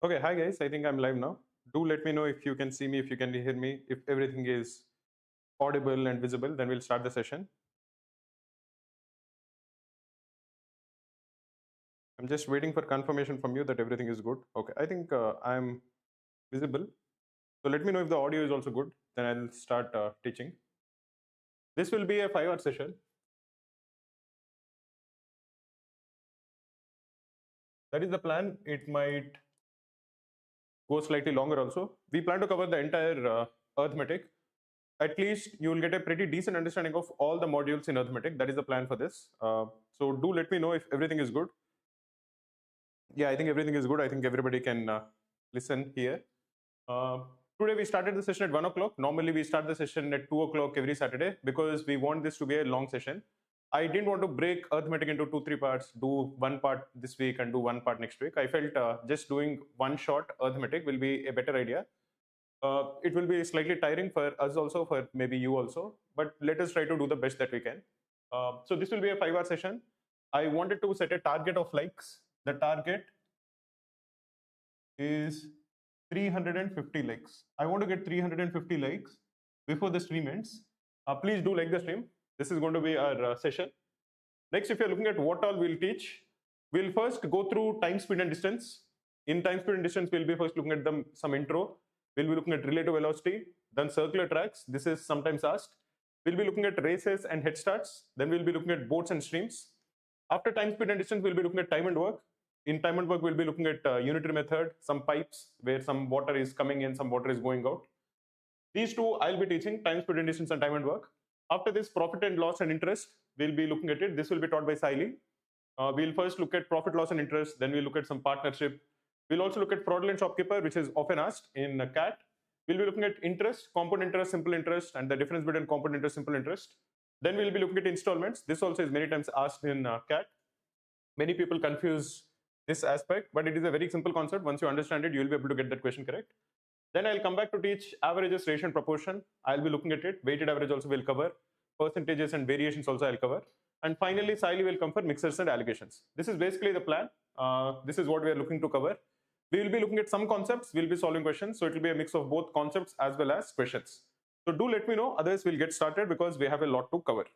Okay, hi guys. I think I'm live now. Do let me know if you can see me, if you can hear me, if everything is audible and visible, then we'll start the session. I'm just waiting for confirmation from you that everything is good. Okay, I think I'm visible. So let me know if the audio is also good, then I'll start teaching. This will be a 5-hour session. That is the plan. It might go slightly longer also. We plan to cover the entire arithmetic. At least you will get a pretty decent understanding of all the modules in arithmetic. That is the plan for this. So do let me know if everything is good. Yeah, I think everything is good. I think everybody can listen here. Today we started the session at 1 o'clock. Normally we start the session at 2 o'clock every Saturday because we want this to be a long session. I didn't want to break arithmetic into 2-3 parts, do one part this week and do one part next week. I felt just doing one shot arithmetic will be a better idea. It will be slightly tiring for us also, for maybe you also, but let us try to do the best that we can. So this will be a 5-hour session. I wanted to set a target of likes. The target is 350 likes. I want to get 350 likes before the stream ends. Please do like the stream. This is going to be our session. Next, if you're looking at what all we'll teach, we'll first go through time, speed, and distance. In time, speed, and distance, we'll be first looking at some intro. We'll be looking at relative velocity, then circular tracks. This is sometimes asked. We'll be looking at races and head starts. Then we'll be looking at boats and streams. After time, speed, and distance, we'll be looking at time and work. In time and work, we'll be looking at unitary method, some pipes where some water is coming in, some water is going out. These two I'll be teaching, time, speed, and distance, and time and work. After this, profit and loss and interest, we'll be looking at it. This will be taught by Sayali. We'll first look at profit, loss, and interest. Then we'll look at some partnership. We'll also look at fraudulent shopkeeper, which is often asked in CAT. We'll be looking at interest, compound interest, simple interest, and the difference between compound interest, simple interest. Then we'll be looking at installments. This also is many times asked in CAT. Many people confuse this aspect, but it is a very simple concept. Once you understand it, you will be able to get that question correct. Then I'll come back to teach averages, ratio, and proportion. I'll be looking at it. Weighted average also will cover. Percentages and variations also I'll cover. And finally, Sayali will come for mixers and alligations. This is basically the plan. This is what we are looking to cover. We will be looking at some concepts. We'll be solving questions. So it will be a mix of both concepts as well as questions. So do let me know. Otherwise, we'll get started because we have a lot to cover.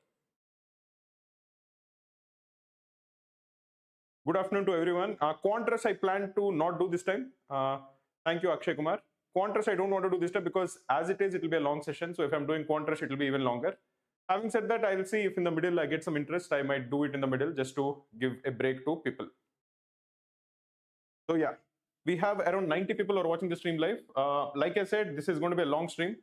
Good afternoon to everyone. Quant rush I plan to not do this time. Thank you, Akshay Kumar. Quant rush I don't want to do this time because as it is, it will be a long session. So if I'm doing quant rush, it will be even longer. Having said that, I'll see if in the middle I get some interest. I might do it in the middle just to give a break to people. So yeah, we have around 90 people who are watching the stream live. Like I said, this is going to be a long stream.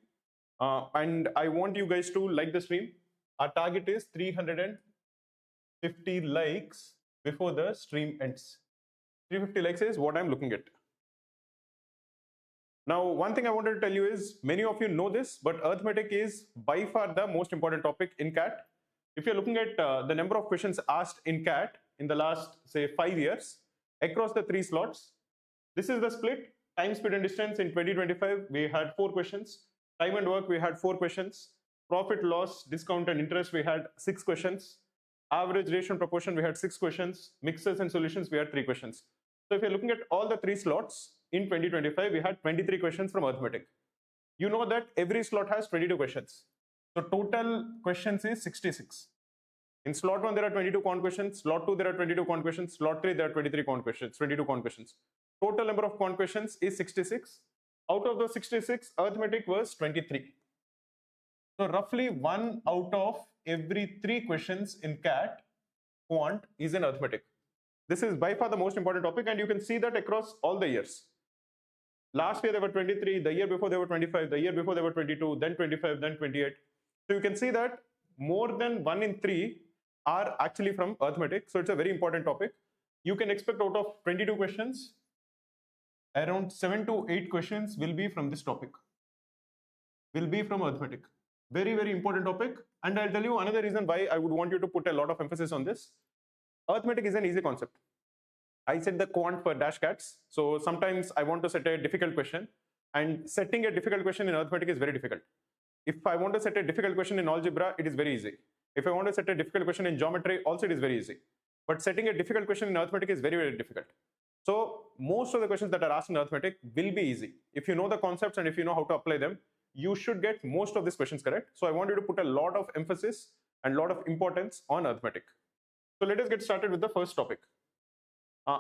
And I want you guys to like the stream. Our target is 350 likes before the stream ends. 350 likes is what I'm looking at. Now, one thing I wanted to tell you is, many of you know this, but arithmetic is by far the most important topic in CAT. If you're looking at the number of questions asked in CAT in the last, say, 5 years, across the 3 slots, this is the split. Time, speed, and distance in 2025, we had 4 questions. Time and work, we had 4 questions. Profit, loss, discount, and interest, we had 6 questions. Average, ratio, and proportion, we had 6 questions. Mixers and solutions, we had 3 questions. So if you're looking at all the 3 slots in 2025, we had 23 questions from arithmetic. You know that every slot has 22 questions. So total questions is 66. In slot 1, there are 22 quant questions. Slot 2, there are 22 quant questions. Slot 3, there are 23 quant questions, 22 quant questions. Total number of quant questions is 66. Out of those 66, arithmetic was 23. So roughly 1 out of every 3 questions in CAT quant is in arithmetic. This is by far the most important topic, and you can see that across all the years. Last year there were 23, the year before there were 25, the year before there were 22, then 25, then 28. So you can see that more than 1 in 3 are actually from arithmetic. So it's a very important topic. You can expect out of 22 questions, around 7 to 8 questions will be from this topic, will be from arithmetic. Very, very important topic. And I'll tell you another reason why I would want you to put a lot of emphasis on this. Arithmetic is an easy concept. I set the quant for dash cats. So sometimes I want to set a difficult question, and setting a difficult question in arithmetic is very difficult. If I want to set a difficult question in algebra, it is very easy. If I want to set a difficult question in geometry, also it is very easy. But setting a difficult question in arithmetic is very, very difficult. So most of the questions that are asked in arithmetic will be easy. If you know the concepts and if you know how to apply them, you should get most of these questions correct. So I want you to put a lot of emphasis and a lot of importance on arithmetic. So let us get started with the first topic.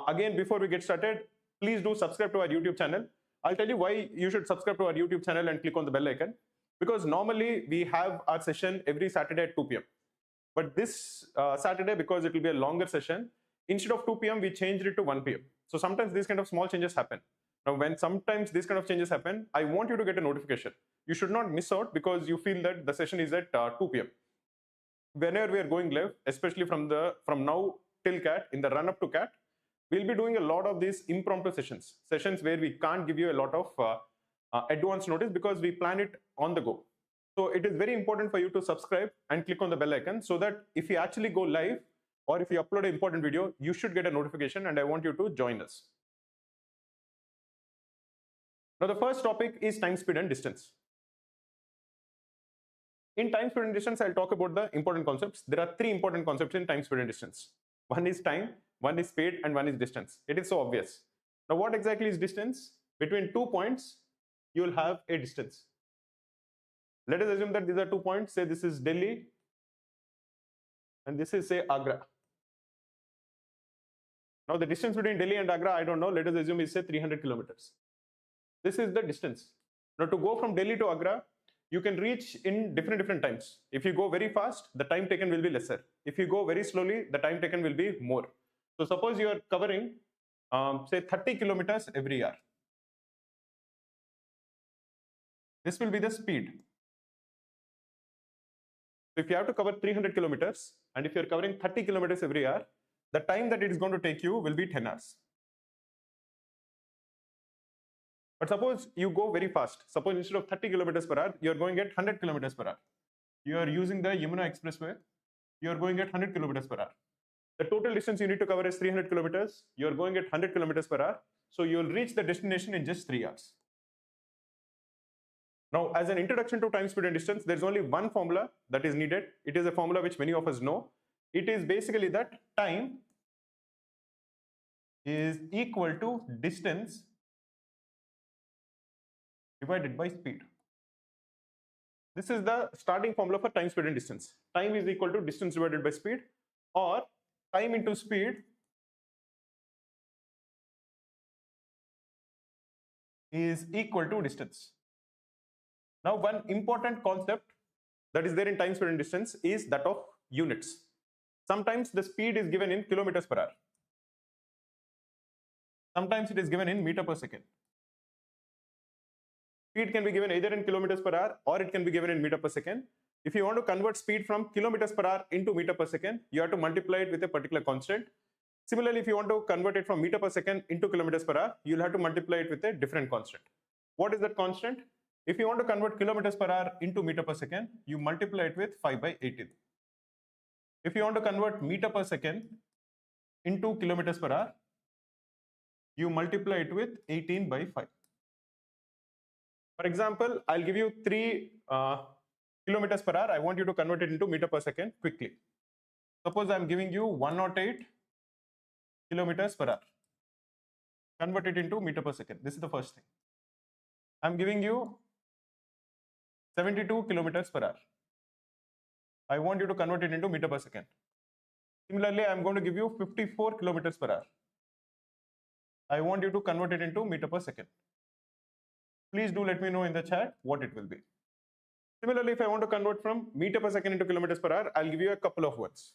Again, before we get started, please do subscribe to our YouTube channel. I'll tell you why you should subscribe to our YouTube channel and click on the bell icon. Because normally we have our session every Saturday at 2 p.m. But this Saturday, because it will be a longer session, instead of 2 p.m. we changed it to 1 p.m. So sometimes these kind of small changes happen. Now, when sometimes these kind of changes happen, I want you to get a notification. You should not miss out because you feel that the session is at 2 p.m. Whenever we are going live, especially from now till CAT, in the run up to CAT, we'll be doing a lot of these impromptu sessions where we can't give you a lot of advance notice because we plan it on the go. So it is very important for you to subscribe and click on the bell icon so that if you actually go live or if you upload an important video, you should get a notification, and I want you to join us. Now the first topic is time, speed and distance. In time, speed and distance, I'll talk about the important concepts. There are three important concepts in time, speed and distance. One is time, one is speed, and one is distance. It is so obvious. Now what exactly is distance? Between 2 points, you will have a distance. Let us assume that these are 2 points. Say this is Delhi and this is, say, Agra. Now the distance between Delhi and Agra, I don't know. Let us assume is, say, 300 kilometers. This is the distance. Now to go from Delhi to Agra, you can reach in different times. If you go very fast, the time taken will be lesser. If you go very slowly, the time taken will be more. So suppose you are covering, say, 30 kilometers every hour. This will be the speed. So if you have to cover 300 kilometers and if you're covering 30 kilometers every hour, the time that it is going to take you will be 10 hours. But suppose you go very fast. Suppose instead of 30 kilometers per hour, you're going at 100 kilometers per hour. You are using the Yamuna Expressway. You're going at 100 kilometers per hour. The total distance you need to cover is 300 kilometers. You're going at 100 kilometers per hour. So you'll reach the destination in just 3 hours. Now, as an introduction to time, speed and distance, there's only one formula that is needed. It is a formula which many of us know. It is basically that time is equal to distance divided by speed. This is the starting formula for time, speed and distance. Time is equal to distance divided by speed, or time into speed is equal to distance. Now, one important concept that is there in time, speed and distance is that of units. Sometimes the speed is given in kilometers per hour. Sometimes it is given in meter per second. Speed can be given either in kilometers per hour or it can be given in meter per second. If you want to convert speed from kilometers per hour into meter per second, you have to multiply it with a particular constant. Similarly, if you want to convert it from meter per second into kilometers per hour, you'll have to multiply it with a different constant. What is that constant? If you want to convert kilometers per hour into meter per second, you multiply it with 5 by 18. If you want to convert meter per second into kilometers per hour, you multiply it with 18 by 5. For example, I'll give you 3 kilometers per hour. I want you to convert it into meter per second quickly. Suppose I'm giving you 108 kilometers per hour. Convert it into meter per second. This is the first thing. I'm giving you 72 kilometers per hour. I want you to convert it into meter per second. Similarly, I'm going to give you 54 kilometers per hour. I want you to convert it into meter per second. Please do let me know in the chat what it will be. Similarly, if I want to convert from meter per second into kilometers per hour, I'll give you a couple of words.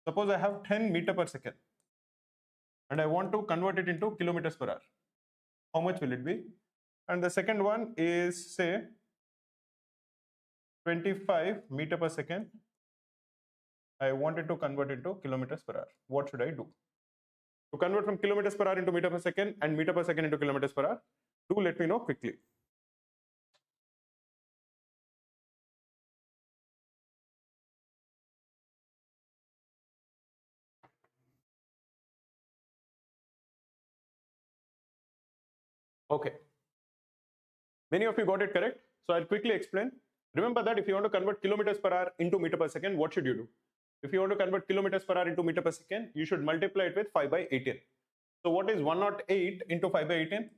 Suppose I have 10 meter per second and I want to convert it into kilometers per hour. How much will it be? And the second one is, say, 25 meter per second. I wanted to convert into kilometers per hour. What should I do? To convert from kilometers per hour into meter per second and meter per second into kilometers per hour, do let me know quickly. Okay. Many of you got it correct. So I'll quickly explain. Remember that if you want to convert kilometers per hour into meter per second, what should you do? If you want to convert kilometers per hour into meter per second, you should multiply it with 5 by 18. So what is 108 into 5 by 18?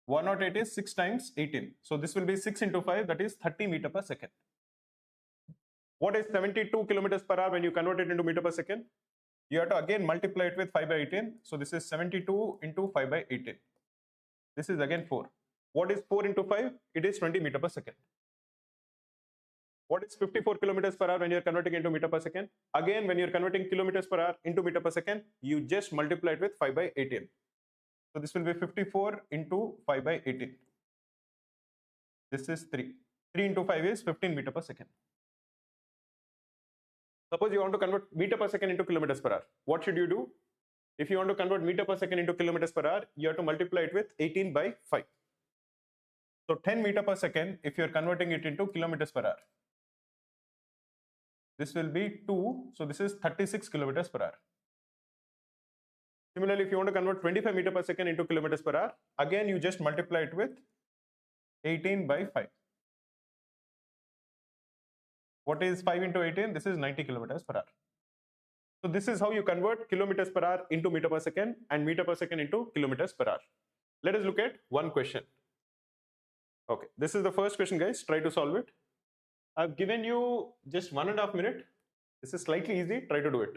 108 is 6 times 18. So this will be 6 into 5, that is 30 meter per second. What is 72 kilometers per hour when you convert it into meter per second? You have to again multiply it with 5 by 18. So this is 72 into 5 by 18. This is again 4. What is 4 into 5? It is 20 meter per second. What is 54 kilometers per hour when you're converting into meter per second? Again, when you're converting kilometers per hour into meter per second, you just multiply it with 5 by 18. So this will be 54 into 5 by 18. This is 3. 3 into 5 is 15 meter per second. Suppose you want to convert meter per second into kilometers per hour. What should you do? If you want to convert meter per second into kilometers per hour, you have to multiply it with 18 by 5. So 10 meter per second, if you're converting it into kilometers per hour, this will be 2. So this is 36 kilometers per hour. Similarly, if you want to convert 25 meter per second into kilometers per hour, again you just multiply it with 18 by 5. What is 5 into 18? This is 90 kilometers per hour. So this is how you convert kilometers per hour into meter per second and meter per second into kilometers per hour. Let us look at one question. Okay, this is the first question, guys. Try to solve it. I've given you just 1.5 minutes. This is slightly easy. Try to do it.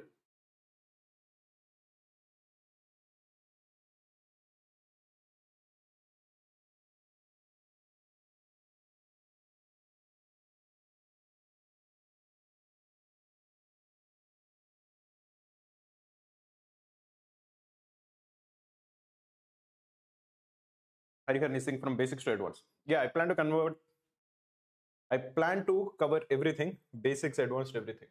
Harika Nising from basics to advanced. Yeah, I plan to cover everything, basics, advanced, everything.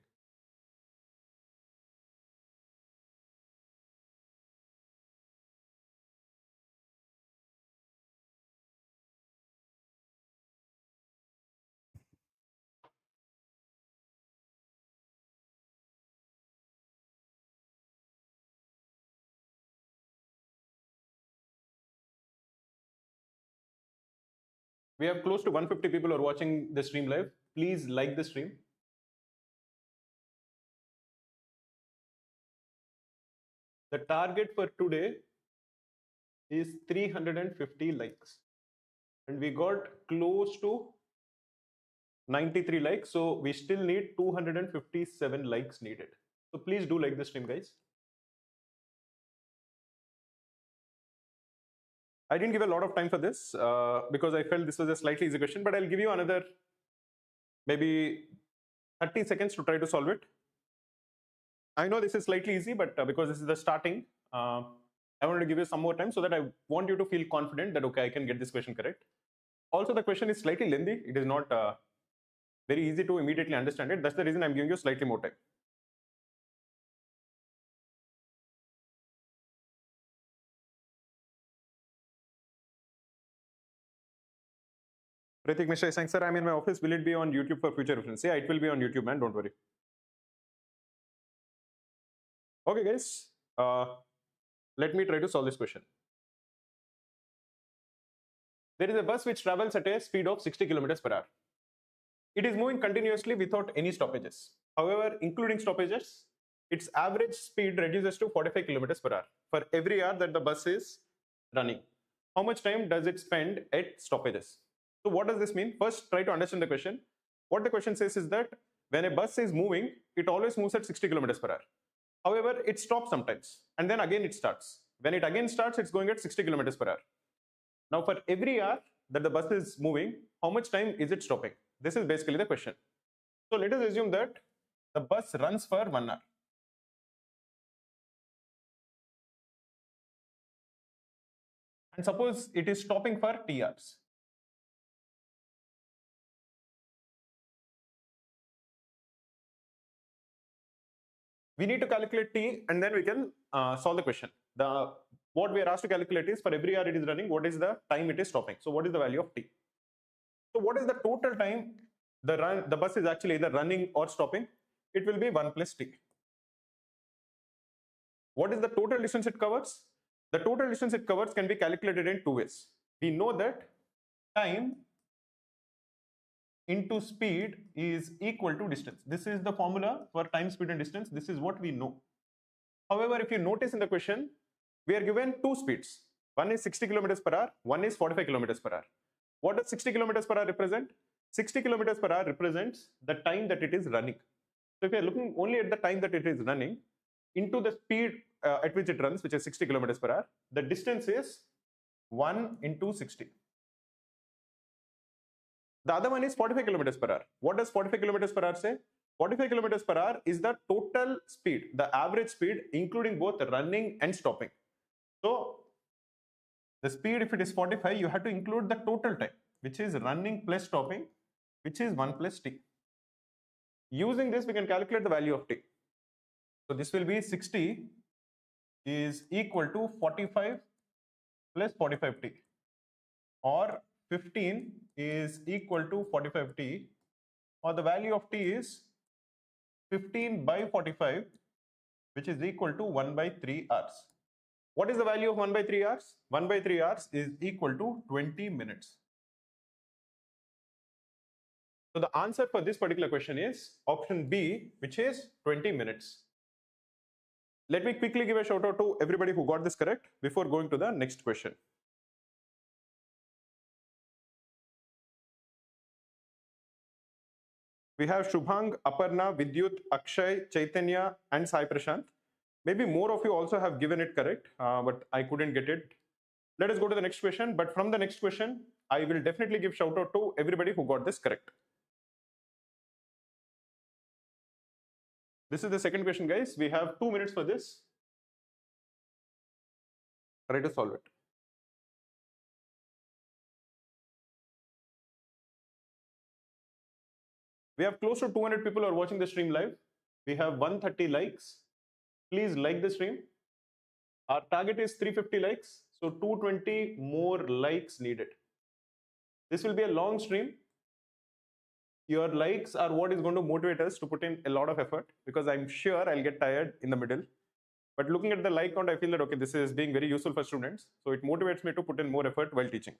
We have close to 150 people who are watching the stream live. Please like the stream. The target for today is 350 likes. And we got close to 93 likes. So we still need 257 likes needed. So please do like the stream, guys. I didn't give a lot of time for this because I felt this was a slightly easy question, but I'll give you another maybe 30 seconds to try to solve it. I know this is slightly easy, but because this is the starting, I wanted to give you some more time so that I want you to feel confident that, okay, I can get this question correct. Also, the question is slightly lengthy. It is not very easy to immediately understand it. That's the reason I'm giving you slightly more time. Pratik Mishra is saying, sir, I'm in my office. Will it be on YouTube for future reference? Yeah, it will be on YouTube, man. Don't worry. Okay, guys. Let me try to solve this question. There is a bus which travels at a speed of 60 kilometers per hour. It is moving continuously without any stoppages. However, including stoppages, its average speed reduces to 45 kilometers per hour for every hour that the bus is running. How much time does it spend at stoppages? So what does this mean? First, try to understand the question. What the question says is that when a bus is moving, it always moves at 60 kilometers per hour. However, it stops sometimes and then again it starts. When it again starts, it's going at 60 kilometers per hour. Now, for every hour that the bus is moving, how much time is it stopping? This is basically the question. So let us assume that the bus runs for 1 hour. And suppose it is stopping for T hours. We need to calculate T and then we can solve the question. What we are asked to calculate is for every hour it is running, what is the time it is stopping? So what is the value of T? So what is the total time the bus is actually either running or stopping? It will be 1 plus T. What is the total distance it covers? The total distance it covers can be calculated in 2 ways. We know that time into speed is equal to distance. This is the formula for time, speed and distance. This is what we know. However, if you notice in the question, we are given two speeds. One is 60 kilometers per hour, one is 45 kilometers per hour. What does 60 kilometers per hour represent? 60 kilometers per hour represents the time that it is running. So if you are looking only at the time that it is running into the speed at which it runs, which is 60 kilometers per hour, the distance is 1 into 60. The other one is 45 kilometers per hour. What does 45 kilometers per hour say? 45 kilometers per hour is the total speed, the average speed, including both running and stopping. So the speed, if it is 45, you have to include the total time, which is running plus stopping, which is 1 plus t. Using this, we can calculate the value of t. So this will be 60 is equal to 45 plus 45t, or 15 is equal to 45t, or the value of t is 15 by 45, which is equal to 1 by 3 hours. What is the value of 1 by 3 hours? 1 by 3 hours is equal to 20 minutes. So the answer for this particular question is option B, which is 20 minutes. Let me quickly give a shout out to everybody who got this correct before going to the next question. We have Shubhang, Aparna, Vidyut, Akshay, Chaitanya and Sai Prashant. Maybe more of you also have given it correct, but I couldn't get it. Let us go to the next question. But from the next question, I will definitely give shout out to everybody who got this correct. This is the second question, guys. We have 2 minutes for this. Try to solve it. We have close to 200 people who are watching the stream live. We have 130 likes. Please like the stream. Our target is 350 likes. So 220 more likes needed. This will be a long stream. Your likes are what is going to motivate us to put in a lot of effort, because I'm sure I'll get tired in the middle. But looking at the like count, I feel that, okay, this is being very useful for students. So it motivates me to put in more effort while teaching.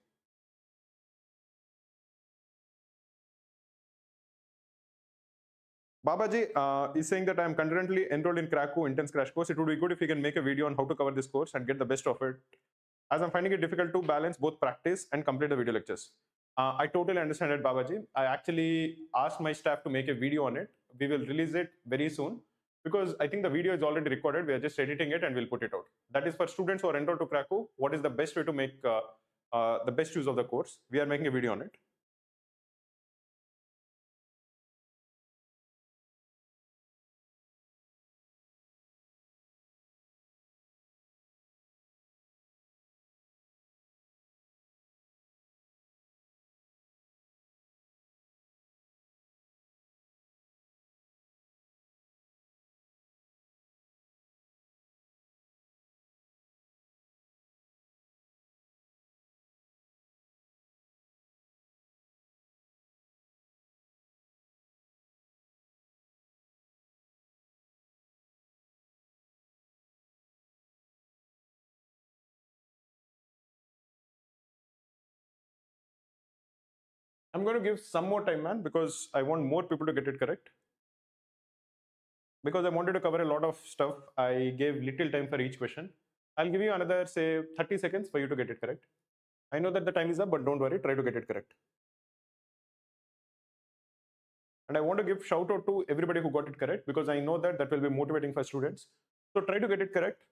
Babaji is saying that I am currently enrolled in Cracku Intense Crash Course. It would be good if you can make a video on how to cover this course and get the best of it, as I'm finding it difficult to balance both practice and complete the video lectures. I totally understand it, Babaji. I actually asked my staff to make a video on it. We will release it very soon, because I think the video is already recorded. We are just editing it and we'll put it out. That is for students who are enrolled to Cracku. What is the best way to make the best use of the course? We are making a video on it. I'm going to give some more time, man, because I want more people to get it correct. Because I wanted to cover a lot of stuff, I gave little time for each question. I'll give you another, say, 30 seconds for you to get it correct. I know that the time is up, but don't worry, try to get it correct. And I want to give shout out to everybody who got it correct, because I know that that will be motivating for students. So try to get it correct.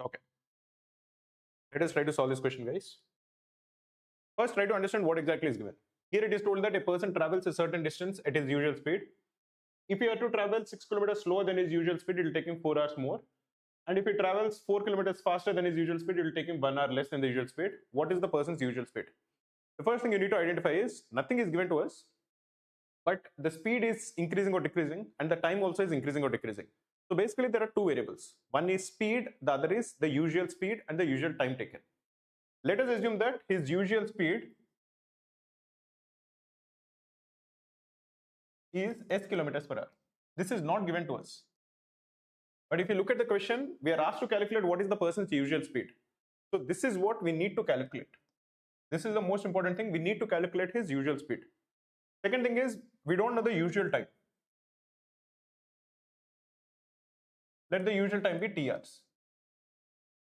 Okay. Let us try to solve this question, guys. First, try to understand what exactly is given. Here it is told that a person travels a certain distance at his usual speed. If he were to travel 6 kilometers slower than his usual speed, it will take him 4 hours more. And if he travels 4 kilometers faster than his usual speed, it will take him 1 hour less than the usual speed. What is the person's usual speed? The first thing you need to identify is nothing is given to us. but the speed is increasing or decreasing, and the time also is increasing or decreasing. So basically there are two variables. One is speed, the other is the usual speed and the usual time taken. Let us assume that his usual speed is s kilometers per hour. This is not given to us. But if you look at the question, we are asked to calculate what is the person's usual speed. So this is what we need to calculate. This is the most important thing. We need to calculate his usual speed. Second thing is, we don't know the usual time. Let the usual time be t hours.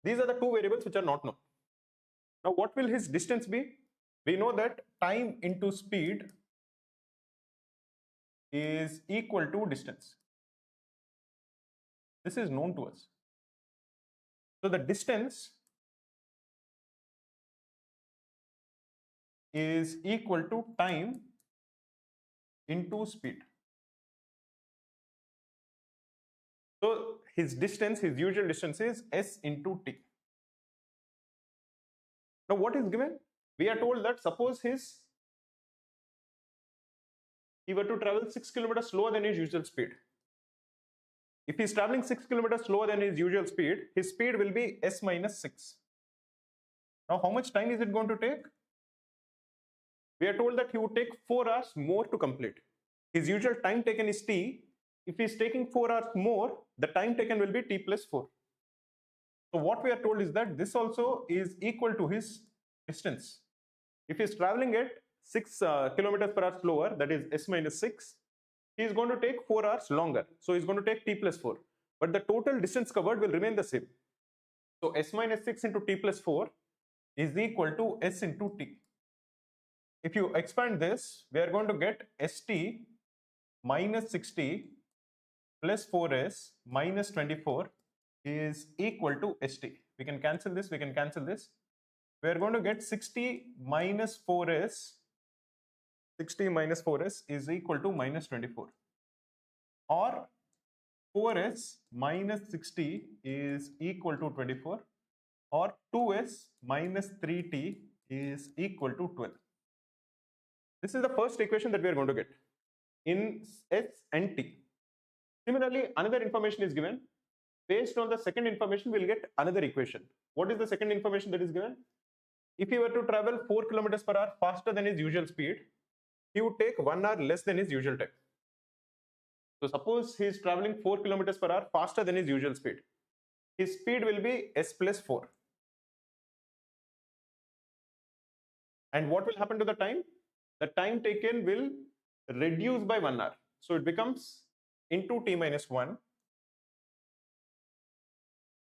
These are the two variables which are not known. Now what will his distance be? We know that time into speed is equal to distance. This is known to us. So the distance is equal to time into speed. So his distance, his usual distance is s into t. Now what is given? We are told that suppose he were to travel 6 kilometers slower than his usual speed. If he is traveling 6 kilometers slower than his usual speed, his speed will be s minus 6. Now how much time is it going to take? We are told that he would take 4 hours more to complete. His usual time taken is t. If he is taking 4 hours more, the time taken will be t plus 4. So what we are told is that this also is equal to his distance. If he is traveling at 6 kilometers per hour slower, that is s minus 6, he is going to take 4 hours longer. So he is going to take t plus 4. But the total distance covered will remain the same. So s minus 6 into t plus 4 is equal to s into t. If you expand this, we are going to get st minus 60 plus 4s minus 24 is equal to st. We can cancel this, we can cancel this. We are going to get 60 minus 4s is equal to minus 24. Or 4s minus 60 is equal to 24. Or 2s minus 3t is equal to 12. This is the first equation that we are going to get in s and t. Similarly, another information is given. Based on the second information, we'll get another equation. What is the second information that is given? If he were to travel 4 kilometers per hour faster than his usual speed, he would take 1 hour less than his usual time. So suppose he is traveling 4 kilometers per hour faster than his usual speed. His speed will be s plus 4. And what will happen to the time? The time taken will reduce by 1 hour. So it becomes into t minus 1.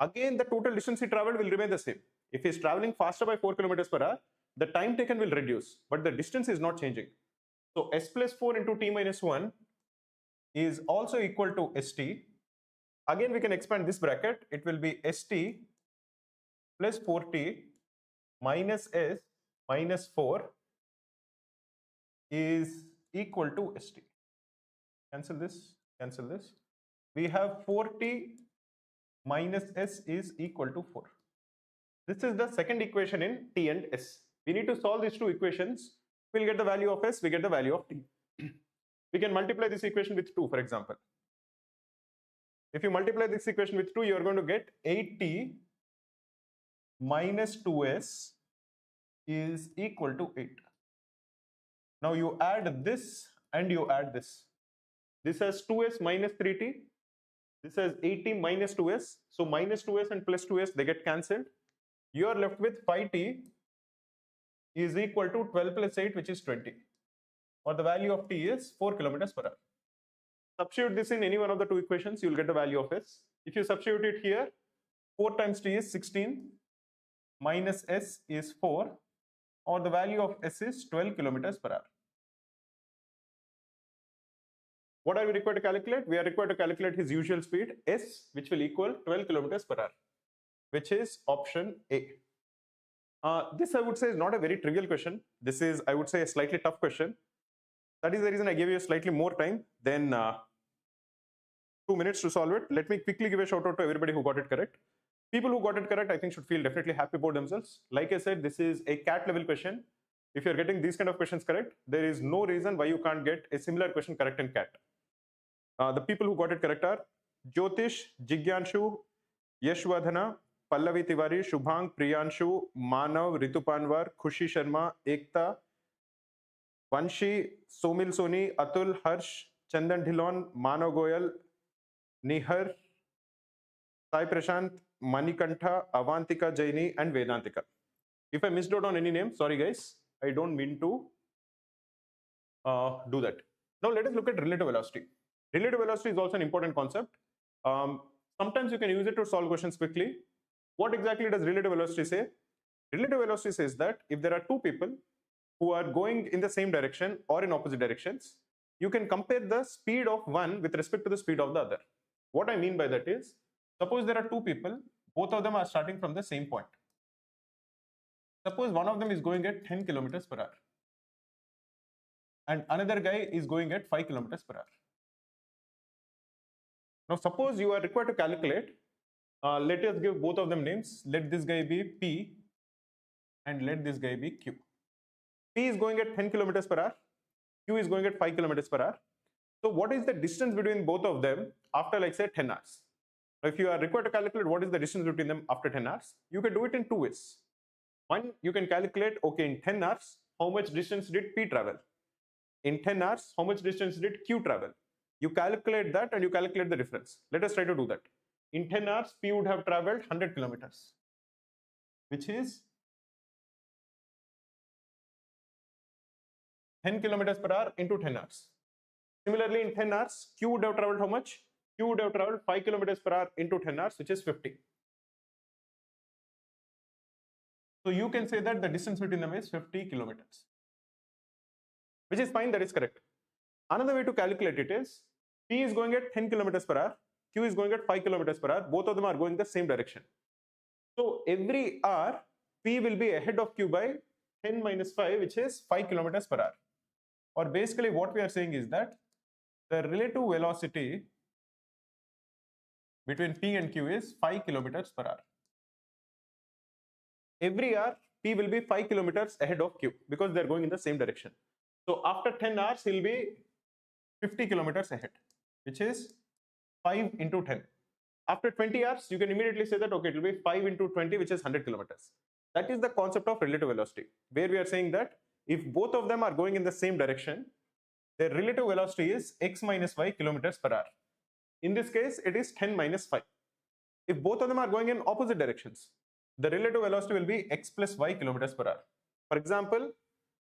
Again, the total distance he traveled will remain the same. If he is traveling faster by 4 kilometers per hour, the time taken will reduce, but the distance is not changing. So s plus 4 into t minus 1 is also equal to st. Again, we can expand this bracket. It will be st plus 4t minus s minus 4 is equal to st. Cancel this, cancel this. We have 4t minus s is equal to 4. This is the second equation in t and s. We need to solve these two equations. We'll get the value of s, we get the value of t. We can multiply this equation with 2, for example. If you multiply this equation with 2, you are going to get 8t minus 2s is equal to 8. Now you add this and you add this. This has 2s minus 3t. This has 8t minus 2s. So minus 2s and plus 2s, they get cancelled. You are left with 5t is equal to 12 plus 8, which is 20. Or the value of t is 4 kilometers per hour. Substitute this in any one of the two equations, you will get the value of s. If you substitute it here, 4 times t is 16, minus s is 4, or the value of s is 12 kilometers per hour. What are we required to calculate? We are required to calculate his usual speed, s, which will equal 12 kilometers per hour, which is option A. This I would say is not a very trivial question. This is, I would say, a slightly tough question. That is the reason I gave you slightly more time than 2 minutes to solve it. Let me quickly give a shout out to everybody who got it correct. People who got it correct, I think, should feel definitely happy about themselves. Like I said, this is a CAT level question. if you're getting these kind of questions correct, there is no reason why you can't get a similar question correct in CAT. The people who got it correct are Jyotish, Jigyanshu, Yashwadhana, Pallavi Tiwari, Shubhang, Priyanshu, Manav, Ritu Panwar, Khushi Sharma, Ekta, Vanshi, Somil Soni, Atul, Harsh, Chandan Dhillon, Manav Goyal, Nihar, Sai Prashant, Manikantha, Avantika Jaini, and Vedantika. If I missed out on any name, sorry guys, I don't mean to do that. Now let us look at relative velocity. Relative velocity is also an important concept. Sometimes you can use it to solve questions quickly. What exactly does relative velocity say? Relative velocity says that if there are two people who are going in the same direction or in opposite directions, you can compare the speed of one with respect to the speed of the other. What I mean by that is, suppose there are two people, both of them are starting from the same point. Suppose one of them is going at 10 kilometers per hour and another guy is going at 5 kilometers per hour. Now suppose you are required to calculate, let us give both of them names. Let this guy be P and let this guy be Q. P is going at 10 kilometers per hour, Q is going at 5 kilometers per hour. So what is the distance between both of them after, like, say 10 hours? If you are required to calculate what is the distance between them after 10 hours, you can do it in two ways. One, you can calculate, okay, in 10 hours, how much distance did P travel? In 10 hours, how much distance did Q travel? You calculate that and you calculate the difference. Let us try to do that. In 10 hours, P would have traveled 100 kilometers, which is 10 kilometers per hour into 10 hours. Similarly, in 10 hours, Q would have traveled how much? Q would have traveled 5 kilometers per hour into 10 hours, which is 50. So you can say that the distance between them is 50 kilometers, which is fine, that is correct. Another way to calculate it is, P is going at 10 kilometers per hour, Q is going at 5 kilometers per hour, both of them are going the same direction. So every hour, P will be ahead of Q by 10 minus 5, which is 5 kilometers per hour. Or basically what we are saying is that the relative velocity between P and Q is 5 kilometers per hour. Every hour, P will be 5 kilometers ahead of Q because they are going in the same direction. So after 10 hours, he'll be 50 kilometers ahead, which is 5 into 10. After 20 hours, you can immediately say that, okay, it will be 5 into 20, which is 100 kilometers. That is the concept of relative velocity, where we are saying that if both of them are going in the same direction, their relative velocity is x minus y kilometers per hour. In this case, it is 10 minus 5. If both of them are going in opposite directions, the relative velocity will be x plus y kilometers per hour. For example,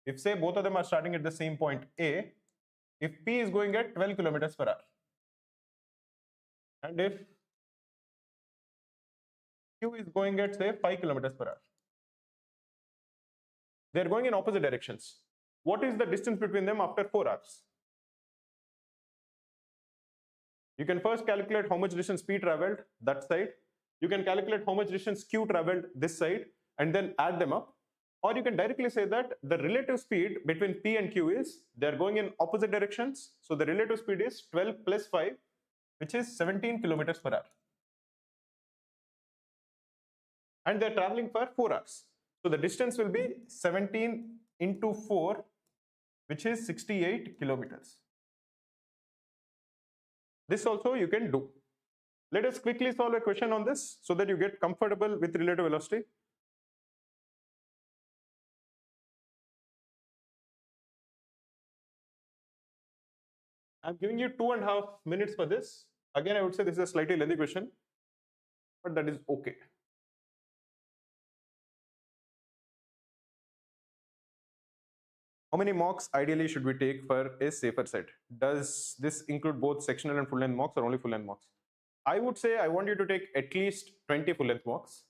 if say both of them are starting at the same point A, if P is going at 12 kilometers per hour, and if Q is going at say 5 kilometers per hour, they are going in opposite directions. What is the distance between them after 4 hours? You can first calculate how much distance P traveled that side. You can calculate how much distance Q traveled this side and then add them up. Or you can directly say that the relative speed between P and Q is, they are going in opposite directions. So the relative speed is 12 plus 5, which is 17 kilometers per hour. And they are traveling for 4 hours. So the distance will be 17 into 4, which is 68 kilometers. This also you can do. Let us quickly solve a question on this so that you get comfortable with relative velocity. I'm giving you 2.5 minutes for this. Again, I would say this is a slightly lengthy question, but that is okay. How many mocks ideally should we take for a safer set? Does this include both sectional and full length mocks or only full length mocks? I would say I want you to take at least 20 full length mocks.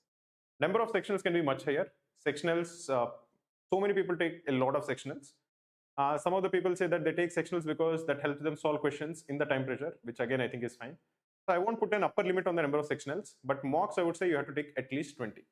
Number of sectionals can be much higher. Sectionals, so many people take a lot of sectionals. Some of the people say that they take sectionals because that helps them solve questions in the time pressure, which again I think is fine. So I won't put an upper limit on the number of sectionals, but mocks I would say you have to take at least 20.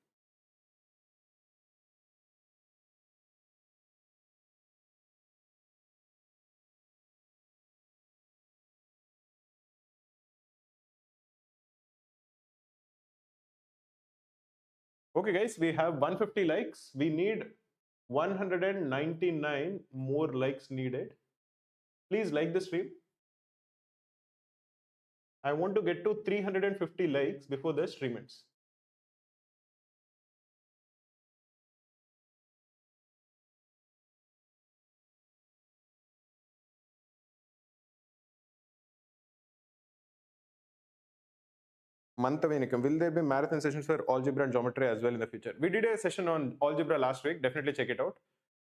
Okay guys, we have 150 likes. We need 199 more likes needed. Please like the stream. I want to get to 350 likes before the stream ends. Manthavenikam, will there be marathon sessions for algebra and geometry as well in the future? We did a session on algebra last week. Definitely check it out.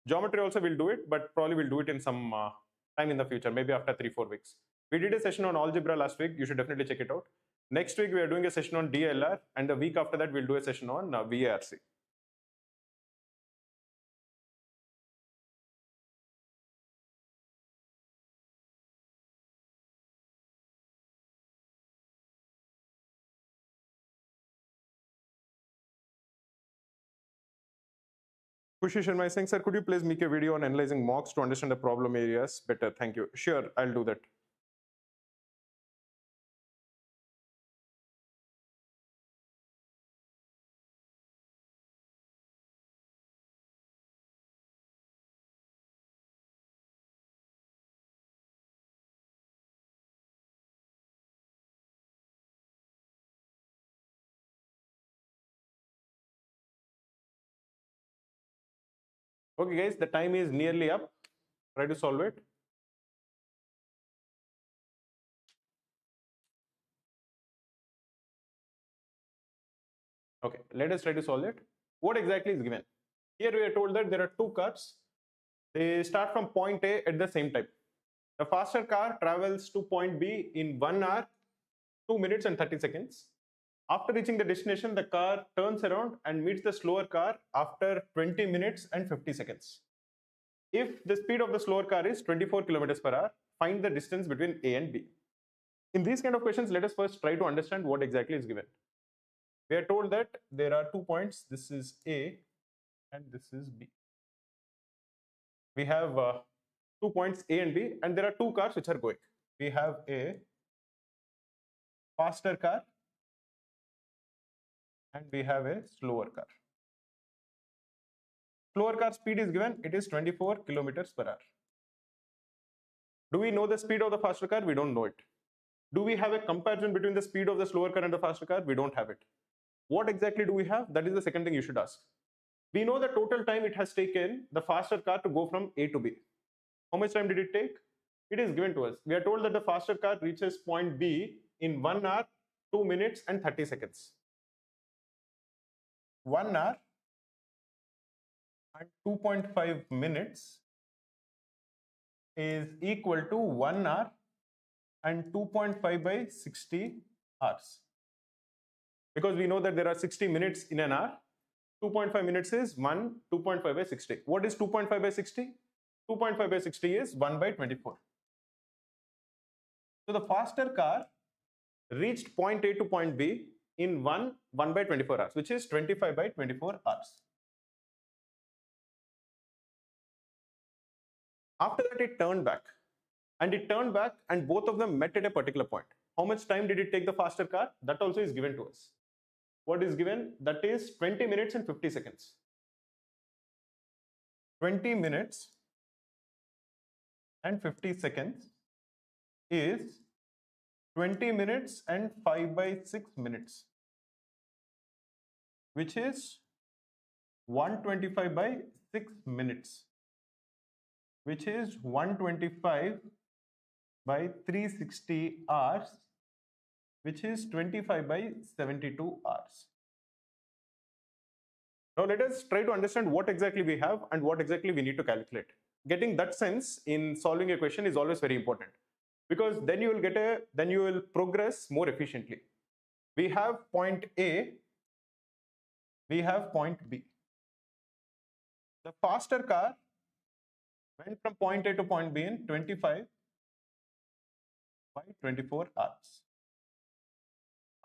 Geometry also will do it, but probably we'll do it in some time in the future, maybe after 3-4 weeks. We did a session on algebra last week. You should definitely check it out. Next week, we are doing a session on DLR, and the week after that, we'll do a session on VARC. Khushi Sharma is saying, sir, could you please make a video on analyzing mocks to understand the problem areas better? Thank you. Sure, I'll do that. Okay, guys, the time is nearly up. Try to solve it. Okay, let us try to solve it. What exactly is given? Here we are told that there are two cars. They start from point A at the same time. The faster car travels to point B in 1 hour, 2 minutes and 30 seconds. After reaching the destination, the car turns around and meets the slower car after 20 minutes and 50 seconds. If the speed of the slower car is 24 kilometers per hour, find the distance between A and B. In these kind of questions, let us first try to understand what exactly is given. We are told that there are 2 points. This is A and this is B. We have 2 points A and B, and there are 2 cars which are going. We have a faster car and we have a slower car. Slower car speed is given, it is 24 kilometers per hour. Do we know the speed of the faster car? We don't know it. Do we have a comparison between the speed of the slower car and the faster car? We don't have it. What exactly do we have? That is the second thing you should ask. We know the total time it has taken the faster car to go from A to B. How much time did it take? It is given to us. We are told that the faster car reaches point B in 1 hour, 2 minutes and 30 seconds. 1 hour and 2.5 minutes is equal to 1 hour and 2.5 by 60 hours. Because we know that there are 60 minutes in an hour, 2.5 minutes is 1, 2.5 by 60. What is 2.5 by 60? 2.5 by 60 is 1 by 24. So the faster car reached point A to point B in 1 by 24 hours, which is 25 by 24 hours. After that, it turned back. And both of them met at a particular point. How much time did it take the faster car? That also is given to us. What is given? That is 20 minutes and 50 seconds. 20 minutes and 50 seconds is 20 minutes and 5 by 6 minutes, which is 125 by 6 minutes, which is 125 by 360 hours, which is 25 by 72 hours. Now let us try to understand what exactly we have and what exactly we need to calculate. Getting that sense in solving a question is always very important, because then you will progress more efficiently. We have point A, we have point B. The faster car went from point A to point B in 25 by 24 hours.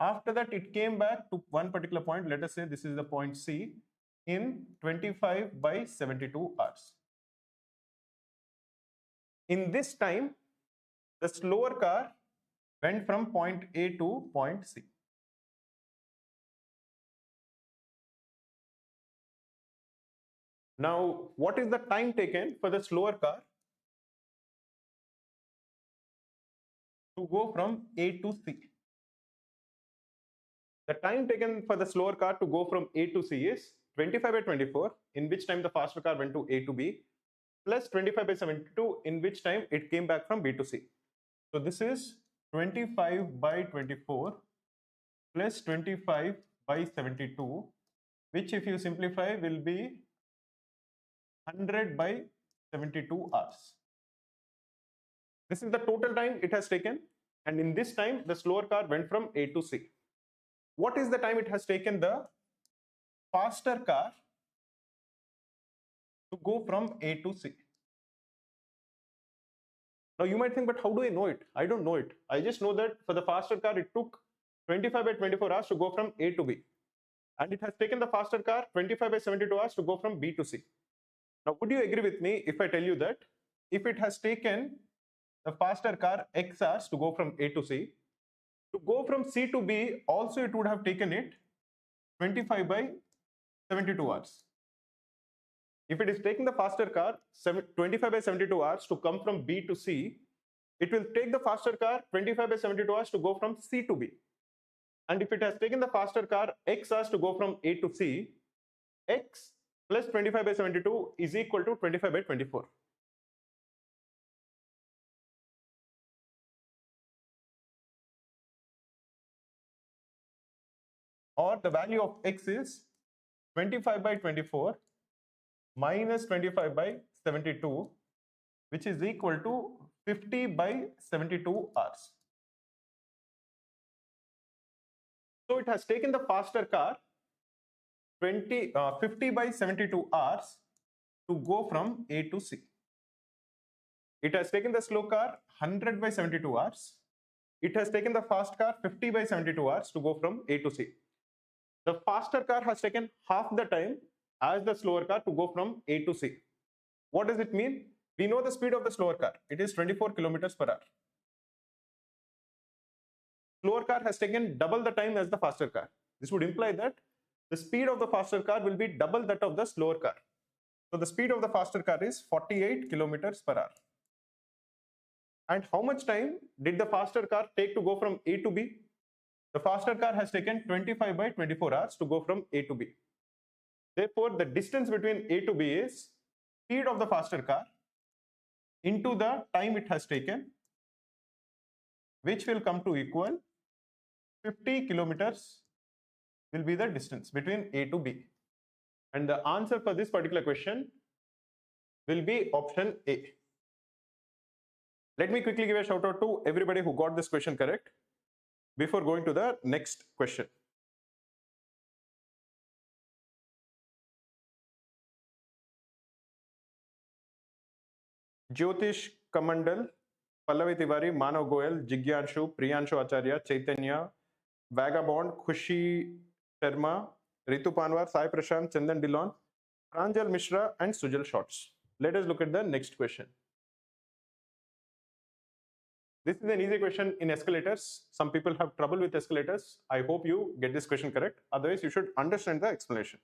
After that, it came back to one particular point. Let us say this is the point C in 25 by 72 hours. In this time, the slower car went from point A to point C. Now, what is the time taken for the slower car to go from A to C? The time taken for the slower car to go from A to C is 25 by 24, in which time the faster car went to A to B, plus 25 by 72, in which time it came back from B to C. So this is 25 by 24 plus 25 by 72, which if you simplify will be 100 by 72 hours. This is the total time it has taken, and in this time the slower car went from A to C. What is the time it has taken the faster car to go from A to C? Now you might think, but how do I know it? I don't know it. I just know that for the faster car it took 25 by 24 hours to go from A to B, and it has taken the faster car 25 by 72 hours to go from B to C. Now would you agree with me if I tell you that if it has taken the faster car X hours to go from A to C, to go from C to B also it would have taken it 25 by 72 hours. If it is taking the faster car 25 by 72 hours to come from B to C, it will take the faster car 25 by 72 hours to go from C to B. And if it has taken the faster car X hours to go from A to C, X plus 25 by 72 is equal to 25 by 24. Or the value of X is 25 by 24 minus 25 by 72, which is equal to 50 by 72 hours. So it has taken the faster car 50 by 72 hours to go from A to C. It has taken the slow car 100 by 72 hours. It has taken the fast car 50 by 72 hours to go from A to C. The faster car has taken half the time as the slower car to go from A to C. What does it mean? We know the speed of the slower car. It is 24 kilometers per hour. Slower car has taken double the time as the faster car. This would imply that the speed of the faster car will be double that of the slower car. So the speed of the faster car is 48 kilometers per hour. And how much time did the faster car take to go from A to B? The faster car has taken 25 by 24 hours to go from A to B. Therefore, the distance between A to B is speed of the faster car into the time it has taken, which will come to equal 50 kilometers will be the distance between A to B. And the answer for this particular question will be option A. Let me quickly give a shout out to everybody who got this question correct before going to the next question. Jyotish Kamandal, Pallavi Tiwari, Manav Goyal, Jigyanshu, Priyanshu Acharya, Chaitanya, Vagabond, Khushi Sharma, Ritu Panwar, Sai Prashant, Chandan Dillon, Pranjal Mishra, and Sujal Shorts. Let us look at the next question. This is an easy question in escalators. Some people have trouble with escalators. I hope you get this question correct. Otherwise, you should understand the explanation.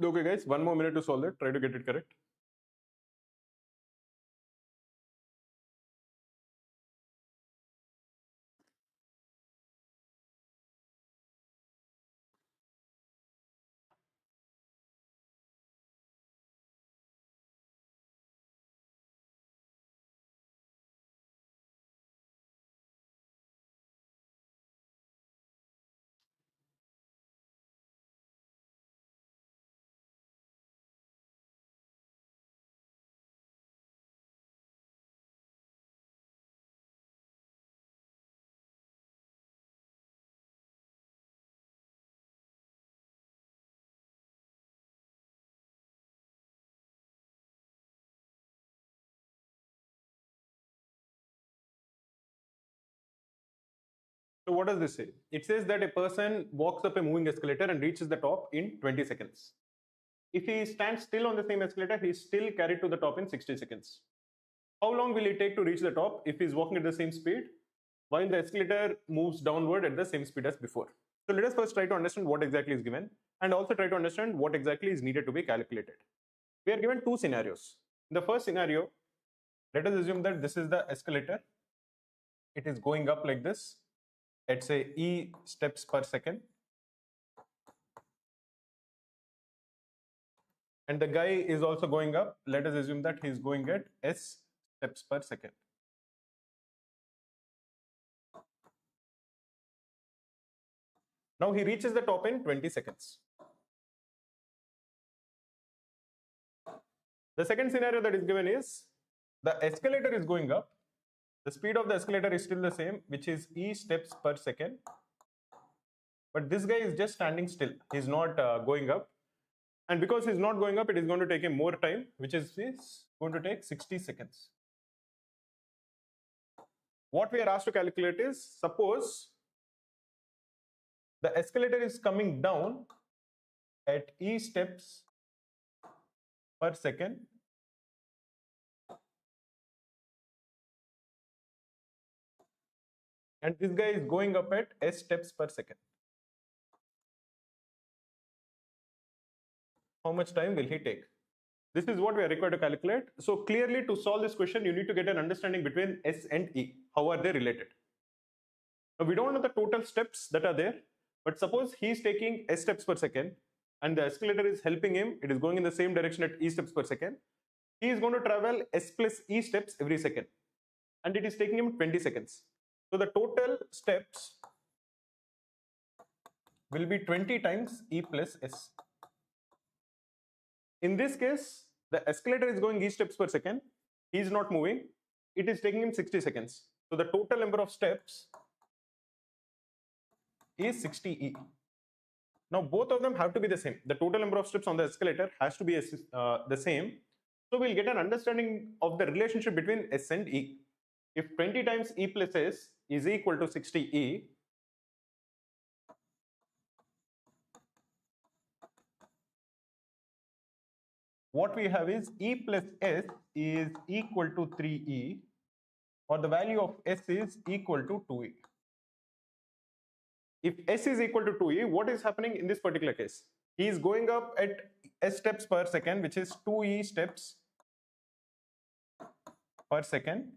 Okay guys, one more minute to solve it. Try to get it correct. So what does this say? It says that a person walks up a moving escalator and reaches the top in 20 seconds. If he stands still on the same escalator, he is still carried to the top in 60 seconds. How long will it take to reach the top if he is walking at the same speed while the escalator moves downward at the same speed as before? So let us first try to understand what exactly is given and also try to understand what exactly is needed to be calculated. We are given two scenarios. In the first scenario, let us assume that this is the escalator. It is going up like this at say E steps per second. And the guy is also going up. Let us assume that he is going at S steps per second. Now he reaches the top in 20 seconds. The second scenario that is given is the escalator is going up. The speed of the escalator is still the same, which is E steps per second. But this guy is just standing still. He's not going up. And because he's not going up, it is going to take him more time, which is going to take 60 seconds. What we are asked to calculate is, suppose the escalator is coming down at E steps per second. And this guy is going up at S steps per second. How much time will he take? This is what we are required to calculate. So clearly, to solve this question, you need to get an understanding between S and E. How are they related? Now, we don't know the total steps that are there, but suppose he is taking S steps per second and the escalator is helping him. It is going in the same direction at E steps per second. He is going to travel S plus E steps every second, and it is taking him 20 seconds. So the total steps will be 20 times E plus S. In this case, the escalator is going E steps per second. He is not moving. It is taking him 60 seconds. So the total number of steps is 60E. Now both of them have to be the same. The total number of steps on the escalator has to be the same. So we'll get an understanding of the relationship between S and E. If 20 times E plus S is equal to 60E, what we have is E plus S is equal to 3E, or the value of S is equal to 2E. If S is equal to 2E, what is happening in this particular case? He is going up at S steps per second, which is 2E steps per second.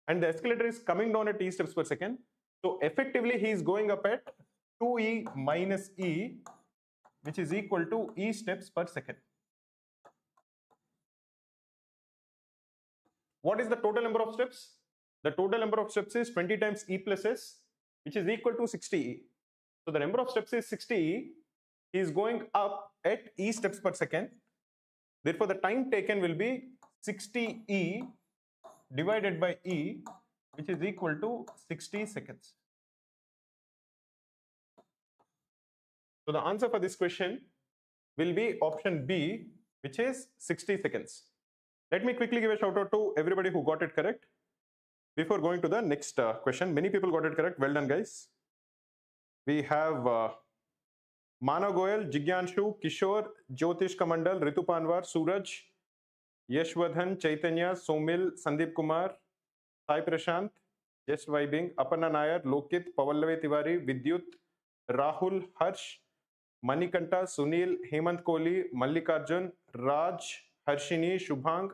And the escalator is coming down at E steps per second. So effectively, he is going up at 2E minus E, which is equal to E steps per second. What is the total number of steps? The total number of steps is 20 times E plus S, which is equal to 60E. So the number of steps is 60E. He is going up at E steps per second. Therefore, the time taken will be 60E divided by E, which is equal to 60 seconds. So the answer for this question will be option B, which is 60 seconds. Let me quickly give a shout out to everybody who got it correct before going to the next question. Many people got it correct. Well done, guys. We have Manav Goyal, Jigyanshu, Kishore, Jyotish Kamandal, Ritu Panwar, Suraj, Yashwadhan, Chaitanya, Somil, Sandeep Kumar, Sai Prashant, Just Vibing, Aparna Nair, Lokit, Pavallavi Tiwari, Vidyut, Rahul, Harsh, Manikanta, Sunil, Hemant Kohli, Mallikarjun, Raj, Harshini, Shubhang,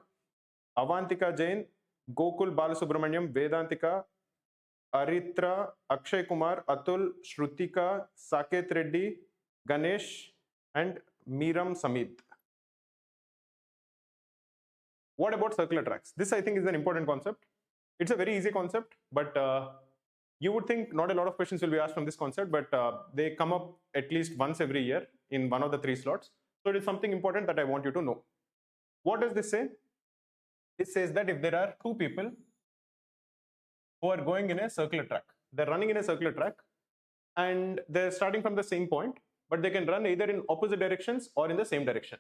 Avantika Jain, Gokul Balasubramaniam, Vedantika, Aritra, Akshay Kumar, Atul, Shrutika, Saket Reddy, Ganesh, and Meeram Samit. What about circular tracks? This I think is an important concept. It's a very easy concept, but you would think not a lot of questions will be asked from this concept, but they come up at least once every year in one of the 3 slots. So it is something important that I want you to know. What does this say? It says that if there are 2 people who are going in a circular track, they're running in a circular track, and they're starting from the same point, but they can run either in opposite directions or in the same direction.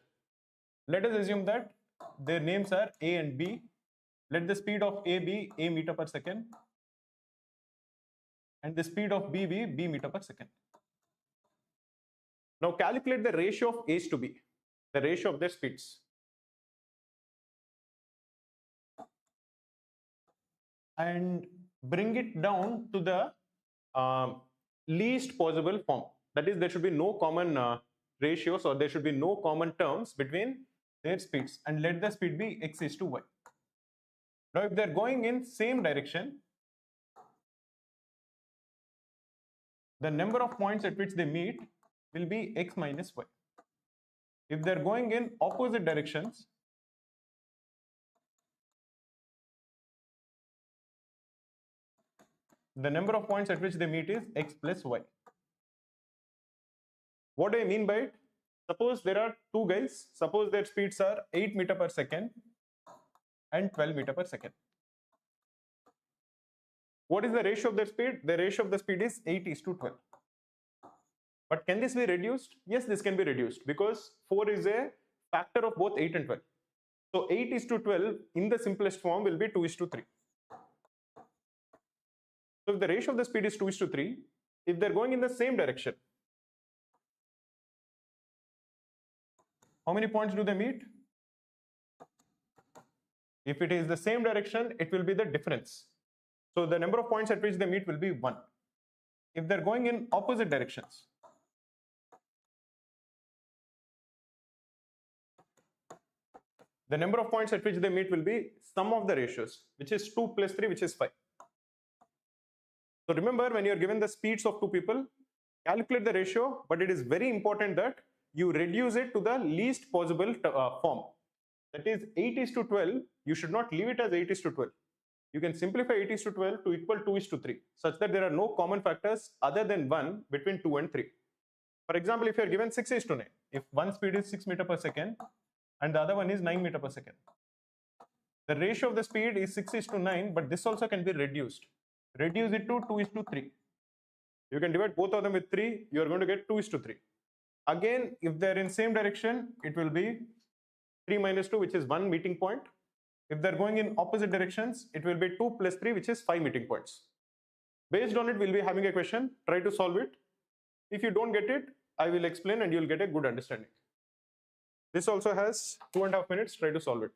Let us assume that their names are A and B. Let the speed of A be A meter per second, and the speed of B be B meter per second. Now calculate the ratio of A's to B, the ratio of their speeds. And bring it down to the least possible form. That is, there should be no common ratios, or there should be no common terms between their speeds, and let the speed be x is to y. Now if they're going in same direction, the number of points at which they meet will be x minus y. If they're going in opposite directions, the number of points at which they meet is x plus y. What do I mean by it? Suppose there are 2 guys, suppose their speeds are 8 meter per second and 12 meter per second. What is the ratio of their speed? The ratio of the speed is 8 is to 12. But can this be reduced? Yes, this can be reduced, because 4 is a factor of both 8 and 12. So 8 is to 12 in the simplest form will be 2 is to 3. So if the ratio of the speed is 2 is to 3, if they're going in the same direction, how many points do they meet? If it is the same direction, it will be the difference. So the number of points at which they meet will be 1. If they're going in opposite directions, the number of points at which they meet will be sum of the ratios, which is 2 plus 3, which is 5. So remember, when you're given the speeds of 2 people, calculate the ratio, but it is very important that you reduce it to the least possible form. That is 8 is to 12, you should not leave it as 8 is to 12. You can simplify 8 is to 12 to equal 2 is to 3, such that there are no common factors other than 1 between 2 and 3. For example, if you are given 6 is to 9, if one speed is 6 meter per second and the other one is 9 meter per second, the ratio of the speed is 6 is to 9, but this also can be reduced. Reduce it to 2 is to 3. You can divide both of them with 3, you are going to get 2 is to 3. Again, if they are in same direction, it will be 3 minus 2, which is 1 meeting point. If they're going in opposite directions, it will be 2 plus 3, which is 5 meeting points. Based on it, we'll be having a question. Try to solve it. If you don't get it, I will explain and you'll get a good understanding. This also has 2.5 minutes. Try to solve it.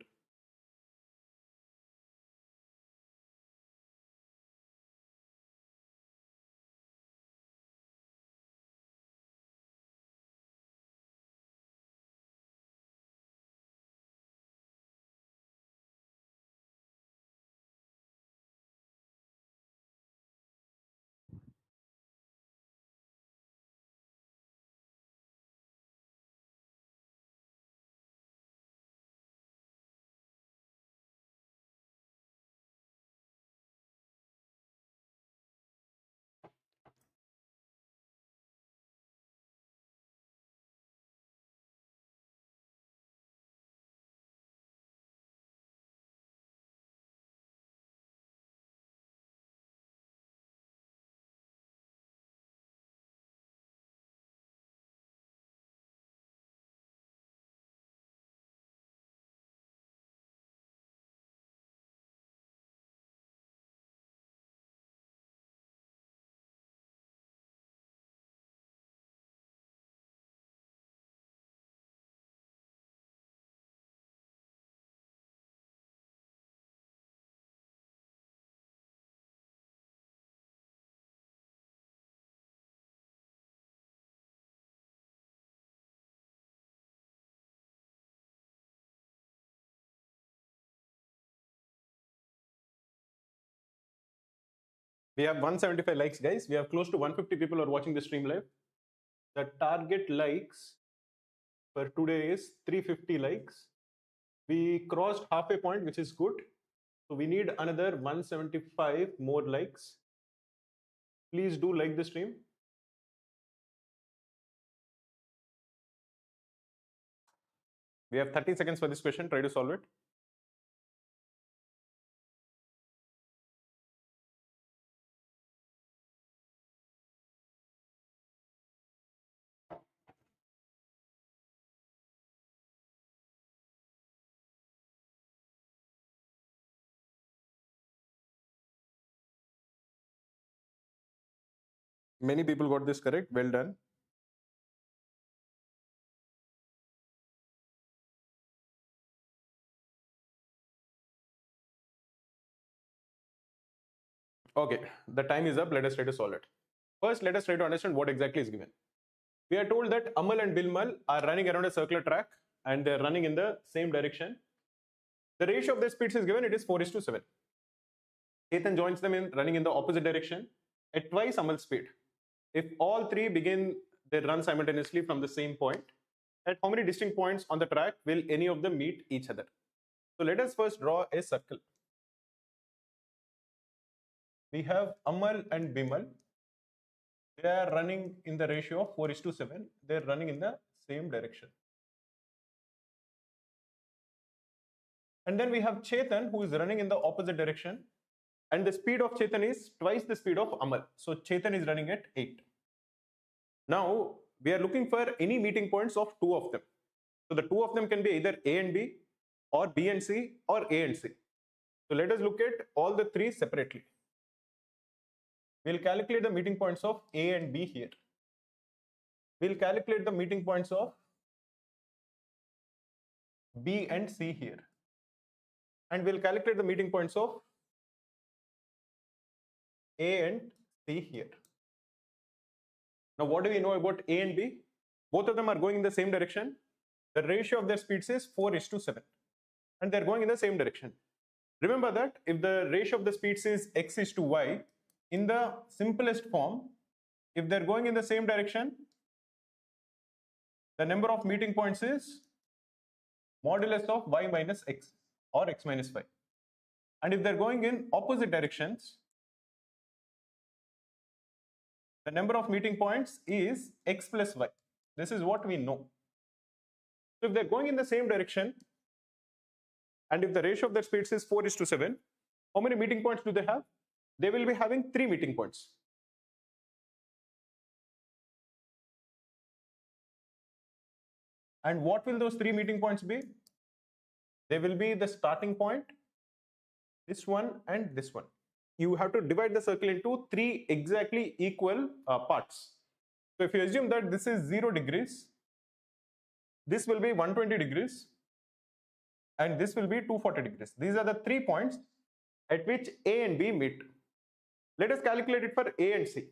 We have 175 likes, guys. We have close to 150 people are watching the stream live. The target likes for today is 350 likes. We crossed halfway point, which is good. So we need another 175 more likes. Please do like the stream. We have 30 seconds for this question. Try to solve it. Many people got this correct. Well done. Okay, the time is up. Let us try to solve it. First, let us try to understand what exactly is given. We are told that Amal and Bilmal are running around a circular track and they're running in the same direction. The ratio of their speeds is given. It is 4:7. Chetan joins them in running in the opposite direction at twice Amal's speed. If all three begin their run simultaneously from the same point, at how many distinct points on the track will any of them meet each other? So let us first draw a circle. We have Amal and Bimal. They are running in the ratio of 4:7. They are running in the same direction. And then we have Chetan, who is running in the opposite direction. And the speed of Chetan is twice the speed of Amal. So Chetan is running at 8. Now, we are looking for any meeting points of two of them. So the two of them can be either A and B, or B and C, or A and C. So let us look at all the three separately. We'll calculate the meeting points of A and B here. We'll calculate the meeting points of B and C here. And we'll calculate the meeting points of A and C here. Now, what do we know about A and B? Both of them are going in the same direction. The ratio of their speeds is 4:7. And they're going in the same direction. Remember that if the ratio of the speeds is x:y, in the simplest form, if they're going in the same direction, the number of meeting points is modulus of y minus x or x minus y. And if they're going in opposite directions, the number of meeting points is x plus y. This is what we know. So if they're going in the same direction, and if the ratio of their speeds is 4:7, how many meeting points do they have? They will be having 3 meeting points. And what will those 3 meeting points be? They will be the starting point, this one and this one. You have to divide the circle into 3 exactly equal parts. So if you assume that this is 0 degrees, this will be 120 degrees, and this will be 240 degrees. These are the 3 points at which A and B meet. Let us calculate it for A and C.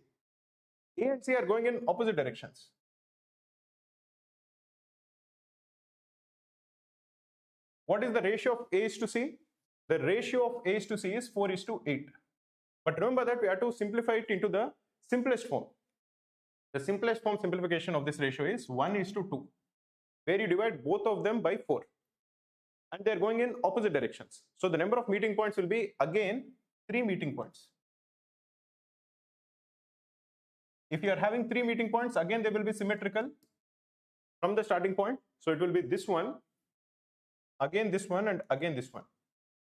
A and C are going in opposite directions. What is the ratio of A is to C? The ratio of A is to C is 4:8. But remember that we have to simplify it into the simplest form. The simplest form simplification of this ratio is 1:2, where you divide both of them by 4. And they're going in opposite directions. So the number of meeting points will be again 3 meeting points. If you are having 3 meeting points, again they will be symmetrical from the starting point. So it will be this one, again this one, and again this one.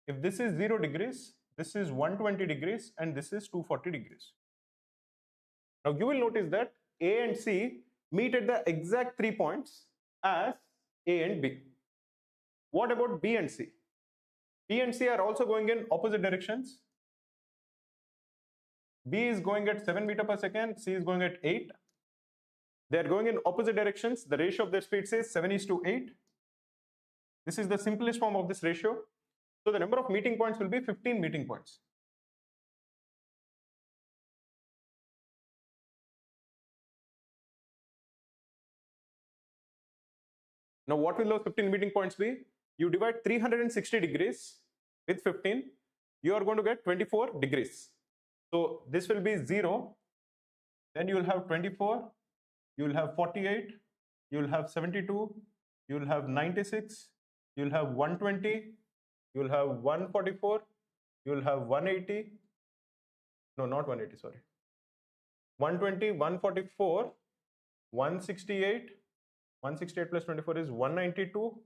If this is 0 degrees, this is 120 degrees, and this is 240 degrees. Now you will notice that A and C meet at the exact 3 points as A and B. What about B and C? B and C are also going in opposite directions. B is going at 7 meters per second, C is going at 8. They are going in opposite directions. The ratio of their speeds is 7:8. This is the simplest form of this ratio. So the number of meeting points will be 15 meeting points. Now what will those 15 meeting points be? You divide 360 degrees with 15, you are going to get 24 degrees. So this will be 0. Then you will have 24, you will have 48, you will have 72, you will have 96, you will have 120, you will have 144, you will have 180, no, not 180, sorry, 120, 144, 168, 168 plus 24 is 192,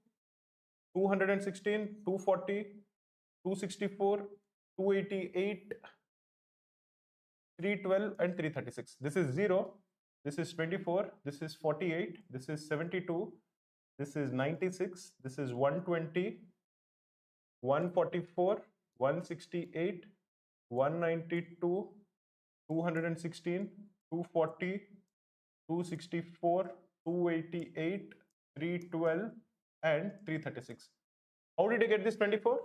216, 240, 264, 288, 312 and 336. This is 0, this is 24, this is 48, this is 72, this is 96, this is 120, 144, 168, 192, 216, 240, 264, 288, 312 and 336. How did I get this 24?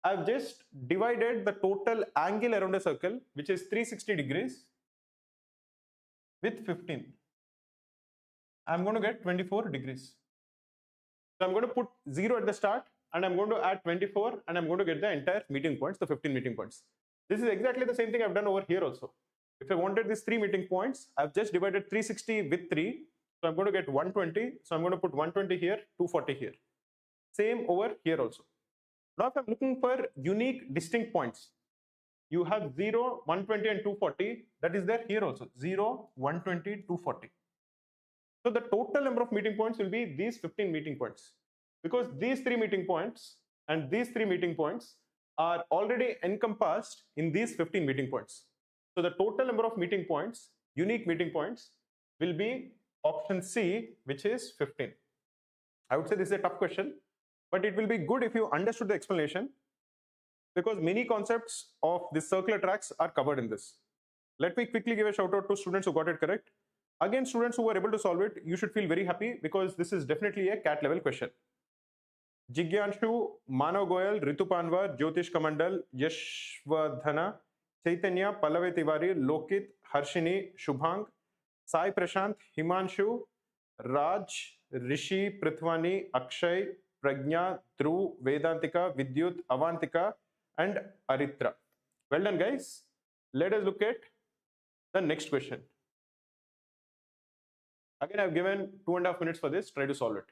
I've just divided the total angle around a circle, which is 360 degrees, with 15. I'm going to get 24 degrees. So I'm going to put 0 at the start, and I'm going to add 24, and I'm going to get the entire meeting points, the 15 meeting points. This is exactly the same thing I've done over here also. If I wanted these 3 meeting points, I've just divided 360 with 3. So I'm going to get 120. So I'm going to put 120 here, 240 here. Same over here also. Now, if I'm looking for unique distinct points, you have 0, 120 and 240. That is there here also. 0, 120, 240. So the total number of meeting points will be these 15 meeting points. Because these 3 meeting points and these 3 meeting points are already encompassed in these 15 meeting points. So the total number of meeting points, unique meeting points, will be option C, which is 15. I would say this is a tough question, but it will be good if you understood the explanation, because many concepts of the circular tracks are covered in this. Let me quickly give a shout out to students who got it correct. Again, students who were able to solve it, you should feel very happy, because this is definitely a CAT level question. Jigyanshu, Manav Goyal, Ritu Panwar, Jyotish Kamandal, Yashwadhana, Chaitanya, Pallavi Tiwari, Lokit, Harshini, Shubhang, Sai Prashant, Himanshu, Raj, Rishi, Prithwani, Akshay, Pragnya, Dhruv, Vedantika, Vidyut, Avantika, and Aritra. Well done, guys. Let us look at the next question. Again, I've given 2.5 minutes for this. Try to solve it.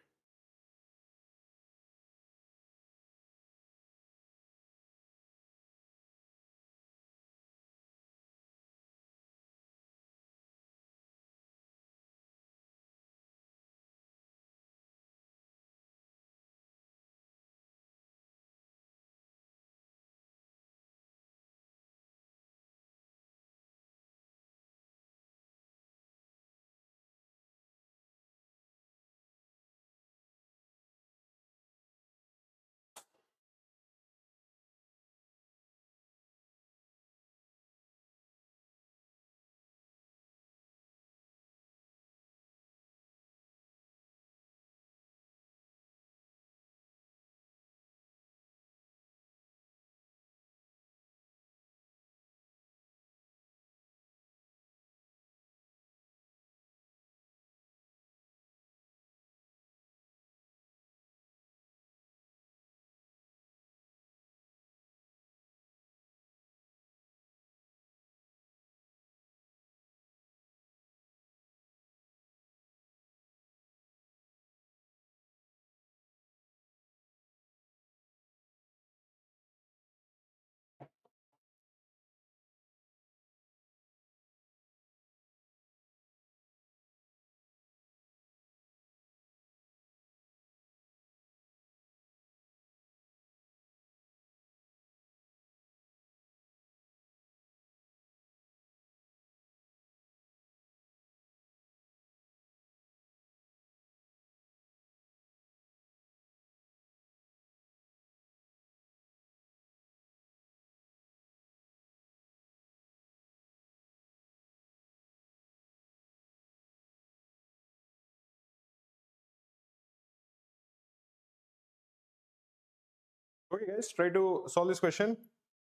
Okay, guys, try to solve this question.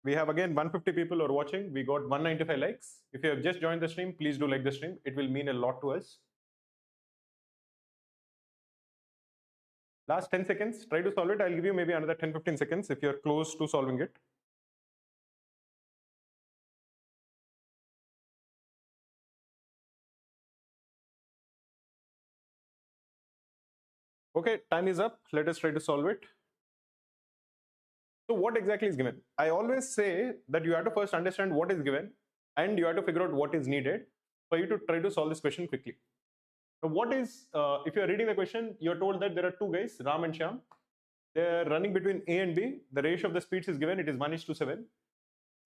We have again 150 people who are watching. We got 195 likes. If you have just joined the stream, please do like the stream. It will mean a lot to us. Last 10 seconds. Try to solve it. I'll give you maybe another 10-15 seconds if you're close to solving it. Okay, time is up. Let us try to solve it. So what exactly is given? I always say that you have to first understand what is given and you have to figure out what is needed for you to try to solve this question quickly. Now what is, if you are reading the question, you are told that there are two guys, Ram and Shyam. They are running between A and B. The ratio of the speeds is given, it is 1:7.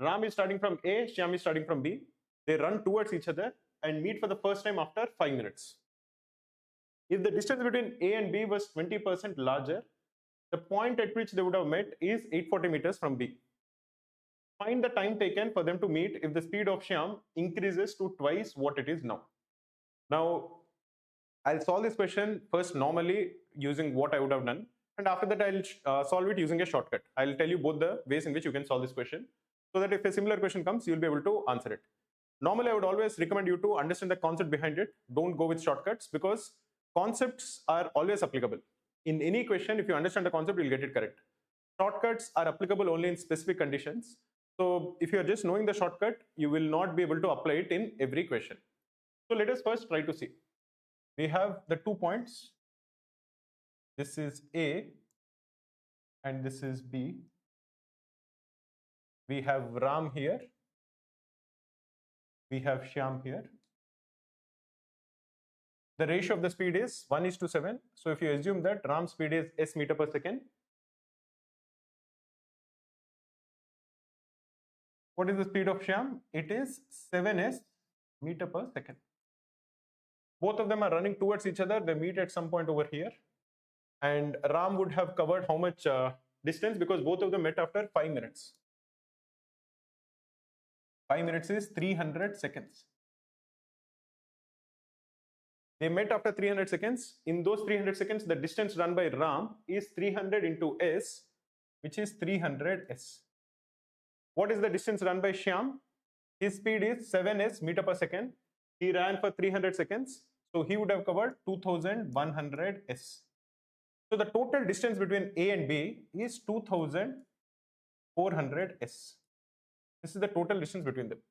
Ram is starting from A, Shyam is starting from B. They run towards each other and meet for the first time after 5 minutes. If the distance between A and B was 20% larger, the point at which they would have met is 840 meters from B. Find the time taken for them to meet if the speed of Shyam increases to twice what it is now. Now, I'll solve this question first normally using what I would have done, and after that I'll solve it using a shortcut. I'll tell you both the ways in which you can solve this question, so that if a similar question comes, you'll be able to answer it. Normally, I would always recommend you to understand the concept behind it. Don't go with shortcuts, because concepts are always applicable. In any question, if you understand the concept, you'll get it correct. Shortcuts are applicable only in specific conditions. So if you are just knowing the shortcut, you will not be able to apply it in every question. So let us first try to see. We have the 2 points. This is A and this is B. We have Ram here. We have Shyam here. The ratio of the speed is 1:7. So if you assume that Ram's speed is s meter per second, what is the speed of Shyam? It is 7s meter per second. Both of them are running towards each other. They meet at some point over here. And Ram would have covered how much distance, because both of them met after 5 minutes. 5 minutes is 300 seconds. They met after 300 seconds. In those 300 seconds, the distance run by Ram is 300 into s, which is 300s. What is the distance run by Shyam? His speed is 7s meter per second. He ran for 300 seconds. So he would have covered 2100s. So the total distance between A and B is 2400s. This is the total distance between them.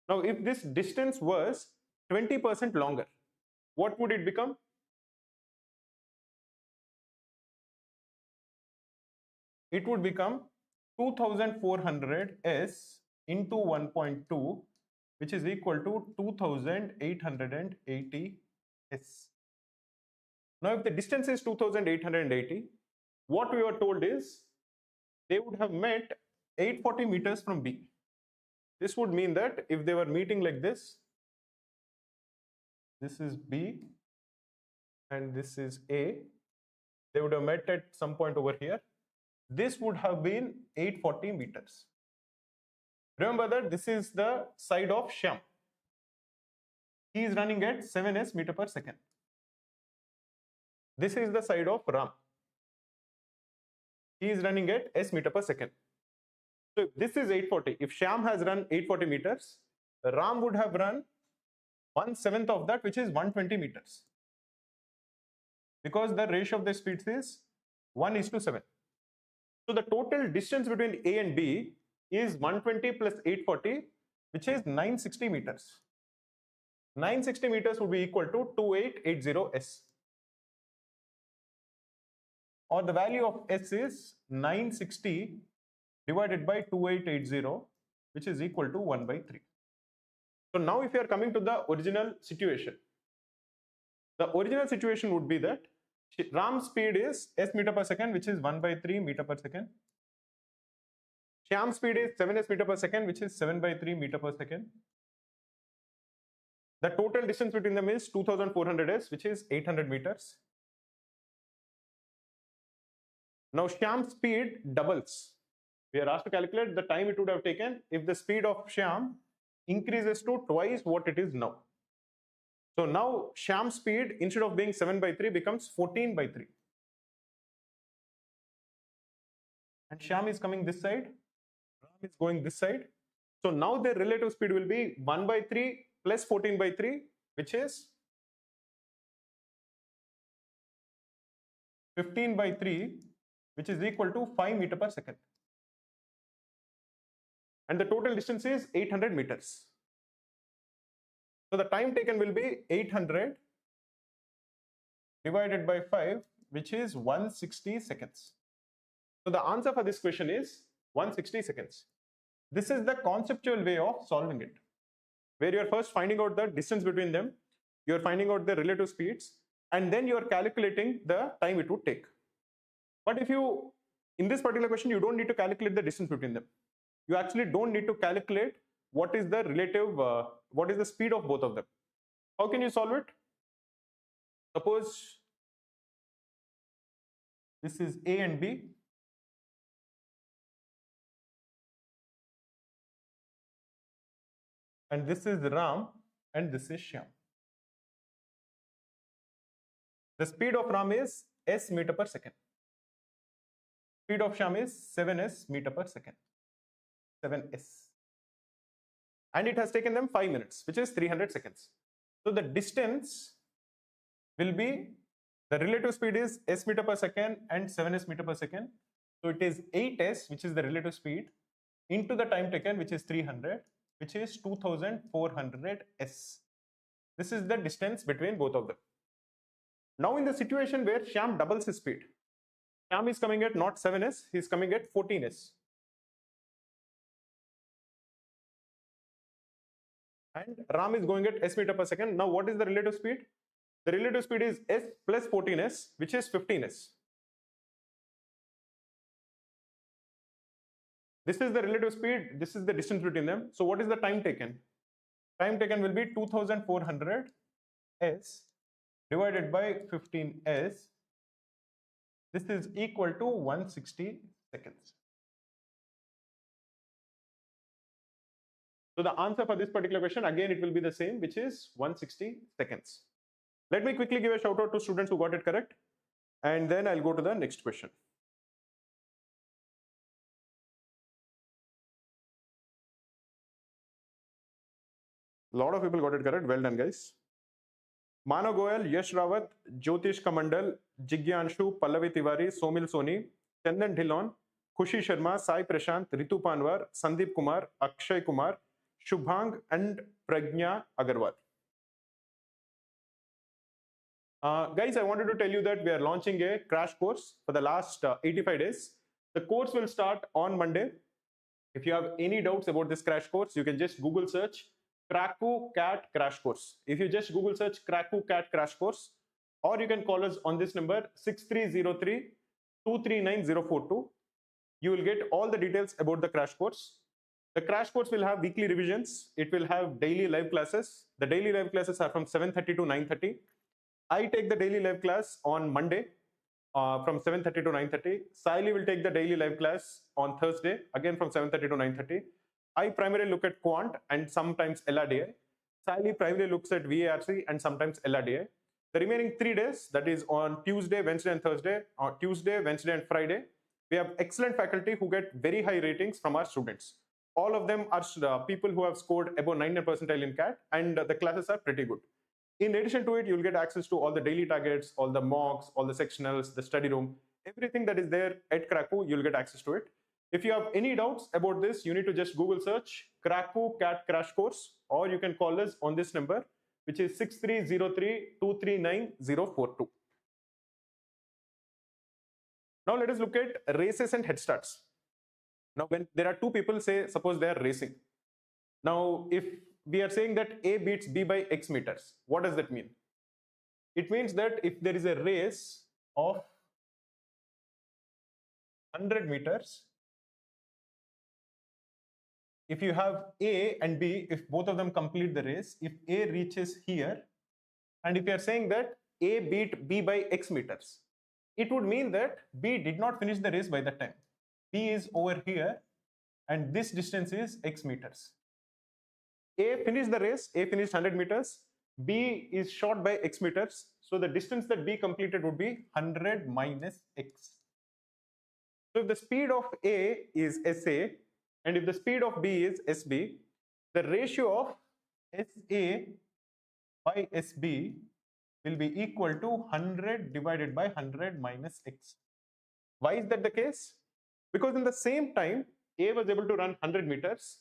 Now, if this distance was 20% longer, what would it become? It would become 2400s into 1.2, which is equal to 2880s. Now, if the distance is 2880, what we were told is they would have met 840 meters from B. This would mean that if they were meeting like this is B and this is A, they would have met at some point over here. This would have been 840 meters. Remember that this is the side of Shyam. He is running at 7s meter per second. This is the side of Ram. He is running at s meter per second. So if this is 840, if Shyam has run 840 meters, Ram would have run 1/7 of that, which is 120 meters. Because the ratio of the speeds is 1:7. So the total distance between A and B is 120 plus 840, which is 960 meters. 960 meters would be equal to 2880s. Or the value of s is 960 divided by 2880, which is equal to 1/3. So now if you are coming to the original situation, the original situation would be that Ram's speed is s meter per second, which is 1/3 meter per second. Shyam's speed is 7s meter per second, which is 7/3 meter per second. The total distance between them is 2400s, which is 800 meters. Now Shyam's speed doubles. We are asked to calculate the time it would have taken if the speed of Shyam increases to twice what it is now. So now Shyam's speed, instead of being 7/3, becomes 14/3. And Shyam is coming this side, Ram is going this side. So now their relative speed will be 1/3 plus 14/3, which is 15/3, which is equal to 5 meter per second. And the total distance is 800 meters. So the time taken will be 800 divided by 5, which is 160 seconds. So the answer for this question is 160 seconds. This is the conceptual way of solving it, where you're first finding out the distance between them, you're finding out the relative speeds, and then you're calculating the time it would take. But if you, in this particular question, you don't need to calculate the distance between them. You actually don't need to calculate what is the relative, what is the speed of both of them. How can you solve it? Suppose this is A and B. And this is Ram and this is Shyam. The speed of Ram is s meter per second. Speed of Shyam is 7s meter per second. 7s. And it has taken them 5 minutes, which is 300 seconds. So the distance will be, the relative speed is s meter per second and 7s meter per second. So it is 8s, which is the relative speed, into the time taken, which is 300, which is 2400 s. This is the distance between both of them. Now in the situation where Shyam doubles his speed, Shyam is coming at not 7s, he is coming at 14s. And Ram is going at s meter per second. Now what is the relative speed? The relative speed is s plus 14s, which is 15s. This is the relative speed, this is the distance between them. So what is the time taken? Time taken will be 2400 s divided by 15s. This is equal to 160 seconds. So the answer for this particular question, again, it will be the same, which is 160 seconds. Let me quickly give a shout out to students who got it correct, and then I'll go to the next question. A lot of people got it correct. Well done, guys. Mano Goyal, Yash Rawat, Jyotish Kamandal, Jigyanshu, Pallavi Tiwari, Somil Soni, Chandan Dhillon, Khushi Sharma, Sai Prashant, Ritu Panwar, Sandeep Kumar, Akshay Kumar, Shubhang, and Pragnya Agarwal. Guys, I wanted to tell you that we are launching a crash course for the last 85 days. The course will start on Monday. If you have any doubts about this crash course, you can just Google search Cracku Cat Crash Course. If you just Google search Cracku Cat Crash Course, or you can call us on this number 6303 239042. You will get all the details about the crash course. The crash course will have weekly revisions. It will have daily live classes. The daily live classes are from 7:30 to 9:30. I take the daily live class on Monday from 7:30 to 9:30. Sayali will take the daily live class on Thursday, again from 7:30 to 9:30. I primarily look at Quant and sometimes LRDA. Sayali primarily looks at VARC and sometimes LRDA. The remaining 3 days, that is on Tuesday, Wednesday, and Thursday, or Tuesday, Wednesday, and Friday, we have excellent faculty who get very high ratings from our students. All of them are people who have scored above 900 percentile in CAT, and the classes are pretty good. In addition to it, you'll get access to all the daily targets, all the mocks, all the sectionals, the study room, everything that is there at Cracku, you'll get access to it. If you have any doubts about this, you need to just Google search Cracku Cat Crash Course, or you can call us on this number, which is 6303 239042. Now let us look at races and head starts. Now when there are two people, say suppose they are racing. Now if we are saying that A beats B by X meters, what does that mean? It means that if there is a race of 100 meters, if you have A and B, if both of them complete the race, if A reaches here, and if you are saying that A beat B by X meters, it would mean that B did not finish the race by that time. B is over here, and this distance is X meters. A finished the race, A finished 100 meters, B is short by X meters, so the distance that B completed would be 100 minus X. So if the speed of A is SA, and if the speed of B is SB, the ratio of SA by SB will be equal to 100 divided by 100 minus X. Why is that the case? Because in the same time, A was able to run 100 meters,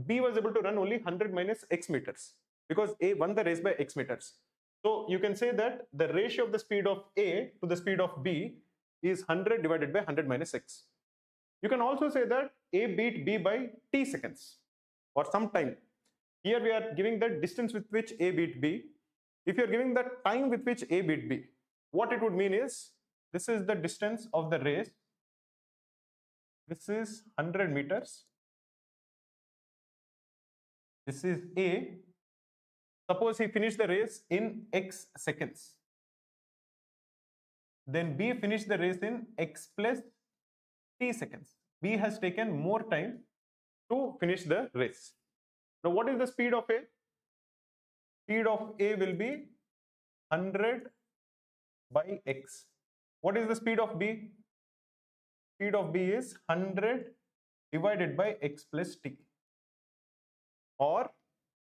B was able to run only 100 minus X meters, because A won the race by X meters. So you can say that the ratio of the speed of A to the speed of B is 100 divided by 100 minus x. You can also say that A beat B by t seconds or some time. Here we are giving the distance with which A beat B. If you are giving the time with which A beat B, what it would mean is this is the distance of the race. This is 100 meters. This is A. Suppose he finished the race in x seconds. Then B finished the race in x plus t seconds. B has taken more time to finish the race. Now, what is the speed of A? Speed of A will be 100 by x. What is the speed of B? Speed of B is 100 divided by x plus t. Or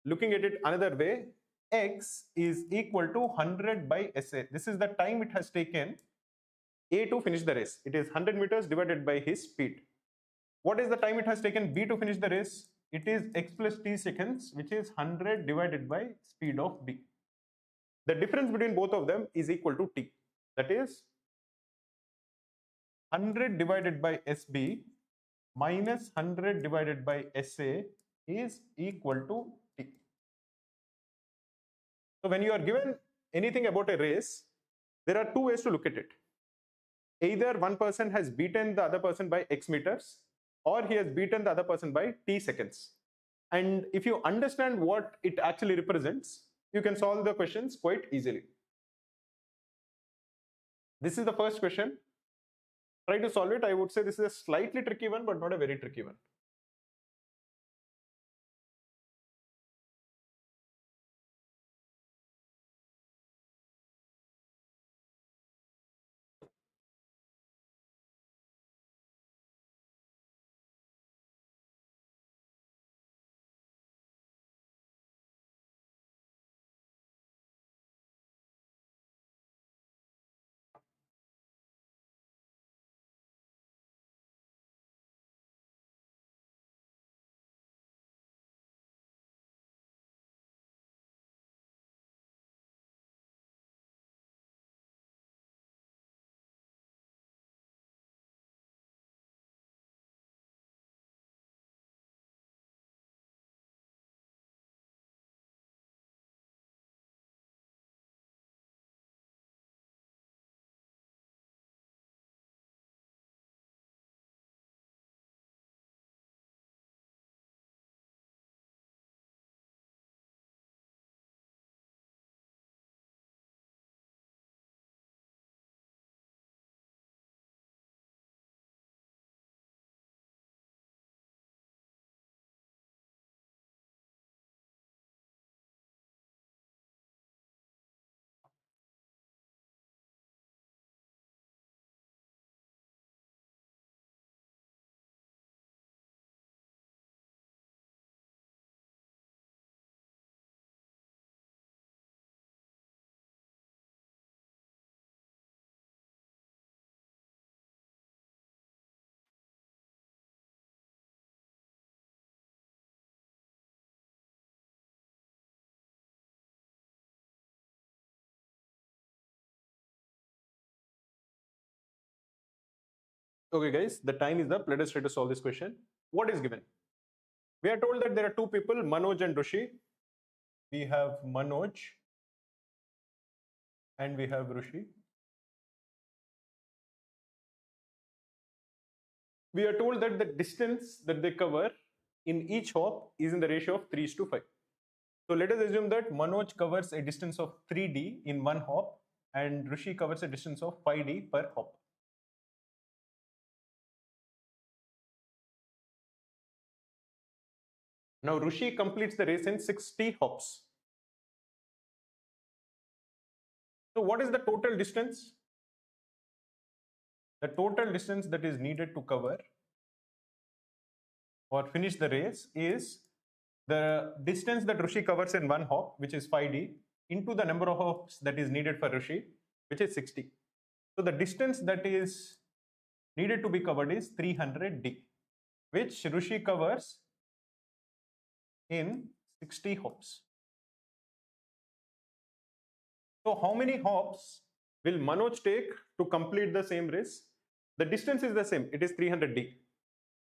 looking at it another way, x is equal to 100 by SA. This is the time it has taken A to finish the race. It is 100 meters divided by his speed. What is the time it has taken B to finish the race? It is x plus t seconds, which is 100 divided by speed of B. The difference between both of them is equal to t. That is 100 divided by SB minus 100 divided by SA is equal to t. So when you are given anything about a race, there are two ways to look at it. Either one person has beaten the other person by x meters, or he has beaten the other person by t seconds. And if you understand what it actually represents, you can solve the questions quite easily. This is the first question. Try to solve it. I would say this is a slightly tricky one, but not a very tricky one. Okay guys, the time is up. Let us try to solve this question. What is given? We are told that there are two people, Manoj and Rushi. We have Manoj and we have Rushi. We are told that the distance that they cover in each hop is in the ratio of 3:5. So let us assume that Manoj covers a distance of 3D in one hop and Rushi covers a distance of 5D per hop. Now Rushi completes the race in 60 hops. So what is the total distance? The total distance that is needed to cover or finish the race is the distance that Rushi covers in one hop, which is 5D, into the number of hops that is needed for Rushi, which is 60. So the distance that is needed to be covered is 300D, which Rushi covers in 60 hops. So how many hops will Manoj take to complete the same race? The distance is the same. It is 300d.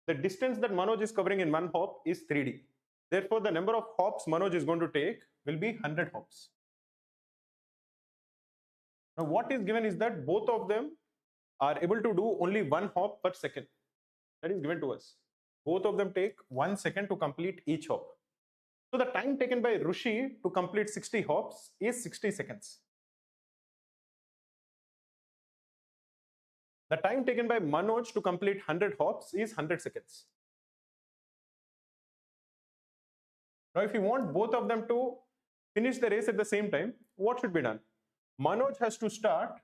The distance that Manoj is covering in one hop is 3d. Therefore, the number of hops Manoj is going to take will be 100 hops. Now, what is given is that both of them are able to do only one hop per second. That is given to us. Both of them take 1 second to complete each hop. So the time taken by Rushi to complete 60 hops is 60 seconds. The time taken by Manoj to complete 100 hops is 100 seconds. Now, if you want both of them to finish the race at the same time, what should be done? Manoj has to start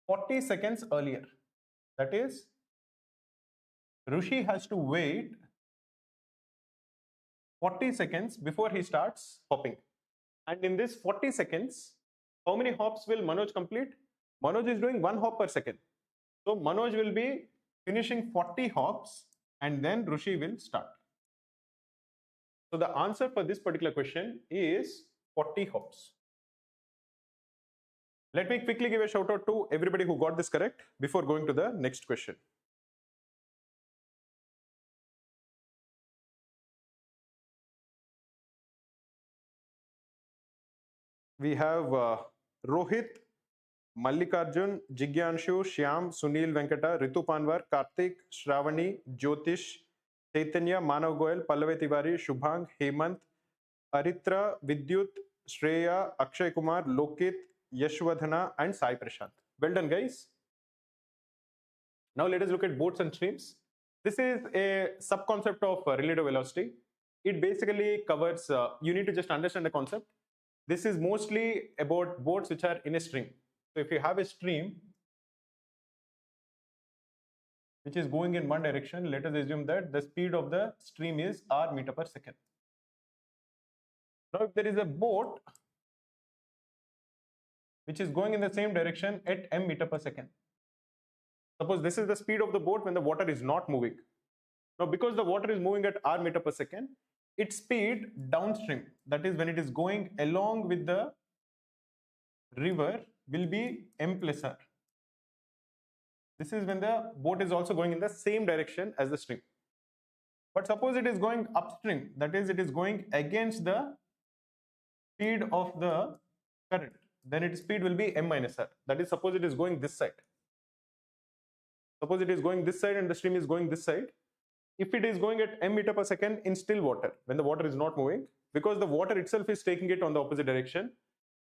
40 seconds earlier. That is, Rushi has to wait 40 seconds before he starts hopping. And in this 40 seconds, how many hops will Manoj complete? Manoj is doing one hop per second. So Manoj will be finishing 40 hops and then Rushi will start. So the answer for this particular question is 40 hops. Let me quickly give a shout out to everybody who got this correct before going to the next question. We have Rohit, Mallikarjun, Jigyanshu, Shyam, Sunil Venkata, Ritu Panwar, Karthik, Shravani, Jyotish, Chaitanya, Manav Goyal, Pallavi Tiwari, Shubhang, Hemant, Aritra, Vidyut, Shreya, Akshay Kumar, Lokit, Yashwadhana, and Sai Prashant. Well done, guys. Now let us look at boats and streams. This is a sub-concept of relative velocity. It basically covers, you need to just understand the concept. This is mostly about boats which are in a stream. So if you have a stream which is going in one direction, let us assume that the speed of the stream is r meter per second. Now if there is a boat which is going in the same direction at m meter per second. Suppose this is the speed of the boat when the water is not moving. Now because the water is moving at r meter per second, its speed downstream, that is when it is going along with the river, will be m plus r. This is when the boat is also going in the same direction as the stream. But suppose it is going upstream, that is it is going against the speed of the current, then its speed will be m minus r. That is, suppose it is going this side. Suppose it is going this side and the stream is going this side. If it is going at m meter per second in still water, when the water is not moving, because the water itself is taking it on the opposite direction,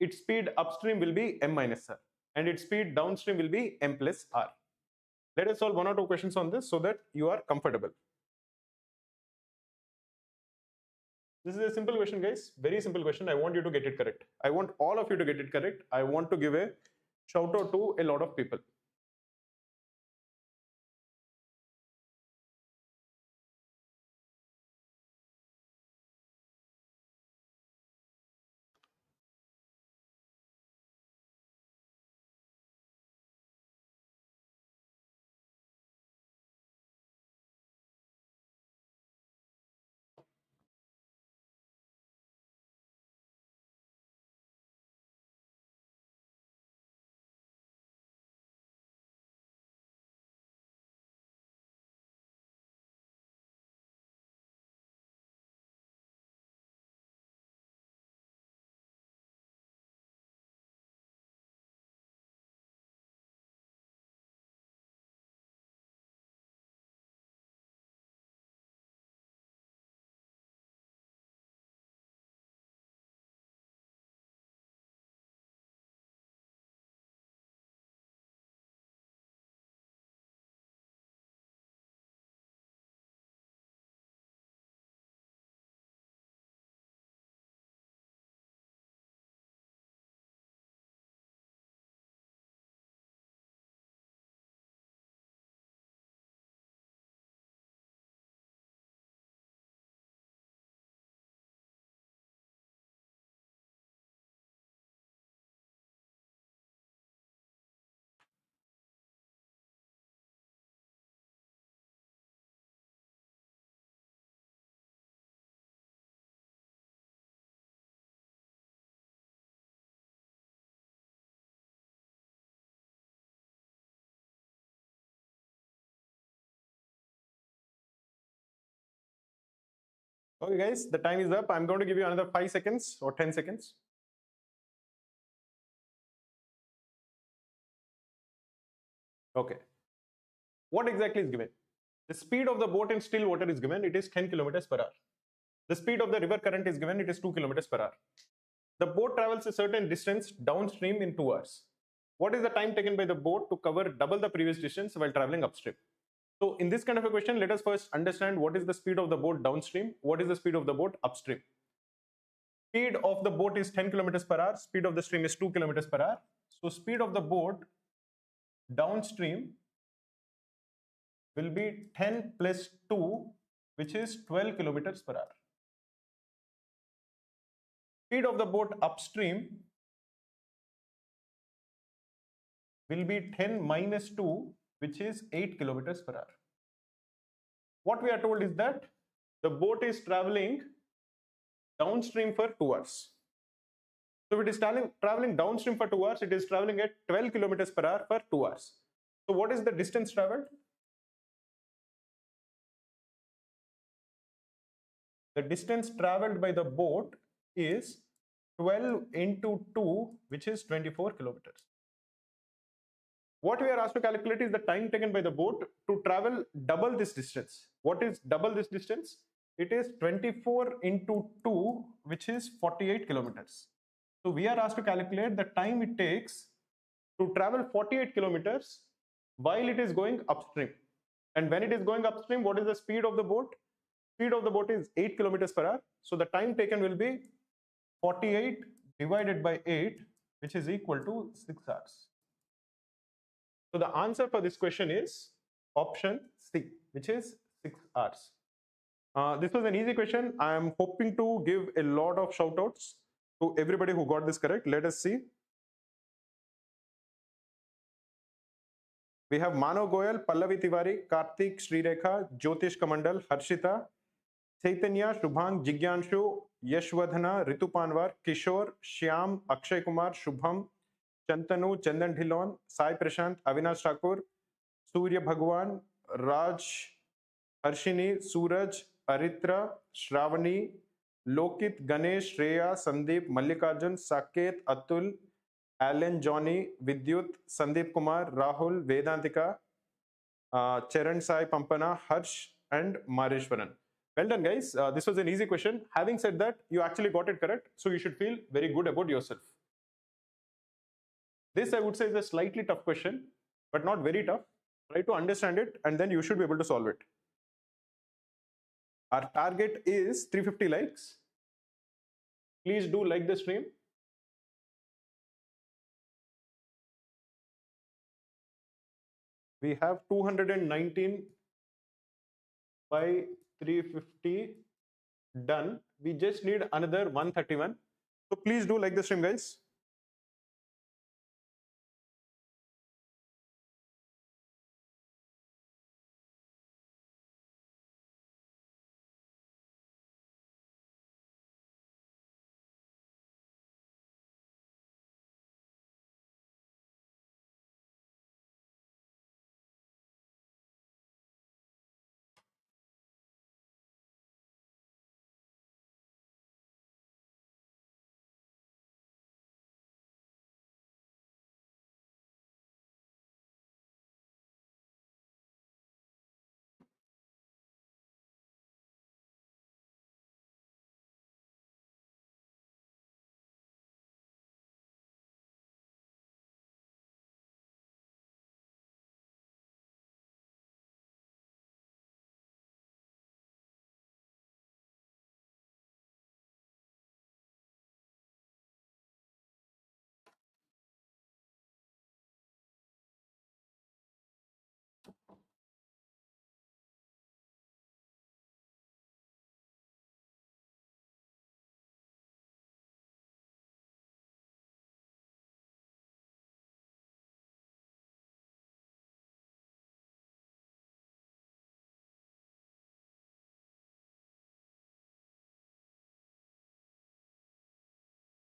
its speed upstream will be m minus r and its speed downstream will be m plus r. Let us solve one or two questions on this so that you are comfortable. This is a simple question, guys. Very simple question. I want you to get it correct. I want all of you to get it correct. I want to give a shout out to a lot of people. Okay, guys, the time is up. I'm going to give you another 5 seconds or 10 seconds. Okay. What exactly is given? The speed of the boat in still water is given. It is 10 kilometers per hour. The speed of the river current is given. It is 2 kilometers per hour. The boat travels a certain distance downstream in 2 hours. What is the time taken by the boat to cover double the previous distance while traveling upstream? So in this kind of a question, let us first understand what is the speed of the boat downstream, what is the speed of the boat upstream. Speed of the boat is 10 kilometers per hour, speed of the stream is 2 kilometers per hour. So speed of the boat downstream will be 10 plus 2, which is 12 kilometers per hour. Speed of the boat upstream will be 10 minus 2, which is 8 kilometers per hour. What we are told is that the boat is traveling downstream for 2 hours. So if it is traveling downstream for 2 hours, it is traveling at 12 kilometers per hour for 2 hours. So what is the distance traveled? The distance traveled by the boat is 12 into 2, which is 24 kilometers. What we are asked to calculate is the time taken by the boat to travel double this distance. What is double this distance? It is 24 into 2, which is 48 kilometers. So we are asked to calculate the time it takes to travel 48 kilometers while it is going upstream. And when it is going upstream, what is the speed of the boat? Speed of the boat is 8 kilometers per hour. So the time taken will be 48 divided by 8, which is equal to 6 hours. So the answer for this question is option C, which is 6 hours. This was an easy question. I am hoping to give a lot of shout outs to everybody who got this correct. Let us see. We have Mano Goyal, Pallavi Tiwari, Karthik, Srirekha, Jyotish Kamandal, Harshita, Chaitanya, Shubhang, Jigyanshu, Yashwadhana, Ritu Panwar, Kishore, Shyam, Akshay Kumar, Shubham, Chantanu, Chandan Dhillon, Sai Prashant, Avinash Thakur, Surya Bhagwan, Raj, Harshini, Suraj, Aritra, Shravani, Lokit, Ganesh, Shreya, Sandeep, Mallikarjun, Saket, Atul, Alan, Johnny, Vidyut, Sandeep Kumar, Rahul, Vedantika, Charan Sai, Pampana, Harsh, and Mareshwaran. Well done, guys. This was an easy question. Having said that, you actually got it correct, so you should feel very good about yourself. This, I would say, is a slightly tough question, but not very tough. Try to understand it, and then you should be able to solve it. Our target is 350 likes. Please do like the stream. We have 219 by 350 done. We just need another 131. So please do like the stream, guys.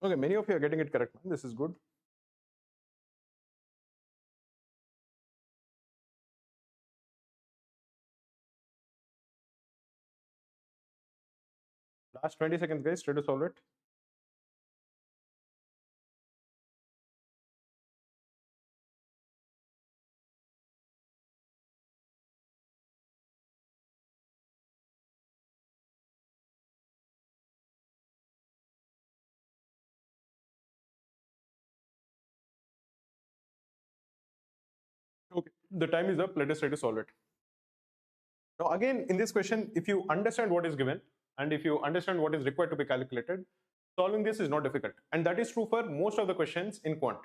Okay, many of you are getting it correct. This is good. Last 20 seconds, guys. Try to solve it. Okay, the time is up. Let us try to solve it. Now, again, in this question, if you understand what is given and if you understand what is required to be calculated, solving this is not difficult. And that is true for most of the questions in quant.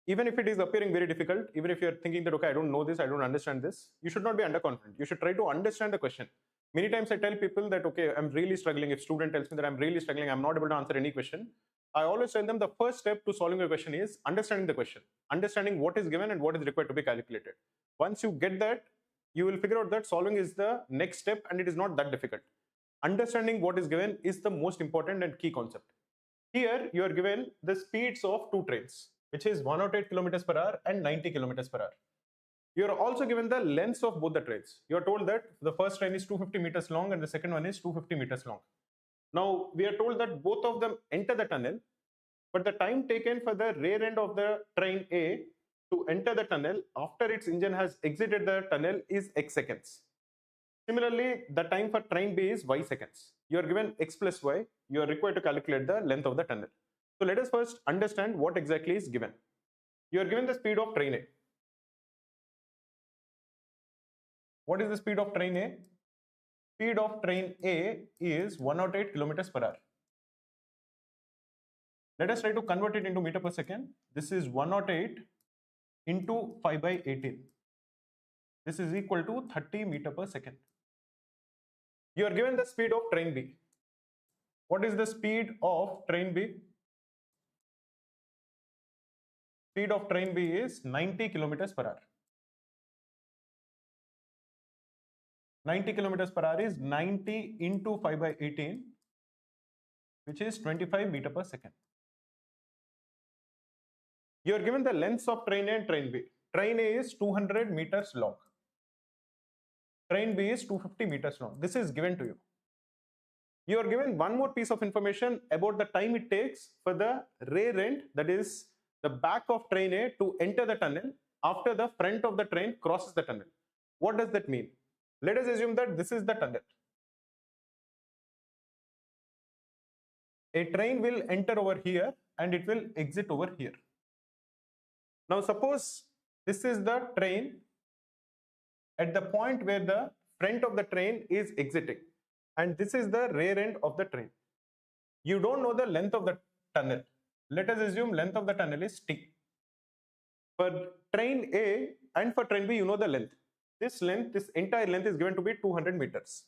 Even if it is appearing very difficult, even if you're thinking that, okay, I don't know this, I don't understand this, you should not be underconfident. You should try to understand the question. Many times I tell people that, okay, I'm really struggling. If student tells me that I'm really struggling, I'm not able to answer any question, I always tell them the first step to solving a question is understanding the question, understanding what is given and what is required to be calculated. Once you get that, you will figure out that solving is the next step and it is not that difficult. Understanding what is given is the most important and key concept. Here, you are given the speeds of two trains, which is 108 kilometers per hour and 90 kilometers per hour. You are also given the lengths of both the trains. You are told that the first train is 250 meters long and the second one is 250 meters long. Now, we are told that both of them enter the tunnel, but the time taken for the rear end of the train A to enter the tunnel after its engine has exited the tunnel is x seconds. Similarly, the time for train B is y seconds. You are given x plus y. You are required to calculate the length of the tunnel. So let us first understand what exactly is given. You are given the speed of train A. What is the speed of train A? Speed of train A is 108 kilometers per hour. Let us try to convert it into meter per second. This is 108 into 5 by 18. This is equal to 30 meter per second. You are given the speed of train B. What is the speed of train B? Speed of train B is 90 kilometers per hour. 90 kilometers per hour is 90 into 5 by 18, which is 25 meter per second. You are given the lengths of train A and train B. Train A is 200 meters long. Train B is 250 meters long. This is given to you. You are given one more piece of information about the time it takes for the rear end, that is the back of train A, to enter the tunnel after the front of the train crosses the tunnel. What does that mean? Let us assume that this is the tunnel. A train will enter over here and it will exit over here. Now suppose this is the train at the point where the front of the train is exiting and this is the rear end of the train. You don't know the length of the tunnel. Let us assume length of the tunnel is t. For train A and for train B, you know the length. This length, this entire length is given to be 200 meters.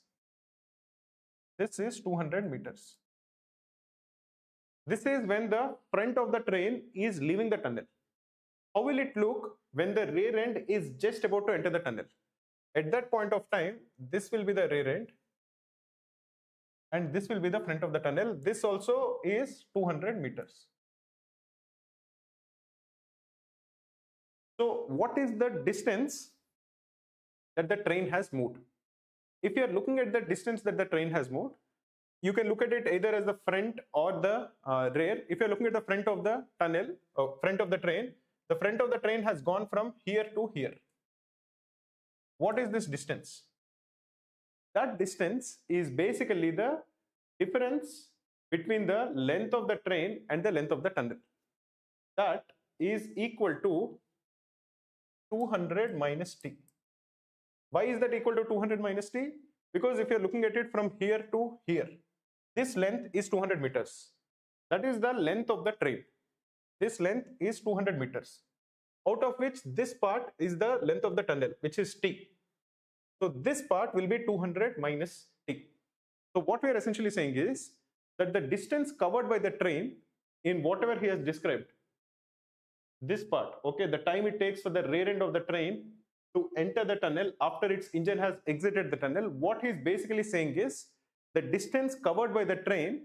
This is 200 meters. This is when the front of the train is leaving the tunnel. How will it look when the rear end is just about to enter the tunnel? At that point of time, this will be the rear end and this will be the front of the tunnel. This also is 200 meters. So what is the distance that the train has moved? If you are looking at the distance that the train has moved, you can look at it either as the front or the rear. If you are looking at the front of the tunnel, front of the train has gone from here to here. What is this distance? That distance is basically the difference between the length of the train and the length of the tunnel. That is equal to 200 minus t. Why is that equal to 200 minus t? Because if you're looking at it from here to here, this length is 200 meters. That is the length of the train. This length is 200 meters, out of which this part is the length of the tunnel, which is t. So this part will be 200 minus t. So what we are essentially saying is that the distance covered by the train in whatever he has described, this part, okay, the time it takes for the rear end of the train to enter the tunnel after its engine has exited the tunnel, what he's basically saying is the distance covered by the train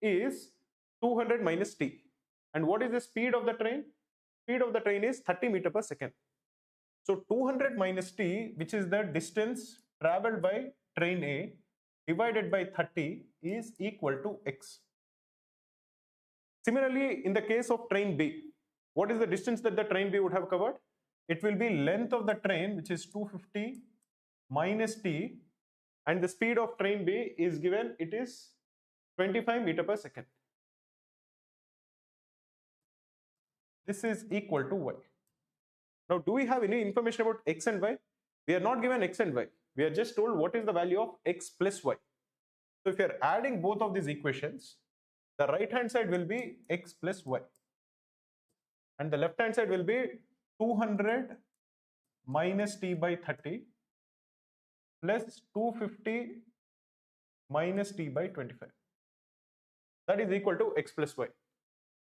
is 200 minus t. And what is the speed of the train? Speed of the train is 30 meters per second. So 200 minus t, which is the distance traveled by train A, divided by 30 is equal to x. Similarly, in the case of train B, what is the distance that the train B would have covered? It will be length of the train, which is 250 minus t, and the speed of train B is given, it is 25 meter per second. This is equal to y. Now, do we have any information about x and y? We are not given x and y. We are just told what is the value of x plus y. So if you are adding both of these equations, the right hand side will be x plus y, and the left hand side will be 200 minus t by 30 plus 250 minus t by 25. That is equal to x plus y.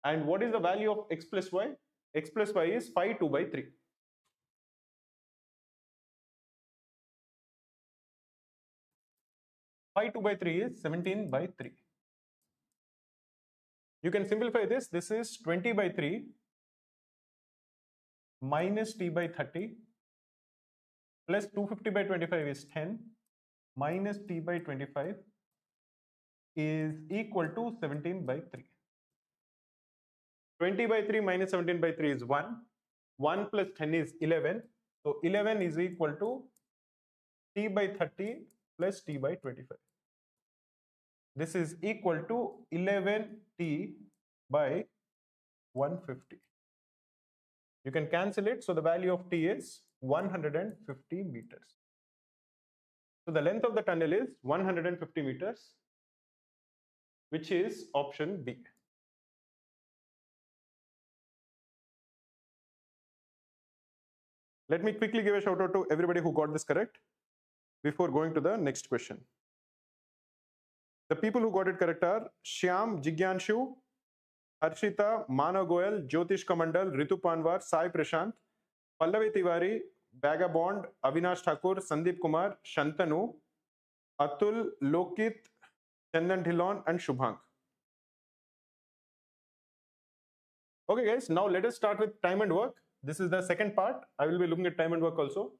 And what is the value of x plus y? X plus y is 5 2 by 3. Pi 2 by 3 is 17 by 3. You can simplify this. This is 20 by 3 minus t by 30 plus 250 by 25 is 10 minus t by 25 is equal to 17 by 3. 20 by 3 minus 17 by 3 is 1. 1 plus 10 is 11. So 11 is equal to t by 30 plus t by 25. This is equal to 11t by 150. You can cancel it. So the value of t is 150 meters. So the length of the tunnel is 150 meters, which is option B. Let me quickly give a shout out to everybody who got this correct before going to the next question. The people who got it correct are Shyam Jigyanshu, Harshita, Manav Goyal, Jyotish Kamandal, Ritu Panwar, Sai Prashant, Pallavi Tiwari, Vagabond, Avinash Thakur, Sandeep Kumar, Shantanu, Atul, Lokit, Chandan Dhillon, and Shubhank. Okay guys, now let us start with time and work. This is the second part. I will be looking at time and work also.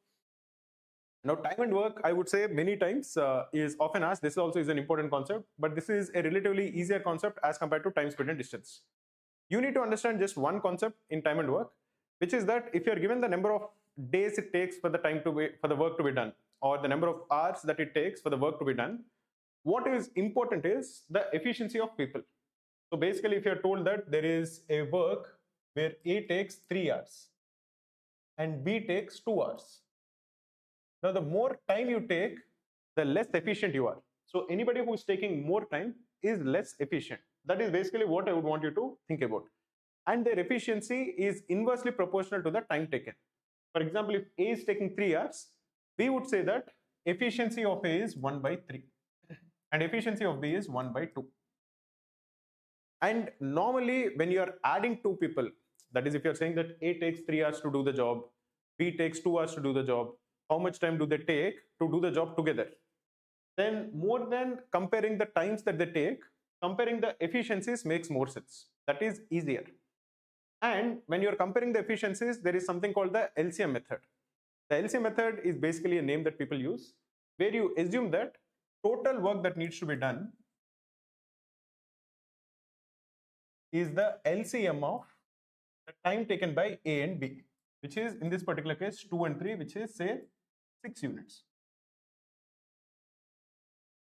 Now, time and work, I would say many times is often asked. This also is an important concept, but this is a relatively easier concept as compared to time, speed, and distance. You need to understand just one concept in time and work, which is that if you are given the number of days it takes for the work to be done, or the number of hours that it takes for the work to be done, what is important is the efficiency of people. So basically, if you are told that there is a work where A takes 3 hours and B takes 2 hours. Now, the more time you take, the less efficient you are. So anybody who is taking more time is less efficient. That is basically what I would want you to think about. And their efficiency is inversely proportional to the time taken. For example, if A is taking 3 hours, we would say that efficiency of A is 1 by 3 and efficiency of B is 1 by 2. And normally when you are adding two people, that is if you are saying that A takes 3 hours to do the job, B takes 2 hours to do the job, how much time do they take to do the job together? Then more than comparing the times that they take, comparing the efficiencies makes more sense. That is easier. And when you are comparing the efficiencies, there is something called the LCM method. The LCM method is basically a name that people use, where you assume that total work that needs to be done is the LCM of the time taken by A and B, which is in this particular case 2 and 3, which is say 6 units.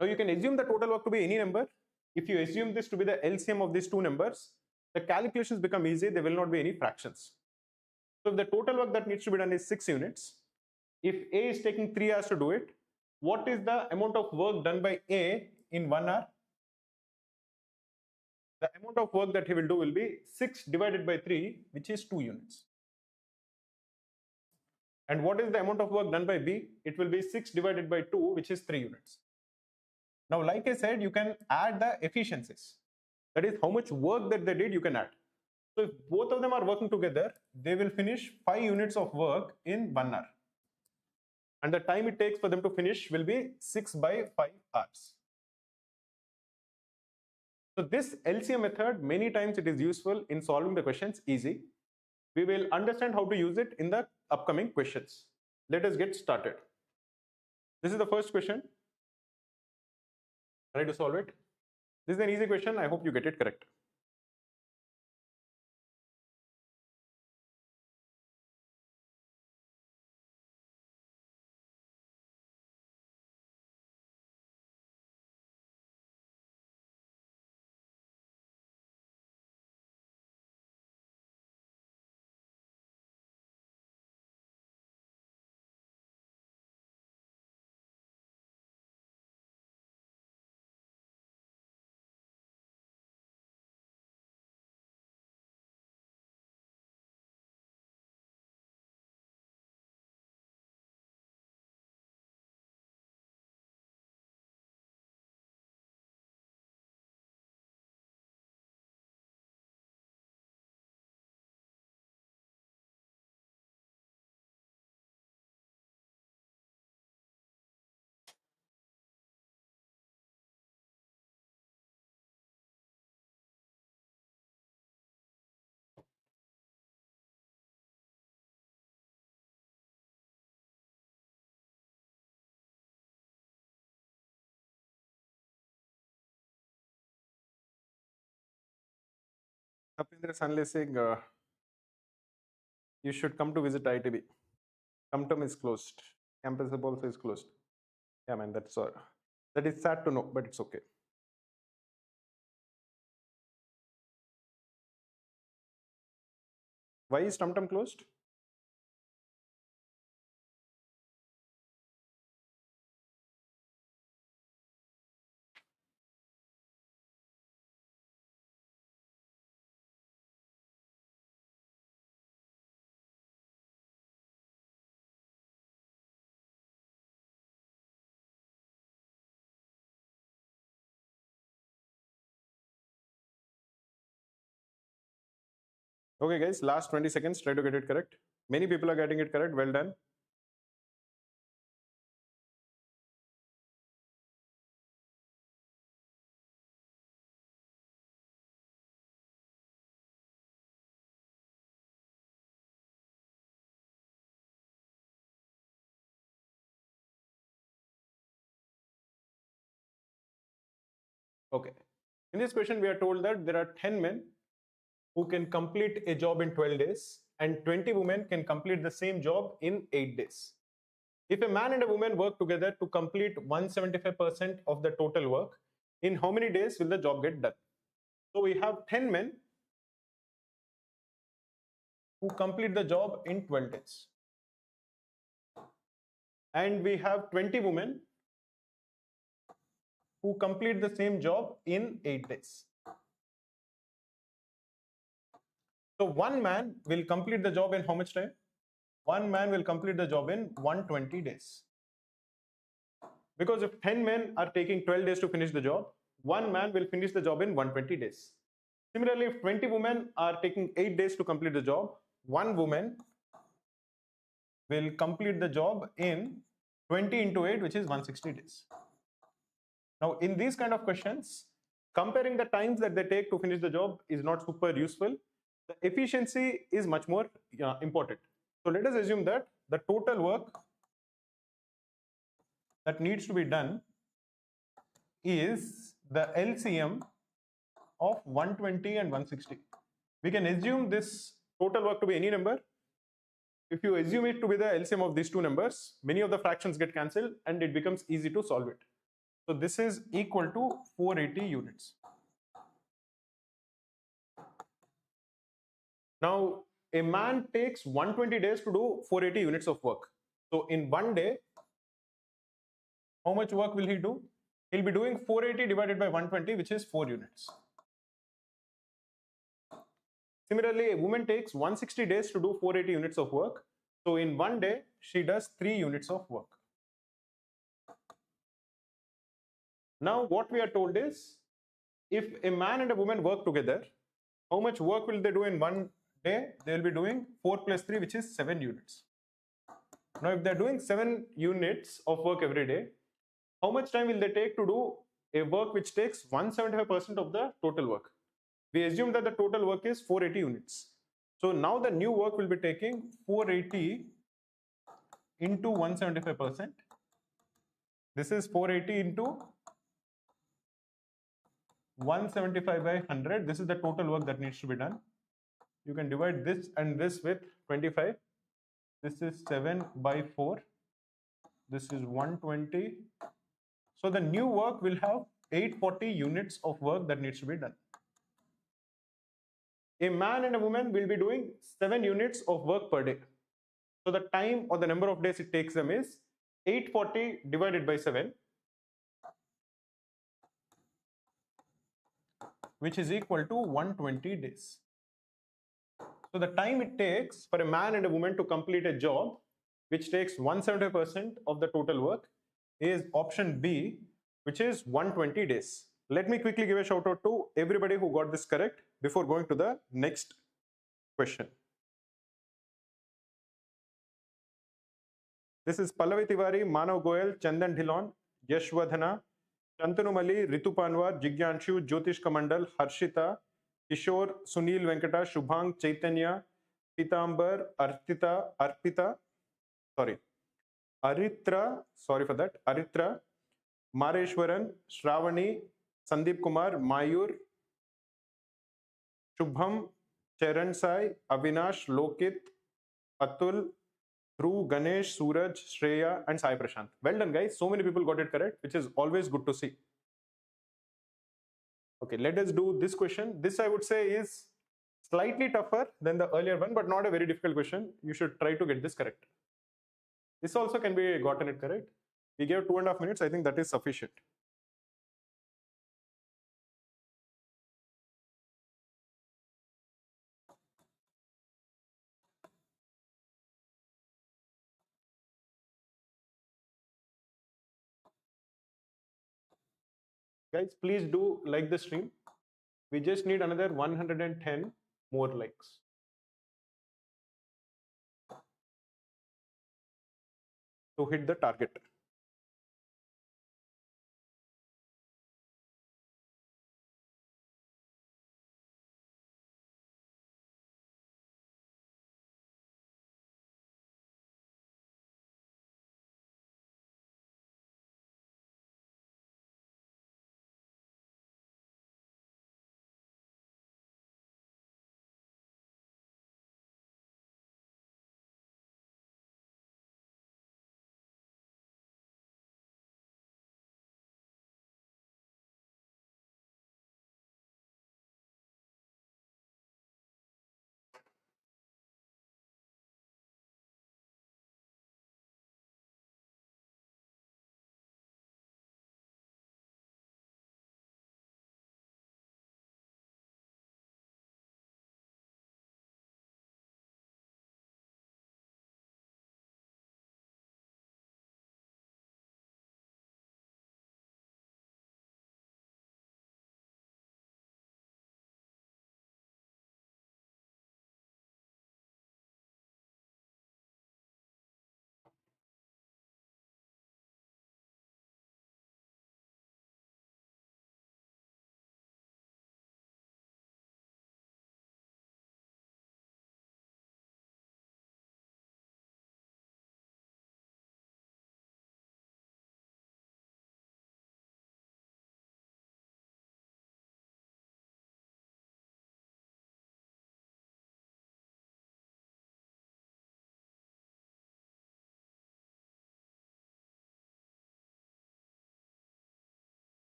Now you can assume the total work to be any number. If you assume this to be the LCM of these two numbers, the calculations become easy. There will not be any fractions. So if the total work that needs to be done is 6 units, if A is taking 3 hours to do it, what is the amount of work done by A in 1 hour? The amount of work that he will do will be 6 divided by 3, which is 2 units. And what is the amount of work done by B? It will be 6 divided by 2, which is 3 units. Now, like I said, you can add the efficiencies. That is how much work that they did, you can add. So if both of them are working together, they will finish 5 units of work in 1 hour. And the time it takes for them to finish will be 6 by 5 hours. So this LCM method, many times it is useful in solving the questions easy. We will understand how to use it in the upcoming questions. Let us get started. This is the first question. Try to solve it. This is an easy question. I hope you get it correct. Tapindra Sanle saying you should come to visit ITB. Comptom is closed. Campus Hub also is closed. Yeah, man, that's that is sad to know, but it's okay. Why is TumTum closed? Okay, guys, last 20 seconds. Try to get it correct. Many people are getting it correct. Well done. Okay. In this question, we are told that there are 10 men who can complete a job in 12 days and 20 women can complete the same job in 8 days. If a man and a woman work together to complete 175% of the total work, in how many days will the job get done? So we have 10 men who complete the job in 12 days. And we have 20 women who complete the same job in 8 days. So one man will complete the job in how much time? One man will complete the job in 120 days. Because if 10 men are taking 12 days to finish the job, one man will finish the job in 120 days. Similarly, if 20 women are taking 8 days to complete the job, one woman will complete the job in 20 into 8, which is 160 days. Now, in these kind of questions, comparing the times that they take to finish the job is not super useful. The efficiency is much more important. So let us assume that the total work that needs to be done is the LCM of 120 and 160. We can assume this total work to be any number. If you assume it to be the LCM of these two numbers, many of the fractions get cancelled and it becomes easy to solve it. So this is equal to 480 units. Now, a man takes 120 days to do 480 units of work. So in one day, how much work will he do? He'll be doing 480 divided by 120, which is 4 units. Similarly, a woman takes 160 days to do 480 units of work. So in one day, she does 3 units of work. Now, what we are told is, if a man and a woman work together, how much work will they do in one day? They will be doing 4 plus 3, which is 7 units. Now, if they're doing 7 units of work every day, how much time will they take to do a work which takes 175% of the total work? We assume that the total work is 480 units. So now the new work will be taking 480 into 175%. This is 480 into 175 by 100. This is the total work that needs to be done. You can divide this and this with 25. This is 7 by 4. This is 120. So the new work will have 840 units of work that needs to be done. A man and a woman will be doing 7 units of work per day. So the time or the number of days it takes them is 840 divided by 7, which is equal to 120 days. So the time it takes for a man and a woman to complete a job, which takes 170% of the total work, is option B, which is 120 days. Let me quickly give a shout out to everybody who got this correct before going to the next question. This is Pallavi Tiwari, Manav Goyal, Chandan Dhillon, Yashwadhana, Shantanu Mali, Ritu Panwar, Jigyanshu, Jyotish Kamandal, Harshita, Kishore, Sunil Venkata, Shubhang, Chaitanya, Pitambar, Arpita, Aritra, sorry for that, Aritra, Mareshwaran, Shravani, Sandeep Kumar, Mayur, Shubham, Charan Sai, Avinash, Lokit, Atul, Dhruv, Ganesh, Suraj, Shreya, and Sai Prashant. Well done, guys. So many people got it correct, which is always good to see. Okay, let us do this question. This I would say is slightly tougher than the earlier one, but not a very difficult question. You should try to get this correct. This also can be gotten it correct. We gave 2.5 minutes. I think that is sufficient. Guys, please do like the stream. We just need another 110 more likes. To hit the target.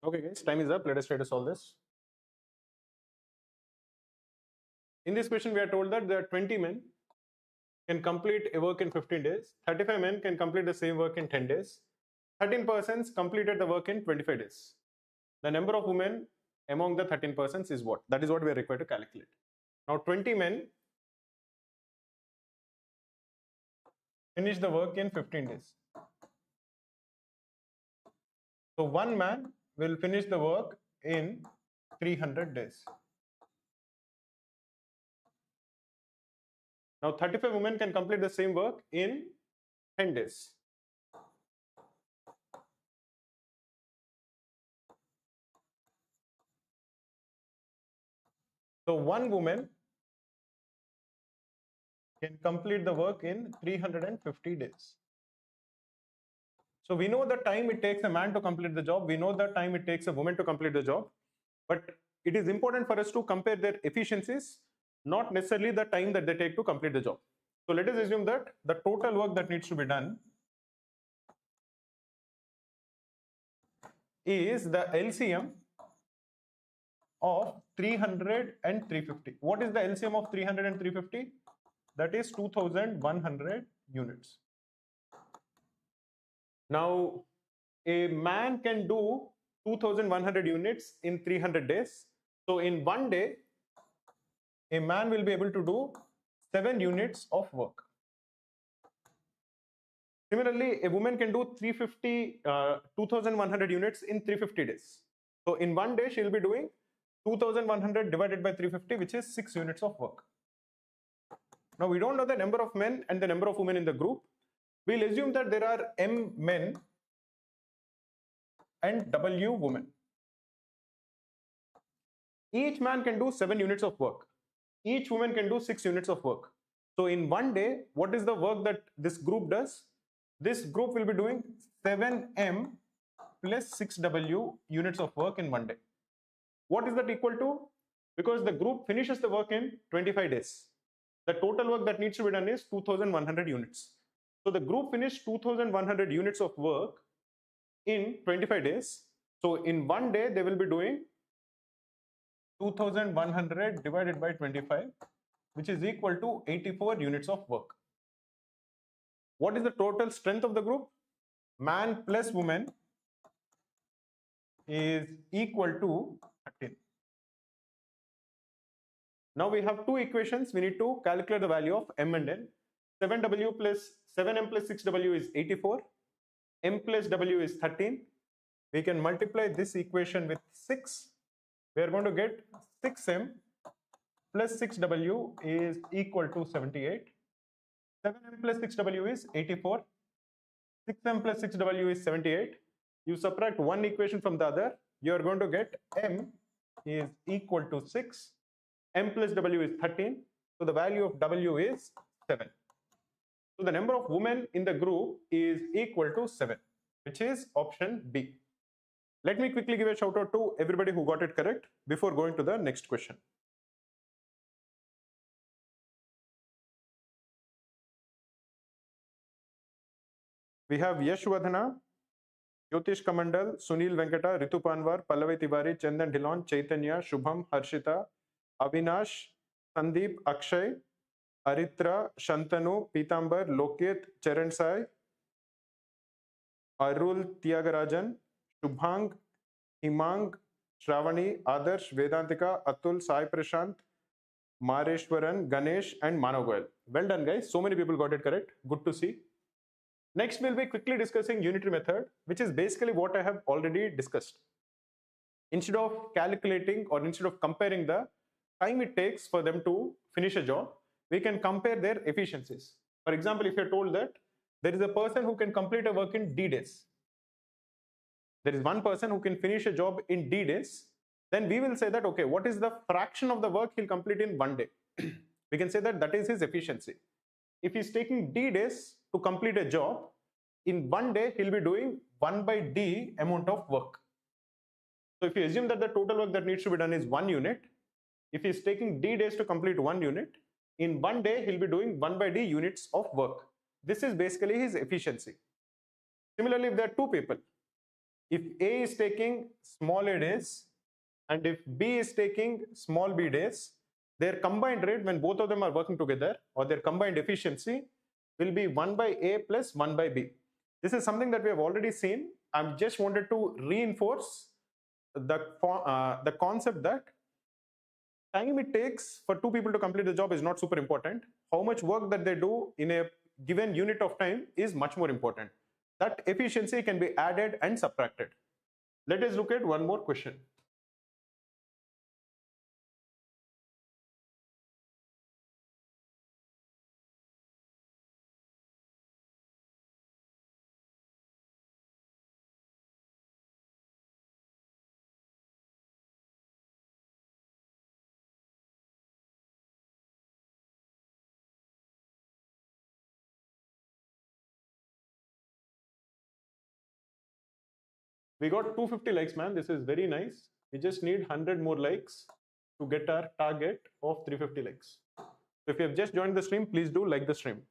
Okay guys, time is up. Let us try to solve this. In this question, we are told that there are 20 men can complete a work in 15 days. 35 men can complete the same work in 10 days. 13 persons completed the work in 25 days. The number of women among the 13 persons is what? That is what we are required to calculate. Now 20 men finish the work in 15 days. So one man will finish the work in 300 days. Now 35 women can complete the same work in 10 days. So one woman can complete the work in 350 days. So we know the time it takes a man to complete the job. We know the time it takes a woman to complete the job. But it is important for us to compare their efficiencies, not necessarily the time that they take to complete the job. So let us assume that the total work that needs to be done is the LCM of 300 and 350. What is the LCM of 300 and 350? That is 2100 units. Now, a man can do 2100 units in 300 days. So in one day, a man will be able to do 7 units of work. Similarly, a woman can do 2100 units in 350 days. So in one day, she will be doing 2100 divided by 350, which is 6 units of work. Now we don't know the number of men and the number of women in the group. We'll assume that there are M men and W women. Each man can do 7 units of work. Each woman can do 6 units of work. So in one day, what is the work that this group does? This group will be doing 7M plus 6W units of work in one day. What is that equal to? Because the group finishes the work in 25 days. The total work that needs to be done is 2100 units. So the group finished 2100 units of work in 25 days. So in one day, they will be doing 2100 divided by 25, which is equal to 84 units of work. What is the total strength of the group? Man plus woman is equal to 13. Now we have two equations. We need to calculate the value of M and N. 7M plus 6W is 84. M plus W is 13. We can multiply this equation with 6. We are going to get 6M plus 6W is equal to 78. 7M plus 6W is 84. 6M plus 6W is 78. You subtract one equation from the other. You are going to get M is equal to 6. M plus W is 13. So the value of W is 7. So the number of women in the group is equal to 7, which is option B. Let me quickly give a shout out to everybody who got it correct before going to the next question. We have Yash Vadhana, Jyotish Kamandal, Sunil Venkata, Ritu Panwar, Pallavi Tiwari, Chandan Dhillon, Chaitanya, Shubham, Harshita, Avinash, Sandeep, Akshay, Aritra, Shantanu, Pitambar, Lokit, Charan Sai, Arul Tyagarajan, Shubhang, Himang, Shravani, Adarsh, Vedantika, Atul, Sai Prashant, Mareshwaran, Ganesh, and Manav Goyal. Well done, guys. So many people got it correct. Good to see. Next, we'll be quickly discussing unitary method, which is basically what I have already discussed. Instead of calculating or instead of comparing the time it takes for them to finish a job, we can compare their efficiencies. For example, if you're told that there is a person who can complete a work in D days, there is one person who can finish a job in D days, then we will say that, okay, what is the fraction of the work he'll complete in one day? We can say that that is his efficiency. If he's taking D days to complete a job, in one day he'll be doing 1 by D amount of work. So if you assume that the total work that needs to be done is 1 unit, if he's taking D days to complete 1 unit, in one day he'll be doing 1 by D units of work. This is basically his efficiency. Similarly, if there are two people, If A is taking small a days and if B is taking small b days, their combined rate when both of them are working together, or their combined efficiency, will be 1 by A plus 1 by B. This is something that we have already seen. I just wanted to reinforce the concept that time it takes for two people to complete the job is not super important. How much work that they do in a given unit of time is much more important. That efficiency can be added and subtracted. Let us look at one more question. We got 250 likes, man. This is very nice. We just need 100 more likes to get our target of 350 likes. So if you have just joined the stream, please do like the stream.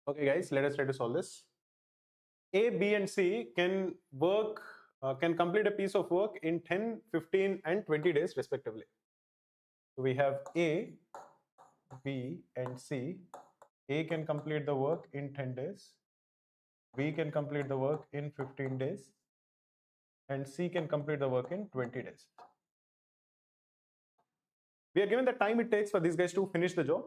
Okay, guys, let us try to solve this. A, B, and C can can complete a piece of work in 10, 15, and 20 days respectively. So we have A, B, and C. A can complete the work in 10 days. B can complete the work in 15 days. And C can complete the work in 20 days. We are given the time it takes for these guys to finish the job.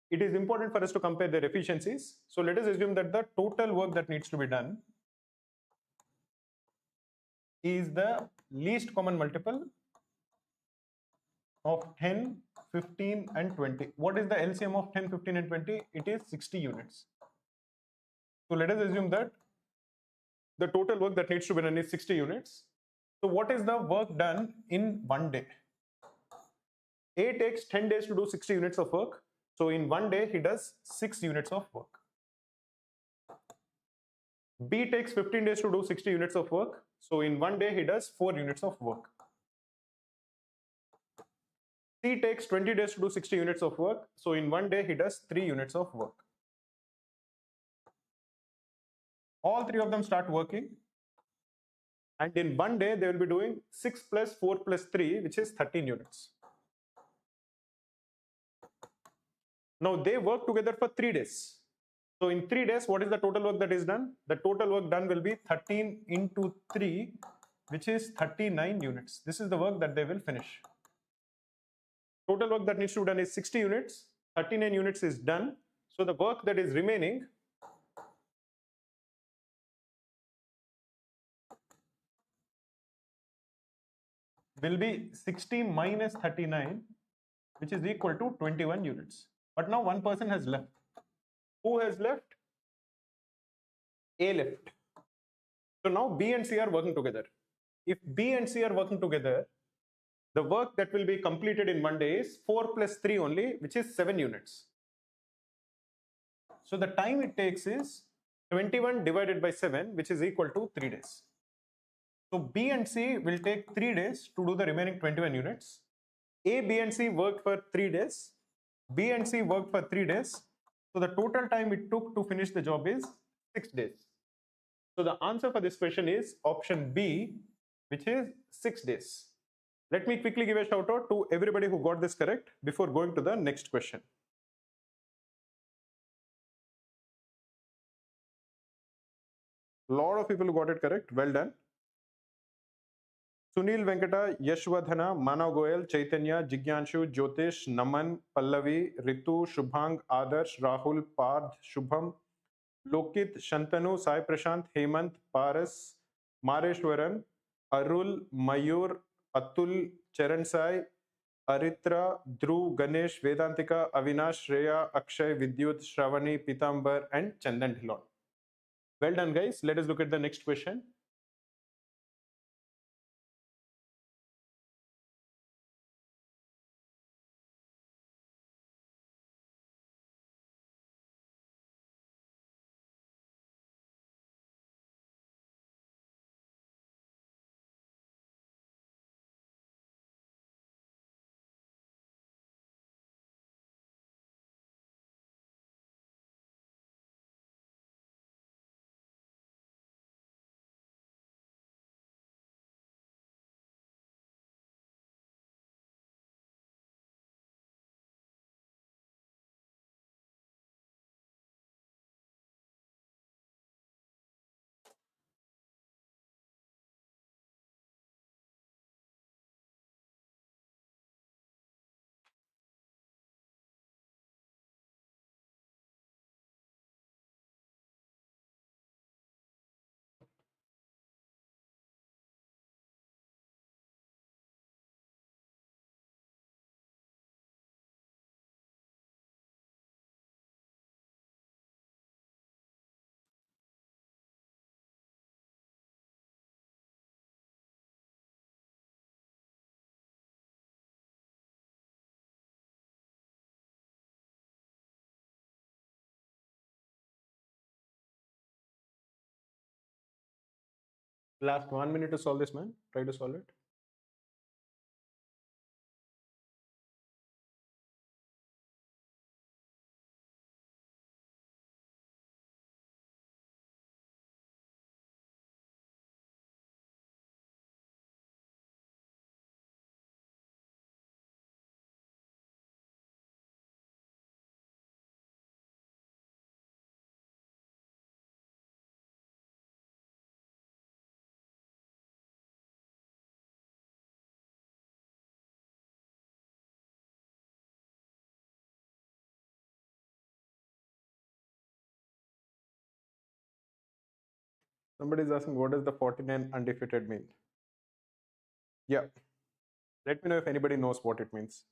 It is important for us to compare their efficiencies. So let us assume that the total work that needs to be done is the least common multiple of 10, 15, and 20. What is the LCM of 10, 15, and 20? It is 60 units. So let us assume that the total work that needs to be done is 60 units. So what is the work done in one day? A takes 10 days to do 60 units of work. So in one day, he does 6 units of work. B takes 15 days to do 60 units of work. So in one day, he does 4 units of work. C takes 20 days to do 60 units of work. So in one day, he does 3 units of work. All 3 of them start working. And in one day, they will be doing 6 plus 4 plus 3, which is 13 units. Now they work together for 3 days. So in 3 days, what is the total work that is done? The total work done will be 13 into 3, which is 39 units. This is the work that they will finish. Total work that needs to be done is 60 units. 39 units is done. So the work that is remaining will be 60 minus 39, which is equal to 21 units. But now one person has left. Who has left? A left. So now B and C are working together. If B and C are working together, the work that will be completed in 1 day is 4 plus 3 only, which is 7 units. So the time it takes is 21 divided by 7, which is equal to 3 days. So B and C will take 3 days to do the remaining 21 units. A, B and C worked for 3 days. B and C worked for 3 days. So the total time it took to finish the job is 6 days. So the answer for this question is option B, which is 6 days. Let me quickly give a shout out to everybody who got this correct before going to the next question. A lot of people who got it correct. Well done. Sunil Venkata, Yashwadhana, Manav Goyal, Chaitanya, Jigyanshu, Jyotish, Naman, Pallavi, Ritu, Shubhang, Adarsh, Rahul, Parth, Shubham, Lokit, Shantanu, Sai Prashant, Hemant, Paras, Mareshwaran, Arul, Mayur, Atul, Charan Sai, Aritra, Dhruv, Ganesh, Vedantika, Avinash, Shreya, Akshay, Vidyut, Shravani, Pitambar, and Chandan Dhillon. Well done, guys. Let us look at the next question. Last 1 minute to solve this, man. Try to solve it. Somebody is asking, what does the 49 undefeated mean? Yeah. Let me know if anybody knows what it means.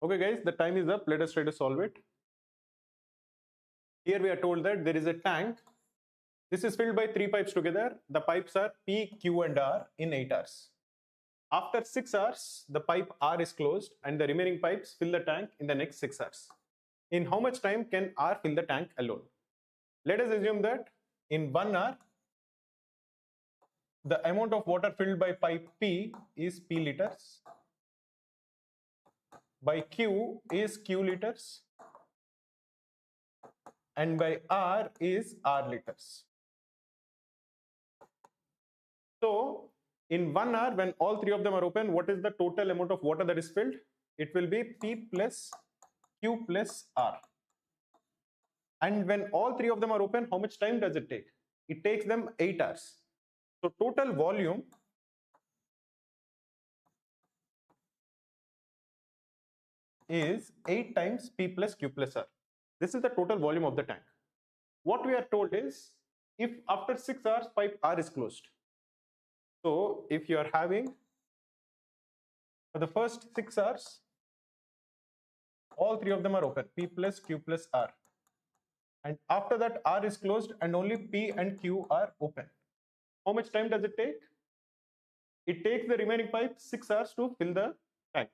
Okay, guys, the time is up. Let us try to solve it. Here we are told that there is a tank. This is filled by 3 pipes together. The pipes are P, Q, and R in 8 hours. After 6 hours, the pipe R is closed and the remaining pipes fill the tank in the next 6 hours. In how much time can R fill the tank alone? Let us assume that in 1 hour, the amount of water filled by pipe P is P liters, by Q is Q liters, and by R is R liters. So in 1 hour, when all 3 of them are open, what is the total amount of water that is filled? It will be P plus Q plus R. And when all 3 of them are open, how much time does it take? It takes them 8 hours. So total volume is 8 times P plus Q plus R. This is the total volume of the tank. What we are told is, if after 6 hours pipe R is closed. So if you are having, for the first 6 hours, all three of them are open, P plus Q plus R. And after that R is closed and only P and Q are open. How much time does it take? It takes the remaining pipe 6 hours to fill the tank.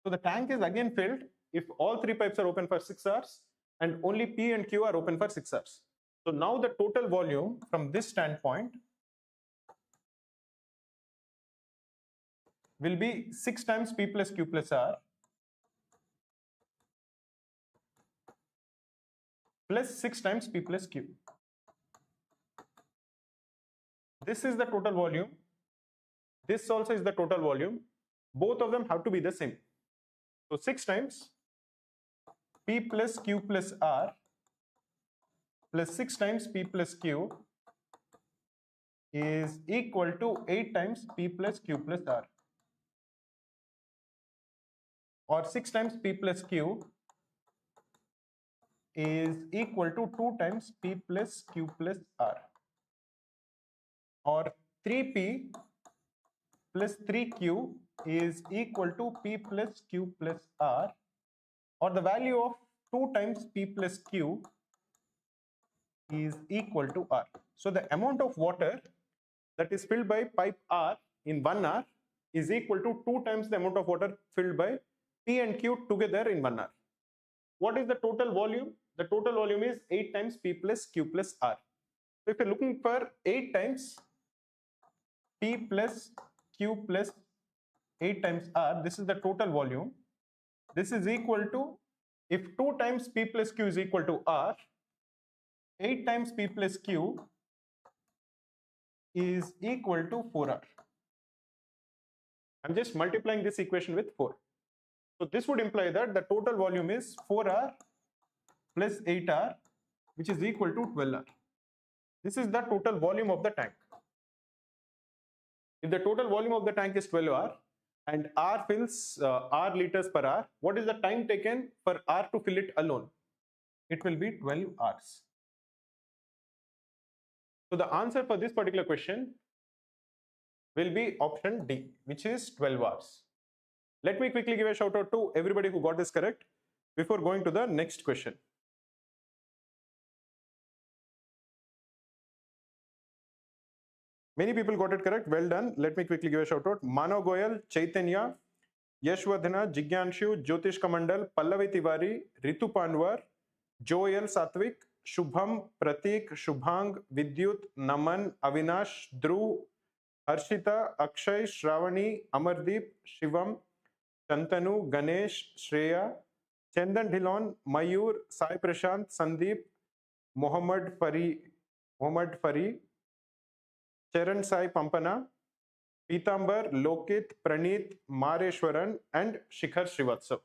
So the tank is again filled if all three pipes are open for 6 hours and only P and Q are open for 6 hours. So now the total volume from this standpoint will be 6 times P plus Q plus R plus 6 times P plus Q. This is the total volume. This also is the total volume. Both of them have to be the same. So 6 times P plus Q plus R plus 6 times P plus Q is equal to 8 times P plus Q plus R. Or 6 times P plus Q is equal to 2 times P plus Q plus R. Or 3P plus 3Q is equal to P plus Q plus R. Or the value of 2 times P plus Q is equal to R. So the amount of water that is filled by pipe R in 1 hour is equal to 2 times the amount of water filled by P and Q together in 1 hour. What is the total volume? The total volume is 8 times P plus Q plus R. So if you're looking for 8 times P plus Q plus 8 times R, this is the total volume. This is equal to, if 2 times P plus Q is equal to R, 8 times P plus Q is equal to 4R. I'm just multiplying this equation with 4. So this would imply that the total volume is 4R plus 8R, which is equal to 12R. This is the total volume of the tank. If the total volume of the tank is 12R and R fills R liters per hour, what is the time taken for R to fill it alone? It will be 12 hours. So the answer for this particular question will be option D, which is 12 hours. Let me quickly give a shout out to everybody who got this correct before going to the next question. Many people got it correct. Well done. Let me quickly give a shout out. Mano Goyal, Chaitanya, Yashwadhana, Jigyanshu, Jyotish Kamandal, Pallavi Tiwari, Ritu Panwar, Joel Satvik, Shubham, Pratik, Shubhang, Vidyut, Naman, Avinash, Dhruv, Harshita, Akshay, Shravani, Amardeep, Shivam, Chantanu, Ganesh, Shreya, Chandan Dhillon, Mayur, Sai Prashant, Sandeep, Mohammad Fari, Charan Sai Pampana, Pitambar, Lokit, Praneeth, Mareshwaran, and Shikhar Srivatsav.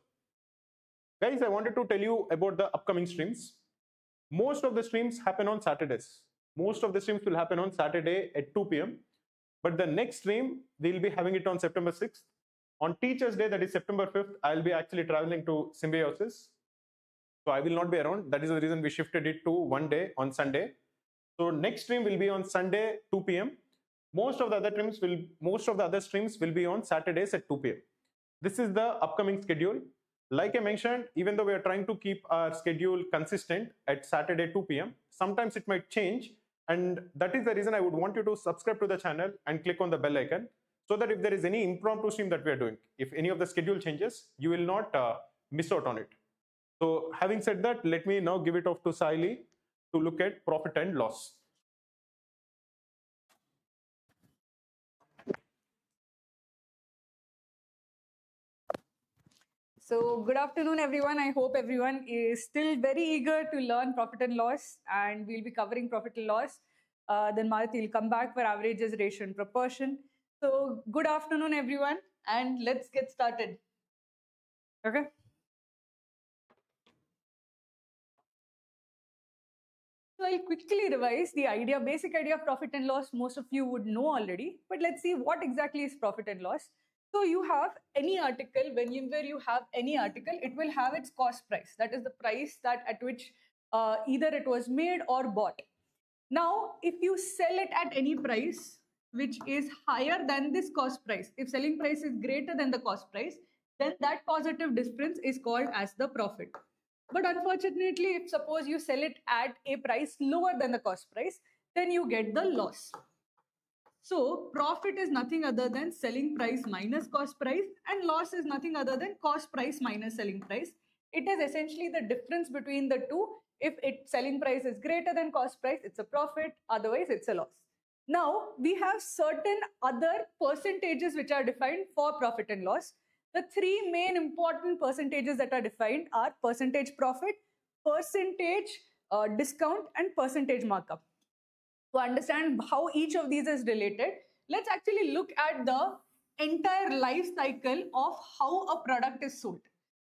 Guys, I wanted to tell you about the upcoming streams. Most of the streams happen on Saturdays. Most of the streams will happen on Saturday at 2 p.m. But the next stream, we'll be having it on September 6th. On Teachers' Day, that is September 5th, I'll be actually traveling to Symbiosis. So I will not be around. That is the reason we shifted it to one day on Sunday. So next stream will be on Sunday, 2 p.m. Most of the other streams will be on Saturdays at 2 p.m. This is the upcoming schedule. Like I mentioned, even though we are trying to keep our schedule consistent at Saturday 2 p.m., sometimes it might change. And that is the reason I would want you to subscribe to the channel and click on the bell icon, so that if there is any impromptu stream that we are doing, if any of the schedule changes, you will not miss out on it. So having said that, let me now give it off to Sayali to look at profit and loss. So good afternoon, everyone. I hope everyone is still very eager to learn profit and loss, and we'll be covering profit and loss. Then Maruti will come back for averages, ratio, and proportion. So good afternoon, everyone, and let's get started. Okay. So I'll quickly revise the basic idea of profit and loss. Most of you would know already, but let's see what exactly is profit and loss. So you have any article, whenever you have any article, it will have its cost price. That is the price that at which either it was made or bought. Now, if you sell it at any price which is higher than this cost price, if selling price is greater than the cost price, then that positive difference is called as the profit. But unfortunately, if suppose you sell it at a price lower than the cost price, then you get the loss. So profit is nothing other than selling price minus cost price, and loss is nothing other than cost price minus selling price. It is essentially the difference between the two. If its selling price is greater than cost price, it's a profit, otherwise it's a loss. Now we have certain other percentages which are defined for profit and loss. The three main important percentages that are defined are percentage profit, percentage discount, and percentage markup. To understand how each of these is related, let's actually look at the entire life cycle of how a product is sold.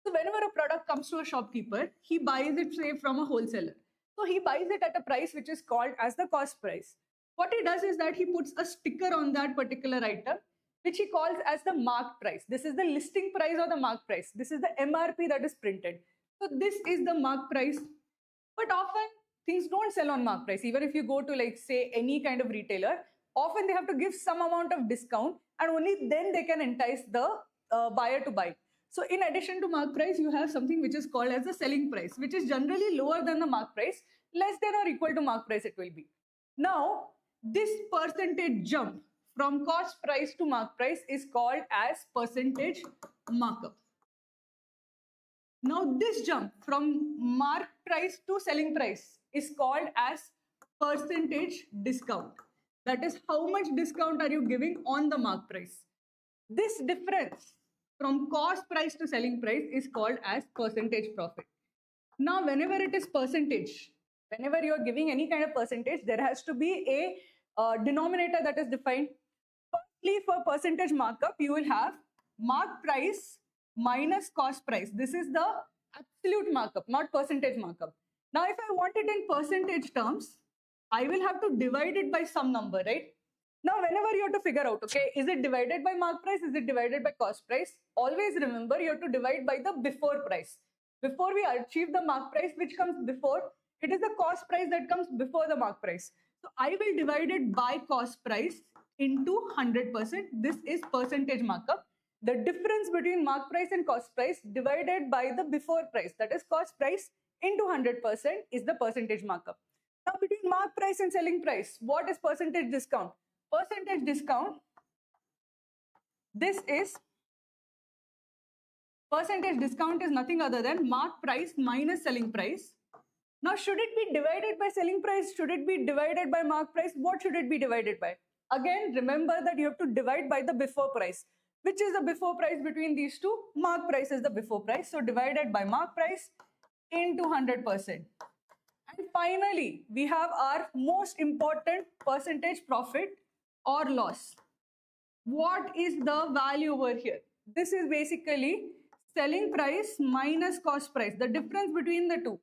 So whenever a product comes to a shopkeeper, he buys it, say, from a wholesaler. So he buys it at a price which is called as the cost price. What he does is that he puts a sticker on that particular item, which he calls as the mark price. This is the listing price or the mark price. This is the MRP that is printed. So this is the mark price. But often things don't sell on mark price. Even if you go to, like, say, any kind of retailer, often they have to give some amount of discount, and only then they can entice the buyer to buy. So in addition to mark price, you have something which is called as the selling price, which is generally lower than the mark price. Less than or equal to mark price it will be. Now, this percentage jump from cost price to mark price is called as percentage markup. Now, this jump from mark price to selling price is called as percentage discount. That is, how much discount are you giving on the mark price. This difference from cost price to selling price is called as percentage profit. Now, whenever it is percentage, whenever you are giving any kind of percentage, there has to be a denominator that is defined. Firstly, for percentage markup, you will have mark price minus cost price. This is the absolute markup, not percentage markup. Now, if I want it in percentage terms, I will have to divide it by some number, right? Now, whenever you have to figure out, okay, is it divided by mark price? Is it divided by cost price? Always remember, you have to divide by the before price. Before we achieve the mark price, which comes before, it is the cost price that comes before the mark price. So I will divide it by cost price into 100%. This is percentage markup. The difference between mark price and cost price divided by the before price, that is cost price, into 100% is the percentage markup. Now, between mark price and selling price, what is percentage discount? Percentage discount, this is percentage discount is nothing other than mark price minus selling price. Now, should it be divided by selling price? Should it be divided by mark price? What should it be divided by? Again, remember that you have to divide by the before price. Which is the before price between these two? Mark price is the before price. So divided by mark price into 100%. And finally, we have our most important percentage profit or loss. What is the value over here? This is basically selling price minus cost price, the difference between the two.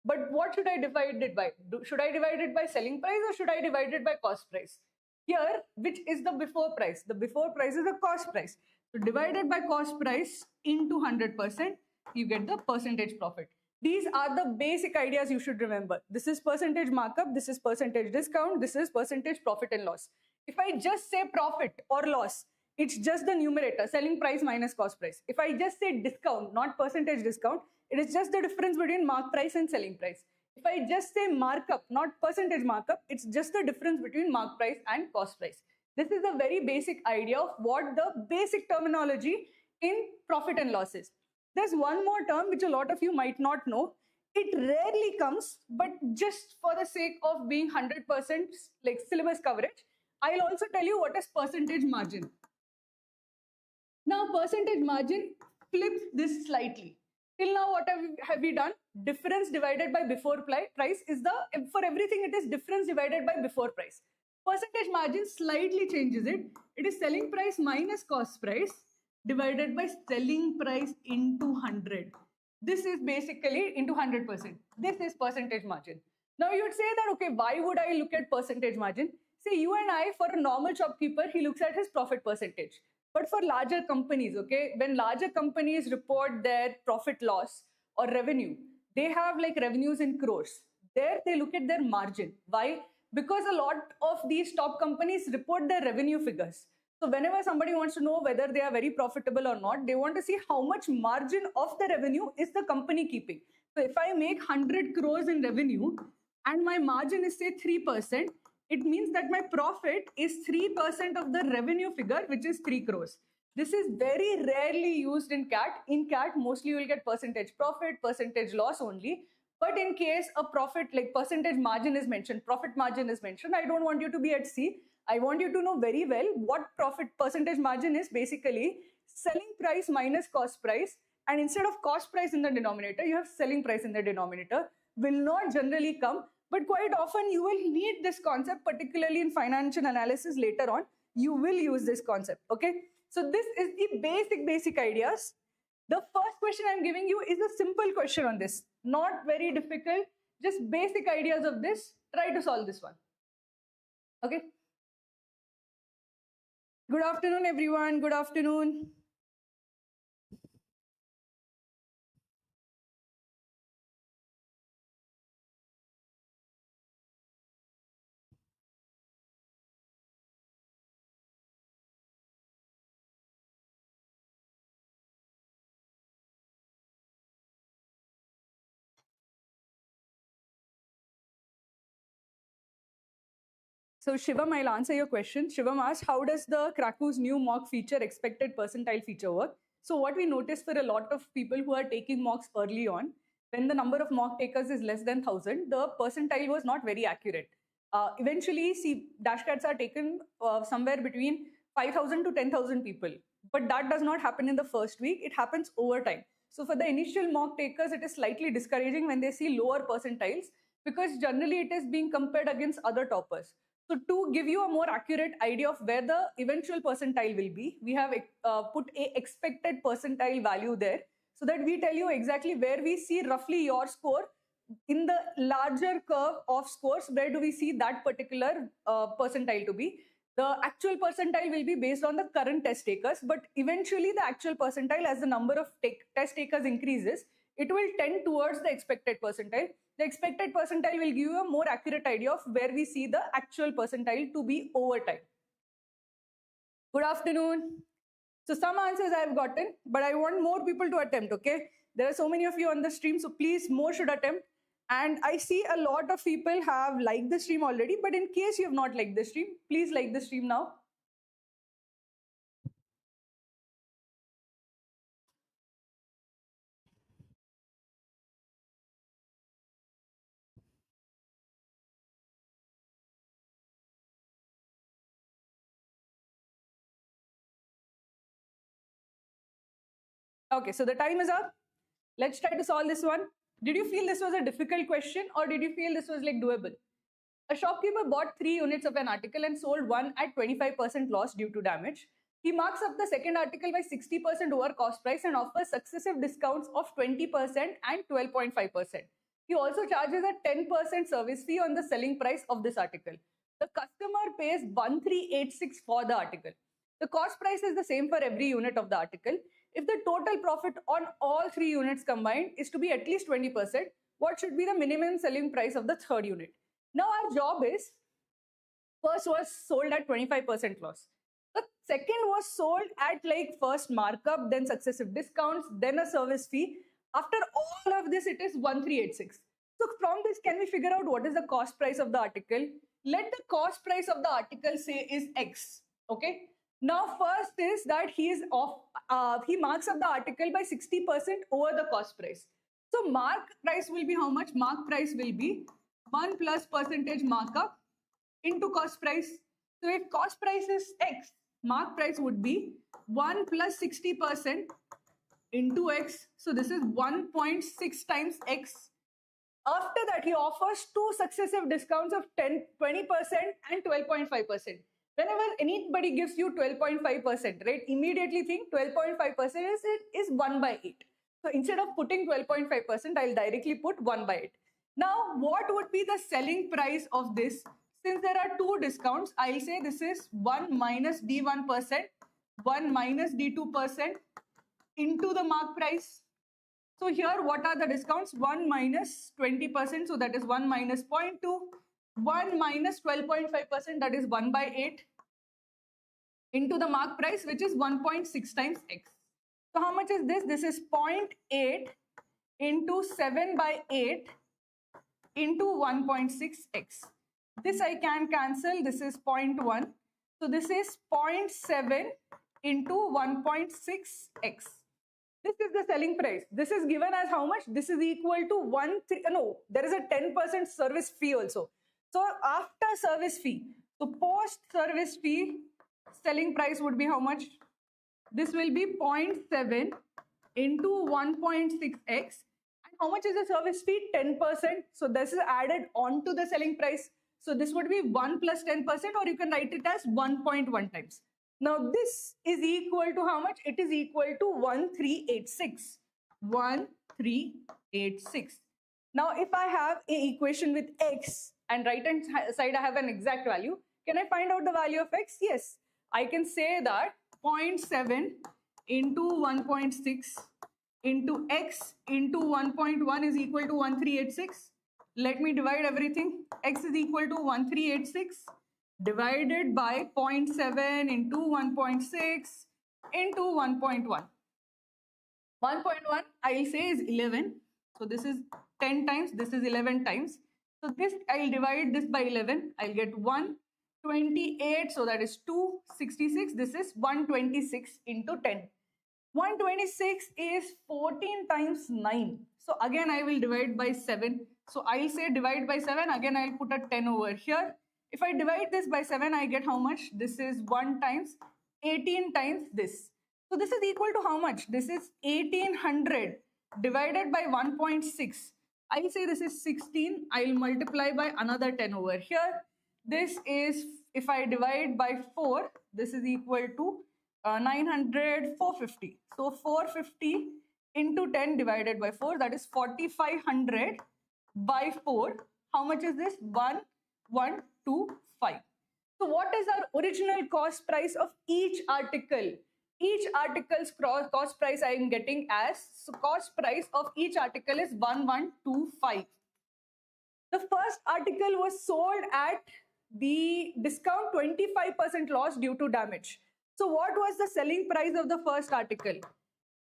But what should I divide it by? Should I divide it by selling price or should I divide it by cost price? Here, which is the before price? The before price is the cost price. So divided by cost price into 100%, you get the percentage profit. These are the basic ideas you should remember. This is percentage markup, this is percentage discount, this is percentage profit and loss. If I just say profit or loss, it's just the numerator, selling price minus cost price. If I just say discount, not percentage discount, it is just the difference between mark price and selling price. If I just say markup, not percentage markup, it's just the difference between mark price and cost price. This is a very basic idea of what the basic terminology in profit and loss is. There's one more term which a lot of you might not know. It rarely comes, but just for the sake of being 100% like syllabus coverage, I'll also tell you what is percentage margin. Now, percentage margin flips this slightly. Till now, what have we done? Difference divided by before price is the, for everything it is difference divided by before price. Percentage margin slightly changes it. It is selling price minus cost price divided by selling price into 100. This is basically into 100%. This is percentage margin. Now you would say that, okay, why would I look at percentage margin? Say you and I, for a normal shopkeeper, he looks at his profit percentage. But for larger companies, okay, when larger companies report their profit loss or revenue, they have like revenues in crores. There they look at their margin. Why? Because a lot of these top companies report their revenue figures. So whenever somebody wants to know whether they are very profitable or not, they want to see how much margin of the revenue is the company keeping. So if I make 100 crores in revenue and my margin is say 3%, it means that my profit is 3% of the revenue figure, which is 3 crores. This is very rarely used in CAT. In CAT, mostly you will get percentage profit, percentage loss only. But in case a profit, like percentage margin is mentioned, profit margin is mentioned, I don't want you to be at C. I want you to know very well what profit percentage margin is. Basically selling price minus cost price. And instead of cost price in the denominator, you have selling price in the denominator. Will not generally come. But quite often you will need this concept, particularly in financial analysis later on. You will use this concept, okay? So this is the basic ideas. The first question I'm giving you is a simple question on this. Not very difficult, just basic ideas of this. Try to solve this one, okay? Good afternoon, everyone. Good afternoon. So Shivam, I'll answer your question. Shivam asked, how does the Cracku's new mock feature, expected percentile feature work? So what we noticed for a lot of people who are taking mocks early on, when the number of mock takers is less than 1,000, the percentile was not very accurate. Eventually, see, dashcards are taken somewhere between 5,000 to 10,000 people. But that does not happen in the first week. It happens over time. So for the initial mock takers, it is slightly discouraging when they see lower percentiles, because generally it is being compared against other toppers. So to give you a more accurate idea of where the eventual percentile will be, we have put a expected percentile value there, so that we tell you exactly where we see roughly your score in the larger curve of scores. Where do we see that particular percentile to be? The actual percentile will be based on the current test takers, but eventually the actual percentile, as the number of test takers increases, it will tend towards the expected percentile. The expected percentile will give you a more accurate idea of where we see the actual percentile to be over time. Good afternoon. So some answers I have gotten, but I want more people to attempt, okay? There are so many of you on the stream, so please more should attempt. And I see a lot of people have liked the stream already, but in case you have not liked the stream, please like the stream now. Okay, so the time is up. Let's try to solve this one. Did you feel this was a difficult question, or did you feel this was like doable? A shopkeeper bought 3 units of an article and sold one at 25% loss due to damage. He marks up the second article by 60% over cost price and offers successive discounts of 20% and 12.5%. He also charges a 10% service fee on the selling price of this article. The customer pays 1386 for the article. The cost price is the same for every unit of the article. If the total profit on all 3 units combined is to be at least 20%, what should be the minimum selling price of the third unit? Now our job is, first was sold at 25% loss. The second was sold at like first markup, then successive discounts, then a service fee. After all of this, it is 1386. So from this, can we figure out what is the cost price of the article? Let the cost price of the article say is X, okay? Now first is that he marks up the article by 60% over the cost price. So mark price will be how much? Mark price will be 1 plus percentage markup into cost price. So if cost price is X, mark price would be 1 plus 60% into X. So this is 1.6 times X. After that, he offers 2 successive discounts of 20% and 12.5%. Whenever anybody gives you 12.5%, right, immediately think 12.5% is 1 by 8. So instead of putting 12.5%, I'll directly put 1 by 8. Now, what would be the selling price of this? Since there are 2 discounts, I'll say this is 1 minus D1%. 1 minus D2% into the mark price. So here, what are the discounts? 1 minus 20%, so that is 1 minus 0.2. 1 minus 12.5%, that is 1 by 8, into the mark price, which is 1.6 times x. So how much is this? This is 0.8 into 7 by 8 into 1.6x. This I can cancel. This is 0.1. So this is 0.7 into 1.6x. This is the selling price. This is given as how much? This is equal to there is a 10% service fee also. So after service fee, so post service fee, selling price would be how much? This will be 0.7 into 1.6x. And how much is the service fee? 10%. So this is added on to the selling price. So this would be 1 plus 10%, or you can write it as 1.1 times. Now this is equal to how much? It is equal to 1386. 1386. Now if I have an equation with x and right hand side I have an exact value, can I find out the value of x? Yes. I can say that 0.7 into 1.6 into x into 1.1 is equal to 1386. Let me divide everything. X is equal to 1386 divided by 0.7 into 1.6 into 1.1. 1.1 I'll say is 11. So this is 10 times, this is 11 times. So this I'll divide this by 11. I'll get 128. So that is 266. This is 126 into 10. 126 is 14 times 9. So again I will divide by 7. So I'll say divide by 7. Again I'll put a 10 over here. If I divide this by 7, I get how much? This is 1 times 18 times this. So this is equal to how much? This is 1800 divided by 1.6. I'll say this is 16. I'll multiply by another 10 over here. This is, if I divide by 4, this is equal to 900, 450. So 450 into 10 divided by 4, that is 4500 by 4. How much is this? 1125. So what is our original cost price of each article? Each article's cost price I am getting as, so cost price of each article is 1125. The first article was sold at the discount 25% loss due to damage. So what was the selling price of the first article?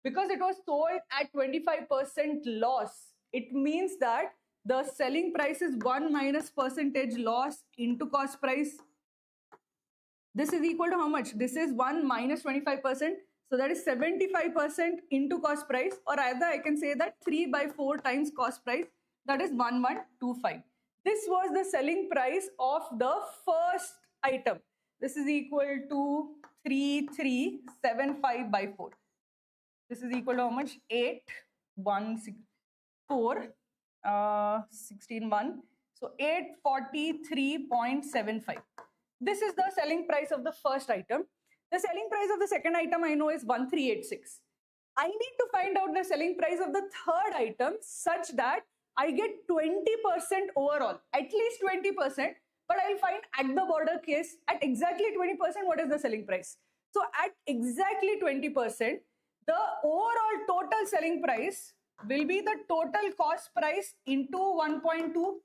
Because it was sold at 25% loss, it means that the selling price is 1 minus percentage loss into cost price. This is equal to how much? This is 1 minus 25%. So that is 75% into cost price, or either I can say that 3 by 4 times cost price, that is 1125. This was the selling price of the first item. This is equal to 3375 by 4. This is equal to how much? 8, 1, 6, 4, 16, 1. So 843.75. This is the selling price of the first item. The selling price of the second item I know is 1386. I need to find out the selling price of the third item such that I get 20% overall, at least 20%, but I'll find at the border case at exactly 20% what is the selling price. So at exactly 20%, the overall total selling price will be the total cost price into 1.2. 1.2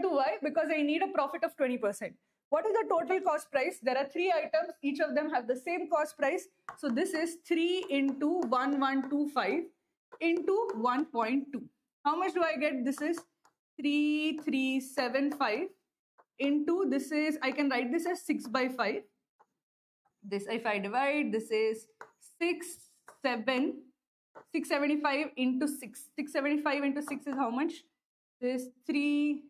why? Because I need a profit of 20%. What is the total cost price? There are 3 items. Each of them have the same cost price. So this is 3 into 1125 into 1.2. How much do I get? This is 3375 into, this is, I can write this as 6 by 5. This, if I divide, this is 675 into 6. 675 into 6 is how much? This 150,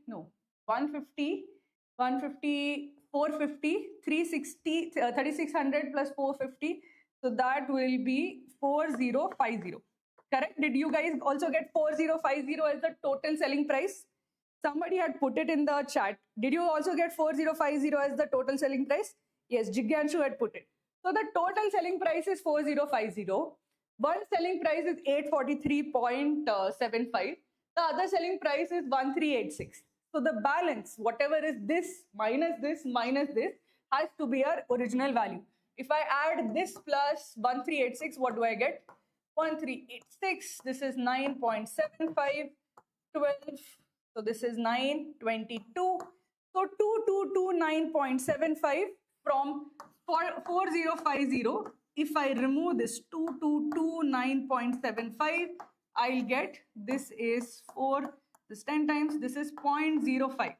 450, 360, 3600 plus 450. So that will be 4050. Correct? Did you guys also get 4050 as the total selling price? Somebody had put it in the chat. Did you also get 4050 as the total selling price? Yes, Jigyanshu had put it. So the total selling price is 4050. One selling price is 843.75. The other selling price is 1386. So the balance, whatever is this, has to be our original value. If I add this plus 1386, what do I get? 1386. This is 9.75, 12. So this is 922. So 2229.75 from 4050. If I remove this 2229.75, I'll get this is 4, this 10 times, this is 0.05.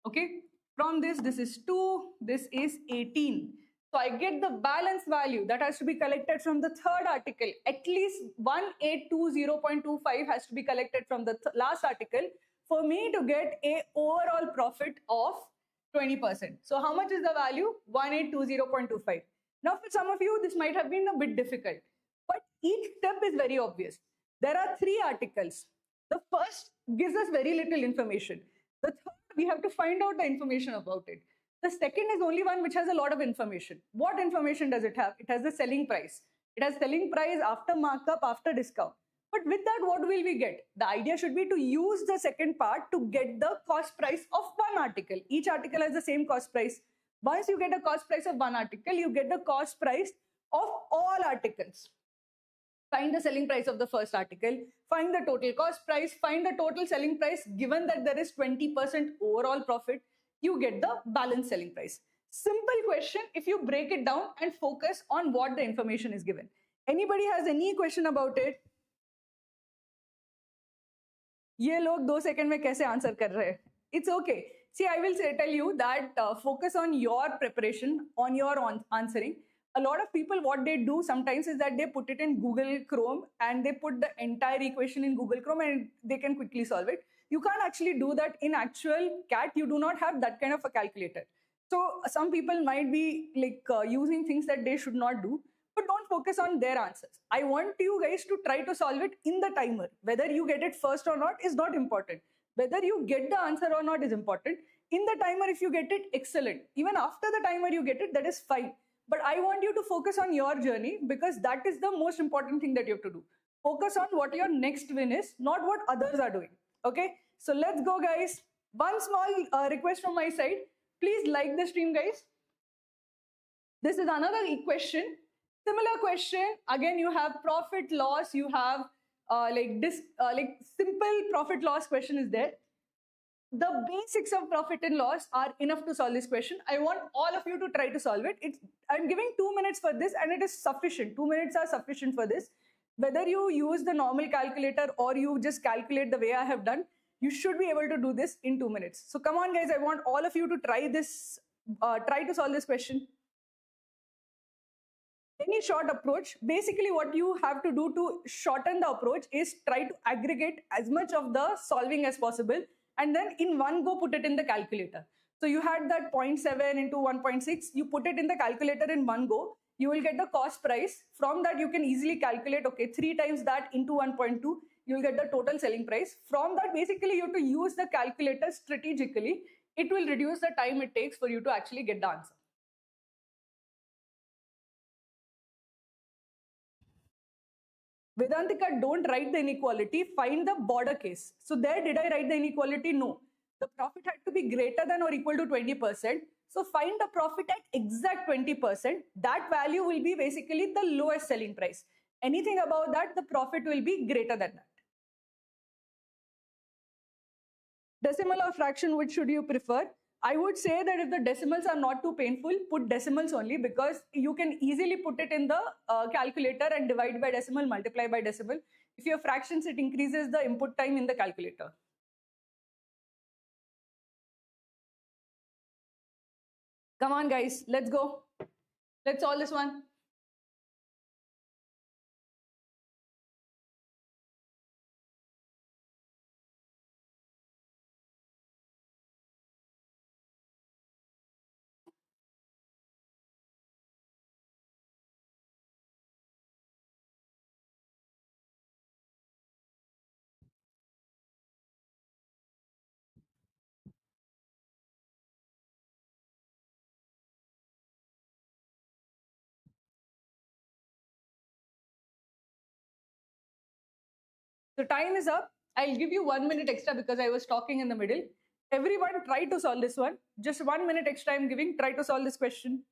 Okay, from this is 2, this is 18. So I get the balance value that has to be collected from the third article. At least 1820.25 has to be collected from the last article for me to get a overall profit of 20%. So how much is the value? 1820.25. Now for some of you, this might have been a bit difficult, but each step is very obvious. There are 3 articles. The first gives us very little information. The third, we have to find out the information about it. The second is only one which has a lot of information. What information does it have? It has the selling price. It has selling price after markup, after discount. But with that, what will we get? The idea should be to use the second part to get the cost price of one article. Each article has the same cost price. Once you get a cost price of one article, you get the cost price of all articles. Find the selling price of the first article, find the total cost price, find the total selling price. Given that there is 20% overall profit, you get the balance selling price. Simple question if you break it down and focus on what the information is given. Anybody has any question about it? ये लोग 2 seconds में कैसे answer कर रहे हैं? It's okay. See, I will tell you that focus on your preparation, on your answering. A lot of people, what they do sometimes is that they put it in Google Chrome and they put the entire equation in Google Chrome and they can quickly solve it. You can't actually do that in actual CAT. You do not have that kind of a calculator. So some people might be like using things that they should not do, but don't focus on their answers. I want you guys to try to solve it in the timer. Whether you get it first or not is not important. Whether you get the answer or not is important. In the timer, if you get it, excellent. Even after the timer you get it, that is fine. But I want you to focus on your journey because that is the most important thing that you have to do. Focus on what your next win is, not what others are doing. Okay, so let's go, guys. One small request from my side. Please like the stream, guys. This is another question. Similar question. Again, you have profit loss. You have like simple profit loss question is there. The basics of profit and loss are enough to solve this question. I want all of you to try to solve it. I'm giving 2 minutes for this and it is sufficient. 2 minutes are sufficient for this. Whether you use the normal calculator or you just calculate the way I have done, you should be able to do this in 2 minutes. So come on, guys. I want all of you to try this, try to solve this question. Any short approach, basically what you have to do to shorten the approach is try to aggregate as much of the solving as possible and then in one go put it in the calculator. So you had that 0.7 into 1.6, you put it in the calculator in one go, you will get the cost price. From that you can easily calculate, okay, 3 times that into 1.2, you will get the total selling price. From that, basically you have to use the calculator strategically. It will reduce the time it takes for you to actually get the answer. Vedantika, don't write the inequality, find the border case. So there, did I write the inequality? No. The profit had to be greater than or equal to 20%. So find the profit at exact 20%. That value will be basically the lowest selling price. Anything above that, the profit will be greater than that. Decimal or fraction, which should you prefer? I would say that if the decimals are not too painful, put decimals only because you can easily put it in the calculator and divide by decimal, multiply by decimal. If you have fractions, it increases the input time in the calculator. Come on, guys, let's go. Let's solve this one. So time is up. I'll give you 1 minute extra because I was talking in the middle. Everyone try to solve this one. Just 1 minute extra I'm giving. Try to solve this question.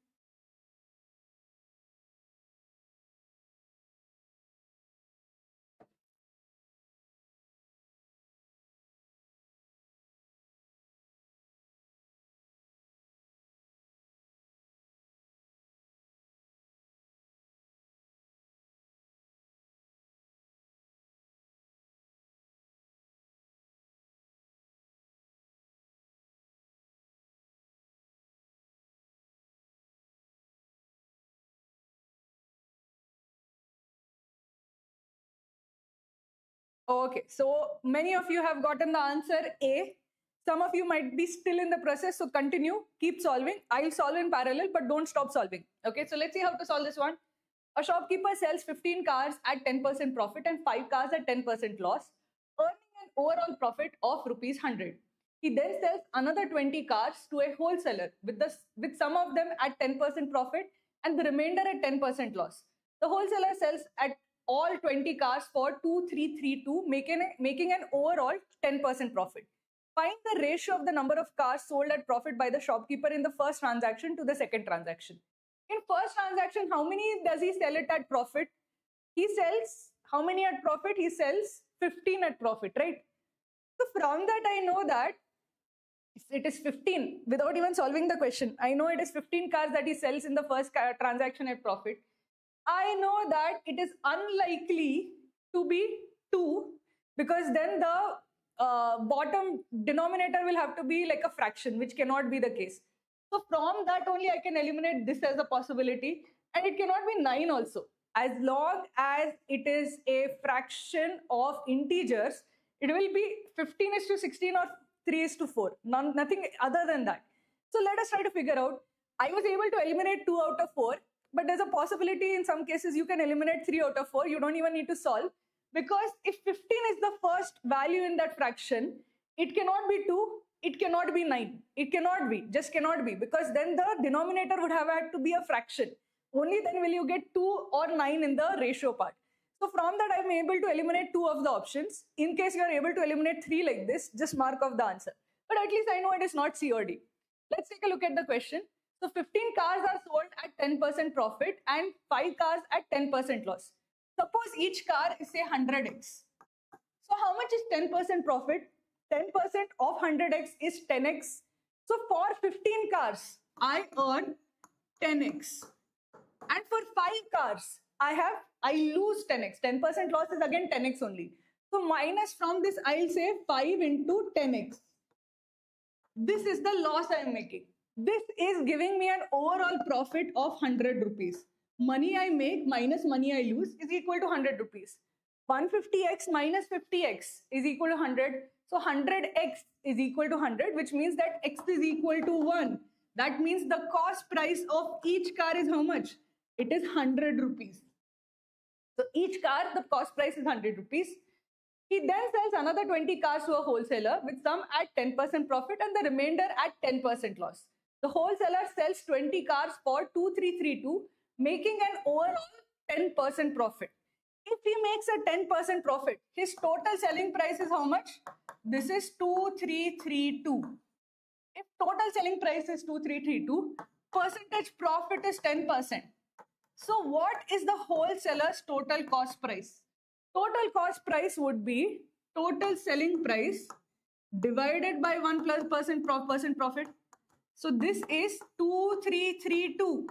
Okay, so many of you have gotten the answer A. Some of you might be still in the process, so continue, keep solving. I'll solve in parallel, but don't stop solving. Okay, so let's see how to solve this one. A shopkeeper sells 15 cars at 10% profit and 5 cars at 10% loss, earning an overall profit of rupees 100. He then sells another 20 cars to a wholesaler with some of them at 10% profit and the remainder at 10% loss. The wholesaler sells at all 20 cars for 2332, making an overall 10% profit. Find the ratio of the number of cars sold at profit by the shopkeeper in the first transaction to the second transaction. In first transaction, how many does he sell it at profit? He sells how many at profit? He sells 15 at profit, right? So from that, I know that it is 15 without even solving the question. I know it is 15 cars that he sells in the first transaction at profit. I know that it is unlikely to be 2 because then the bottom denominator will have to be like a fraction, which cannot be the case. So from that only I can eliminate this as a possibility, and it cannot be 9 also. As long as it is a fraction of integers, it will be 15:16 or 3:4. Nothing other than that. So let us try to figure out. I was able to eliminate 2 out of 4, but there's a possibility in some cases you can eliminate 3 out of 4. You don't even need to solve, because if 15 is the first value in that fraction, it cannot be 2, it cannot be 9. It cannot be, just cannot be, because then the denominator would have had to be a fraction. Only then will you get 2 or 9 in the ratio part. So from that, I'm able to eliminate 2 of the options. In case you are able to eliminate 3 like this, just mark off the answer. But at least I know it is not C or D. Let's take a look at the question. So 15 cars are sold at 10% profit and 5 cars at 10% loss. Suppose each car is say 100x. So how much is 10% profit? 10% of 100x is 10x. So for 15 cars, I earn 10x. And for 5 cars, I lose 10x. 10% loss is again 10x only. So minus from this, I'll say 5 into 10x. This is the loss I am making. This is giving me an overall profit of 100 rupees. Money I make minus money I lose is equal to 100 rupees. 150x minus 50x is equal to 100. So 100x is equal to 100, which means that x is equal to 1. That means the cost price of each car is how much? It is 100 rupees. So each car, the cost price is 100 rupees. He then sells another 20 cars to a wholesaler with some at 10% profit and the remainder at 10% loss. The wholesaler sells 20 cars for 2332, making an overall 10% profit. If he makes a 10% profit, his total selling price is how much? This is 2332. If total selling price is 2332, percentage profit is 10%. So what is the wholesaler's total cost price? Total cost price would be total selling price divided by 1 plus percent profit. So this is 2332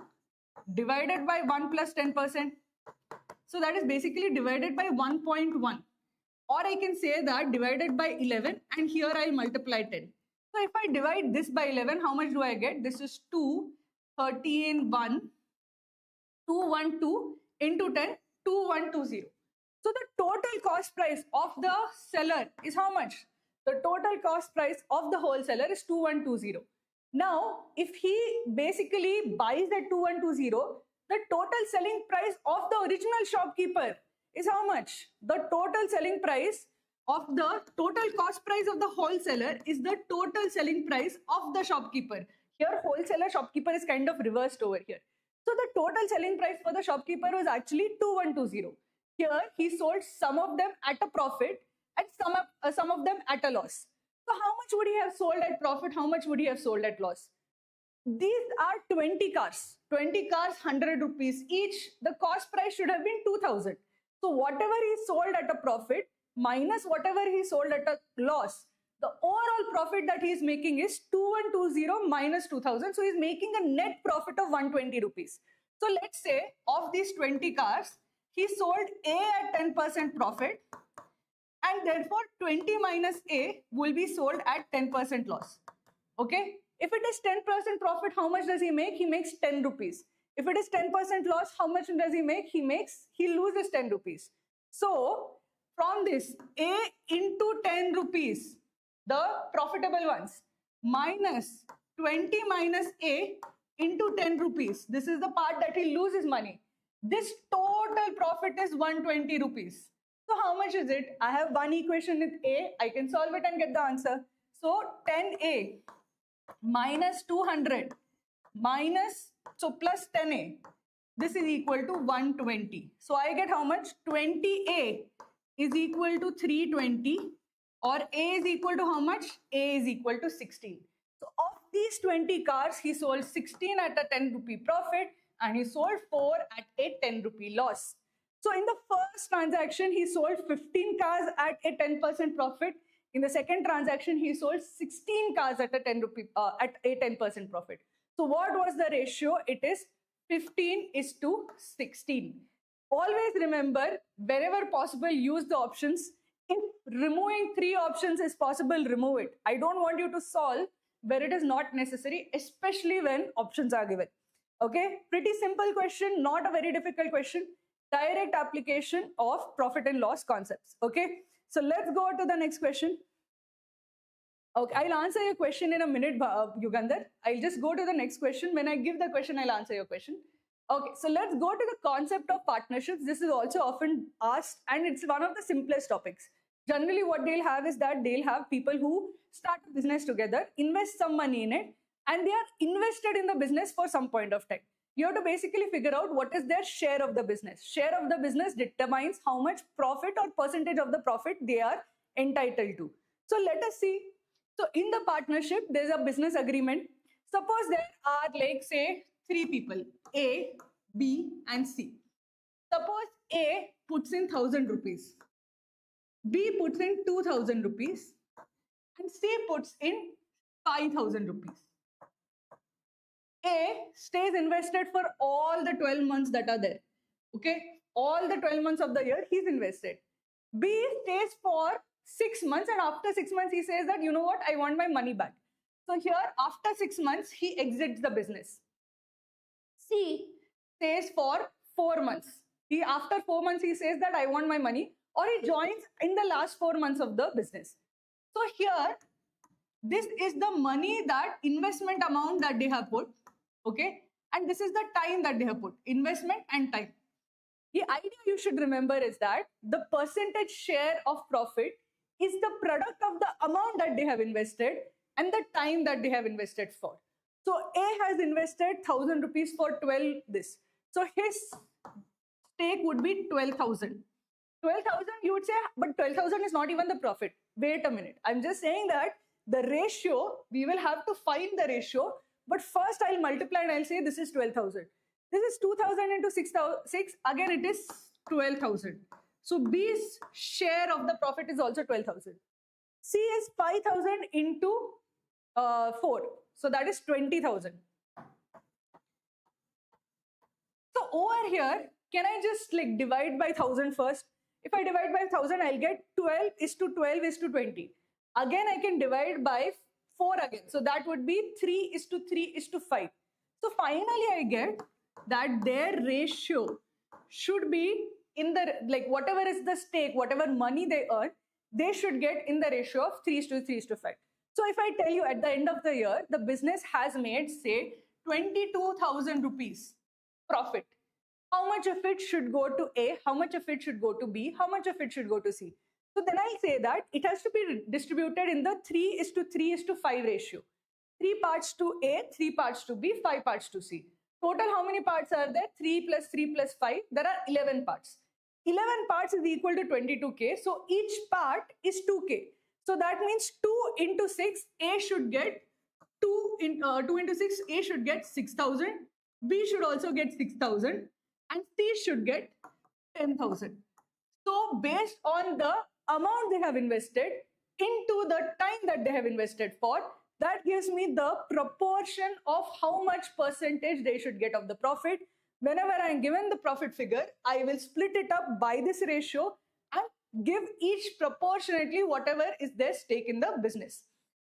divided by 1 plus 10%. So that is basically divided by 1.1. Or I can say that divided by 11, and here I'll multiply 10. So if I divide this by 11, how much do I get? This is 2, 13, 1, 212 into 10, 2120. So the total cost price of the seller is how much? The total cost price of the wholesaler is 2120. Now, if he basically buys at 2120, the total selling price of the original shopkeeper is how much? The total selling price of the total cost price of the wholesaler is the total selling price of the shopkeeper. Here, wholesaler shopkeeper is kind of reversed over here. So the total selling price for the shopkeeper was actually 2120. Here, he sold some of them at a profit and some of them at a loss. So how much would he have sold at profit? How much would he have sold at loss? These are 20 cars. 20 cars, 100 rupees each. The cost price should have been 2000. So whatever he sold at a profit minus whatever he sold at a loss, the overall profit that he is making is 2120 minus 2000. So he's making a net profit of 120 rupees. So let's say of these 20 cars, he sold A at 10% profit, and therefore 20 minus A will be sold at 10% loss. Okay? If it is 10% profit, how much does he make? He makes 10 rupees. If it is 10% loss, how much does he make? He loses 10 rupees. So from this A into 10 rupees, the profitable ones, minus 20 minus A into 10 rupees. This is the part that he loses money. This total profit is 120 rupees. So how much is it? I have one equation with A. I can solve it and get the answer. So 10A minus 200 minus, so plus 10A. This is equal to 120. So I get how much? 20A is equal to 320, or A is equal to how much? A is equal to 16. So of these 20 cars, he sold 16 at a 10 rupee profit and he sold 4 at a 10 rupee loss. So in the first transaction, he sold 15 cars at a 10% profit. In the second transaction, he sold 16 cars at a 10% profit. So what was the ratio? It is 15:16. Always remember, wherever possible, use the options. If removing 3 options is possible, remove it. I don't want you to solve where it is not necessary, especially when options are given. Okay, pretty simple question, not a very difficult question. Direct application of profit and loss concepts. Okay, so let's go to the next question. Okay, I'll answer your question in a minute, Yugandhar. I'll just go to the next question. When I give the question, I'll answer your question. Okay, so let's go to the concept of partnerships. This is also often asked, and it's one of the simplest topics. Generally, what they'll have is that they'll have people who start a business together, invest some money in it, and they are invested in the business for some point of time. You have to basically figure out what is their share of the business. Share of the business determines how much profit or percentage of the profit they are entitled to. So let us see. So in the partnership, there's a business agreement. Suppose there are, like, say, 3 people, A, B, and C. Suppose A puts in 1,000 rupees, B puts in 2,000 rupees, and C puts in 5,000 rupees. A stays invested for all the 12 months that are there. Okay, all the 12 months of the year he's invested. B stays for 6 months, and after 6 months he says that, you know what, I want my money back. So here, after 6 months, he exits the business. C stays for 4 months. After 4 months, he says that I want my money, or he joins in the last 4 months of the business. So here, this is the money, that investment amount that they have put, okay? And this is the time that they have put, investment and time. The idea you should remember is that the percentage share of profit is the product of the amount that they have invested and the time that they have invested for. So A has invested 1,000 rupees for 12 this. So his stake would be 12,000. 12,000, you would say, but 12,000 is not even the profit. Wait a minute. I'm just saying that the ratio, we will have to find the ratio, but first I'll multiply and I'll say this is 12,000. This is 2,000 into 6, again it is 12,000. So B's share of the profit is also 12,000. C is 5,000 into 4. So that is 20,000. So over here, can I just like divide by 1,000 first? If I divide by 1,000, I'll get 12 is to 12 is to 20. Again, I can divide by 4 again. So that would be 3 is to 3 is to 5. So finally, I get that their ratio should be in the, like, whatever is the stake, whatever money they earn, they should get in the ratio of 3 is to 3 is to 5. So if I tell you at the end of the year, the business has made, say, 22,000 rupees profit. How much of it should go to A? How much of it should go to B? How much of it should go to C? So then I'll say that it has to be distributed in the 3 is to 3 is to 5 ratio. 3 parts to A, 3 parts to B, 5 parts to C. Total, how many parts are there? 3 plus 3 plus 5. There are 11 parts. 11 parts is equal to 22K. So each part is 2K. So that means 2 into 6, A should get 2 into 6, A should get 6,000. B should also get 6,000. And C should get 10,000. So based on the amount they have invested into the time that they have invested for, that gives me the proportion of how much percentage they should get of the profit. Whenever I am given the profit figure, I will split it up by this ratio and give each proportionately whatever is their stake in the business.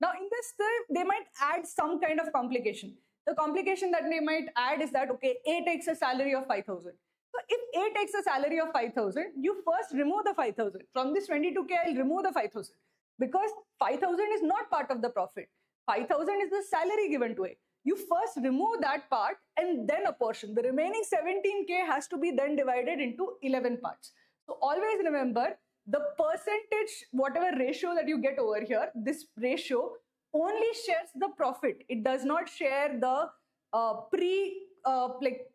Now in this, they might add some kind of complication. The complication that they might add is that, okay, A takes a salary of 5,000. So if A takes a salary of 5,000, you first remove the 5,000. From this 22K, I'll remove the 5,000 because 5,000 is not part of the profit. 5,000 is the salary given to A. You first remove that part and then apportion. The remaining 17K has to be then divided into 11 parts. So always remember the percentage, whatever ratio that you get over here, this ratio only shares the profit. It does not share the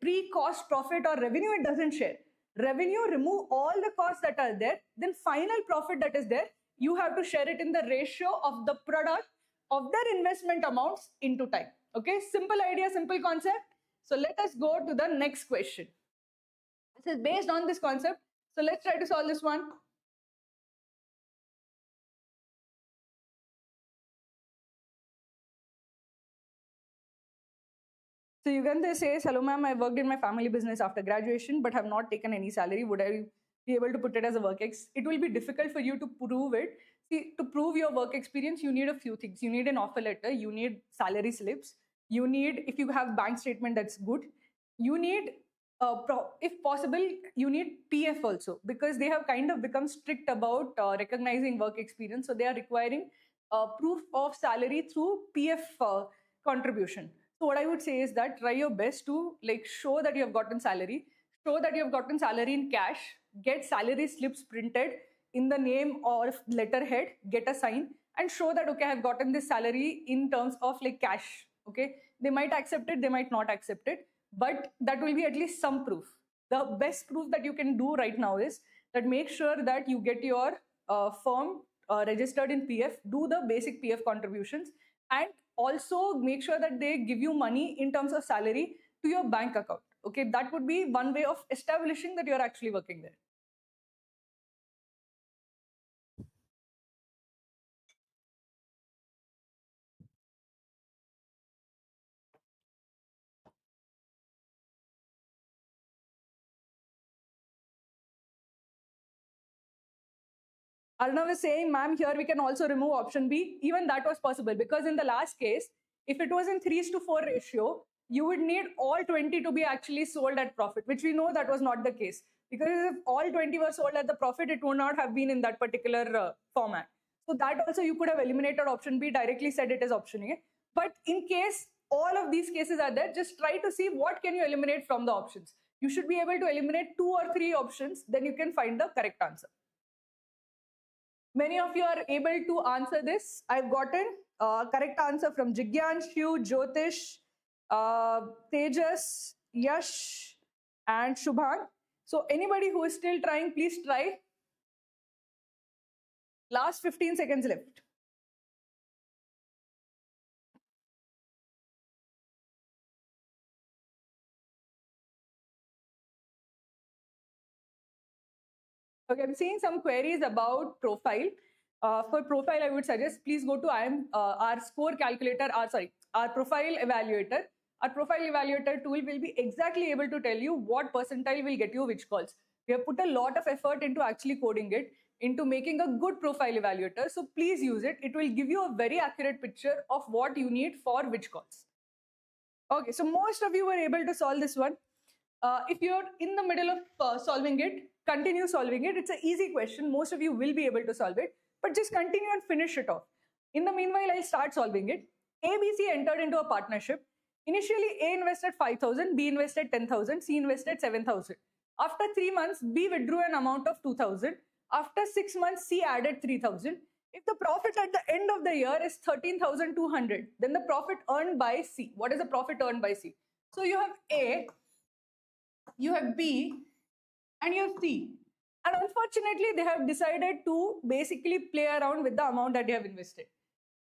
pre-cost profit or revenue. It doesn't share. Revenue, remove all the costs that are there. Then final profit that is there, you have to share it in the ratio of the product of their investment amounts into time. Okay, simple idea, simple concept. So let us go to the next question. This is based on this concept. So let's try to solve this one. So Yugandhar says, hello ma'am, I worked in my family business after graduation, but have not taken any salary. Would I be able to put it as a work ex? It will be difficult for you to prove it. See, to prove your work experience, you need a few things. You need an offer letter, you need salary slips, you need, if you have bank statement, that's good. You need, if possible, you need PF also, because they have kind of become strict about recognizing work experience. So they are requiring proof of salary through PF contribution. So what I would say is that try your best to show that you have gotten salary, show that you have gotten salary in cash, get salary slips printed in the name or letterhead, get a sign, and show that, okay, I have gotten this salary in terms of cash. Okay, they might accept it, they might not accept it, but that will be at least some proof. The best proof that you can do right now is that make sure that you get your firm registered in PF, do the basic PF contributions, and also make sure that they give you money in terms of salary to your bank account. Okay, that would be one way of establishing that you're actually working there. Arnav is saying, ma'am, here we can also remove option B. Even that was possible because in the last case, if it was in 3:4 ratio, you would need all 20 to be actually sold at profit, which we know that was not the case. Because if all 20 were sold at the profit, it would not have been in that particular format. So that also you could have eliminated option B, directly said it is option A. But in case all of these cases are there, just try to see what can you eliminate from the options. You should be able to eliminate 2 or 3 options, then you can find the correct answer. Many of you are able to answer this. I've gotten correct answer from Jigyanshu, Jyotish, Tejas, Yash, and Shubhan. So anybody who is still trying, please try. Last 15 seconds left. Okay, I'm seeing some queries about profile. For profile, I would suggest please go to our score calculator, our profile evaluator. Our profile evaluator tool will be exactly able to tell you what percentile will get you which calls. We have put a lot of effort into actually coding it, into making a good profile evaluator. So please use it. It will give you a very accurate picture of what you need for which calls. Okay, so most of you were able to solve this one. If you're in the middle of solving it, continue solving it. It's an easy question. Most of you will be able to solve it, but just continue and finish it off. In the meanwhile, I'll start solving it. ABC entered into a partnership. Initially, A invested 5,000, B invested 10,000, C invested 7,000. After 3 months, B withdrew an amount of 2,000. After 6 months, C added 3,000. If the profit at the end of the year is 13,200, then the profit earned by C. What is the profit earned by C? So you have A, you have B, and you have C. And unfortunately, they have decided to basically play around with the amount that they have invested.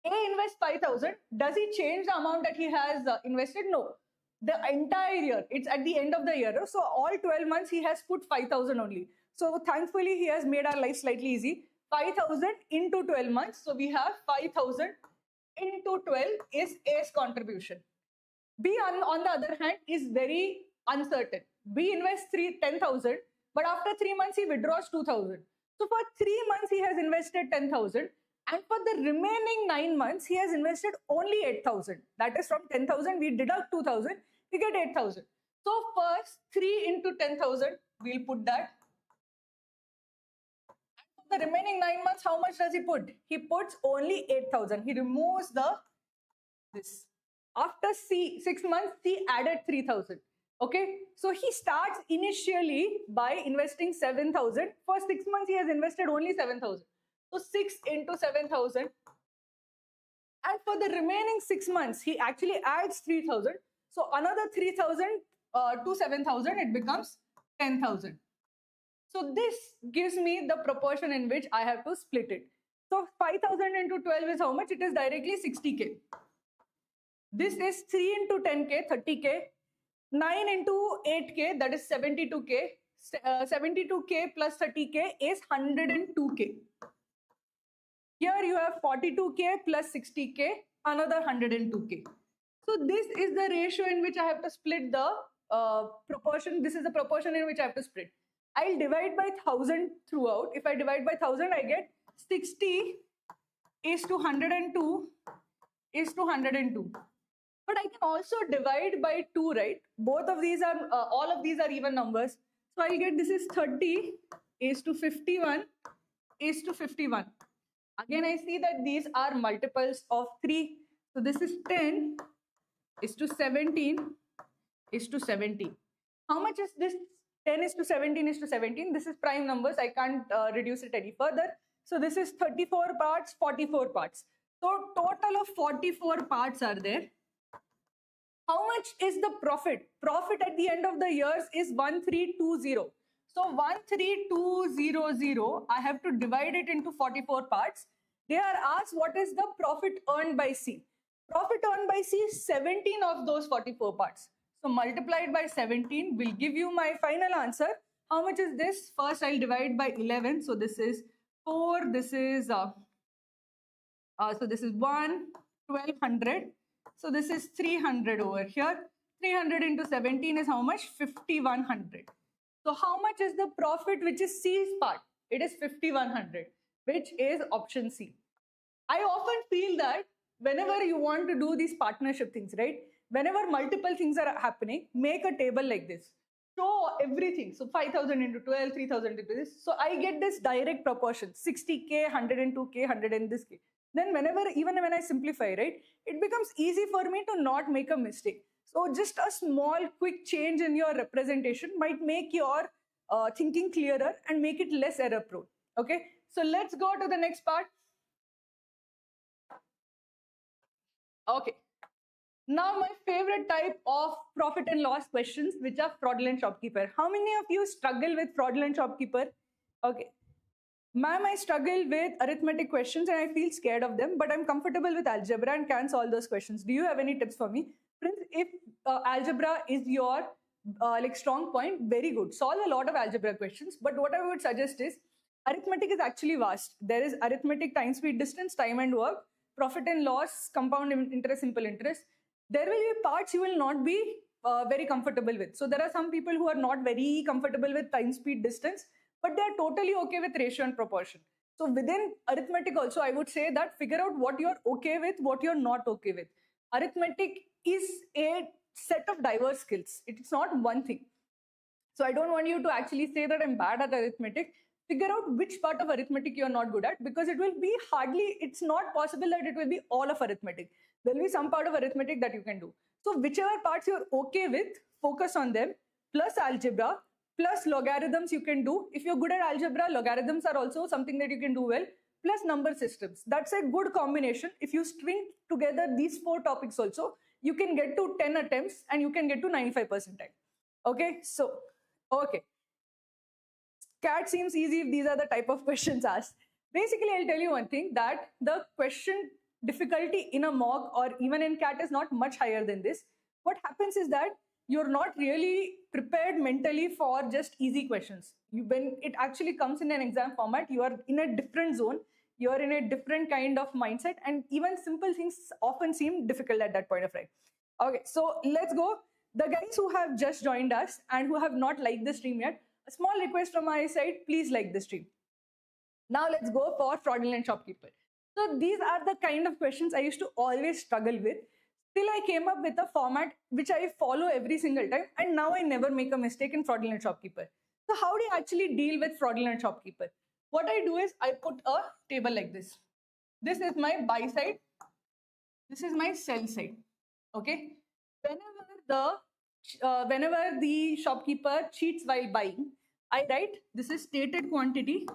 A invests 5,000. Does he change the amount that he has invested? No. The entire year, it's at the end of the year. So all 12 months, he has put 5,000 only. So thankfully, he has made our life slightly easy. 5,000 into 12 months. So we have 5,000 into 12 is A's contribution. B, on the other hand, is very uncertain. B invests 10,000, but after 3 months, he withdraws 2,000. So for 3 months, he has invested 10,000. And for the remaining 9 months, he has invested only 8,000. That is from 10,000, we deduct 2,000, we get 8,000. So first 3 into 10,000, we'll put that. And for the remaining 9 months, how much does he put? He puts only 8,000. He removes this. After 6 months, he added 3,000. Okay, so he starts initially by investing 7,000. For 6 months, he has invested only 7,000. So 6 into 7,000. And for the remaining 6 months, he actually adds 3,000. So another 3,000 to 7,000, it becomes 10,000. So this gives me the proportion in which I have to split it. So 5,000 into 12 is how much? It is directly 60K. This is 3 into 10K, 30K. 9 into 8K, that is 72K. 72K plus 30K is 102K. Here you have 42K plus 60K, another 102K. So this is the ratio in which I have to split the proportion. This is the proportion in which I have to split. I'll divide by 1,000 throughout. If I divide by 1,000, I get 60 is to 102 is to 102. But I can also divide by 2, right? Both of these are, all of these are even numbers. So I'll get this is 30 is to 51 is to 51. Again, I see that these are multiples of 3. So this is 10 is to 17 is to 17. How much is this? 10 is to 17 is to 17. This is prime numbers. I can't reduce it any further. So this is 34 parts, 44 parts. So total of 44 parts are there. How much is the profit? Profit at the end of the years is 1320. So 13200, I have to divide it into 44 parts. They are asked what is the profit earned by C. Profit earned by C is 17 of those 44 parts. So multiplied by 17 will give you my final answer. How much is this? First I'll divide by 11. So this is 4. This is so this is 1, 1200. So this is 300 over here. 300 into 17 is how much? 5100. So how much is the profit which is C's part? It is 5100, which is option C. I often feel that whenever you want to do these partnership things, right? Whenever multiple things are happening, make a table like this. Show everything. So 5,000 into 12, 3,000 into this. So I get this direct proportion, 60K, 102K, 100 in this K. Then even when I simplify, right, it becomes easy for me to not make a mistake. So just a small quick change in your representation might make your thinking clearer and make it less error prone. Okay, so let's go to the next part. Okay, now my favorite type of profit and loss questions, which are fraudulent shopkeeper. How many of you struggle with fraudulent shopkeeper? Okay. Ma'am, I struggle with arithmetic questions and I feel scared of them, but I'm comfortable with algebra and can solve those questions. Do you have any tips for me? Friends, if algebra is your strong point, very good. Solve a lot of algebra questions, but what I would suggest is arithmetic is actually vast. There is arithmetic, time, speed, distance, time and work, profit and loss, compound interest, simple interest. There will be parts you will not be very comfortable with. So there are some people who are not very comfortable with time, speed, distance, but they're totally okay with ratio and proportion. So within arithmetic also, I would say that figure out what you're okay with, what you're not okay with. Arithmetic is a set of diverse skills. It's not one thing. So I don't want you to actually say that I'm bad at arithmetic. Figure out which part of arithmetic you're not good at, because it will be it's not possible that it will be all of arithmetic. There'll be some part of arithmetic that you can do. So whichever parts you're okay with, focus on them, plus algebra, plus logarithms you can do. If you're good at algebra, logarithms are also something that you can do well, plus number systems. That's a good combination. If you string together these 4 topics also, you can get to 10 attempts and you can get to 95% time. Okay, so, okay. CAT seems easy if these are the type of questions asked. Basically, I'll tell you one thing, that the question difficulty in a mock or even in CAT is not much higher than this. What happens is that you're not really prepared mentally for just easy questions. When it actually comes in an exam format, you are in a different zone, you're in a different kind of mindset, and even simple things often seem difficult at that point of time. Okay, so let's go. The guys who have just joined us and who have not liked the stream yet, a small request from my side, please like the stream. Now let's go for fraudulent shopkeeper. So these are the kind of questions I used to always struggle with. Till I came up with a format which I follow every single time, and now I never make a mistake in Fraudulent Shopkeeper. So how do you actually deal with Fraudulent Shopkeeper? What I do is I put a table like this. This is my buy side. This is my sell side. Okay. Whenever the shopkeeper cheats while buying, I write this is stated quantity,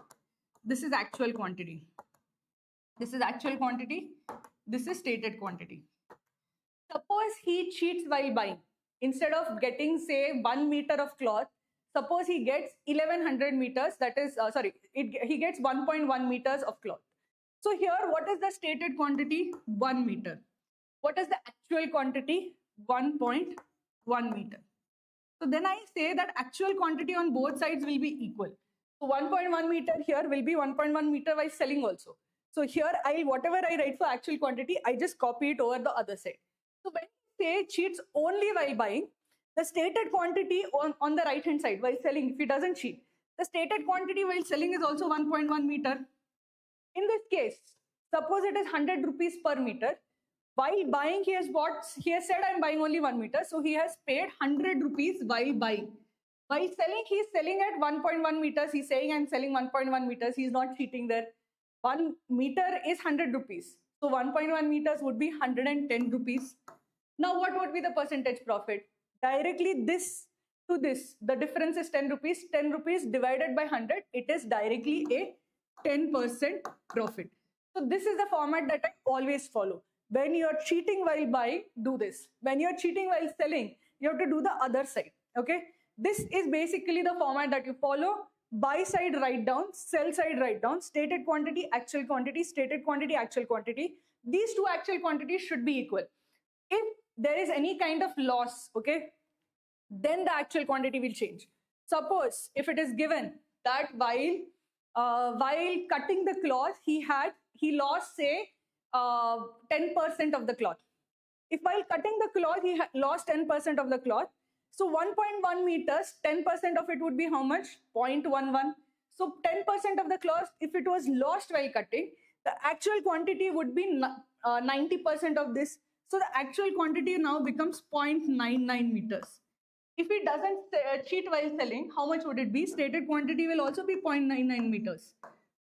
this is actual quantity. This is actual quantity, this is stated quantity. Suppose he cheats while buying. Instead of getting, say, 1 meter of cloth, suppose he gets 1100 meters, that is, he gets 1.1 meters of cloth. So here, what is the stated quantity? 1 meter. What is the actual quantity? 1.1 meter. So then I say that actual quantity on both sides will be equal. So 1.1 meter here will be 1.1 meter while selling also. So here, whatever I write for actual quantity, I just copy it over the other side. So when you say cheats only while buying, the stated quantity on the right hand side while selling, if he doesn't cheat, the stated quantity while selling is also 1.1 meter. In this case, suppose it is 100 rupees per meter. While buying, he has said I'm buying only 1 meter. So he has paid 100 rupees while buying. While selling, he is selling at 1.1 meters. He's saying I'm selling 1.1 meters. He's not cheating there. 1 meter is 100 rupees. So 1.1 meters would be 110 rupees. Now what would be the percentage profit? Directly this to this, the difference is 10 rupees. 10 rupees divided by 100, it is directly a 10% profit. So this is the format that I always follow. When you're cheating while buying, do this. When you're cheating while selling, you have to do the other side. Okay. This is basically the format that you follow. Buy side write down, sell side write down, stated quantity, actual quantity, stated quantity, actual quantity. These two actual quantities should be equal. If there is any kind of loss, okay, then the actual quantity will change. Suppose if it is given that while cutting the cloth, he lost, say, 10% of the cloth. If while cutting the cloth, he lost 10% of the cloth, so 1.1 meters, 10% of it would be how much? 0.11. So 10% of the cloth, if it was lost while cutting, the actual quantity would be 90% of this. So the actual quantity now becomes 0.99 meters. If he doesn't cheat while selling, how much would it be? Stated quantity will also be 0.99 meters,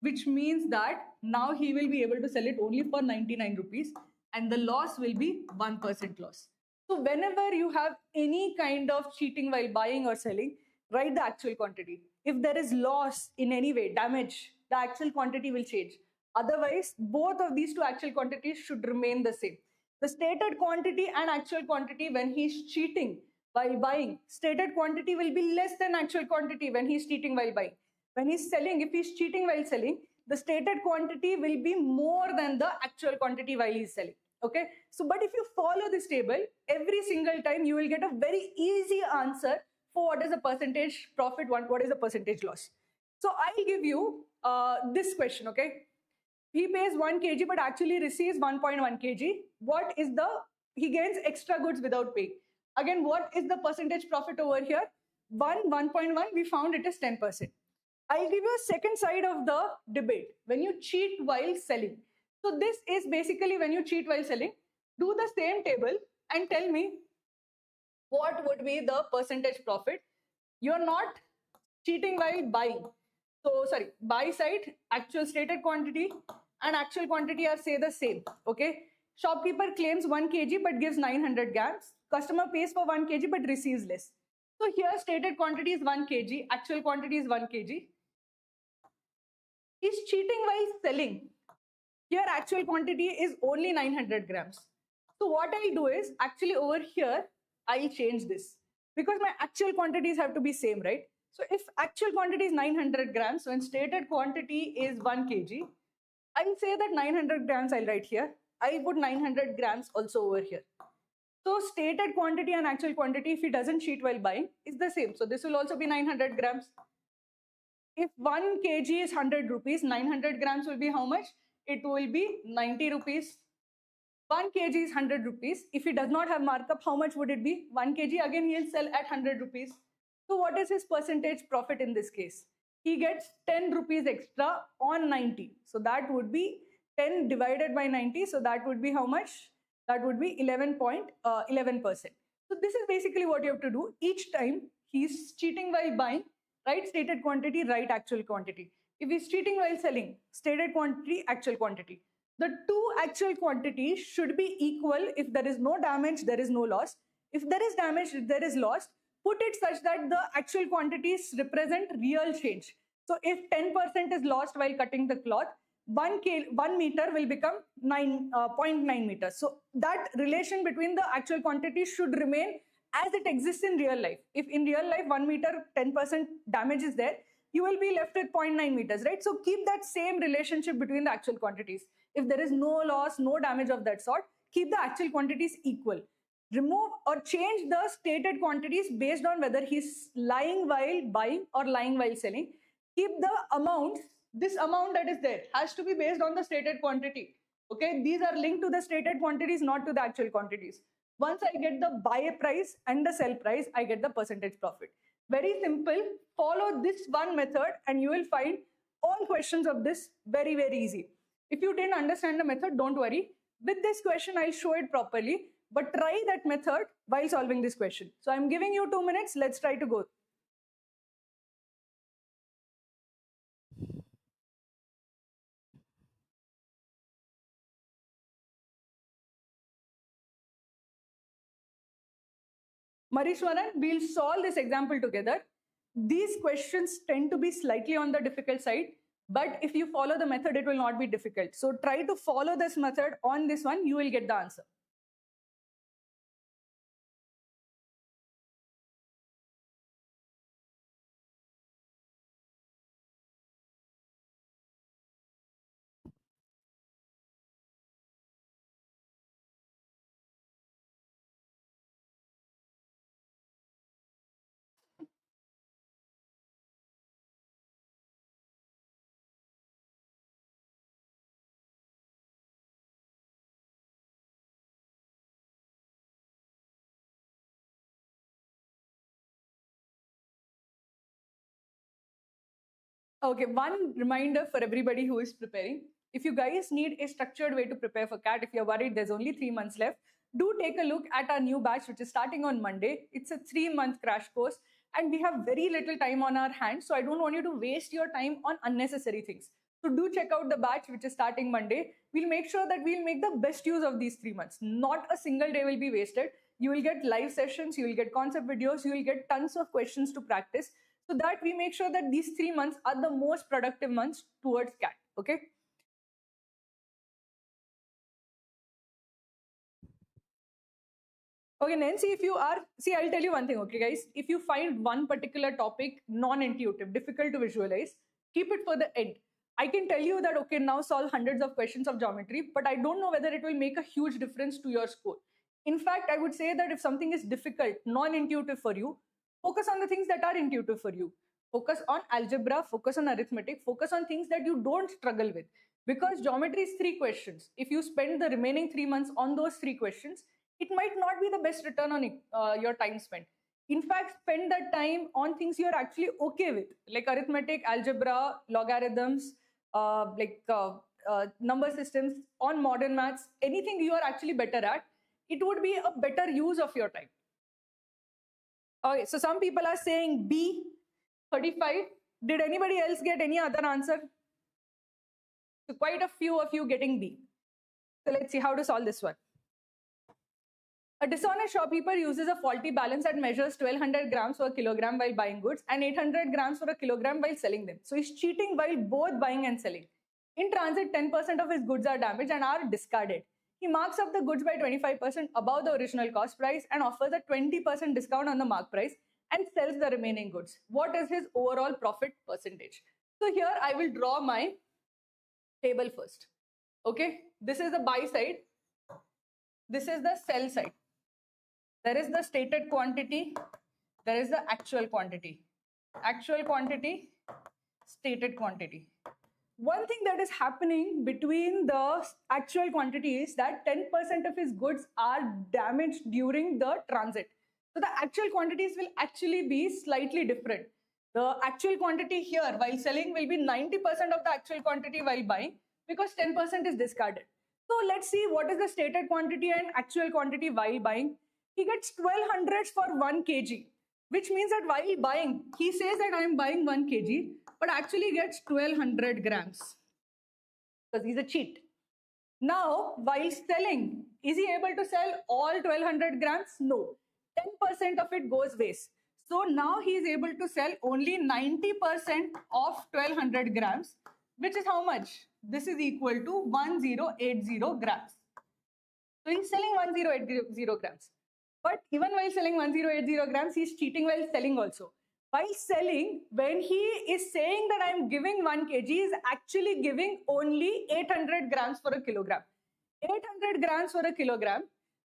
which means that now he will be able to sell it only for 99 rupees and the loss will be 1% loss. So whenever you have any kind of cheating while buying or selling, write the actual quantity. If there is loss in any way, damage, the actual quantity will change. Otherwise, both of these two actual quantities should remain the same. The stated quantity and actual quantity when he's cheating while buying, stated quantity will be less than actual quantity when he's cheating while buying. When he's selling, if he's cheating while selling, the stated quantity will be more than the actual quantity while he's selling. Okay. So, but if you follow this table, every single time you will get a very easy answer for what is the percentage profit, what is the percentage loss. So I'll give you this question. Okay. He pays 1 kg but actually receives 1.1 kg. What is he gains extra goods without paying. Again, what is the percentage profit over here? 1.1, we found it is 10%. I'll give you a second side of the debate. When you cheat while selling. So this is basically when you cheat while selling. Do the same table and tell me what would be the percentage profit. You're not cheating while buying. So sorry, buy side, actual stated quantity and actual quantity are say the same. Okay. Shopkeeper claims 1 kg but gives 900 grams. Customer pays for 1 kg but receives less. So here stated quantity is 1 kg, actual quantity is 1 kg. He's cheating while selling. Here actual quantity is only 900 grams. So what I'll do is actually over here, I'll change this because my actual quantities have to be same, right? So if actual quantity is 900 grams, when stated quantity is 1 kg, I'll say that 900 grams I'll write here. I'll put 900 grams also over here. So stated quantity and actual quantity, if he doesn't cheat while buying, is the same. So this will also be 900 grams. If 1 kg is 100 rupees, 900 grams will be how much? It will be 90 rupees. 1 kg is 100 rupees. If he does not have markup, how much would it be? 1 kg, again he'll sell at 100 rupees. So what is his percentage profit in this case? He gets 10 rupees extra on 90. So that would be 10 divided by 90. So that would be how much? That would be 11.11%. So this is basically what you have to do. Each time he's cheating while buying, write stated quantity, write actual quantity. If he's cheating while selling, stated quantity, actual quantity. The two actual quantities should be equal. If there is no damage, there is no loss. If there is damage, there is loss. Put it such that the actual quantities represent real change. So if 10% is lost while cutting the cloth, 1 meter will become 0.9 meters. So that relation between the actual quantity should remain as it exists in real life. If in real life 1 meter 10% damage is there, you will be left with 0.9 meters, right? So keep that same relationship between the actual quantities. If there is no loss, no damage of that sort, keep the actual quantities equal. Remove or change the stated quantities based on whether he's lying while buying or lying while selling. Keep the amount, this amount that is there has to be based on the stated quantity. Okay, these are linked to the stated quantities, not to the actual quantities. Once I get the buy price and the sell price, I get the percentage profit. Very simple. Follow this one method and you will find all questions of this very, very easy. If you didn't understand the method, don't worry. With this question, I'll show it properly, but try that method while solving this question. So I'm giving you 2 minutes. Let's try to go. Marishwaran, we'll solve this example together. These questions tend to be slightly on the difficult side, but if you follow the method, it will not be difficult. So try to follow this method on this one, you will get the answer. Okay, one reminder for everybody who is preparing. If you guys need a structured way to prepare for CAT, if you're worried there's only 3 months left, do take a look at our new batch, which is starting on Monday. It's a 3-month crash course, and we have very little time on our hands, so I don't want you to waste your time on unnecessary things. So do check out the batch, which is starting Monday. We'll make sure that we'll make the best use of these 3 months. Not a single day will be wasted. You will get live sessions, you will get concept videos, you will get tons of questions to practice, so that we make sure that these 3 months are the most productive months towards CAT. Okay. Okay, Nancy, if you are, see, I'll tell you one thing, okay, guys. If you find one particular topic non-intuitive, difficult to visualize, keep it for the end. I can tell you that, okay, now solve hundreds of questions of geometry, but I don't know whether it will make a huge difference to your score. In fact, I would say that if something is difficult, non-intuitive for you, focus on the things that are intuitive for you. Focus on algebra, focus on arithmetic, focus on things that you don't struggle with. Because geometry is 3 questions. If you spend the remaining 3 months on those 3 questions, it might not be the best return on your time spent. In fact, spend that time on things you're actually okay with, like arithmetic, algebra, logarithms, number systems, on modern maths, anything you are actually better at, it would be a better use of your time. Okay, so some people are saying B, 35. Did anybody else get any other answer? So quite a few of you getting B. So let's see how to solve this one. A dishonest shopkeeper uses a faulty balance that measures 1200 grams for a kilogram while buying goods and 800 grams for a kilogram while selling them. So he's cheating while both buying and selling. In transit, 10% of his goods are damaged and are discarded. He marks up the goods by 25% above the original cost price and offers a 20% discount on the mark price and sells the remaining goods. What is his overall profit percentage? So here I will draw my table first. Okay, this is the buy side. This is the sell side. There is the stated quantity. There is the actual quantity. Actual quantity, stated quantity. One thing that is happening between the actual quantity is that 10% of his goods are damaged during the transit. So the actual quantities will actually be slightly different. The actual quantity here while selling will be 90% of the actual quantity while buying, because 10% is discarded. So let's see what is the stated quantity and actual quantity while buying. He gets 1200 for 1 kg, which means that while buying, he says that I am buying 1 kg, but actually gets 1200 grams because he's a cheat. Now, while selling, is he able to sell all 1200 grams? No. 10% of it goes waste. So now he is able to sell only 90% of 1200 grams, which is how much? This is equal to 1080 grams. So he's selling 1080 grams. But even while selling 1080 grams, he's cheating while selling also. While selling, when he is saying that I'm giving 1 kg, he is actually giving only 800 grams for a kilogram. 800 grams for a kilogram.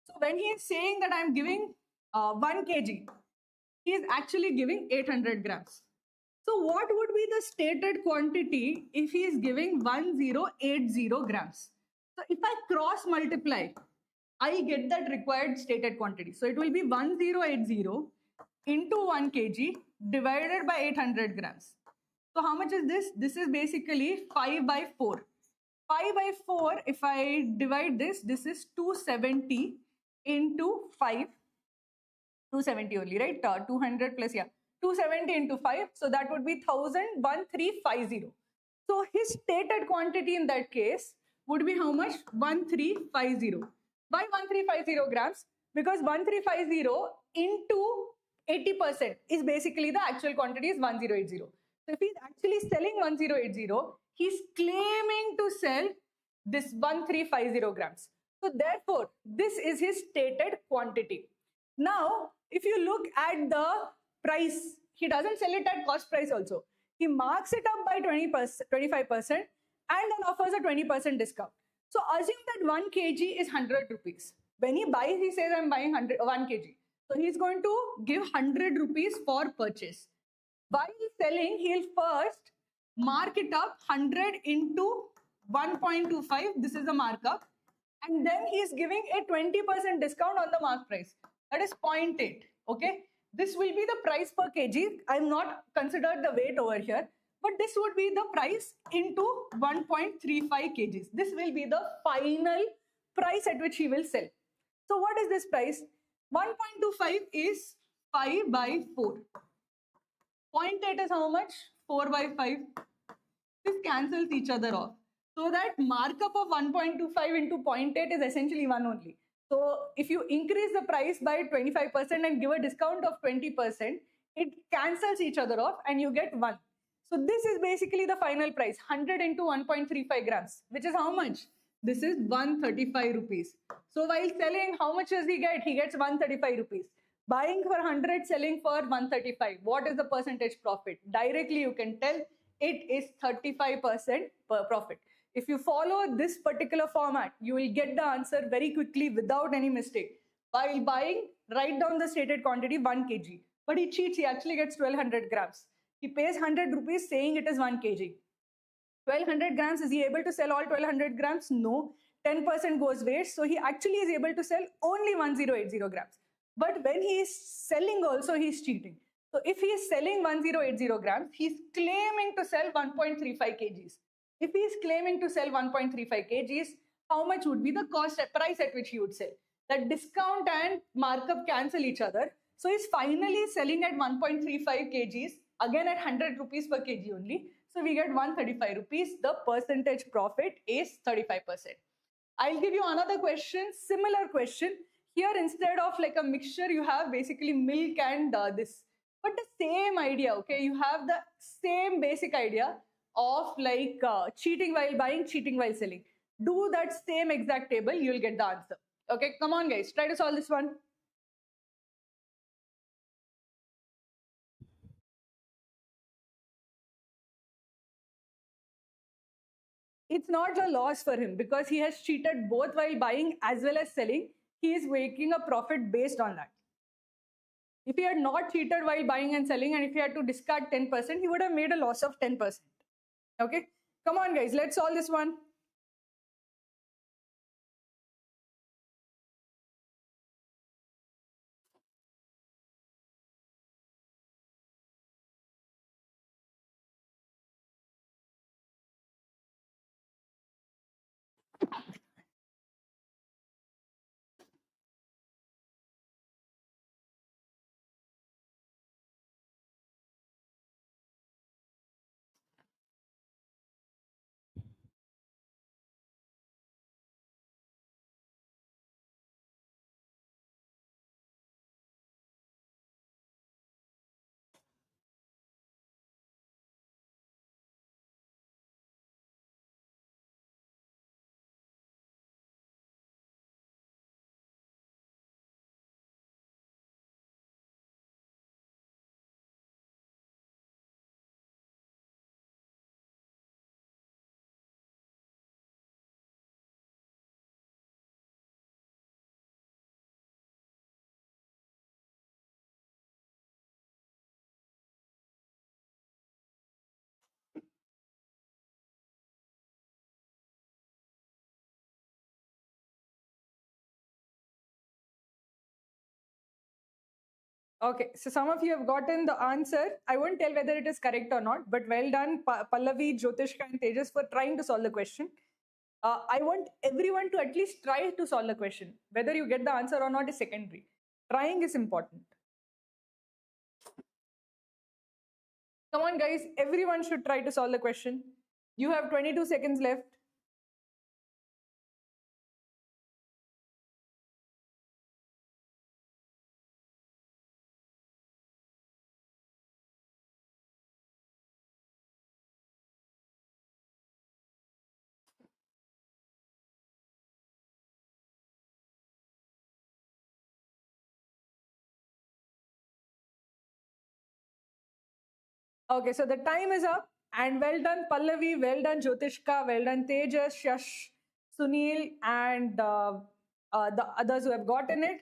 So when he is saying that I'm giving 1 kg, he is actually giving 800 grams. So what would be the stated quantity if he is giving 1080 grams? So if I cross multiply, I get that required stated quantity. So it will be 1080 into 1 kg divided by 800 grams. So how much is this? This is basically 5 by 4. 5 by 4, if I divide this, this is 270 into 5. 270 only, right? 200 plus, yeah. 270 into 5. So that would be 1350. So his stated quantity in that case would be how much? 1350. Why 1350 grams? Because 1350 into 80% is basically the actual quantity is 1080. So if he's actually selling 1080, he's claiming to sell this 1350 grams. So therefore, this is his stated quantity. Now, if you look at the price, he doesn't sell it at cost price also. He marks it up by 20%, 25% and then offers a 20% discount. So assume that 1 kg is 100 rupees. When he buys, he says I'm buying 1 kg. So he's going to give 100 rupees for purchase. While selling, he'll first mark it up 100 into 1.25. This is the markup. And then he's giving a 20% discount on the mark price. That is 0.8. Okay. This will be the price per kg. I'm not considered the weight over here. But this would be the price into 1.35 kgs. This will be the final price at which he will sell. So what is this price? 1.25 is 5 by 4. 0.8 is how much? 4 by 5. This cancels each other off. So that markup of 1.25 into 0.8 is essentially 1 only. So if you increase the price by 25% and give a discount of 20%, it cancels each other off and you get 1. So this is basically the final price, 100 into 1.35 grams, which is how much? This is 135 rupees. So while selling, how much does he get? He gets 135 rupees. Buying for 100, selling for 135. What is the percentage profit? Directly you can tell it is 35% per profit. If you follow this particular format, you will get the answer very quickly without any mistake. While buying, write down the stated quantity 1 kg. But he cheats, he actually gets 1200 grams. He pays 100 rupees saying it is 1 kg. 1200 grams, is he able to sell all 1200 grams? No. 10% goes waste. So he actually is able to sell only 1080 grams. But when he is selling also, he is cheating. So if he is selling 1080 grams, he is claiming to sell 1.35 kgs. If he is claiming to sell 1.35 kgs, how much would be the cost price at which he would sell? That discount and markup cancel each other. So he's finally selling at 1.35 kgs, again at 100 rupees per kg only. So we get 135 rupees. The percentage profit is 35%. I'll give you another question, similar question. Here instead of like a mixture, you have basically milk and this. But the same idea, okay? You have the same basic idea of like cheating while buying, cheating while selling. Do that same exact table, you will get the answer. Okay, come on guys, try to solve this one. It's not a loss for him because he has cheated both while buying as well as selling. He is making a profit based on that. If he had not cheated while buying and selling, and if he had to discard 10%, he would have made a loss of 10%. Okay, come on guys, let's solve this one. Okay, so some of you have gotten the answer. I won't tell whether it is correct or not, but well done, Pallavi, Jyotishka, and Tejas for trying to solve the question. I want everyone to at least try to solve the question. Whether you get the answer or not is secondary. Trying is important. Come on, guys, everyone should try to solve the question. You have 22 seconds left. Okay, so the time is up. And well done, Pallavi. Well done, Jyotishka. Well done, Tejas, Shash, Sunil, and the others who have gotten it.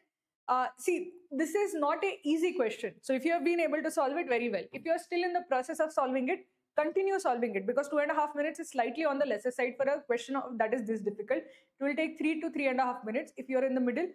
See, this is not an easy question. So if you have been able to solve it, very well. If you are still in the process of solving it, continue solving it, because 2.5 minutes is slightly on the lesser side for a question that is this difficult. It will take 3 to 3.5 minutes. If you are in the middle,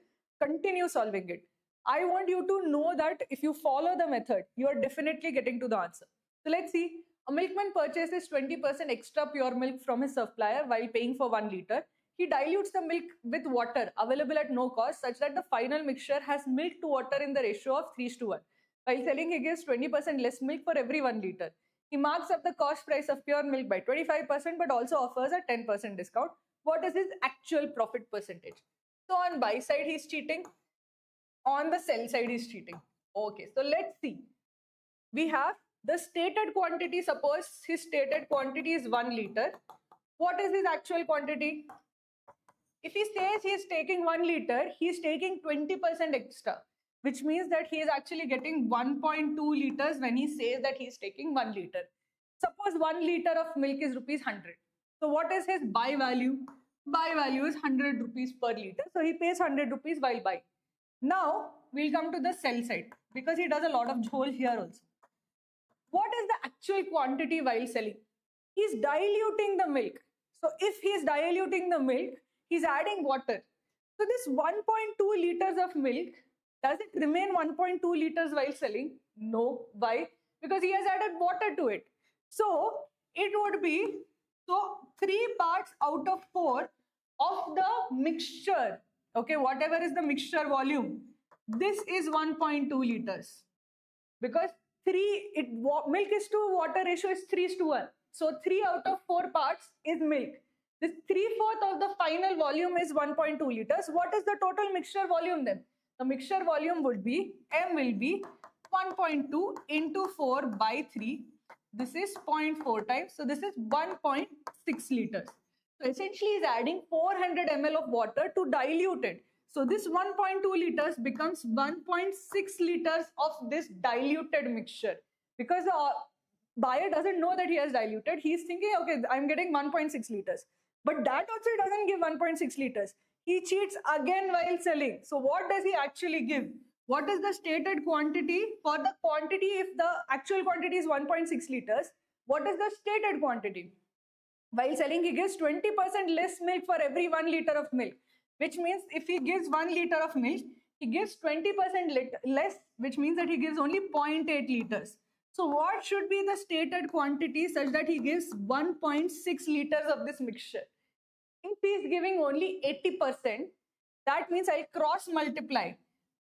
continue solving it. I want you to know that if you follow the method, you are definitely getting to the answer. So let's see. A milkman purchases 20% extra pure milk from his supplier while paying for 1 liter. He dilutes the milk with water available at no cost, such that the final mixture has milk to water in the ratio of 3:1. While selling, he gives 20% less milk for every 1 liter. He marks up the cost price of pure milk by 25%, but also offers a 10% discount. What is his actual profit percentage? So on buy side, he's cheating. On the sell side, he's cheating. Okay, so let's see. We have the stated quantity. Suppose his stated quantity is 1 liter. What is his actual quantity? If he says he is taking 1 liter, he is taking 20% extra, which means that he is actually getting 1.2 liters when he says that he is taking 1 liter. Suppose 1 liter of milk is rupees 100. So what is his buy value? Buy value is 100 rupees per liter. So he pays 100 rupees while buying. Now we'll come to the sell side, because he does a lot of jhol here also. What is the actual quantity while selling? He's diluting the milk. So if he's diluting the milk, he's adding water. So this 1.2 liters of milk, does it remain 1.2 liters while selling? No. Why? Because he has added water to it. So it would be, so 3 parts out of 4 of the mixture. Okay, whatever is the mixture volume, this is 1.2 liters. Because milk is to water ratio is 3:1. So 3 out of 4 parts is milk. This 3/4 of the final volume is 1.2 liters. What is the total mixture volume then? The mixture volume would be, M will be 1.2 into 4 by 3. This is 0.4 times. So this is 1.6 liters. So essentially is adding 400 ml of water to dilute it. So this 1.2 liters becomes 1.6 liters of this diluted mixture. Because the buyer doesn't know that he has diluted. He's thinking, okay, I'm getting 1.6 liters. But that also doesn't give 1.6 liters. He cheats again while selling. So what does he actually give? What is the stated quantity? For the quantity, if the actual quantity is 1.6 liters, what is the stated quantity? While selling, he gives 20% less milk for every 1 liter of milk. Which means if he gives 1 liter of milk, he gives 20% less, which means that he gives only 0.8 liters. So what should be the stated quantity such that he gives 1.6 liters of this mixture? If he is giving only 80%, that means I'll cross multiply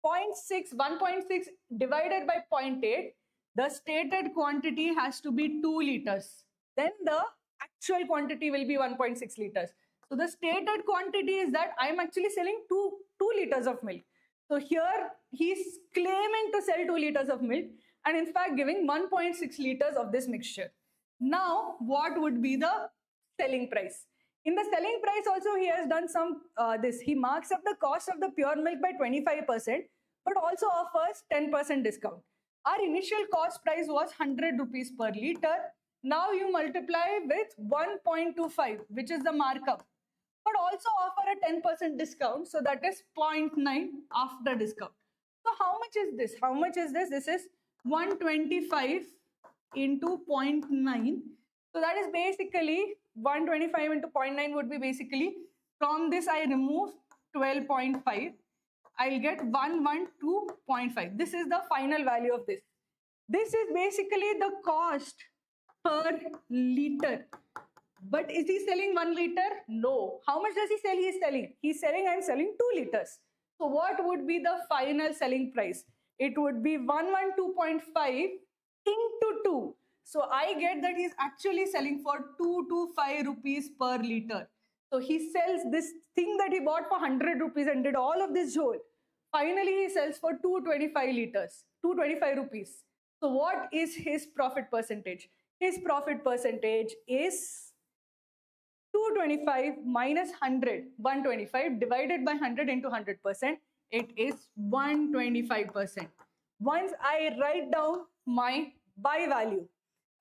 1.6 divided by 0.8. The stated quantity has to be 2 liters. Then the actual quantity will be 1.6 liters. So the stated quantity is that I'm actually selling 2 liters of milk. So here he's claiming to sell 2 liters of milk and in fact giving 1.6 liters of this mixture. Now what would be the selling price? In the selling price also he has done some this. He marks up the cost of the pure milk by 25%, but also offers 10% discount. Our initial cost price was 100 rupees per liter. Now you multiply with 1.25, which is the markup, but also offer a 10% discount. So that is 0.9 after discount. So how much is this? How much is this? This is 125 into 0.9. So that is basically 125 into 0.9 would be basically, from this I remove 12.5. I'll get 112 0.5. This is the final value of this. This is basically the cost per liter. But is he selling 1 liter? No. How much does he sell? He's selling, I'm selling 2 liters. So what would be the final selling price? It would be 112.5 into 2. So I get that he's actually selling for 225 rupees per liter. So he sells this thing that he bought for 100 rupees and did all of this whole. Finally, he sells for 225 liters, 225 rupees. So what is his profit percentage? His profit percentage is 225 minus 100, 125 divided by 100 into 100%. It is 125%. Once I write down my buy value,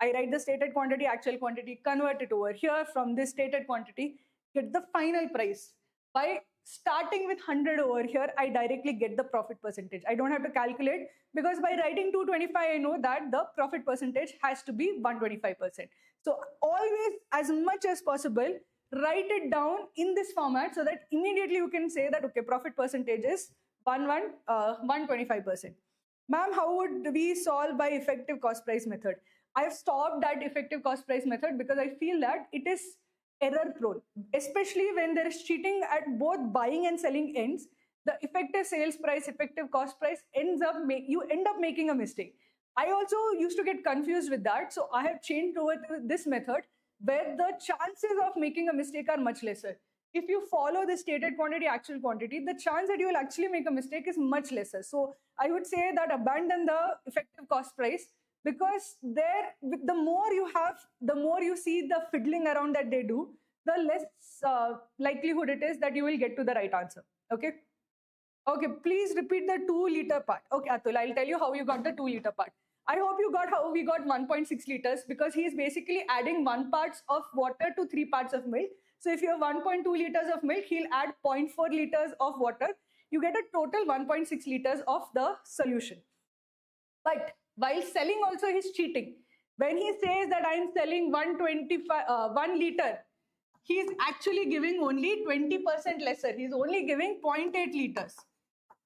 I write the stated quantity, actual quantity, convert it over here from this stated quantity, get the final price. By starting with 100 over here, I directly get the profit percentage. I don't have to calculate because by writing 225, I know that the profit percentage has to be 125%. So always, as much as possible, write it down in this format so that immediately you can say that, okay, profit percentage is 125%. Ma'am, how would we solve by effective cost price method? I have stopped that effective cost price method because I feel that it is error prone, especially when there is cheating at both buying and selling ends. The effective sales price, effective cost price you end up making a mistake. I also used to get confused with that, so I have changed over to this method where the chances of making a mistake are much lesser. If you follow the stated quantity, actual quantity, the chance that you will actually make a mistake is much lesser. So I would say that abandon the effective cost price, because there, the more you have, the more you see the fiddling around that they do, the less likelihood it is that you will get to the right answer. Okay. Okay, please repeat the 2 liter part. Okay, Atul, I'll tell you how you got the 2 liter part. I hope you got how we got 1.6 liters, because he is basically adding 1 parts of water to 3 parts of milk. So if you have 1.2 liters of milk, he'll add 0.4 liters of water. You get a total 1.6 liters of the solution. But while selling also, he's cheating. When he says that I'm selling 1 liter, he's actually giving only 20% lesser. He's only giving 0.8 liters.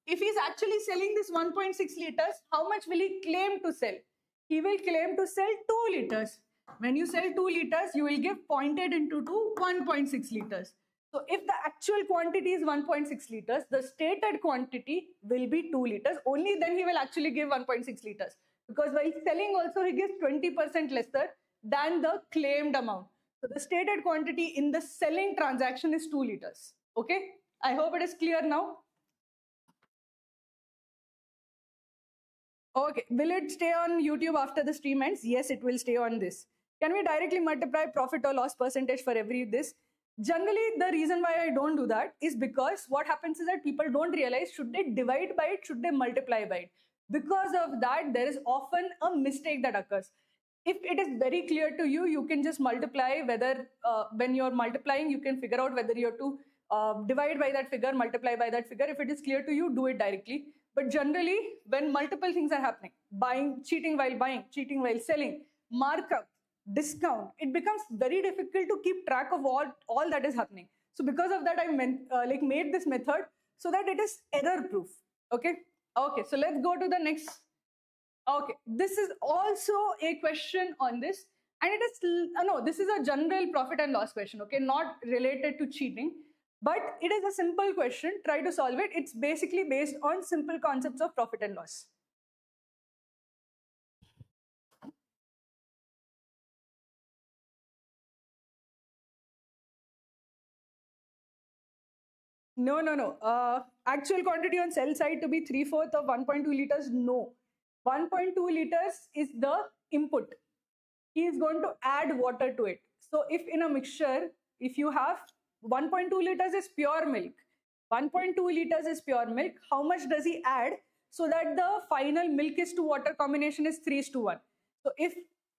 If he's actually selling this 1.6 liters, how much will he claim to sell? He will claim to sell 2 liters. When you sell 2 liters, you will give 0.8 into 2, 1.6 liters. So if the actual quantity is 1.6 liters, the stated quantity will be 2 liters. Only then he will actually give 1.6 liters. Because while selling also, he gives 20% lesser than the claimed amount. So the stated quantity in the selling transaction is 2 liters. Okay? I hope it is clear now. Okay, will it stay on YouTube after the stream ends? Yes, it will stay on this. Can we directly multiply profit or loss percentage for every this? Generally, the reason why I don't do that is because what happens is that people don't realize, should they divide by it, should they multiply by it? Because of that, there is often a mistake that occurs. If it is very clear to you, you can just multiply, whether when you're multiplying, you can figure out whether you have to divide by that figure, multiply by that figure. If it is clear to you, do it directly. But generally, when multiple things are happening, cheating while selling, markup, discount, it becomes very difficult to keep track of all that is happening. So because of that, I made this method so that it is error proof. Okay. Okay. So let's go to the next. Okay. This is also a question on this, and it is no. This is a general profit and loss question. Okay, not related to cheating. But it is a simple question. Try to solve it. It's basically based on simple concepts of profit and loss. No. Actual quantity on sell side to be 3/4 of 1.2 liters. No. 1.2 liters is the input. He is going to add water to it. So if in a mixture, if you have 1.2 liters is pure milk. 1.2 liters is pure milk. How much does he add so that the final milk is to water combination is 3:1? So if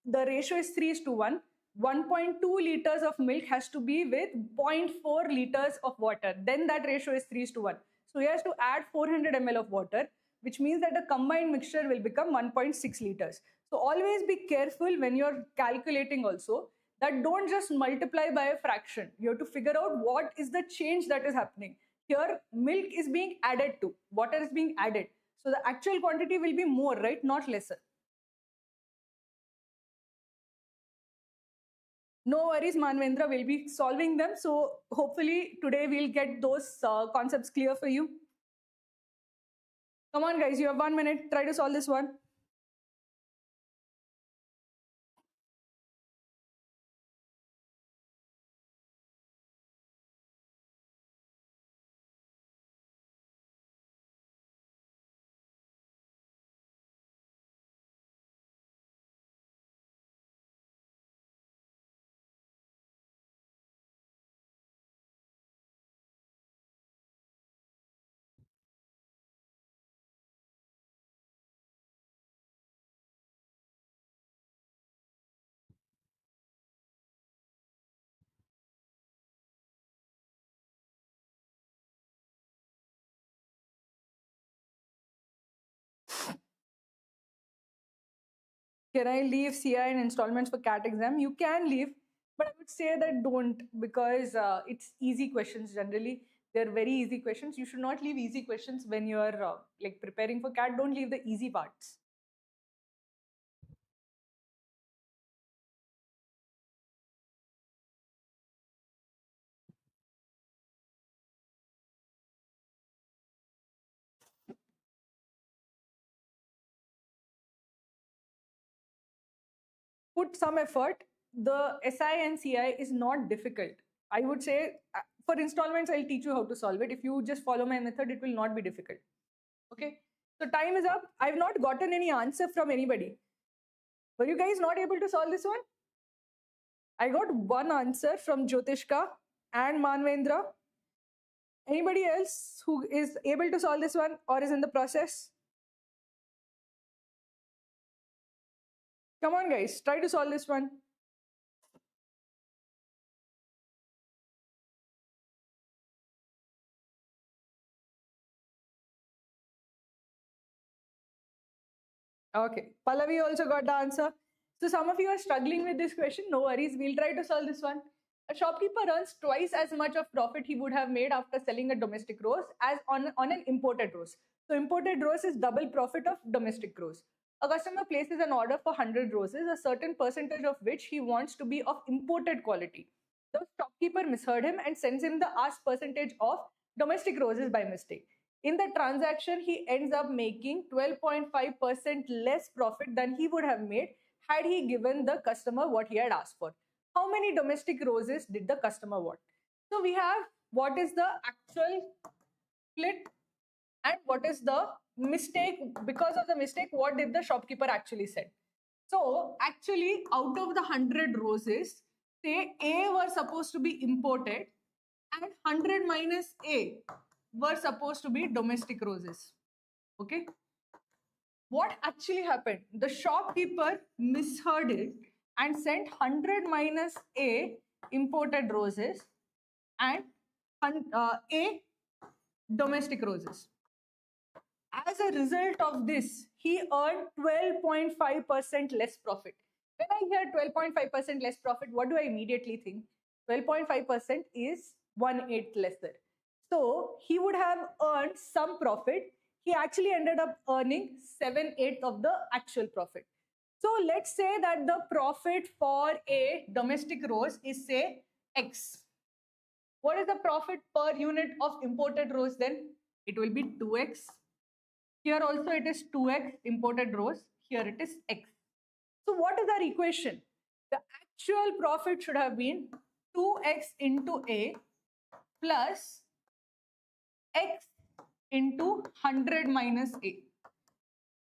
the ratio is 3:1, 1.2 liters of milk has to be with 0.4 liters of water. Then that ratio is 3:1. So he has to add 400 ml of water, which means that the combined mixture will become 1.6 liters. So always be careful when you're calculating also, that don't just multiply by a fraction. You have to figure out what is the change that is happening. Here, milk is being added to, water is being added. So the actual quantity will be more, right? Not lesser. No worries, Manvendra, we'll be solving them. So hopefully today we'll get those concepts clear for you. Come on, guys, you have 1 minute. Try to solve this one. Can I leave CI and installments for CAT exam? You can leave, but I would say that don't, because it's easy questions generally. They're very easy questions. You should not leave easy questions when you're like preparing for CAT. Don't leave the easy parts. Put some effort. The SI and CI is not difficult. I would say for installments, I'll teach you how to solve it. If you just follow my method, it will not be difficult. Okay. So time is up. I've not gotten any answer from anybody. Were you guys not able to solve this one? I got one answer from Jyotishka and Manvendra. Anybody else who is able to solve this one or is in the process? Come on, guys, try to solve this one. Okay, Pallavi also got the answer. So some of you are struggling with this question. No worries, we'll try to solve this one. A shopkeeper earns twice as much of profit he would have made after selling a domestic rose as on an imported rose. So imported rose is double profit of domestic rose. A customer places an order for 100 roses, a certain percentage of which he wants to be of imported quality. The shopkeeper misheard him and sends him the asked percentage of domestic roses by mistake. In the transaction, he ends up making 12.5% less profit than he would have made had he given the customer what he had asked for. How many domestic roses did the customer want? So we have what is the actual split and what is the mistake. Because of the mistake, what did the shopkeeper actually said? So actually, out of the 100 roses, say A were supposed to be imported and 100 minus A were supposed to be domestic roses. Okay. What actually happened? The shopkeeper misheard it and sent 100 minus A imported roses and A domestic roses. As a result of this, he earned 12.5% less profit. When I hear 12.5% less profit, what do I immediately think? 12.5% is 1/8 lesser. So he would have earned some profit. He actually ended up earning 7/8 of the actual profit. So let's say that the profit for a domestic rose is, say, X. What is the profit per unit of imported rose then? It will be 2X. Here also it is 2X imported rose. Here it is X. So what is our equation? The actual profit should have been 2X into A plus X into 100 minus A.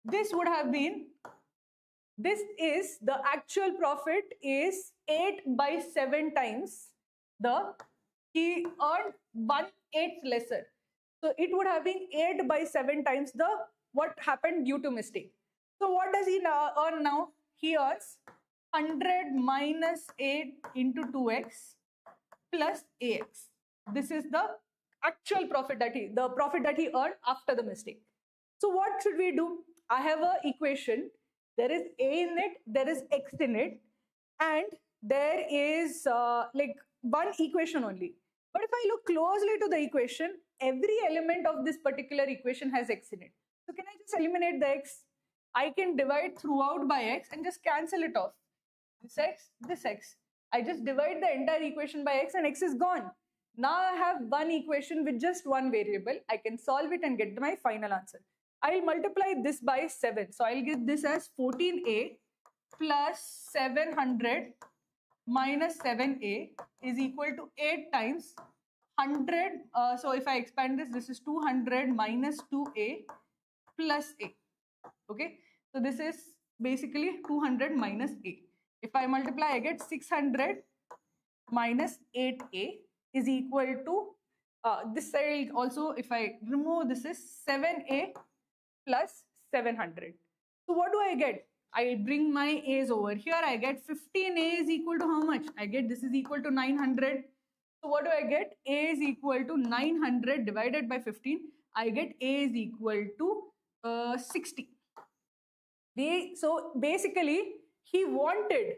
This would have been, this is the actual profit is 8 by 7 times the, he earned 1/8 lesser. So it would have been 8 by 7 times the what happened due to mistake. So what does he now earn now? He earns 100 minus 8 into 2X plus AX. This is the actual profit that he earned after the mistake. So what should we do? I have an equation. There is A in it, there is X in it, and there is like one equation only. But if I look closely to the equation, every element of this particular equation has X in it. So can I just eliminate the x? I can divide throughout by x and just cancel it off. This x, this x. I just divide the entire equation by x and x is gone. Now I have one equation with just one variable. I can solve it and get my final answer. I'll multiply this by 7. So I'll get this as 14a plus 700 minus 7a is equal to 8 times 100. So if I expand this, this is 200 minus 2a plus a. Okay, so this is basically 200 minus a. If I multiply, I get 600 minus 8a is equal to this side also. If I remove, this is 7a plus 700. So what do I get? I bring my a's over here. I get 15a is equal to how much? I get this is equal to 900. So what do I get? A is equal to 900 divided by 15. I get a is equal to 60. So basically, he wanted,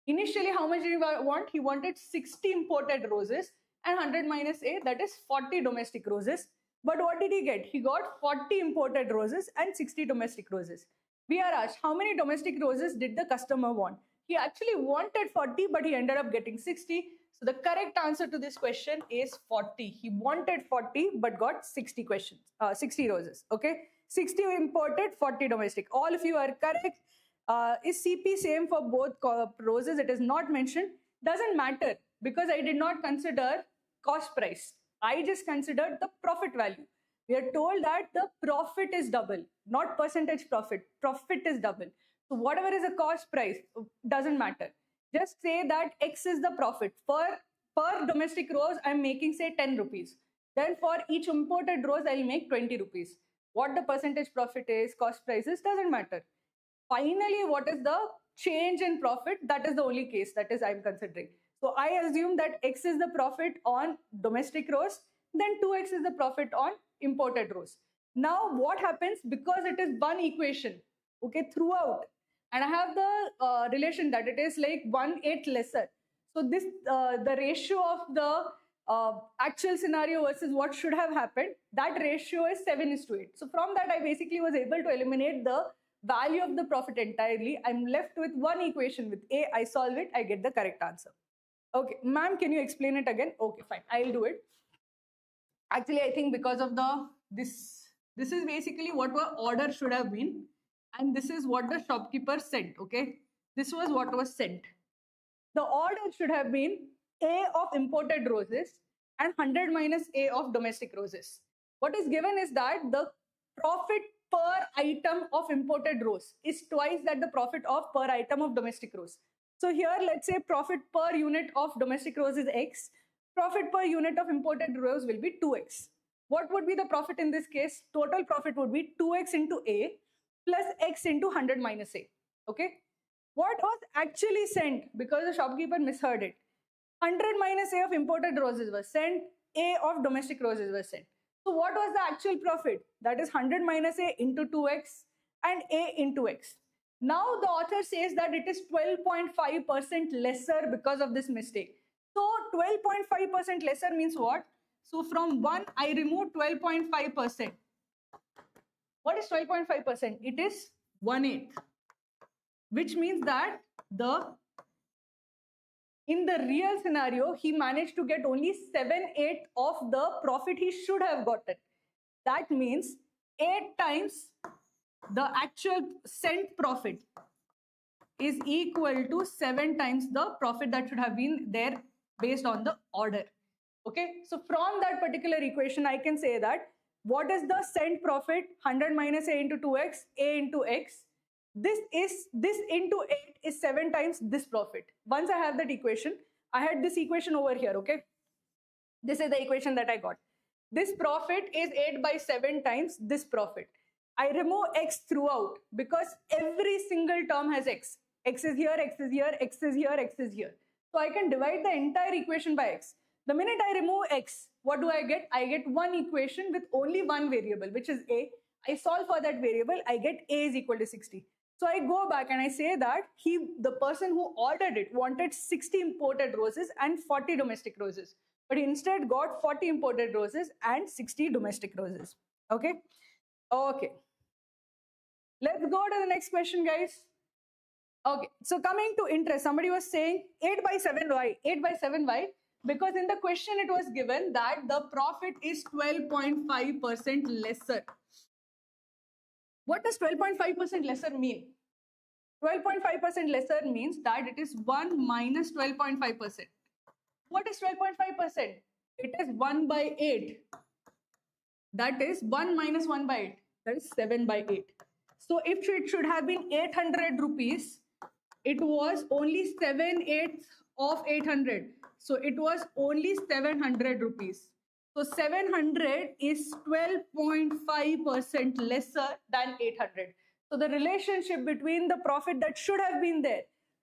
initially how much did he want? He wanted 60 imported roses and 100 minus a, that is 40 domestic roses. But what did he get? He got 40 imported roses and 60 domestic roses. We are asked, how many domestic roses did the customer want? He actually wanted 40, but he ended up getting 60. So the correct answer to this question is 40. He wanted 40, but got 60 roses. Okay, 60 imported, 40 domestic. All of you are correct. Is CP same for both roses? It is not mentioned. Doesn't matter because I did not consider cost price. I just considered the profit value. We are told that the profit is double, not percentage profit. Profit is double. So whatever is the cost price, doesn't matter. Just say that X is the profit. Per domestic rose, I'm making say 10 rupees. Then for each imported rose, I'll make 20 rupees. What the percentage profit is, cost prices, doesn't matter. Finally, what is the change in profit? That is the only case that is I'm considering. So I assume that X is the profit on domestic rose, then 2X is the profit on imported rose. Now what happens, because it is one equation, okay, throughout, and I have the relation that it is like 1/8 lesser. So this the ratio of the actual scenario versus what should have happened, that ratio is 7:8. So from that, I basically was able to eliminate the value of the profit entirely. I'm left with one equation with A. I solve it, I get the correct answer. Okay, ma'am, can you explain it again? Okay, fine, I'll do it. Actually, I think because of this is basically what our order should have been, and this is what the shopkeeper sent. Okay, this was what was sent. The order should have been A of imported roses and 100 minus A of domestic roses. What is given is that the profit per item of imported rose is twice that the profit of per item of domestic rose. So here, let's say profit per unit of domestic rose is X. Profit per unit of imported rose will be 2X. What would be the profit in this case? Total profit would be 2X into A plus X into 100 minus A. Okay. What was actually sent, because the shopkeeper misheard it, 100 minus A of imported roses was sent, A of domestic roses was sent. So what was the actual profit? That is 100 minus A into 2X and A into X. Now the author says that it is 12.5% lesser because of this mistake. So 12.5% lesser means what? So from 1, I remove 12.5%. What is 12.5%? It is 1/8, which means that in the real scenario, he managed to get only 7/8 of the profit he should have gotten. That means 8 times the actual cent profit is equal to 7 times the profit that should have been there based on the order. Okay, so from that particular equation, I can say that what is the cent profit? 100 minus A into 2X, A into X. This into 8 is 7 times this profit. Once I have that equation, I had this equation over here, okay? This is the equation that I got. This profit is 8 by 7 times this profit. I remove X throughout because every single term has X. X is here, X is here, X is here, X is here. So I can divide the entire equation by X. The minute I remove X, what do I get? I get one equation with only one variable, which is A. I solve for that variable, I get A is equal to 60. So I go back and I say that the person who ordered it wanted 60 imported roses and 40 domestic roses, but he instead got 40 imported roses and 60 domestic roses. Okay. Okay. Let's go to the next question, guys. Okay, so coming to interest, somebody was saying 8 by 7, why? 8 by 7, why? Because in the question it was given that the profit is 12.5% lesser. What does 12.5% lesser mean? 12.5% lesser means that it is 1 minus 12.5%. What is 12.5%? It is 1 by 8. That is 1 minus 1 by 8. That is 7 by 8. So if it should have been 800 rupees, it was only 7/8 of 800. So it was only 700 rupees. So 700 is 12.5% lesser than 800. So the relationship between the profit that should have been there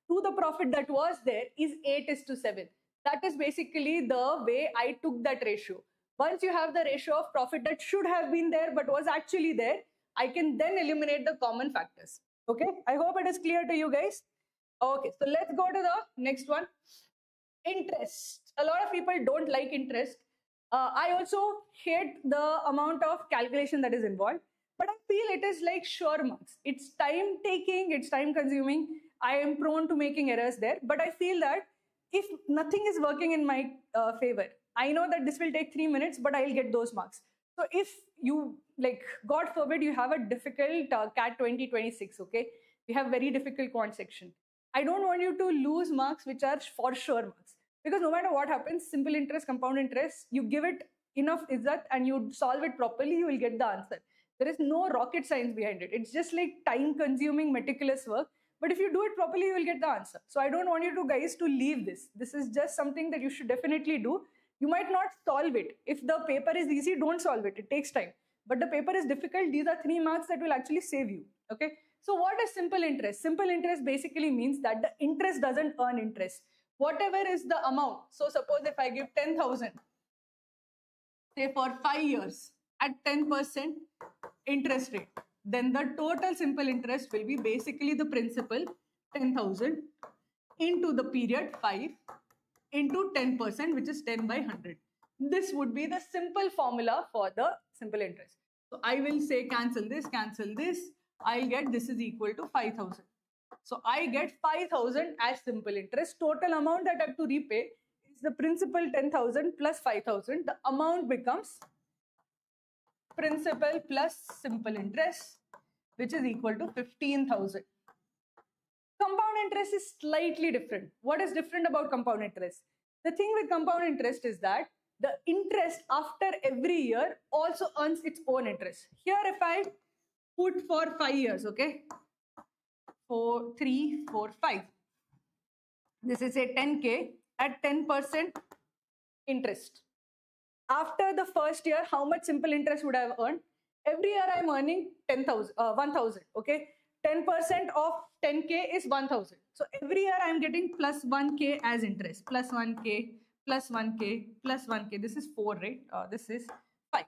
to the profit that was there is 8:7. That is basically the way I took that ratio. Once you have the ratio of profit that should have been there but was actually there, I can then eliminate the common factors. Okay, I hope it is clear to you guys. Okay, so let's go to the next one. Interest. A lot of people don't like interest. I also hate the amount of calculation that is involved, but I feel it is like sure marks. It's time taking, it's time consuming. I am prone to making errors there, but I feel that if nothing is working in my favor, I know that this will take 3 minutes, but I'll get those marks. So if you, like, God forbid, you have a difficult CAT 2026, okay? You have very difficult quant section. I don't want you to lose marks which are for sure marks. Because no matter what happens, simple interest, compound interest, you give it enough izzat and you solve it properly, you will get the answer. There is no rocket science behind it. It's just like time consuming, meticulous work. But if you do it properly, you will get the answer. So I don't want you to guys to leave this. This is just something that you should definitely do. You might not solve it. If the paper is easy, don't solve it. It takes time. But the paper is difficult. These are 3 marks that will actually save you. Okay. So what is simple interest? Simple interest basically means that the interest doesn't earn interest. Whatever is the amount. So suppose if I give 10,000, say for 5 years at 10% interest rate, then the total simple interest will be basically the principal 10,000 into the period 5 into 10%, which is 10 by 100. This would be the simple formula for the simple interest. So I will say cancel this, I'll get this is equal to 5,000. So I get 5,000 as simple interest. Total amount that I have to repay is the principal 10,000 plus 5,000. The amount becomes principal plus simple interest, which is equal to 15,000. Compound interest is slightly different. What is different about compound interest? The thing with compound interest is that the interest after every year also earns its own interest. Here if I put for 5 years, okay, 4, 3, 4, 5. This is a 10K at 10% interest. After the first year, how much simple interest would I have earned? Every year I'm earning 1,000, okay? 10% of 10K is 1,000. So every year I'm getting plus 1K as interest, plus 1K, plus 1K, plus 1K. This is 4, right? This is 5.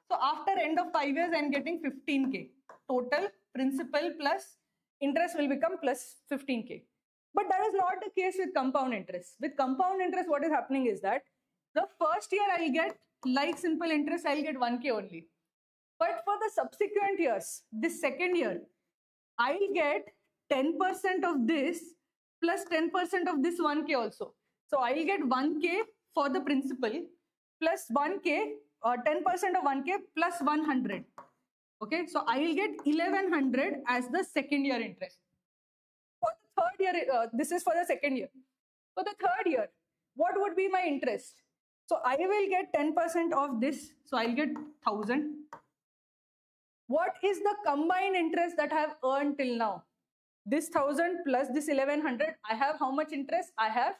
So after end of 5 years, I'm getting 15K. Total principal plus interest will become plus 15K. But that is not the case with compound interest. With compound interest, what is happening is that the first year I'll get, like simple interest, I'll get 1K only. But for the subsequent years, this second year, I'll get 10% of this plus 10% of this 1K also. So I'll get 1K for the principal plus 1K, 10% of 1K plus 100. Okay, so I'll get 1100 as the second year interest. For the third year, this is for the second year. For the third year, what would be my interest? So I will get 10% of this. So I'll get 1,000. What is the combined interest that I have earned till now? This 1,000 plus this 1100, I have how much interest? I have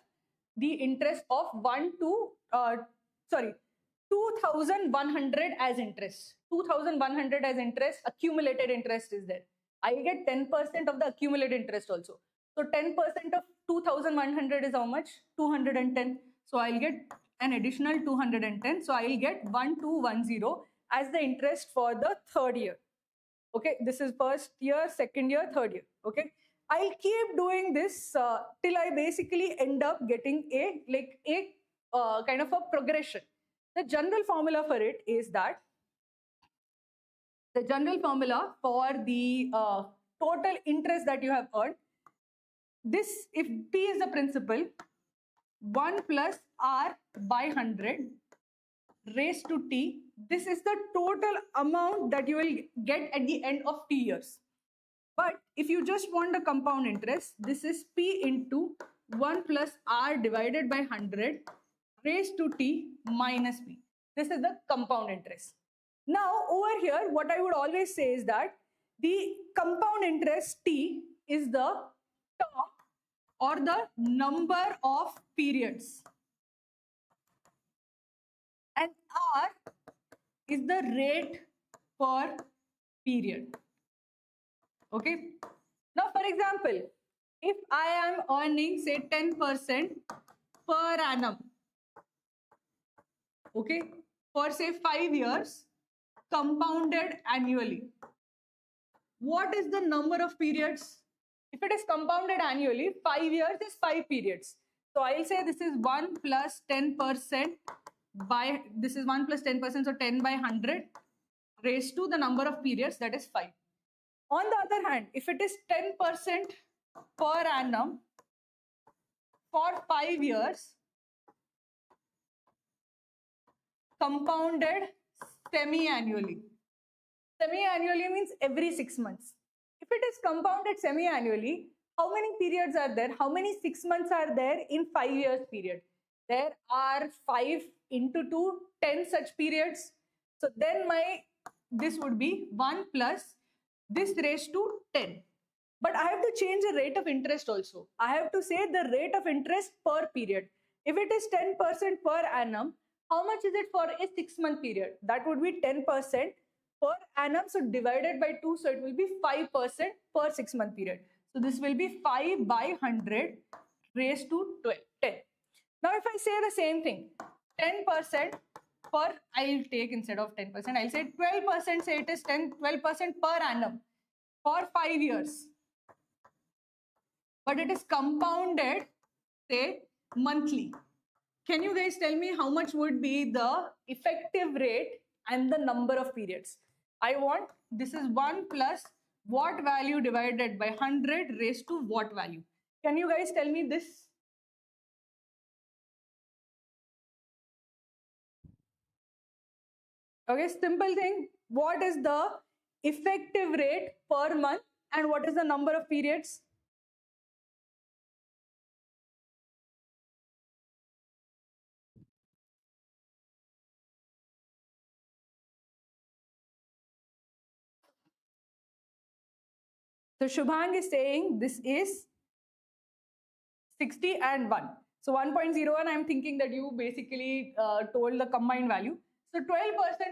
the interest of 2,100 as interest. 2,100 as interest, accumulated interest is there. I get 10% of the accumulated interest also. So 10% of 2,100 is how much? 210. So I'll get an additional 210. So I'll get 1,210 as the interest for the third year. Okay, this is first year, second year, third year. Okay, I'll keep doing this till I basically end up getting a kind of a progression. The general formula for it is that the general formula for the total interest that you have earned. This, if P is the principal, 1 plus R by 100 raised to T. This is the total amount that you will get at the end of T years. But if you just want the compound interest, this is P into 1 plus R divided by 100 raised to T minus P. This is the compound interest. Now over here, what I would always say is that the compound interest T is the term or the number of periods, and R is the rate per period. Okay. Now, for example, if I am earning say 10% per annum, okay, for say 5 years, compounded annually, what is the number of periods? If it is compounded annually, 5 years is 5 periods. So I'll say this is 1 plus 10% by, this is 1 plus 10%, so 10 by 100 raised to the number of periods, that is 5. On the other hand, if it is 10% per annum for 5 years, compounded semi-annually. Semi-annually means every 6 months. If it is compounded semi-annually, how many periods are there? How many 6 months are there in 5 years period? There are 5 into 2, 10 such periods. So then this would be 1 plus this raised to 10. But I have to change the rate of interest also. I have to say the rate of interest per period. If it is 10% per annum, how much is it for a 6-month period? That would be 10% per annum. So divided by 2, so it will be 5% per 6-month period. So this will be 5 by 100 raised to 10. Now if I say the same thing, 10% per, I'll take instead of 10%, I'll say 12%, say it is 12% per annum for 5 years. But it is compounded, say, monthly. Can you guys tell me how much would be the effective rate and the number of periods? I want, this is 1 plus what value divided by 100 raised to what value? Can you guys tell me this? Okay, simple thing. What is the effective rate per month and what is the number of periods? So Shubhang is saying this is 60 and 1. So 1.01, I'm thinking that you basically told the combined value. So 12%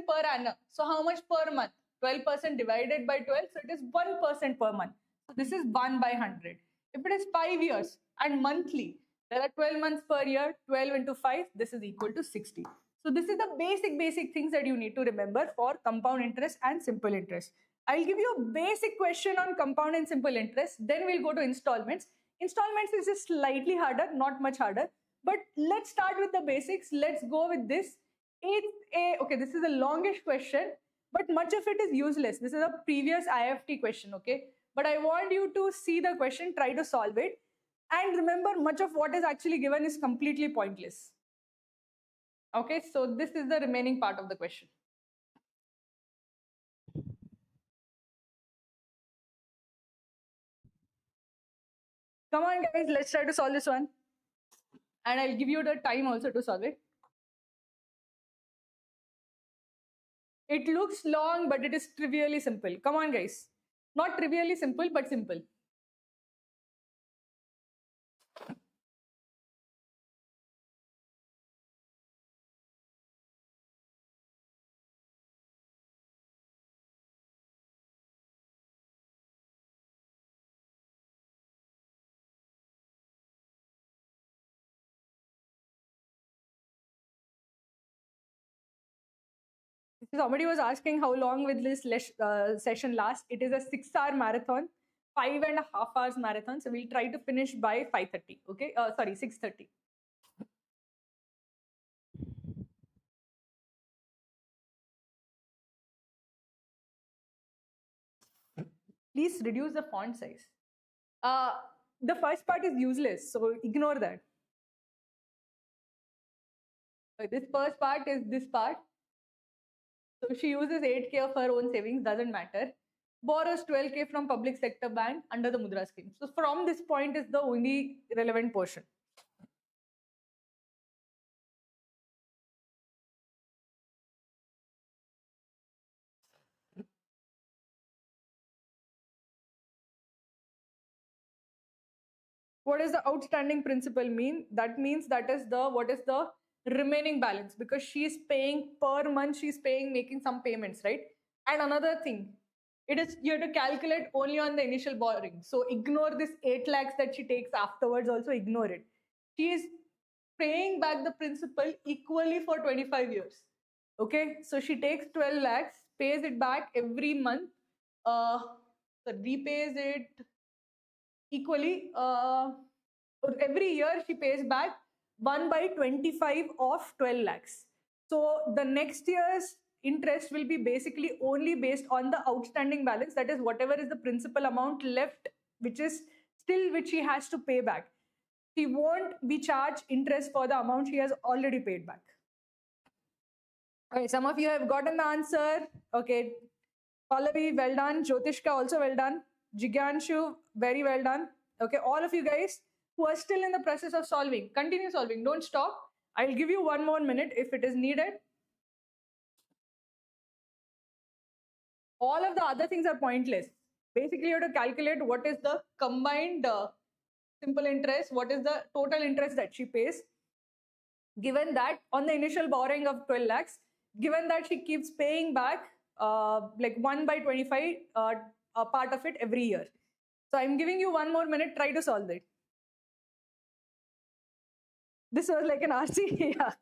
per annum. So how much per month? 12% divided by 12. So it is 1% per month. So this is 1 by 100. If it is 5 years and monthly, there are 12 months per year. 12 into 5, this is equal to 60. So this is the basic things that you need to remember for compound interest and simple interest. I'll give you a basic question on compound and simple interest. Then we'll go to installments. Installments is just slightly harder, not much harder. But let's start with the basics. Let's go with this. Okay, this is the longest question, but much of it is useless. This is a previous IFT question, okay? But I want you to see the question, try to solve it. And remember, much of what is actually given is completely pointless. Okay, so this is the remaining part of the question. Come on, guys, let's try to solve this one. And I'll give you the time also to solve it. It looks long, but it is trivially simple. Come on, guys. Not trivially simple, but simple. Somebody was asking how long will this session last. It is a 6-hour marathon, 5.5 hours marathon. So we'll try to finish by 5:30. Okay, sorry, 6:30. Please reduce the font size. The first part is useless, so ignore that. This first part is this part. So she uses 8K of her own savings, doesn't matter. Borrows 12K from public sector bank under the Mudra scheme. So from this point is the only relevant portion. What does the outstanding principal mean? That means that is the what is the remaining balance, because she's paying per month, she's paying, making some payments, right? And another thing, it is you have to calculate only on the initial borrowing. So ignore this 8 lakhs that she takes afterwards, also ignore it. She is paying back the principal equally for 25 years. Okay, so she takes 12 lakhs, pays it back every month, repays it equally. Every year she pays back 1/25 of 12 lakhs. So the next year's interest will be basically only based on the outstanding balance, that is whatever is the principal amount left, which she has to pay back. She won't be charged interest for the amount she has already paid back. Okay, some of you have gotten the answer. Okay, Pallavi, well done. Jyotishka, also well done. Jigyanshu, very well done. Okay, all of you guys who are still in the process of solving, continue solving, don't stop. I'll give you 1 more minute if it is needed. All of the other things are pointless. Basically, you have to calculate what is the combined simple interest, what is the total interest that she pays, given that on the initial borrowing of 12 lakhs, given that she keeps paying back like 1/25 a part of it every year. So I'm giving you 1 more minute, try to solve it. This was like an RC. Yeah.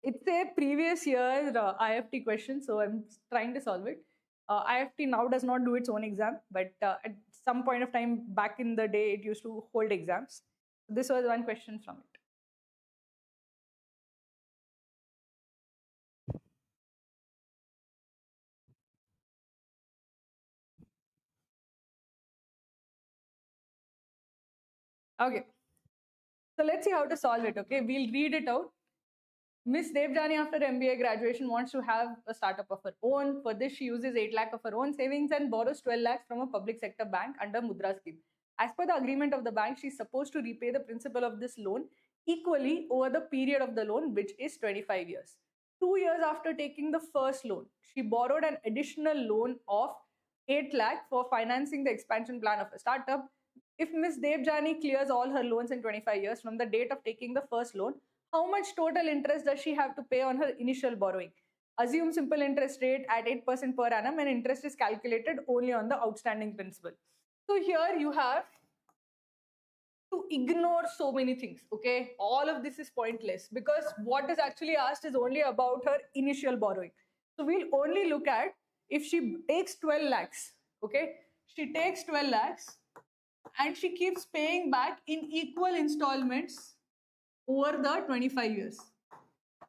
It's a previous year IFT question, so I'm trying to solve it. IFT now does not do its own exam, but at some point of time back in the day, it used to hold exams. This was one question from it. Okay, so let's see how to solve it. Okay, we'll read it out. Miss Devjani, after MBA graduation, wants to have a startup of her own. For this, she uses 8 lakh of her own savings and borrows 12 lakhs from a public sector bank under Mudra scheme. As per the agreement of the bank, she is supposed to repay the principal of this loan equally over the period of the loan, which is 25 years. 2 years after taking the first loan, she borrowed an additional loan of 8 lakh for financing the expansion plan of a startup. If Miss Devjani clears all her loans in 25 years from the date of taking the first loan, how much total interest does she have to pay on her initial borrowing? Assume simple interest rate at 8% per annum, and interest is calculated only on the outstanding principal. So here you have to ignore so many things, okay? All of this is pointless because what is actually asked is only about her initial borrowing. So we'll only look at if she takes 12 lakhs, okay? She takes 12 lakhs and she keeps paying back in equal installments over the 25 years.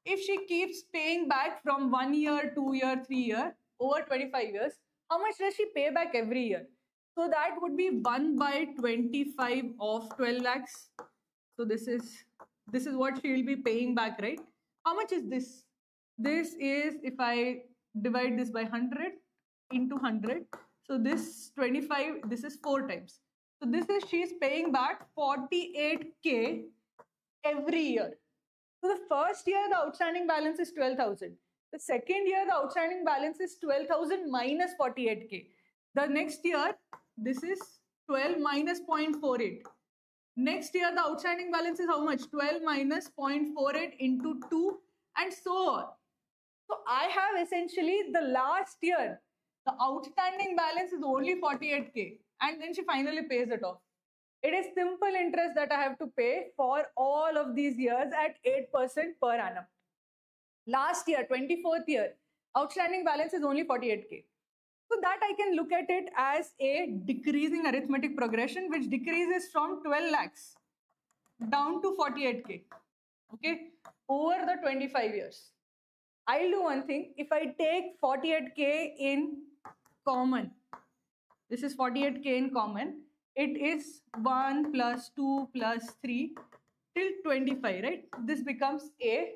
If she keeps paying back from 1 year, 2 year, 3 year, over 25 years, how much does she pay back every year? So that would be 1/25 of 12 lakhs. So this is what she will be paying back, right? How much is this? This is, if I divide this by 100 into 100, so this 25, this is 4 times. So this is, she's paying back 48K every year. So the first year, the outstanding balance is 12,000. The second year, the outstanding balance is 12,000 minus 48K. The next year, this is 12 minus 0.48. Next year, the outstanding balance is how much? 12 minus 0.48 into 2 and so on. So I have essentially the last year, the outstanding balance is only 48K and then she finally pays it off. It is simple interest that I have to pay for all of these years at 8% per annum. Last year, 24th year, outstanding balance is only 48K. So that I can look at it as a decreasing arithmetic progression, which decreases from 12 lakhs down to 48K, okay, over the 25 years. I'll do one thing. If I take 48k in common, this is 48k in common, it is 1 plus 2 plus 3 till 25, right? This becomes a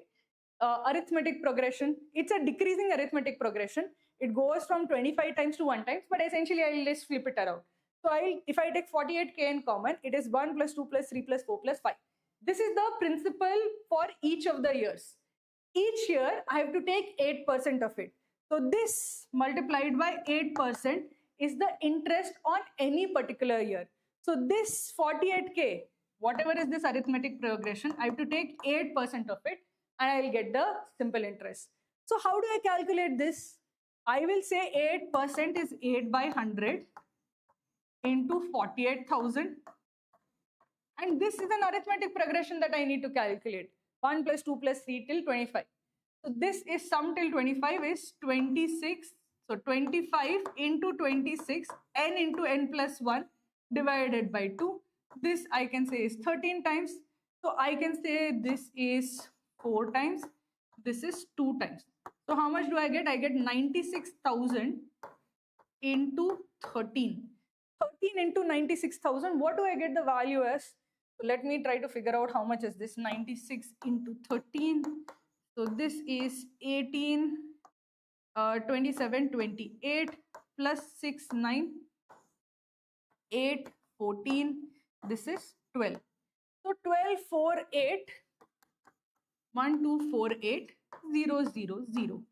arithmetic progression. It's a decreasing arithmetic progression. It goes from 25 times to 1 times, but essentially I'll just flip it around. So if I take 48k in common, it is 1 plus 2 plus 3 plus 4 plus 5. This is the principle for each of the years. Each year I have to take 8% of it. So this multiplied by 8% is the interest on any particular year. So this 48k, whatever is this arithmetic progression, I have to take 8% of it and I will get the simple interest. So how do I calculate this? I will say 8% is 8 by 100 into 48,000. And this is an arithmetic progression that I need to calculate. 1 plus 2 plus 3 till 25. So this is sum till 25 is 26. So 25 into 26, n into n plus 1 divided by 2. This I can say is 13 times. So I can say this is 4 times. This is 2 times. So how much do I get? I get 96,000 into 13. 13 into 96,000. What do I get the value as? So let me try to figure out how much is this. 96 into 13. So this is 18, 27, 28 plus 6, 9, 8, 14. This is 12. So 12, 4, 8, 1, 2, 4, 8, 0, 0, 0.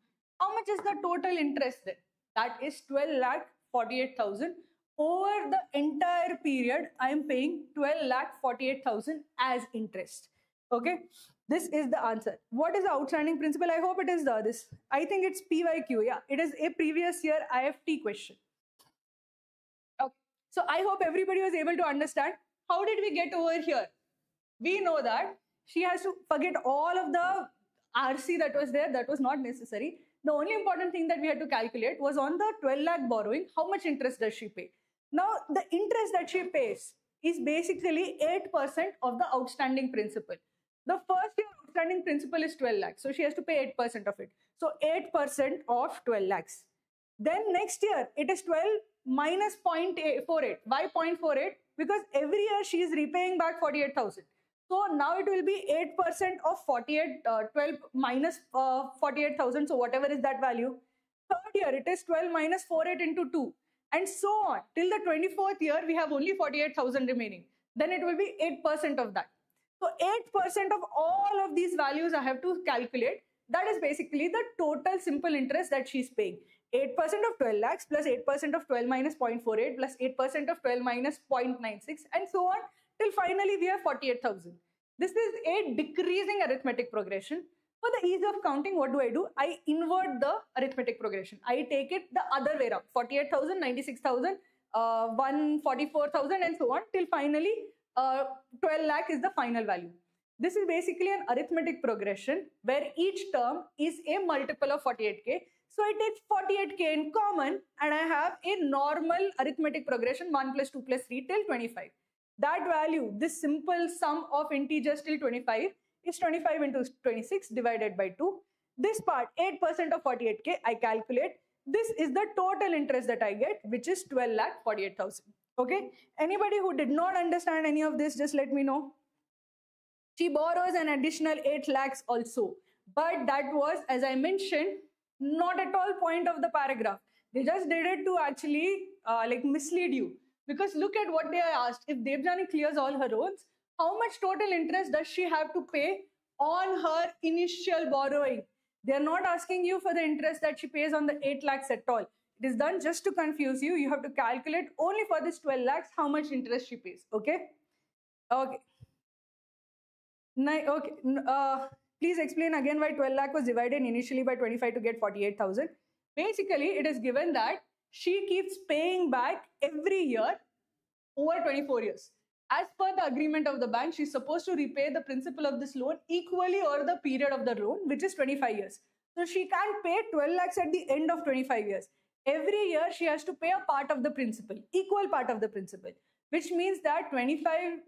How much is the total interest then? That is 12,48,000. Over the entire period, I am paying 12,48,000 as interest. Okay, this is the answer. What is the outstanding principal? I hope it is this. I think it's PYQ. Yeah, it is a previous year IFT question. Okay, so I hope everybody was able to understand. How did we get over here? We know that she has to forget all of the RC that was there. That was not necessary. The only important thing that we had to calculate was on the 12 lakh borrowing, how much interest does she pay? Now, the interest that she pays is basically 8% of the outstanding principal. The first year outstanding principal is 12 lakhs. So she has to pay 8% of it. So 8% of 12 lakhs. Then next year, it is 12 minus 0.48. Why 0.48? Because every year she is repaying back 48,000. So now it will be 8% of 12 minus 48,000. So whatever is that value. Third year, it is 12 minus 48 into 2. And so on. Till the 24th year, we have only 48,000 remaining. Then it will be 8% of that. So 8% of all of these values I have to calculate. That is basically the total simple interest that she's paying. 8% of 12 lakhs plus 8% of 12 minus 0.48 plus 8% of 12 minus 0.96 and so on till finally we have 48,000. This is a decreasing arithmetic progression. For the ease of counting, what do? I invert the arithmetic progression. I take it the other way around. 48,000, 96,000, 144,000 and so on till finally 12 lakh is the final value. This is basically an arithmetic progression where each term is a multiple of 48k. So I take 48k in common and I have a normal arithmetic progression 1 plus 2 plus 3 till 25. That value, this simple sum of integers till 25 is 25 into 26 divided by 2. This part, 8% of 48k, I calculate. This is the total interest that I get, which is 12,48,000. Okay? Anybody who did not understand any of this, just let me know. She borrows an additional 8 lakhs also. But that was, as I mentioned, not at all point of the paragraph. They just did it to actually mislead you. Because look at what they asked. If Devjani clears all her loans, how much total interest does she have to pay on her initial borrowing? They are not asking you for the interest that she pays on the 8 lakhs at all. It is done just to confuse you. You have to calculate only for this 12 lakhs how much interest she pays. Okay? Okay. Please explain again why 12 lakh was divided initially by 25 to get 48,000. Basically, it is given that she keeps paying back every year over 24 years. As per the agreement of the bank, she is supposed to repay the principal of this loan equally over the period of the loan, which is 25 years. So she can't pay 12 lakhs at the end of 25 years. Every year she has to pay a part of the principal, equal part of the principal, which means that 25,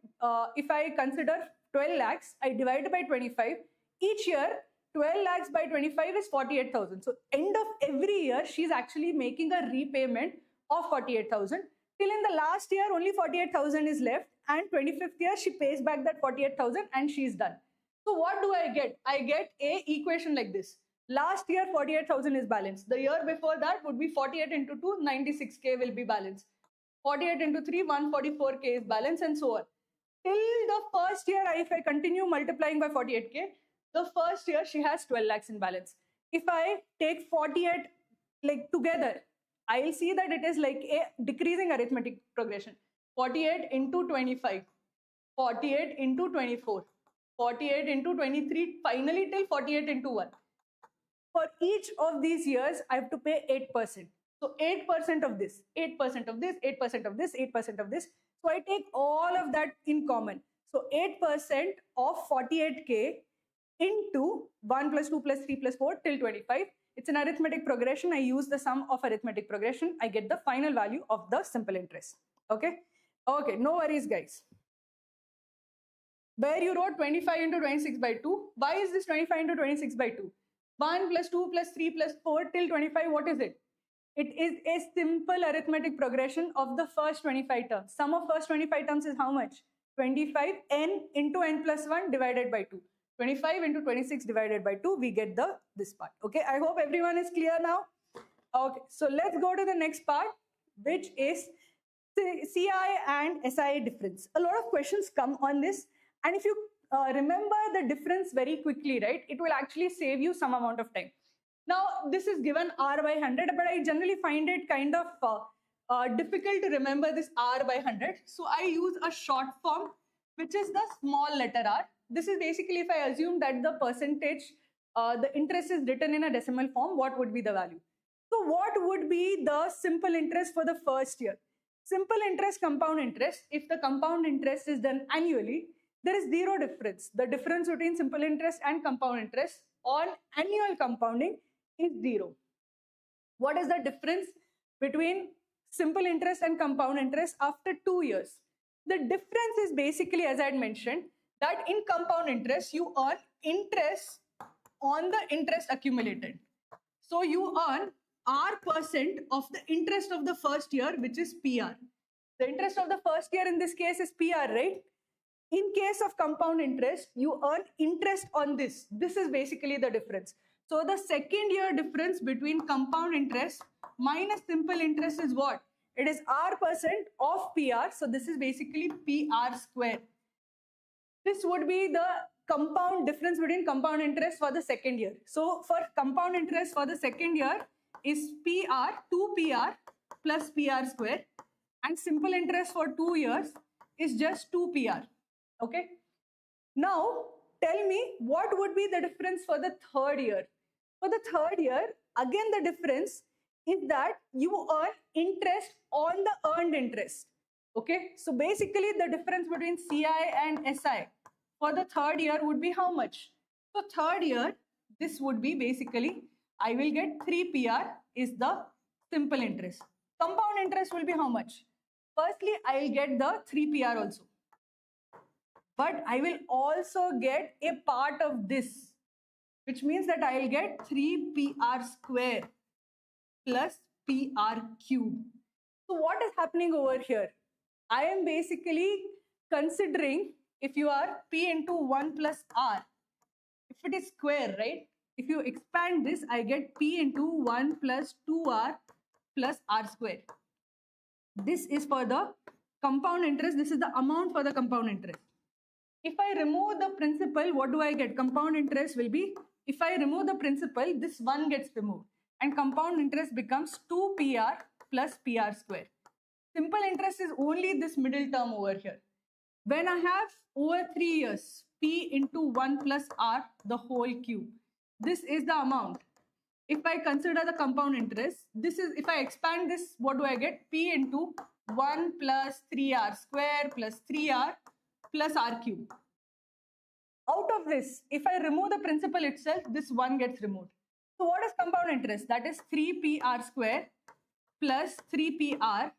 if I consider 12 lakhs, I divide by 25. Each year, 12 lakhs by 25 is 48,000. So end of every year, she's actually making a repayment of 48,000. Till in the last year, only 48,000 is left, and 25th year, she pays back that 48,000 and she's done. So what do I get? I get a equation like this. Last year, 48,000 is balanced. The year before that would be 48 into 2, 96K will be balanced. 48 into 3, 144K is balanced, and so on. Till the first year, if I continue multiplying by 48K, the first year she has 12 lakhs in balance. If I take 48 like together, I'll see that it is like a decreasing arithmetic progression. 48 into 25, 48 into 24, 48 into 23, finally till 48 into 1. For each of these years, I have to pay 8%. So 8% of this, 8% of this, 8% of this, 8% of this. So I take all of that in common. So 8% of 48K into 1 plus 2 plus 3 plus 4 till 25. It's an arithmetic progression. I use the sum of arithmetic progression. I get the final value of the simple interest. Okay? Okay, no worries, guys. Where you wrote 25 into 26 by 2. Why is this 25 into 26 by 2? 1 plus 2 plus 3 plus 4 till 25, what is it? It is a simple arithmetic progression of the first 25 terms. Sum of first 25 terms is how much? 25 n into n plus 1 divided by 2. 25 into 26 divided by 2, we get this part. Okay, I hope everyone is clear now. Okay, so let's go to the next part, which is CI and SI difference. A lot of questions come on this, and if you remember the difference very quickly, right, it will actually save you some amount of time. Now, this is given R by 100, but I generally find it kind of difficult to remember this R by 100. So I use a short form, which is the small letter r. This is basically if I assume that the percentage, the interest is written in a decimal form, what would be the value? So what would be the simple interest for the first year? Simple interest, compound interest. If the compound interest is done annually, there is zero difference. The difference between simple interest and compound interest on annual compounding is 0. What is the difference between simple interest and compound interest after 2 years? The difference is basically, as I had mentioned, that in compound interest, you earn interest on the interest accumulated. So you earn R% of the interest of the first year, which is PR. The interest of the first year in this case is PR, right? In case of compound interest, you earn interest on this. This is basically the difference. So the second year difference between compound interest minus simple interest is what? It is R% of PR. So this is basically PR square. This would be the compound difference between compound interest for the second year. So for compound interest for the second year is PR, 2PR plus PR square, and simple interest for 2 years is just 2PR. Okay. Now tell me what would be the difference for the third year. For the third year, again the difference is that you earn interest on the earned interest. Okay. So basically the difference between CI and SI for the third year would be how much? So third year, this would be basically, I will get 3PR is the simple interest. Compound interest will be how much? Firstly, I will get the 3PR also. But I will also get a part of this, which means that I will get 3PR square plus PR cube. So what is happening over here? I am basically considering if you are P into 1 plus R, if it is square, right? If you expand this, I get P into 1 plus 2R plus R square. This is for the compound interest. This is the amount for the compound interest. If I remove the principal, what do I get? Compound interest will be, if I remove the principal, this 1 gets removed. And compound interest becomes 2PR plus PR square. Simple interest is only this middle term over here. When I have over 3 years, P into 1 plus R, the whole cube. This is the amount. If I consider the compound interest, this is, if I expand this, what do I get? P into 1 plus 3R square plus 3R plus R cube. Out of this, if I remove the principal itself, this 1 gets removed. So what is compound interest? That is 3PR square plus 3PR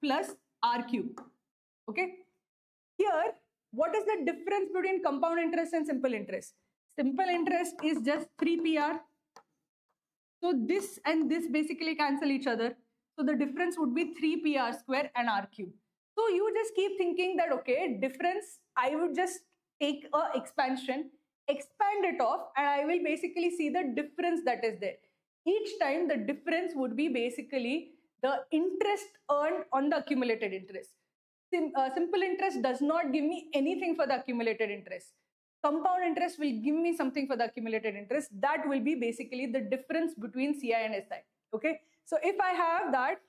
plus R cube. Okay. Here, what is the difference between compound interest and simple interest? Simple interest is just 3 PR. So this and this basically cancel each other. So the difference would be 3 PR square and R cube. So you just keep thinking that, okay, difference, I would just take a expansion, expand it off, and I will basically see the difference that is there. Each time the difference would be basically the interest earned on the accumulated interest. Simple interest does not give me anything for the accumulated interest. Compound interest will give me something for the accumulated interest. That will be basically the difference between CI and SI. Okay, so if I have that,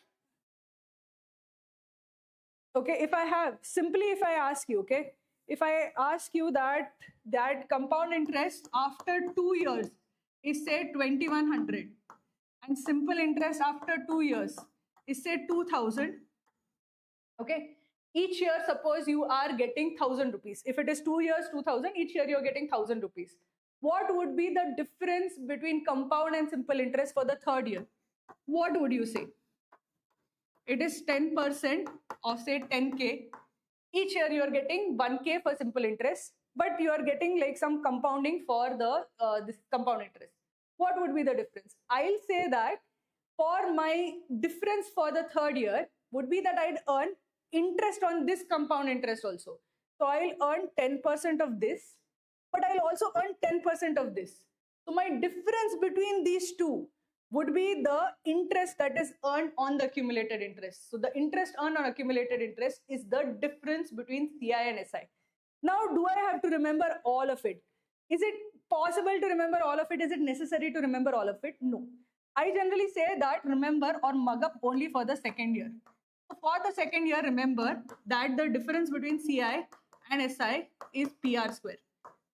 okay, if I ask you, okay, if I ask you that compound interest after 2 years is say 2100, and simple interest after 2 years is say 2000, okay, each year suppose you are getting 1000 rupees. If it is 2 years 2000, each year you're getting 1000 rupees. What would be the difference between compound and simple interest for the third year? What would you say? It is 10% of say 10k. Each year you are getting 1k for simple interest, but you are getting like some compounding for the this compound interest. What would be the difference? I'll say that for my difference for the third year would be that I'd earn interest on this compound interest also. So I'll earn 10% of this, but I'll also earn 10% of this. So my difference between these two would be the interest that is earned on the accumulated interest. So the interest earned on accumulated interest is the difference between CI and SI. Now, do I have to remember all of it? Is it possible to remember all of it? Is it necessary to remember all of it? No. I generally say that remember or mug up only for the second year. So for the second year, remember that the difference between CI and SI is PR square.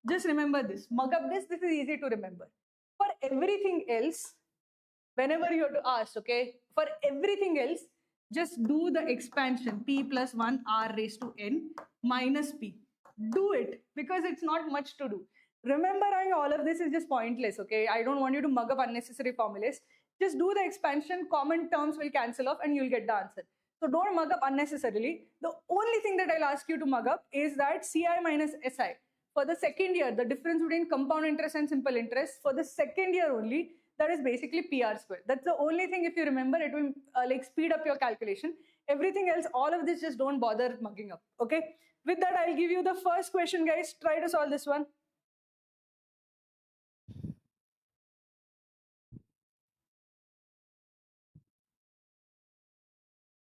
Just remember this. Mug up this. This is easy to remember. For everything else, whenever you have to ask, okay, for everything else, just do the expansion p plus 1 r raised to n minus p. Do it because it's not much to do. Remembering all of this is just pointless, okay? I don't want you to mug up unnecessary formulas. Just do the expansion, common terms will cancel off and you'll get the answer. So don't mug up unnecessarily. The only thing that I'll ask you to mug up is that CI minus SI. For the second year, the difference between compound interest and simple interest, for the second year only, that is basically PR square. That's the only thing, if you remember, it will like speed up your calculation. Everything else, all of this, just don't bother mugging up, okay? With that, I'll give you the first question, guys. Try to solve this one.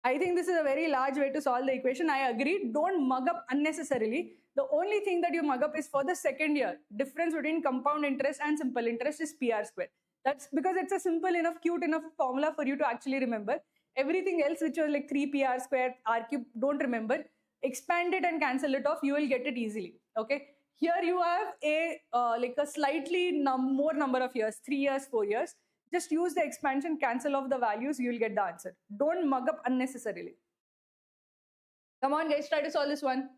I think this is a very large way to solve the equation. I agree. Don't mug up unnecessarily. The only thing that you mug up is for the second year. Difference between compound interest and simple interest is PR square. That's because it's a simple enough, cute enough formula for you to actually remember. Everything else, which was like 3 PR square, R cube, don't remember. Expand it and cancel it off. You will get it easily. Okay. Here you have a like a slightly more number of years, 3 years, 4 years. Just use the expansion, cancel off the values, you will get the answer. Don't mug up unnecessarily. Come on, guys, try to solve this one.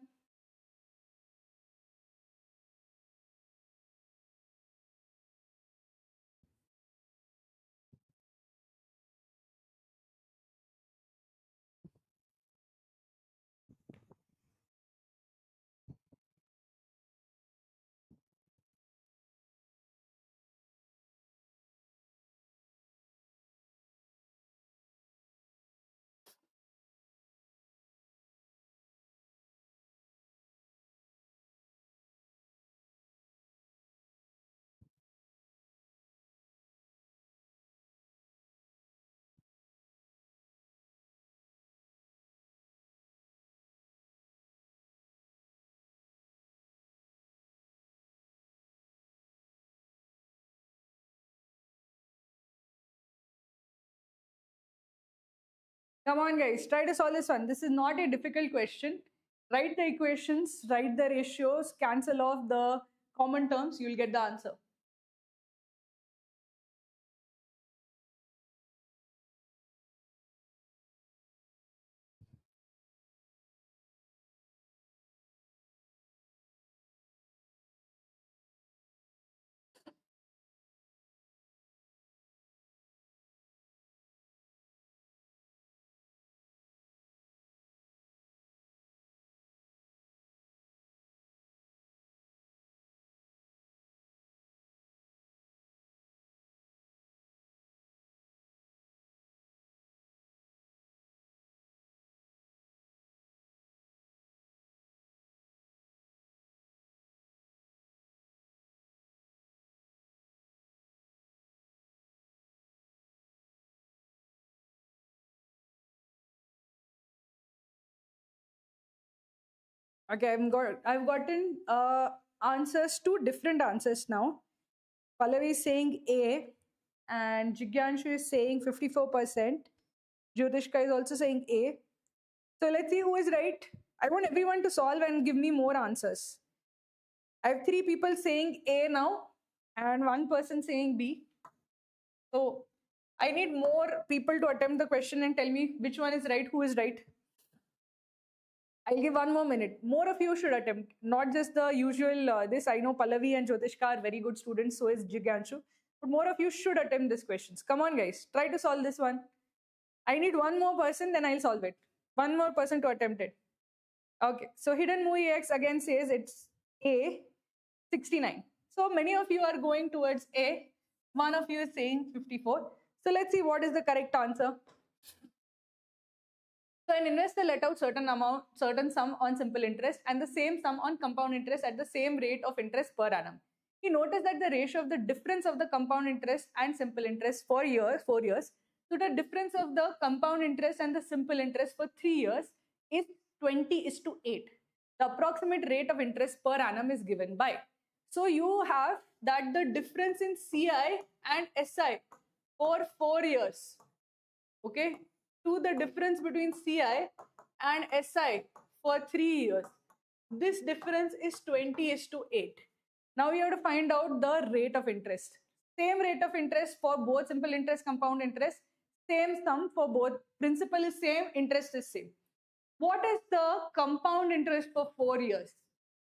Come on, guys, try to solve this one. This is not a difficult question. Write the equations, write the ratios, cancel off the common terms, you'll get the answer. Okay, I've gotten answers, two different answers now. Pallavi is saying A, and Jigyanshu is saying 54%. Jyotishka is also saying A. So let's see who is right. I want everyone to solve and give me more answers. I have 3 people saying A now, and 1 person saying B. So I need more people to attempt the question and tell me which one is right, who is right. I'll give 1 more minute. More of you should attempt, not just the usual this. I know Pallavi and Jyotishka are very good students, so is Jigyanshu. But more of you should attempt these questions. Come on, guys, try to solve this one. I need 1 more person, then I'll solve it. 1 more person to attempt it. Okay, so Hidden Movie X again says it's A, 69. So many of you are going towards A. 1 of you is saying 54. So let's see what is the correct answer. So an investor let out certain sum on simple interest and the same sum on compound interest at the same rate of interest per annum. He noticed that the ratio of the difference of the compound interest and simple interest for 4 years, to the difference of the compound interest and the simple interest for 3 years is 20:8. The approximate rate of interest per annum is given by. So you have that the difference in CI and SI for 4 years, okay, to the difference between CI and SI for 3 years. This difference is 20:8. Now you have to find out the rate of interest. Same rate of interest for both simple interest, compound interest. Same sum for both. Principal is same, interest is same. What is the compound interest for 4 years?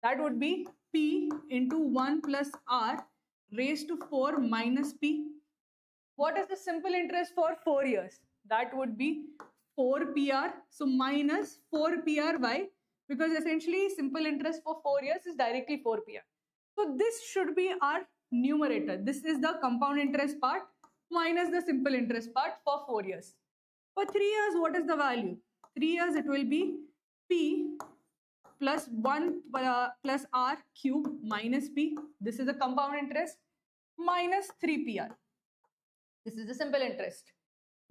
That would be P into 1 plus R raised to 4 minus P. What is the simple interest for 4 years? That would be 4 PR. So minus 4 PR. Why? Because essentially simple interest for 4 years is directly 4 PR. So this should be our numerator. This is the compound interest part minus the simple interest part for 4 years. For 3 years, what is the value? 3 years it will be P plus 1 plus R cube minus P. This is the compound interest minus 3 PR. This is the simple interest.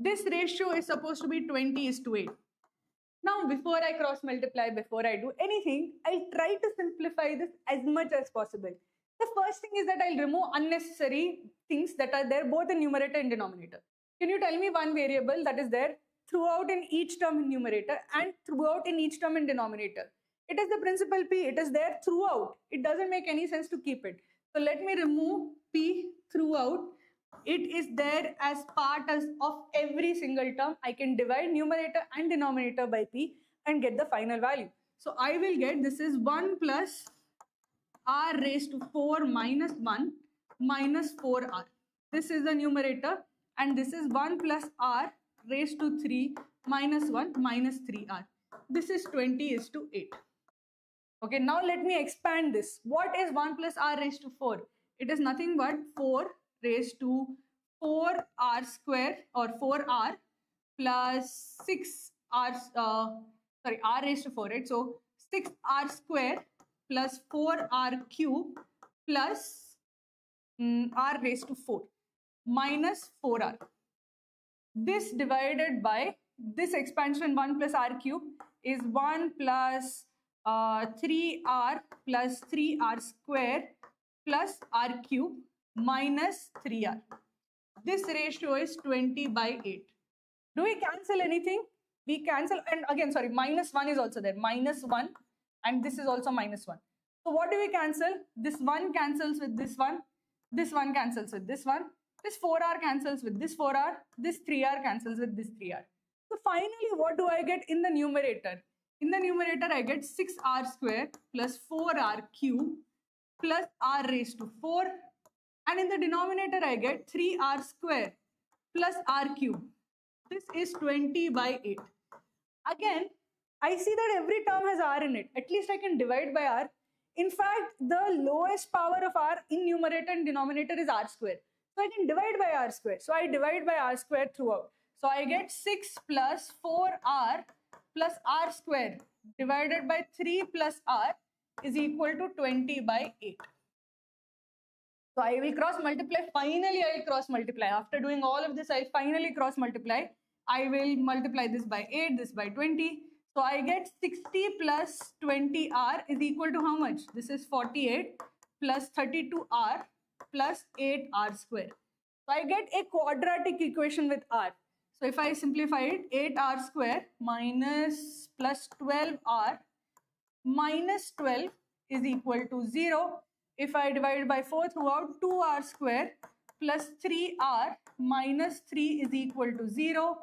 This ratio is supposed to be 20:8. Now, before I cross multiply, before I do anything, I'll try to simplify this as much as possible. The first thing is that I'll remove unnecessary things that are there both in numerator and denominator. Can you tell me one variable that is there throughout in each term in numerator and throughout in each term in denominator? It is the principal P. It is there throughout. It doesn't make any sense to keep it. So let me remove P throughout. It is there as part of every single term. I can divide numerator and denominator by P and get the final value. So I will get, this is 1 plus R raised to 4 minus 1 minus 4R. This is the numerator, and this is 1 plus R raised to 3 minus 1 minus 3R. This is 20:8. Okay, now let me expand this. What is 1 plus R raised to 4? It is nothing but 4 raised to 4R square or 4R plus 6R, R raised to 4, right? So 6R square plus 4R cube plus R raised to 4 minus 4R. This divided by this expansion 1 plus R cube is 1 plus 3R plus 3R square plus R cube minus 3R. This ratio is 20/8. Do we cancel anything? We cancel, and again, sorry, minus 1 is also there. Minus 1, and this is also minus 1. So what do we cancel? This 1 cancels with this 1. This 1 cancels with this 1. This 4R cancels with this 4R. This 3R cancels with this 3R. So finally, what do I get in the numerator? In the numerator, I get 6R square plus 4R cube plus R raised to 4. And in the denominator, I get 3R square plus R cube. This is 20/8. Again, I see that every term has R in it. At least I can divide by R. In fact, the lowest power of R in numerator and denominator is R square. So I can divide by R square. So I divide by R square throughout. So I get 6 plus 4R plus R square divided by 3 plus R is equal to 20/8. So I will cross multiply. Finally, I will cross multiply. After doing all of this, I finally cross multiply. I will multiply this by 8, this by 20. So I get 60 plus 20r is equal to how much? This is 48 plus 32r plus 8r square. So I get a quadratic equation with r. So if I simplify it, 8r square minus plus 12r minus 12 is equal to 0. If I divide by 4 throughout, 2r square plus 3r minus 3 is equal to 0.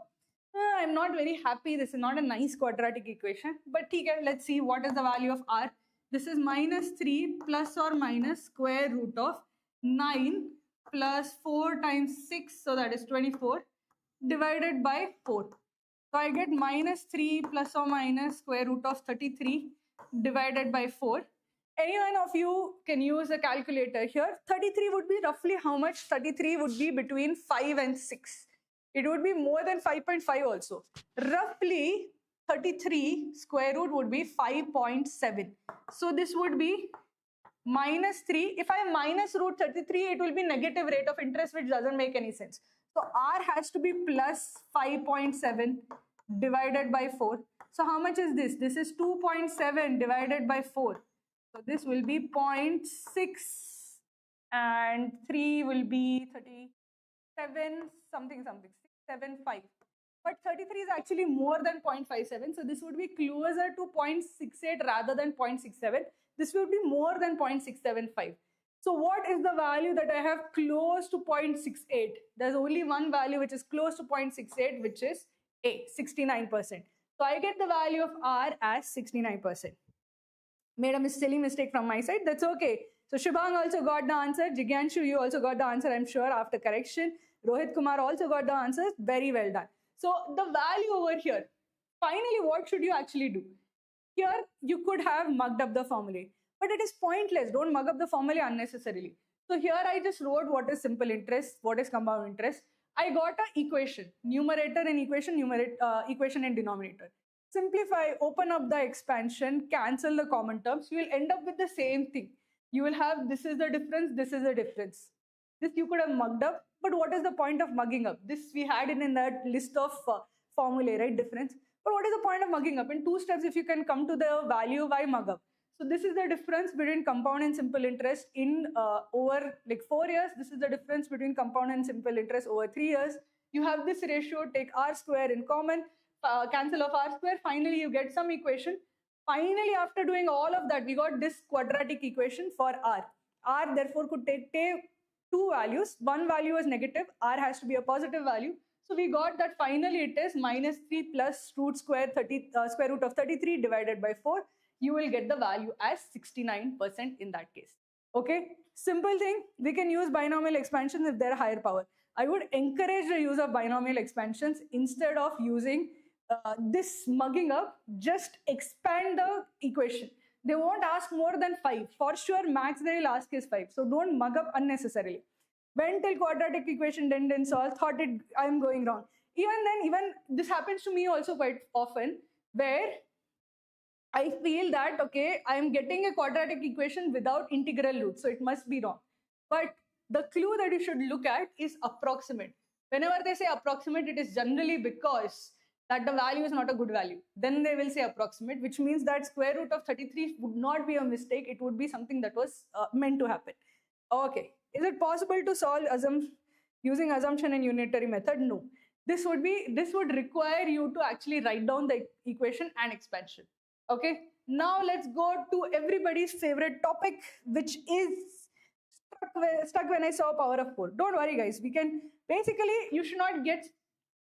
I'm not very happy. This is not a nice quadratic equation. But okay, let's see what is the value of r. This is minus 3 plus or minus square root of 9 plus 4 times 6, so that is 24, divided by 4. So I get minus 3 plus or minus square root of 33 divided by 4. Any one of you can use a calculator here. 33 would be roughly how much? 33 would be between 5 and 6. It would be more than 5.5 also. Roughly 33 square root would be 5.7. So this would be minus 3. If I minus root 33, it will be negative rate of interest, which doesn't make any sense. So r has to be plus 5.7 divided by 4. So how much is this? This is 2.7 divided by 4. So this will be 0.6 and 3 will be 37 something 675. But 33 is actually more than 0.57. So this would be closer to 0.68 rather than 0.67. This would be more than 0.675. So what is the value that I have close to 0.68? There's only one value which is close to 0.68, which is A, 69%. So I get the value of R as 69%. Made a silly mistake from my side. That's okay. So Shubhang also got the answer. Jigyanshu, you also got the answer, I'm sure, after correction. Rohit Kumar also got the answers. Very well done. So the value over here, finally, what should you actually do? Here, you could have mugged up the formulae, but it is pointless. Don't mug up the formulae unnecessarily. So here I just wrote what is simple interest, what is compound interest. I got an equation, numerator and equation, equation and denominator. Simplify, open up the expansion, cancel the common terms. You will end up with the same thing. You will have this is the difference, this is the difference. This you could have mugged up, but what is the point of mugging up? This we had in that list of formulae, right? Difference. But what is the point of mugging up? In 2 steps, if you can come to the value, why mug up? So this is the difference between compound and simple interest in over like 4 years. This is the difference between compound and simple interest over 3 years. You have this ratio, take r square in common, cancel off r square. Finally, you get some equation. Finally, after doing all of that, we got this quadratic equation for r. R therefore could take 2 values. One value is negative. R has to be a positive value. So we got that finally it is minus 3 plus root square square root of 33 divided by 4. You will get the value as 69% in that case. Okay, simple thing. We can use binomial expansions if they're higher power. I would encourage the use of binomial expansions instead of using this mugging up. Just expand the equation. They won't ask more than 5. For sure, max they will ask is 5. So don't mug up unnecessarily. Went till quadratic equation, didn't solve, thought I'm going wrong. Even this happens to me also quite often, where I feel that, okay, I'm getting a quadratic equation without integral roots, so it must be wrong. But the clue that you should look at is approximate. Whenever they say approximate, it is generally because that the value is not a good value. Then they will say approximate, which means that square root of 33 would not be a mistake. It would be something that was meant to happen. Okay. Is it possible to solve using assumption and unitary method? No. This would require you to actually write down the equation and expansion. Okay. Now let's go to everybody's favorite topic, which is stuck when I saw power of 4. Don't worry, guys. We can basically, you should not get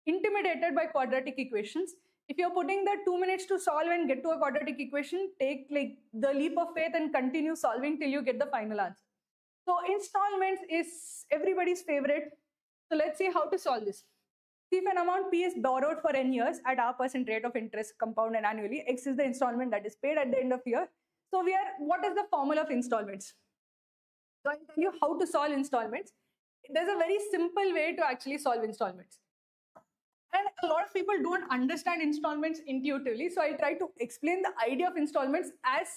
intimidated by quadratic equations. If you're putting the 2 minutes to solve and get to a quadratic equation, take like the leap of faith and continue solving till you get the final answer. So installments is everybody's favorite. So let's see how to solve this. See, if an amount P is borrowed for n years at r% rate of interest compounded annually, X is the installment that is paid at the end of year. So what is the formula of installments? So I'll tell you how to solve installments. There's a very simple way to actually solve installments. And a lot of people don't understand installments intuitively. So I'll try to explain the idea of installments as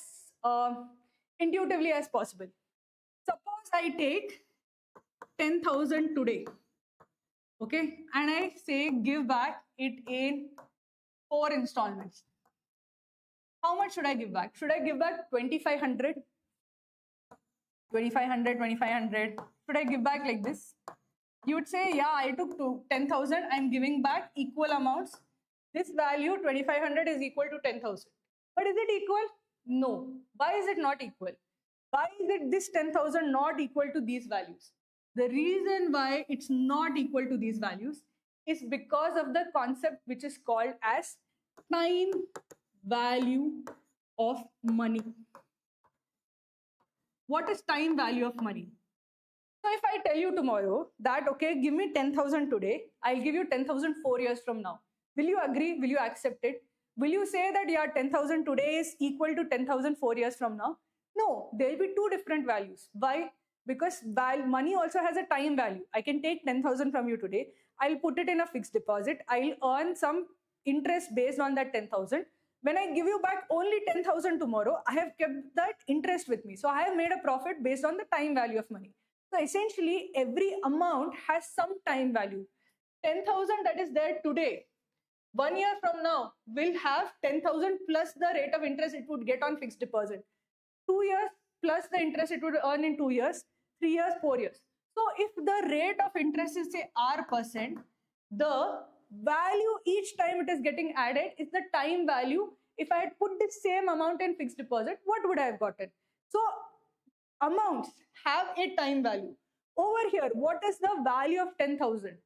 intuitively as possible. Suppose I take 10,000 today, okay, and I say give back it in 4 installments. How much should I give back? Should I give back 2500? 2500, 2500. Should I give back like this? You would say, yeah, I took 10,000. I'm giving back equal amounts. This value 2500 is equal to 10,000. But is it equal? No. Why is it not equal? Why is it this 10,000 not equal to these values? The reason why it's not equal to these values is because of the concept which is called as time value of money. What is time value of money? So if I tell you tomorrow that, okay, give me 10,000 today, I'll give you 10,000 4 years from now. Will you agree? Will you accept it? Will you say that, yeah, 10,000 today is equal to 10,000 4 years from now? No, there will be two different values. Why? Because money also has a time value. I can take 10,000 from you today. I'll put it in a fixed deposit. I'll earn some interest based on that 10,000. When I give you back only 10,000 tomorrow, I have kept that interest with me. So I have made a profit based on the time value of money. So essentially, every amount has some time value. 10,000 that is there today, 1 year from now, will have 10,000 plus the rate of interest it would get on fixed deposit. 2 years plus the interest it would earn in 2 years, 3 years, 4 years. So if the rate of interest is say R%, the value each time it is getting added is the time value. If I had put the same amount in fixed deposit, what would I have gotten? So amounts have a time value. Over here, what is the value of 10,000?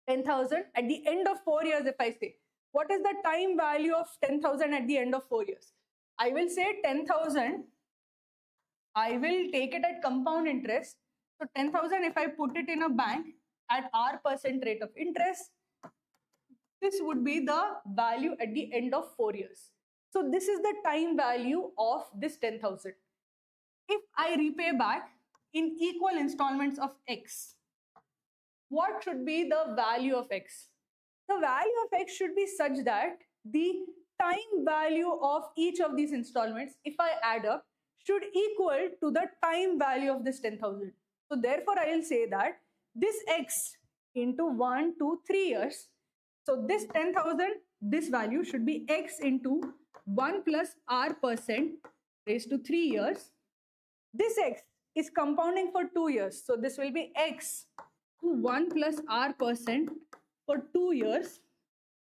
10,000 at the end of 4 years, if I say, what is the time value of 10,000 at the end of 4 years? I will say 10,000, I will take it at compound interest. So 10,000, if I put it in a bank at R% rate of interest, this would be the value at the end of 4 years. So this is the time value of this 10,000. If I repay back in equal installments of X, what should be the value of X? The value of X should be such that the time value of each of these installments, if I add up, should equal to the time value of this 10,000. So therefore, I will say that this X into 1, 2, 3 years. So this 10,000, this value should be X into 1 plus R% raised to 3 years. This X is compounding for 2 years. So this will be X to 1 plus R% for 2 years.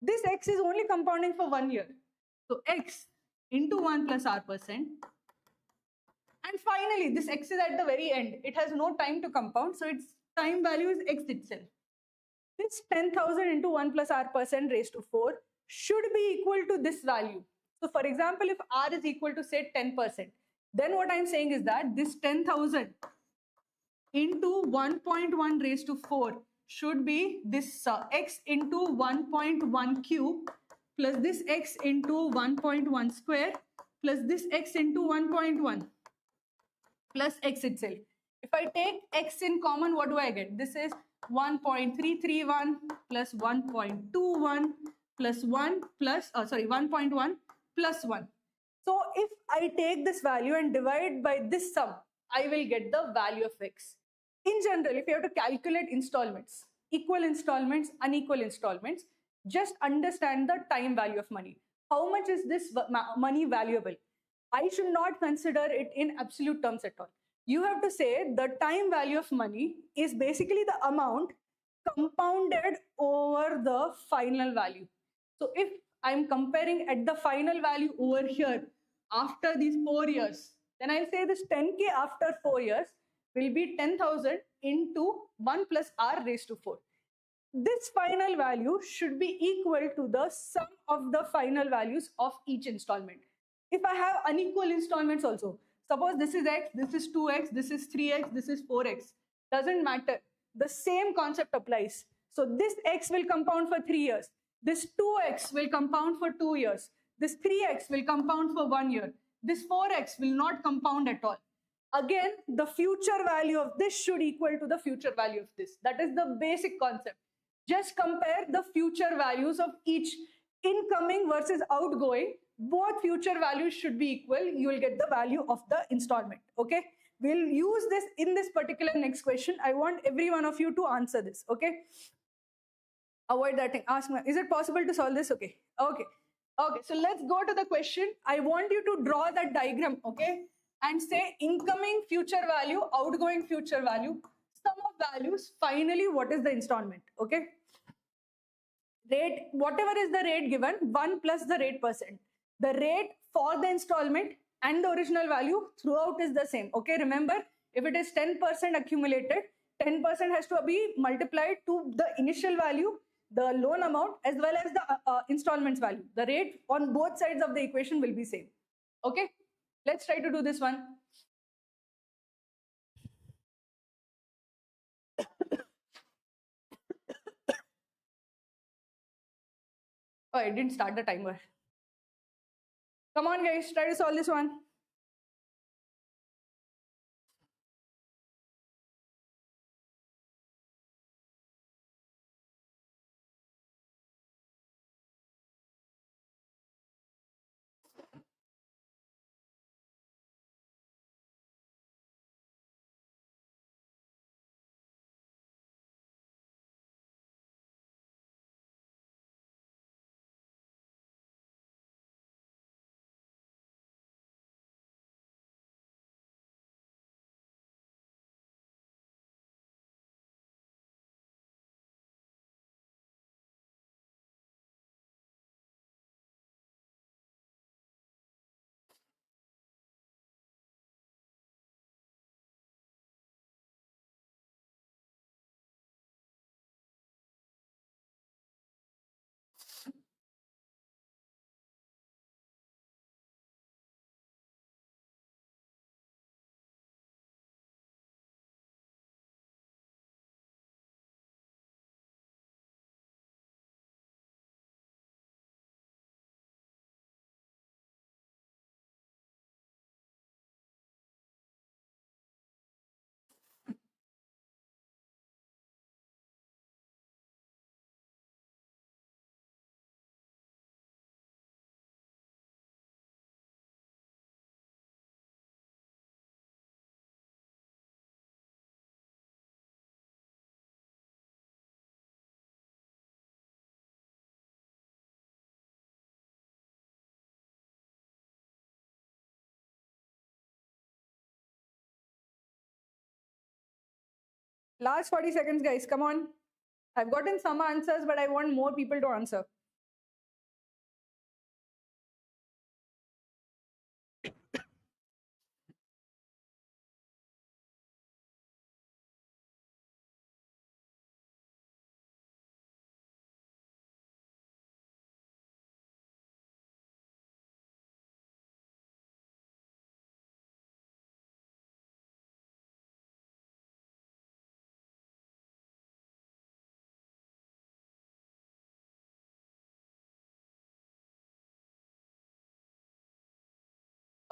This X is only compounding for 1 year. So X into 1 plus R%. And finally, this X is at the very end. It has no time to compound. So its time value is X itself. This 10,000 into 1 plus R% raised to 4 should be equal to this value. So for example, if R is equal to say 10%, then what I'm saying is that this 10,000 into 1.1 raised to 4 should be this X into 1.1 cube plus this X into 1.1 square plus this X into 1.1 plus X itself. If I take X in common, what do I get? This is 1.331 plus 1.21 plus 1 plus, 1.1 plus 1. So if I take this value and divide by this sum, I will get the value of X. In general, if you have to calculate installments, equal installments, unequal installments, just understand the time value of money. How much is this money valuable? I should not consider it in absolute terms at all. You have to say the time value of money is basically the amount compounded over the final value. So if I'm comparing at the final value over here after these 4 years, then I'll say this 10K after 4 years will be 10,000 into 1 plus R raised to 4. This final value should be equal to the sum of the final values of each installment. If I have unequal installments also, suppose this is X, this is 2X, this is 3X, this is 4X, doesn't matter. The same concept applies. So this X will compound for 3 years. This 2X will compound for 2 years. This 3X will compound for 1 year. This 4X will not compound at all. Again, the future value of this should equal to the future value of this. That is the basic concept. Just compare the future values of each incoming versus outgoing. Both future values should be equal. You will get the value of the installment. Okay. We'll use this in this particular next question. I want every one of you to answer this. Okay. Avoid that thing. Ask me, is it possible to solve this? Okay. Okay. Okay, so let's go to the question. I want you to draw that diagram, okay? And say incoming future value, outgoing future value, sum of values, finally, what is the installment, okay? Rate, whatever is the rate given, 1 plus the rate percent. The rate for the installment and the original value throughout is the same, okay? Remember, if it is 10% accumulated, 10% has to be multiplied to the initial value, the loan amount, as well as the installments value. The rate on both sides of the equation will be same, okay? Let's try to do this one. Oh, I didn't start the timer. Come on, guys, try to solve this one. Last 40 seconds, guys, come on. I've gotten some answers, but I want more people to answer.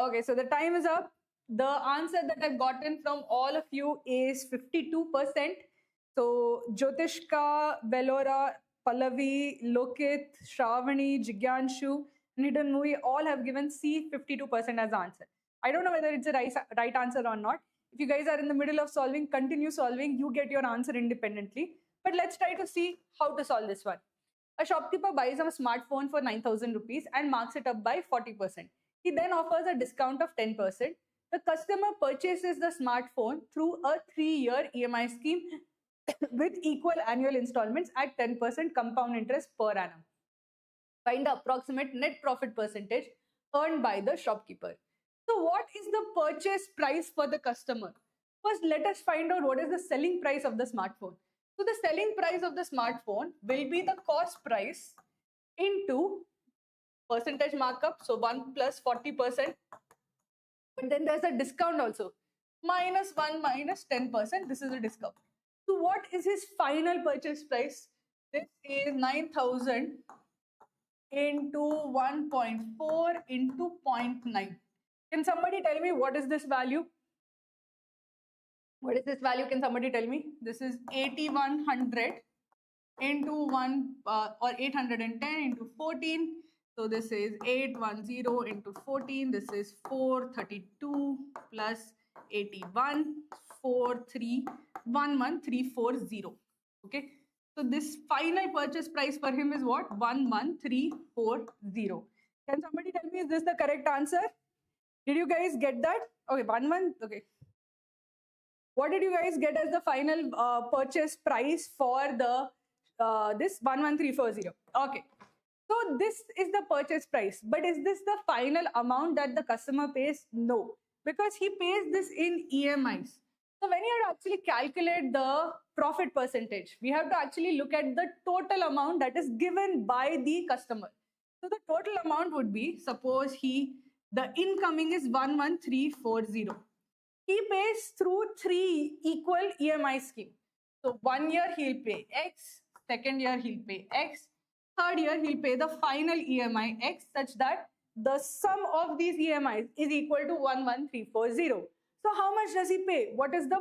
Okay, so the time is up. The answer that I've gotten from all of you is 52%. So Jyotishka, Belora, Pallavi, Lokit, Shravani, Jigyanshu, Nidhan Mui all have given C 52% as the answer. I don't know whether it's a right answer or not. If you guys are in the middle of solving, continue solving. You get your answer independently. But let's try to see how to solve this one. A shopkeeper buys a smartphone for 9,000 rupees and marks it up by 40%. He then offers a discount of 10%. The customer purchases the smartphone through a 3-year EMI scheme with equal annual installments at 10% compound interest per annum. Find the approximate net profit percentage earned by the shopkeeper. So what is the purchase price for the customer? First, let us find out what is the selling price of the smartphone. So the selling price of the smartphone will be the cost price into percentage markup, so 1 plus 40%. But then there's a discount also. Minus 1 minus 10%. This is a discount. So what is his final purchase price? This is 9,000 into 1.4 into 0.9. Can somebody tell me what is this value? What is this value? Can somebody tell me? This is 8100 into 1 or 810 into 14. So this is 810 into 14. This is 432 plus 81, 4311340. Okay. So this final purchase price for him is what? 11340. Can somebody tell me, is this the correct answer? Did you guys get that? Okay, 1 month. Okay. What did you guys get as the final purchase price for the this 11340? Okay. So this is the purchase price, but is this the final amount that the customer pays? No, because he pays this in EMIs. So when you actually calculate the profit percentage, we have to actually look at the total amount that is given by the customer. So the total amount would be, suppose the incoming is 11340. He pays through 3 equal EMI scheme. So 1 year he'll pay X, second year he'll pay X, third year he'll pay the final EMI X, such that the sum of these EMIs is equal to 11340. So how much does he pay? What is the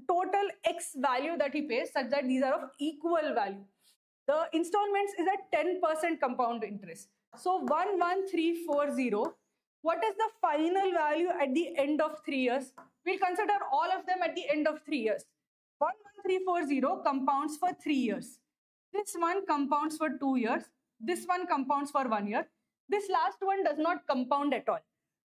total X value that he pays, such that these are of equal value? The installments is at 10% compound interest. So 11340, what is the final value at the end of 3 years? We'll consider all of them at the end of 3 years. 11340 compounds for 3 years. This one compounds for 2 years. This one compounds for 1 year. This last one does not compound at all.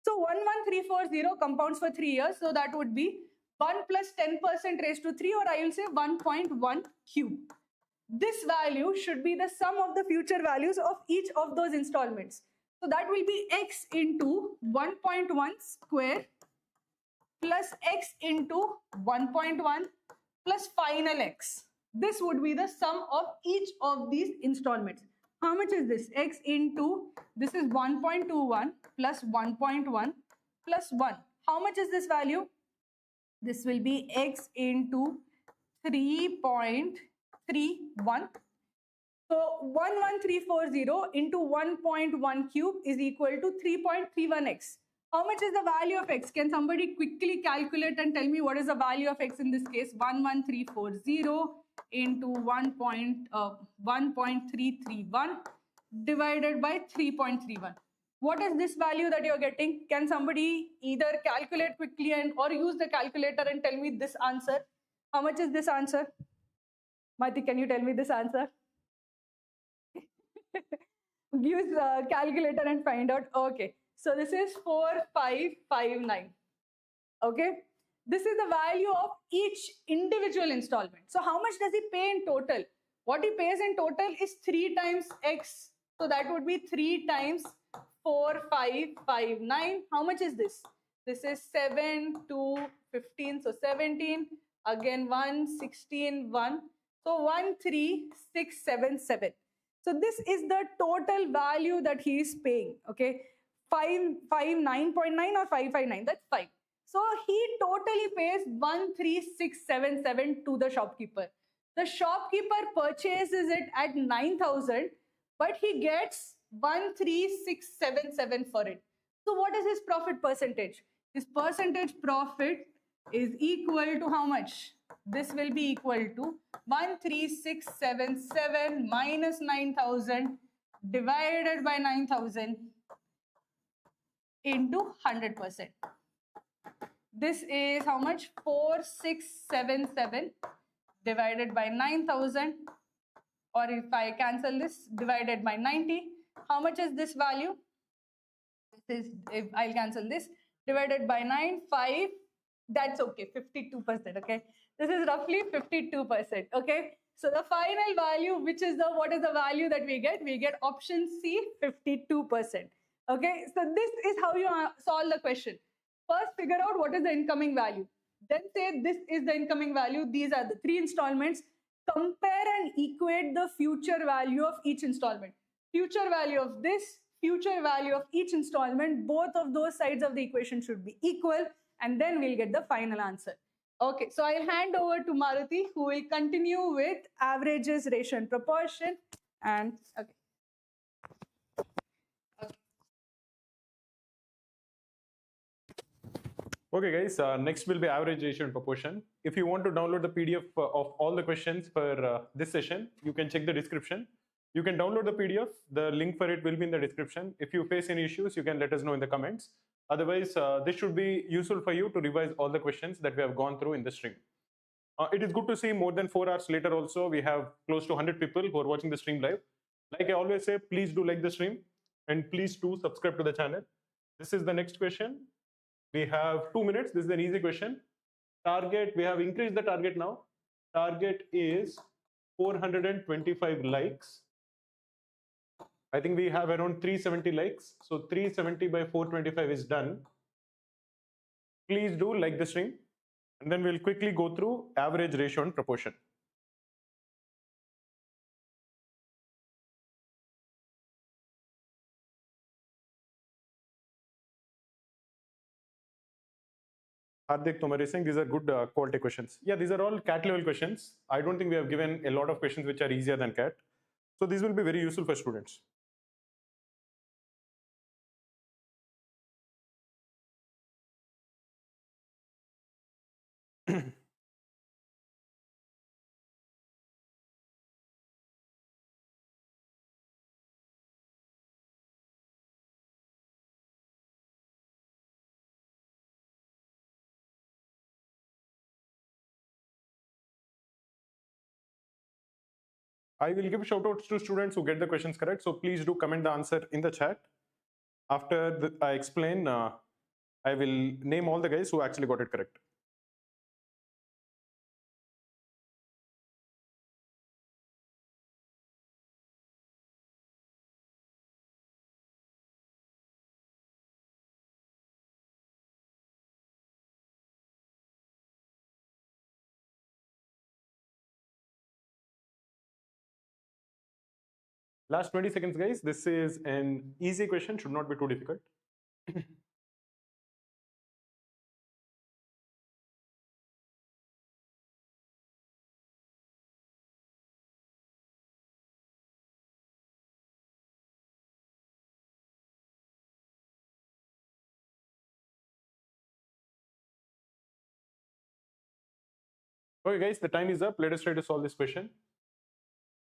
So 11340 compounds for 3 years. So that would be 1 plus 10% raised to 3, or I will say 1.1 cube. This value should be the sum of the future values of each of those installments. So that will be X into 1.1 square plus X into 1.1 plus final X. This would be the sum of each of these installments. How much is this? X into, this is 1.21 plus 1.1 plus 1. How much is this value? This will be X into 3.31. So 11340 into 1.1 cube is equal to 3.31x. How much is the value of x? Can somebody quickly calculate and tell me what is the value of x in this case? 11340 into 1.331 divided by 3.31. What is this value that you're getting? Can somebody either calculate quickly or use the calculator and tell me this answer? How much is this answer? Mati, can you tell me this answer? Use calculator and find out. Okay, so this is 4559. Okay, this is the value of each individual installment. So how much does he pay in total? What he pays in total is 3 times x. So that would be 3 times 4559. How much is this? This is 7 to 15. So 17. Again 1, 16, 1. So 13677. So this is the total value that he is paying. Okay, 559.9 or 559. That's 5. So he totally pays 13677 to the shopkeeper. The shopkeeper purchases it at 9,000, but he gets 13677 for it. So what is his profit percentage? His percentage profit is equal to how much? This will be equal to 13677 minus 9,000 divided by 9,000 into 100%. This is how much? 4677 divided by 9,000, or if I cancel this, divided by 90. How much is this value? This is, if I'll cancel this, divided by 9, 5, that's okay, 52%, okay? This is roughly 52%, okay? So the final value, which is what is the value that we get? We get option C, 52%, okay? So this is how you solve the question. First, figure out what is the incoming value. Then say this is the incoming value. These are the 3 installments. Compare and equate the future value of each installment. Future value of this, future value of each installment, both of those sides of the equation should be equal, and then we'll get the final answer. Okay, so I'll hand over to Maruti, who will continue with averages, ratio, and proportion. And okay. Okay guys, next will be average, ratio and proportion. If you want to download the PDF of all the questions for this session, you can check the description. You can download the PDF. The link for it will be in the description. If you face any issues, you can let us know in the comments. Otherwise, this should be useful for you to revise all the questions that we have gone through in the stream. It is good to see more than 4 hours later also, we have close to 100 people who are watching the stream live. Like I always say, please do like the stream and please do subscribe to the channel. This is the next question. We have 2 minutes. This is an easy question. Target, we have increased the target now. Target is 425 likes. I think we have around 370 likes. So 370 by 425 is done. Please do like the stream. And then we'll quickly go through average, ratio, and proportion. Hardik Tomar is saying these are good quality questions. Yeah, these are all CAT level questions. I don't think we have given a lot of questions which are easier than CAT. So these will be very useful for students. I will give shout outs to students who get the questions correct. So please do comment the answer in the chat. After I explain, I will name all the guys who actually got it correct. Last 20 seconds, guys. This is an easy question, should not be too difficult. Okay, guys, the time is up. Let us try to solve this question.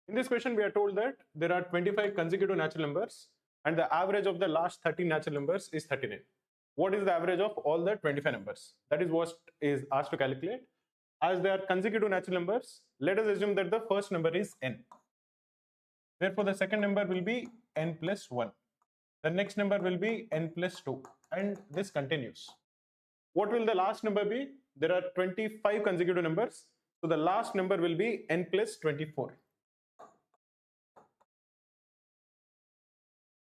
In this question, we are told that there are 25 consecutive natural numbers and the average of the last 30 natural numbers is 39. What is the average of all the 25 numbers? That is what is asked to calculate. As they are consecutive natural numbers, let us assume that the first number is n. Therefore, the second number will be n plus 1. The next number will be n plus 2. And this continues. What will the last number be? There are 25 consecutive numbers. So the last number will be n plus 24.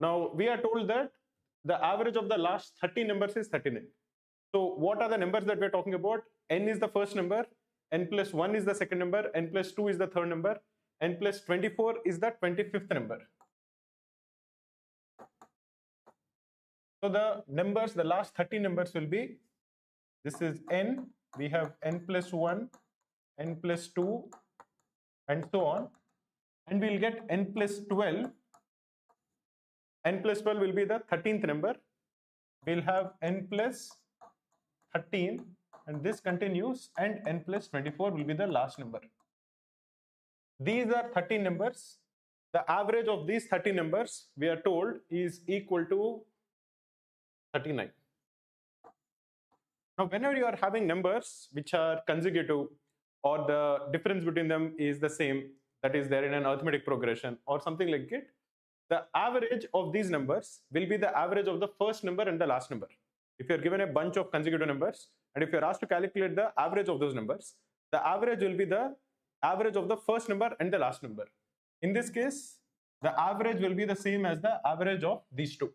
Now, we are told that the average of the last 30 numbers is 39. So what are the numbers that we're talking about? N is the first number, n plus 1 is the second number, n plus 2 is the third number, n plus 24 is the 25th number. So the numbers, the last 30 numbers will be, this is n, we have n plus 1, n plus 2, and so on. And we'll get n plus 12. N plus 12 will be the 13th number. We'll have n plus 13, and this continues, and n plus 24 will be the last number. These are 13 numbers. The average of these 30 numbers, we are told, is equal to 39. Now, whenever you are having numbers which are consecutive or the difference between them is the same, that is there in an arithmetic progression or something like it, the average of these numbers will be the average of the first number and the last number. If you are given a bunch of consecutive numbers and if you are asked to calculate the average of those numbers, the average will be the average of the first number and the last number. In this case, the average will be the same as the average of these two.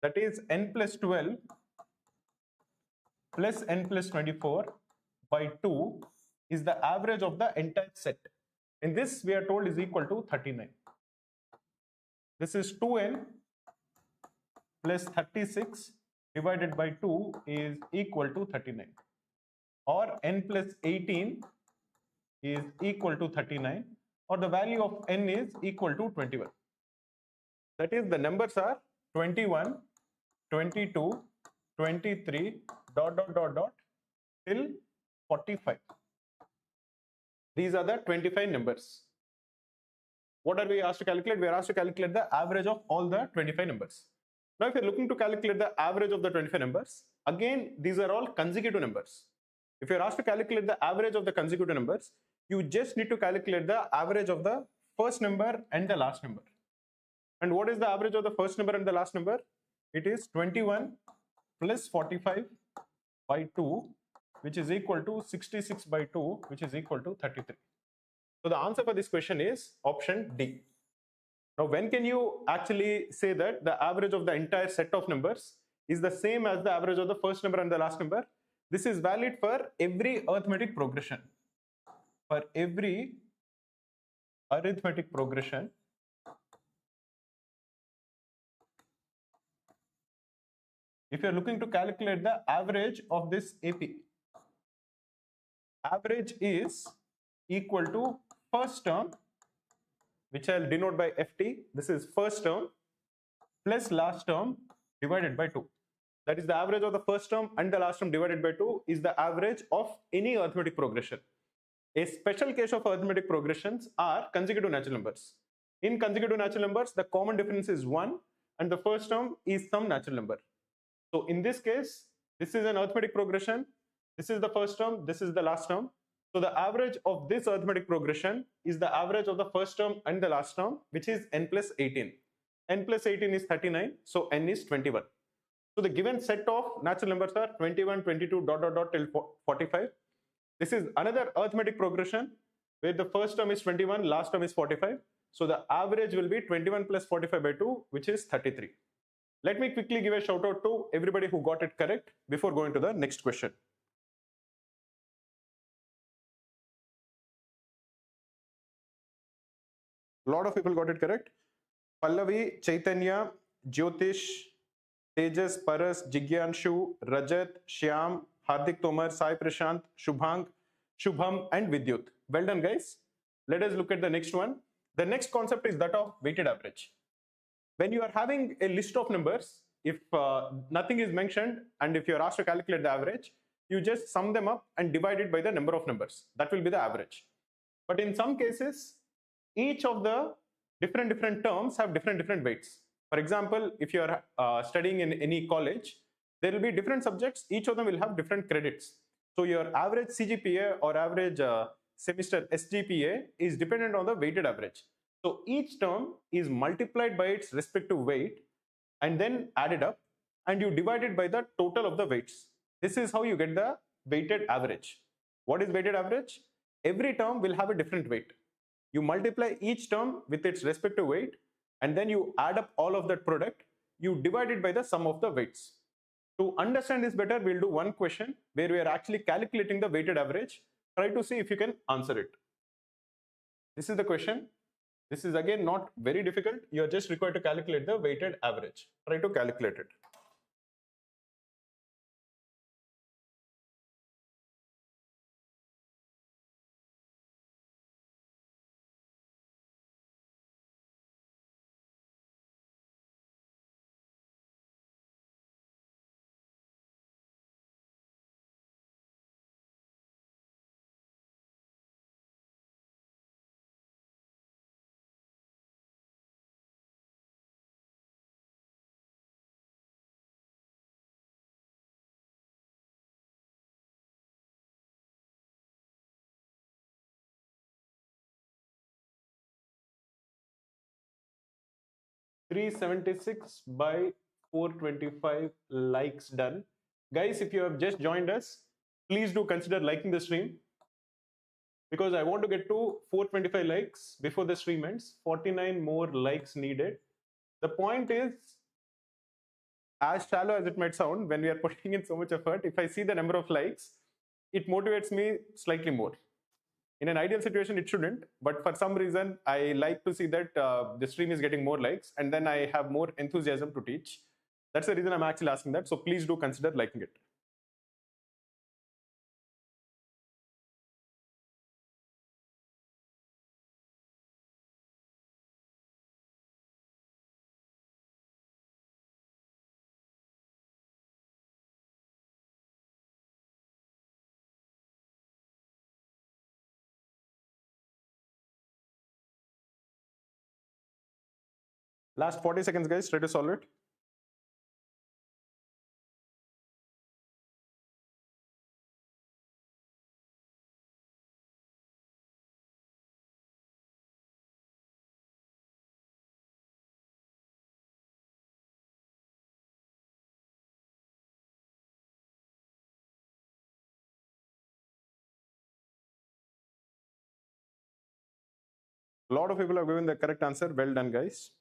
That is n plus 12 plus n plus 24 by 2 is the average of the entire set. In this, we are told is equal to 39. This is 2n plus 36 divided by 2 is equal to 39. Or n plus 18 is equal to 39. Or the value of n is equal to 21. That is, the numbers are 21, 22, 23, till 45. These are the 25 numbers. What are we asked to calculate? We are asked to calculate the average of all the 25 numbers. Now, if you're looking to calculate the average of the 25 numbers, again, these are all consecutive numbers. If you're asked to calculate the average of the consecutive numbers, you just need to calculate the average of the first number and the last number. And what is the average of the first number and the last number? It is 21 plus 45 by 2, which is equal to 66 by 2, which is equal to 33. So the answer for this question is option D. Now, when can you actually say that the average of the entire set of numbers is the same as the average of the first number and the last number? This is valid for every arithmetic progression. For every arithmetic progression, if you're looking to calculate the average of this AP, average is equal to first term, which I'll denote by FT. This is first term plus last term divided by 2. That is the average of the first term and the last term divided by 2 is the average of any arithmetic progression. A special case of arithmetic progressions are consecutive natural numbers. In consecutive natural numbers, the common difference is 1 and the first term is some natural number. So in this case, this is an arithmetic progression. This is the first term, this is the last term. So the average of this arithmetic progression is the average of the first term and the last term, which is n plus 18. N plus 18 is 39, so n is 21. So the given set of natural numbers are 21, 22, ... till 45. This is another arithmetic progression where the first term is 21, last term is 45. So the average will be 21 plus 45 by 2, which is 33. Let me quickly give a shout out to everybody who got it correct before going to the next question. A lot of people got it correct. Pallavi, Chaitanya, Jyotish, Tejas, Paras, Jigyanshu, Rajat, Shyam, Hardik Tomar, Sai Prashant, Shubhang, Shubham and Vidyut. Well done, guys. Let us look at the next one. The next concept is that of weighted average. When you are having a list of numbers, if nothing is mentioned and if you are asked to calculate the average, you just sum them up and divide it by the number of numbers. That will be the average. But in some cases, each of the different terms have different weights. For example, if you are studying in any college, there will be different subjects. Each of them will have different credits. So your average CGPA or average semester SGPA is dependent on the weighted average. So each term is multiplied by its respective weight and then added up, and you divide it by the total of the weights. This is how you get the weighted average. What is weighted average? Every term will have a different weight. You multiply each term with its respective weight and then you add up all of that product. You divide it by the sum of the weights. To understand this better, we'll do one question where we are actually calculating the weighted average. Try to see if you can answer it. This is the question. This is again not very difficult. You are just required to calculate the weighted average. Try to calculate it. $376 by 425 likes done. Guys, if you have just joined us, please do consider liking the stream because I want to get to 425 likes before the stream ends. 49 more likes needed. The point is, as shallow as it might sound, when we are putting in so much effort, if I see the number of likes, it motivates me slightly more. In an ideal situation, it shouldn't, but for some reason, I like to see that the stream is getting more likes and then I have more enthusiasm to teach. That's the reason I'm actually asking that. So please do consider liking it. Last 40 seconds, guys. Try to solve it. A lot of people have given the correct answer. Well done, guys.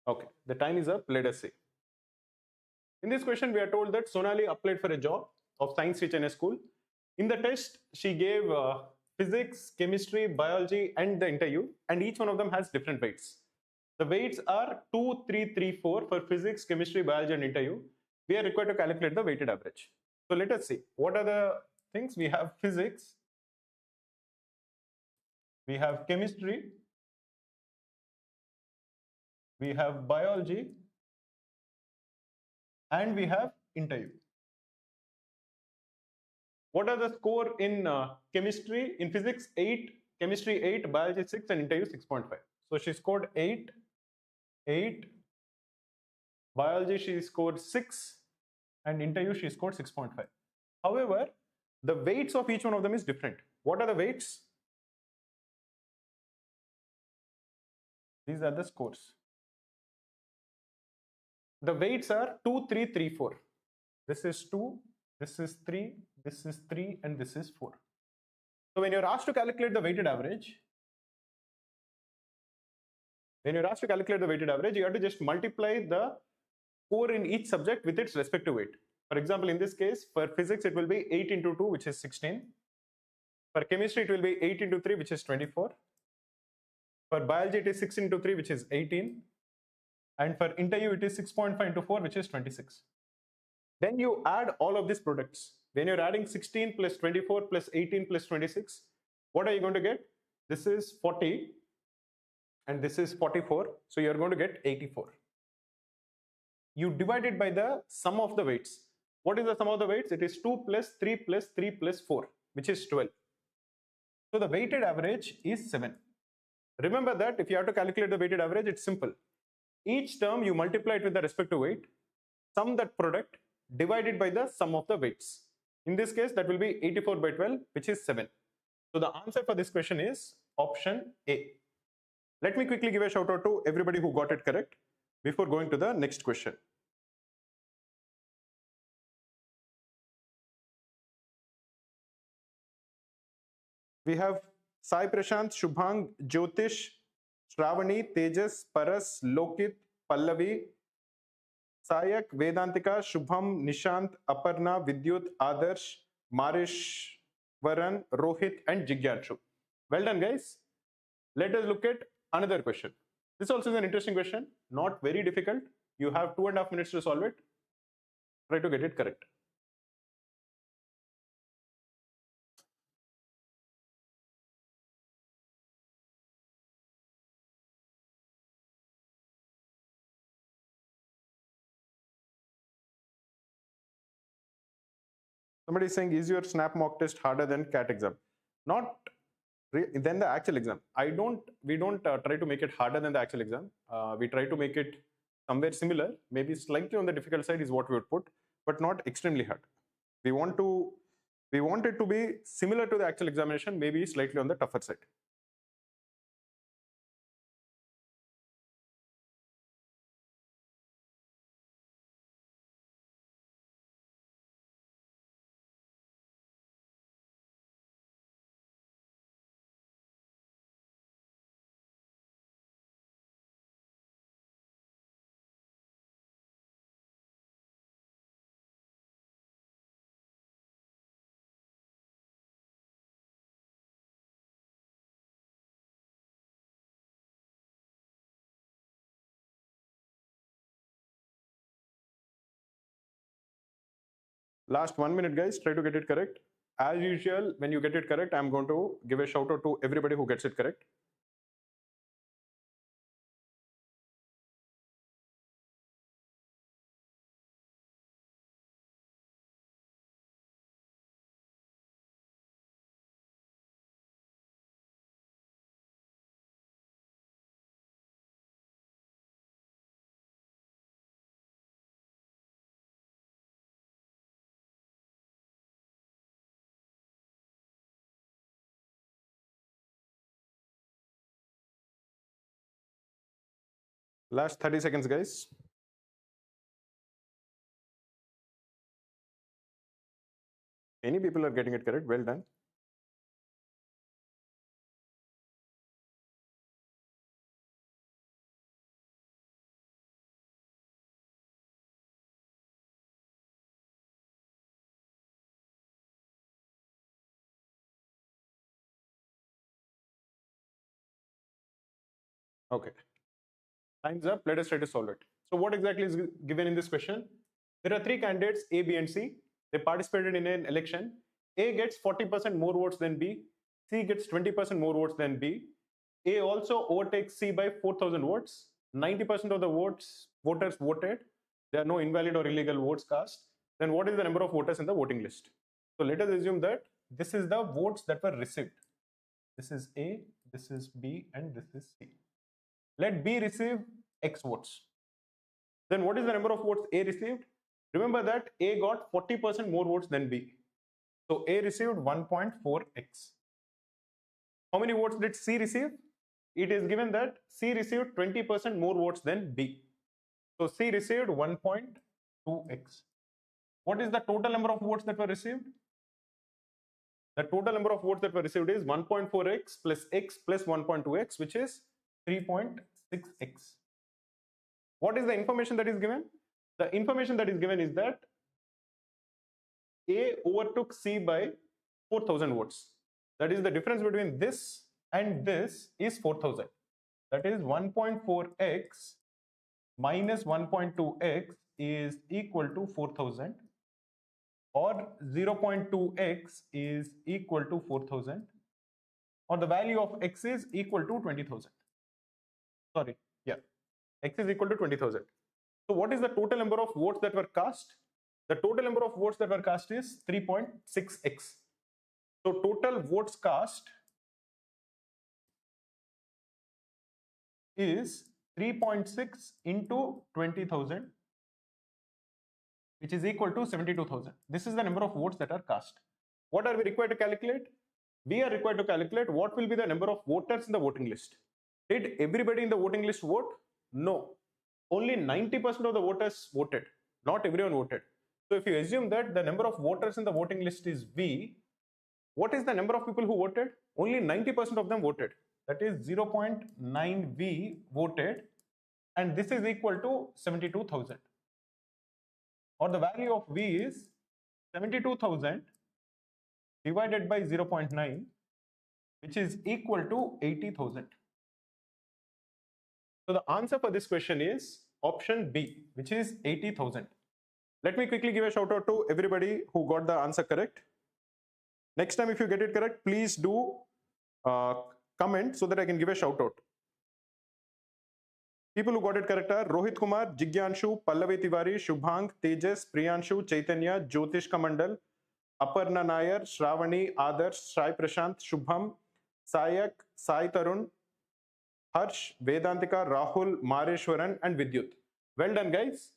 Okay, the time is up. Let us see. In this question, we are told that Sonali applied for a job of science teacher in a school. In the test, she gave physics, chemistry, biology, and the interview, and each one of them has different weights. The weights are 2, 3, 3, 4 for physics, chemistry, biology, and interview. We are required to calculate the weighted average. So let us see. What are the things? We have physics, we have chemistry, we have biology, and we have interview. What are the score in chemistry? In physics, 8, chemistry 8, biology 6, and interview 6.5. So she scored 8, 8, biology she scored 6, and interview she scored 6.5. However, the weights of each one of them is different. What are the weights? These are the scores. The weights are 2, 3, 3, 4. This is 2, this is 3, this is 3, and this is 4. So when you're asked to calculate the weighted average, you have to just multiply the score in each subject with its respective weight. For example, in this case, for physics, it will be 8 into 2, which is 16. For chemistry, it will be 8 into 3, which is 24. For biology, it is 6 into 3, which is 18. And for interview, it is 6.5 into 4, which is 26. Then you add all of these products. When you're adding 16 plus 24 plus 18 plus 26, what are you going to get? This is 40 and this is 44. So you're going to get 84. You divide it by the sum of the weights. What is the sum of the weights? It is 2 plus 3 plus 3 plus 4, which is 12. So the weighted average is 7. Remember that if you have to calculate the weighted average, it's simple. Each term you multiply it with the respective weight, sum that product, divided by the sum of the weights. In this case, that will be 84 by 12, which is 7. So the answer for this question is option A. Let me quickly give a shout out to everybody who got it correct before going to the next question. We have Sai Prashant, Shubhang, Jyotish, Shravani, Tejas, Paras, Lokit, Pallavi, Sayak, Vedantika, Shubham, Nishant, Aparna, Vidyut, Adarsh, Marishwaran, Rohit, and Jigyanshu. Well done, guys. Let us look at another question. This also is an interesting question, not very difficult. You have 2.5 minutes to solve it. Try to get it correct. Somebody is saying, is your snap mock test harder than CAT exam? Not than the actual exam. We don't try to make it harder than the actual exam. We try to make it somewhere similar, maybe slightly on the difficult side is what we would put, but not extremely hard. We want it to be similar to the actual examination, maybe slightly on the tougher side. Last 1 minute, guys. Try to get it correct. As usual, when you get it correct, I'm going to give a shout out to everybody who gets it correct. Last 30 seconds, guys. Many people are getting it correct. Well done. Okay. Time's up. Let us try to solve it. So what exactly is given in this question? There are three candidates, A, B, and C. They participated in an election. A gets 40% more votes than B. C gets 20% more votes than B. A also overtakes C by 4,000 votes. 90% of the voters voted. There are no invalid or illegal votes cast. Then what is the number of voters in the voting list? So let us assume that this is the votes that were received. This is A, this is B, and this is C. Let B receive X votes. Then what is the number of votes A received? Remember that A got 40% more votes than B. So A received 1.4x. How many votes did C receive? It is given that C received 20% more votes than B. So C received 1.2x. What is the total number of votes that were received? The total number of votes that were received is 1.4x plus 1.2x, which is 3.6x. What is the information that is given? The information that is given is that A overtook C by 4,000 votes. That is the difference between this and this is 4,000. That is 1.4x minus 1.2x is equal to 4,000, or 0.2x is equal to 4,000, or the value of x is equal to 20,000. Sorry, yeah, x is equal to 20,000. So what is the total number of votes that were cast? The total number of votes that were cast is 3.6x. So total votes cast is 3.6 into 20,000, which is equal to 72,000. This is the number of votes that are cast. What are we required to calculate? We are required to calculate what will be the number of voters in the voting list. Did everybody in the voting list vote? No. Only 90% of the voters voted. Not everyone voted. So if you assume that the number of voters in the voting list is V, what is the number of people who voted? Only 90% of them voted. That is 0.9V voted, and this is equal to 72,000. Or the value of V is 72,000 divided by 0.9, which is equal to 80,000. So the answer for this question is option B, which is 80,000. Let me quickly give a shout out to everybody who got the answer correct. Next time, if you get it correct, please do comment so that I can give a shout out. People who got it correct are Rohit Kumar, Jigyanshu, Pallavi Tiwari, Shubhang, Tejas, Priyanshu, Chaitanya, Jyotish Kamandal, Aparna Nair, Shravani, Adarsh, Sai Prashant, Shubham, Sayak, Sai Tarun, Harsh, Vedantika, Rahul, Mareshwaran, and Vidyut. Well done, guys.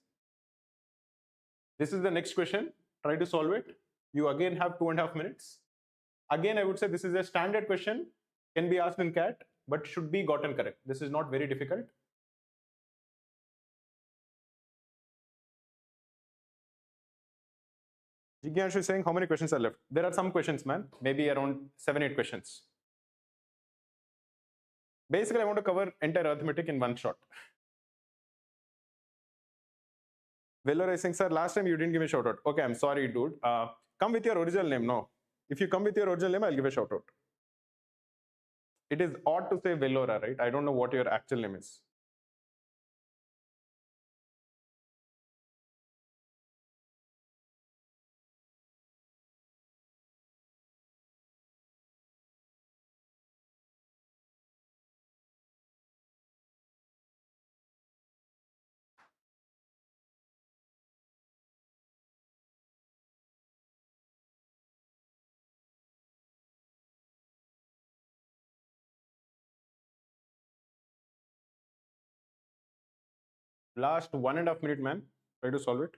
This is the next question. Try to solve it. You again have 2.5 minutes. Again, I would say this is a standard question, can be asked in CAT, but should be gotten correct. This is not very difficult. Jigyanshu is saying how many questions are left? There are some questions, man. Maybe around 7-8 questions. Basically, I want to cover entire arithmetic in one shot. Veller is saying, sir, last time you didn't give me a shout out. Okay, I'm sorry, dude. Come with your original name. No. If you come with your original name, I'll give a shout out. It is odd to say Velora, right? I don't know what your actual name is. Last 1.5 minutes, man. Try to solve it.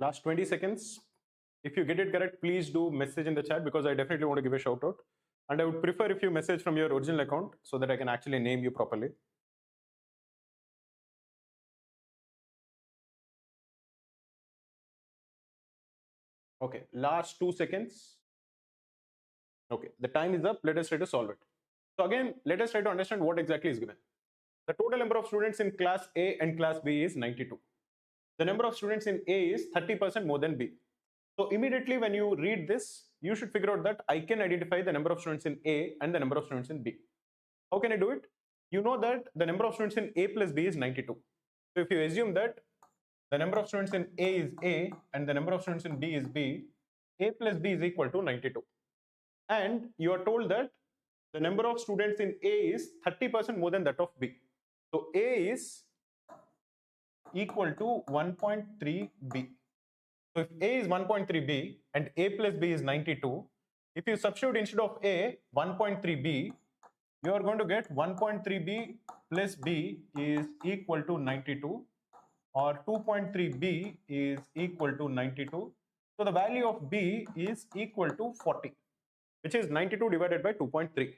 Last 20 seconds. If you get it correct, please do message in the chat because I definitely want to give a shout out. And I would prefer if you message from your original account so that I can actually name you properly. Okay, last 2 seconds. Okay, the time is up. Let us try to solve it. So again, let us try to understand what exactly is given. The total number of students in class A and class B is 92. The number of students in A is 30% more than B. So immediately when you read this, you should figure out that I can identify the number of students in A and the number of students in B. How can I do it? You know that the number of students in A plus B is 92. So if you assume that the number of students in A is A and the number of students in B is B, A plus B is equal to 92. And you are told that the number of students in A is 30% more than that of B. So A is equal to 1.3B. So if A is 1.3B and A plus B is 92, if you substitute instead of A 1.3B, you are going to get 1.3B plus B is equal to 92, or 2.3B is equal to 92. So the value of B is equal to 40, which is 92 divided by 2.3.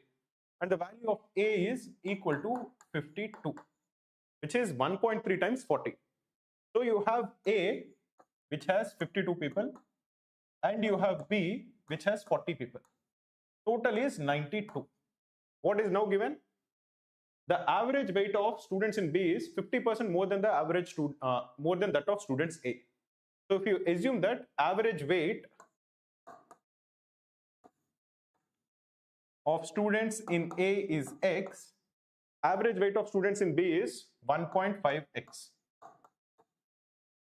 And the value of A is equal to 52, which is 1.3 times 40. So you have A, which has 52 people, and you have B, which has 40 people. Total is 92. What is now given? The average weight of students in B is 50% more than the average more than that of students A. So if you assume that average weight of students in A is X, average weight of students in B is 1.5x.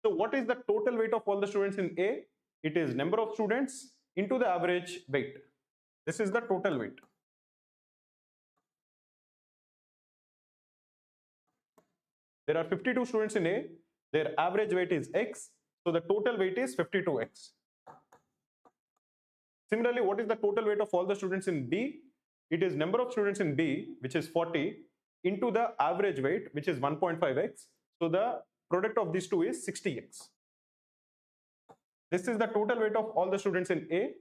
So what is the total weight of all the students in A? It is number of students into the average weight. This is the total weight. There are 52 students in A. Their average weight is X. So the total weight is 52x. Similarly, what is the total weight of all the students in B? It is number of students in B, which is 40, into the average weight, which is 1.5x. So the product of these two is 60x. This is the total weight of all the students in A.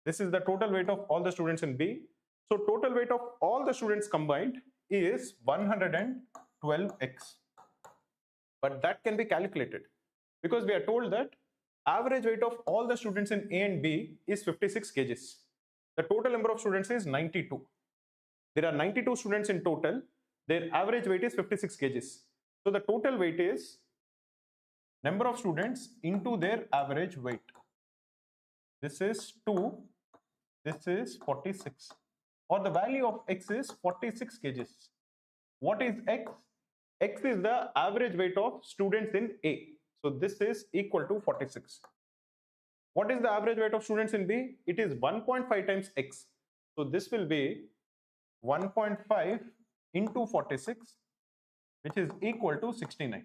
This is the total weight of all the students in B. So total weight of all the students combined is 112x. But that can be calculated because we are told that average weight of all the students in A and B is 56 kgs. The total number of students is 92. There are 92 students in total. Their average weight is 56 kgs. So the total weight is number of students into their average weight. This is 2. This is 46. Or the value of X is 46 kgs. What is X? X is the average weight of students in A. So this is equal to 46. What is the average weight of students in B? It is 1.5 times X. So this will be 1.5 into 46, which is equal to 69.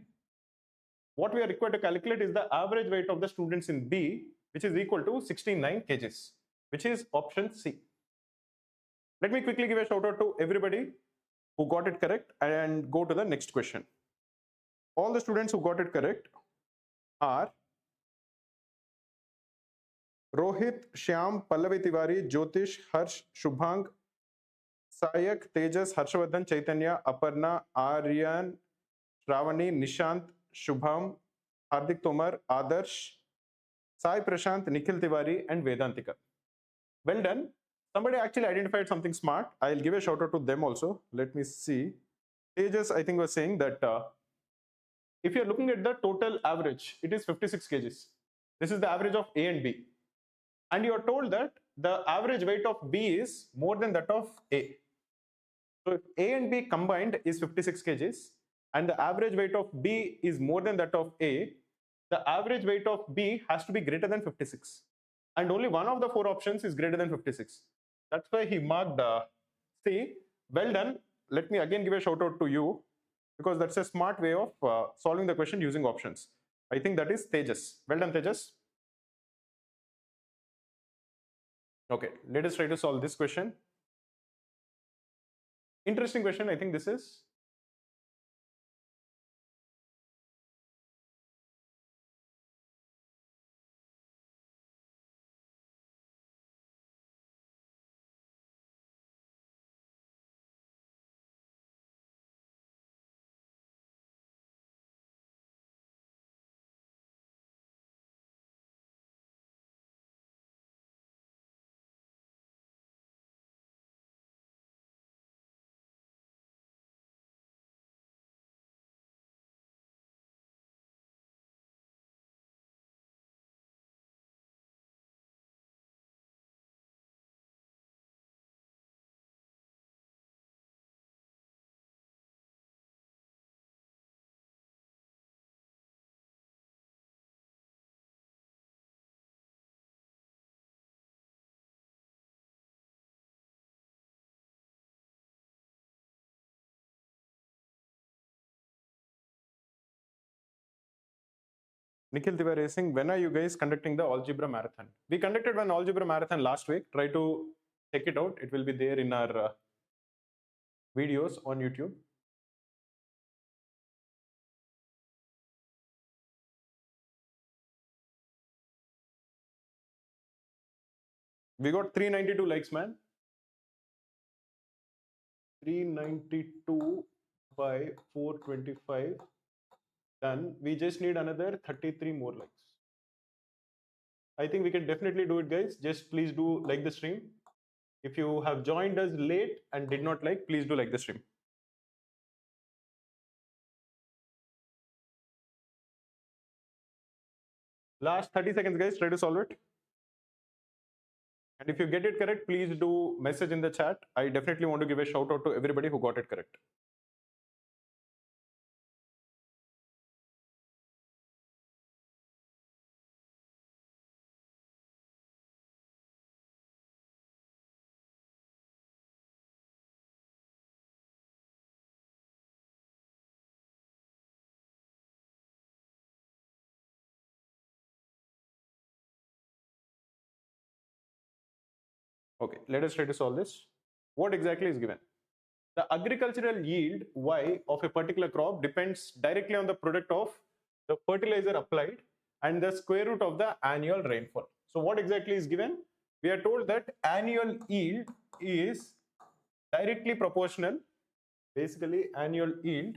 What we are required to calculate is the average weight of the students in B, which is equal to 69 kgs, which is option C. Let me quickly give a shout out to everybody who got it correct and go to the next question. All the students who got it correct are Rohit, Shyam, Pallavi Tiwari, Jyotish, Harsh, Shubhang, Sayak, Tejas, Harshavardhan, Chaitanya, Aparna, Aryan, Shravani, Nishant, Shubham, Hardik Tomar, Adarsh, Sai Prashant, Nikhil Tiwari, and Vedantika. Well done. Somebody actually identified something smart. I'll give a shout out to them also. Let me see. Tejas, I think, was saying that if you're looking at the total average, it is 56 kgs. This is the average of A and B. And you are told that the average weight of B is more than that of A. So if A and B combined is 56 kgs and the average weight of B is more than that of A, the average weight of B has to be greater than 56. And only one of the four options is greater than 56. That's why he marked C. Well done. Let me again give a shout out to you because that's a smart way of solving the question using options. I think that is Tejas. Well done, Tejas. Okay, let us try to solve this question. Interesting question, I think this is. Nikhil Tiwari is saying, when are you guys conducting the algebra marathon? We conducted one algebra marathon last week. Try to check it out. It will be there in our videos on YouTube. We got 392 likes, man. 392 by 425. Done. We just need another 33 more likes. I think we can definitely do it, guys. Just please do like the stream. If you have joined us late and did not like, please do like the stream. Last 30 seconds, guys. Try to solve it. And if you get it correct, please do message in the chat. I definitely want to give a shout out to everybody who got it correct. Okay, let us try to solve this. What exactly is given? The agricultural yield Y of a particular crop depends directly on the product of the fertilizer applied and the square root of the annual rainfall. So what exactly is given? We are told that annual yield is directly proportional. Basically, annual yield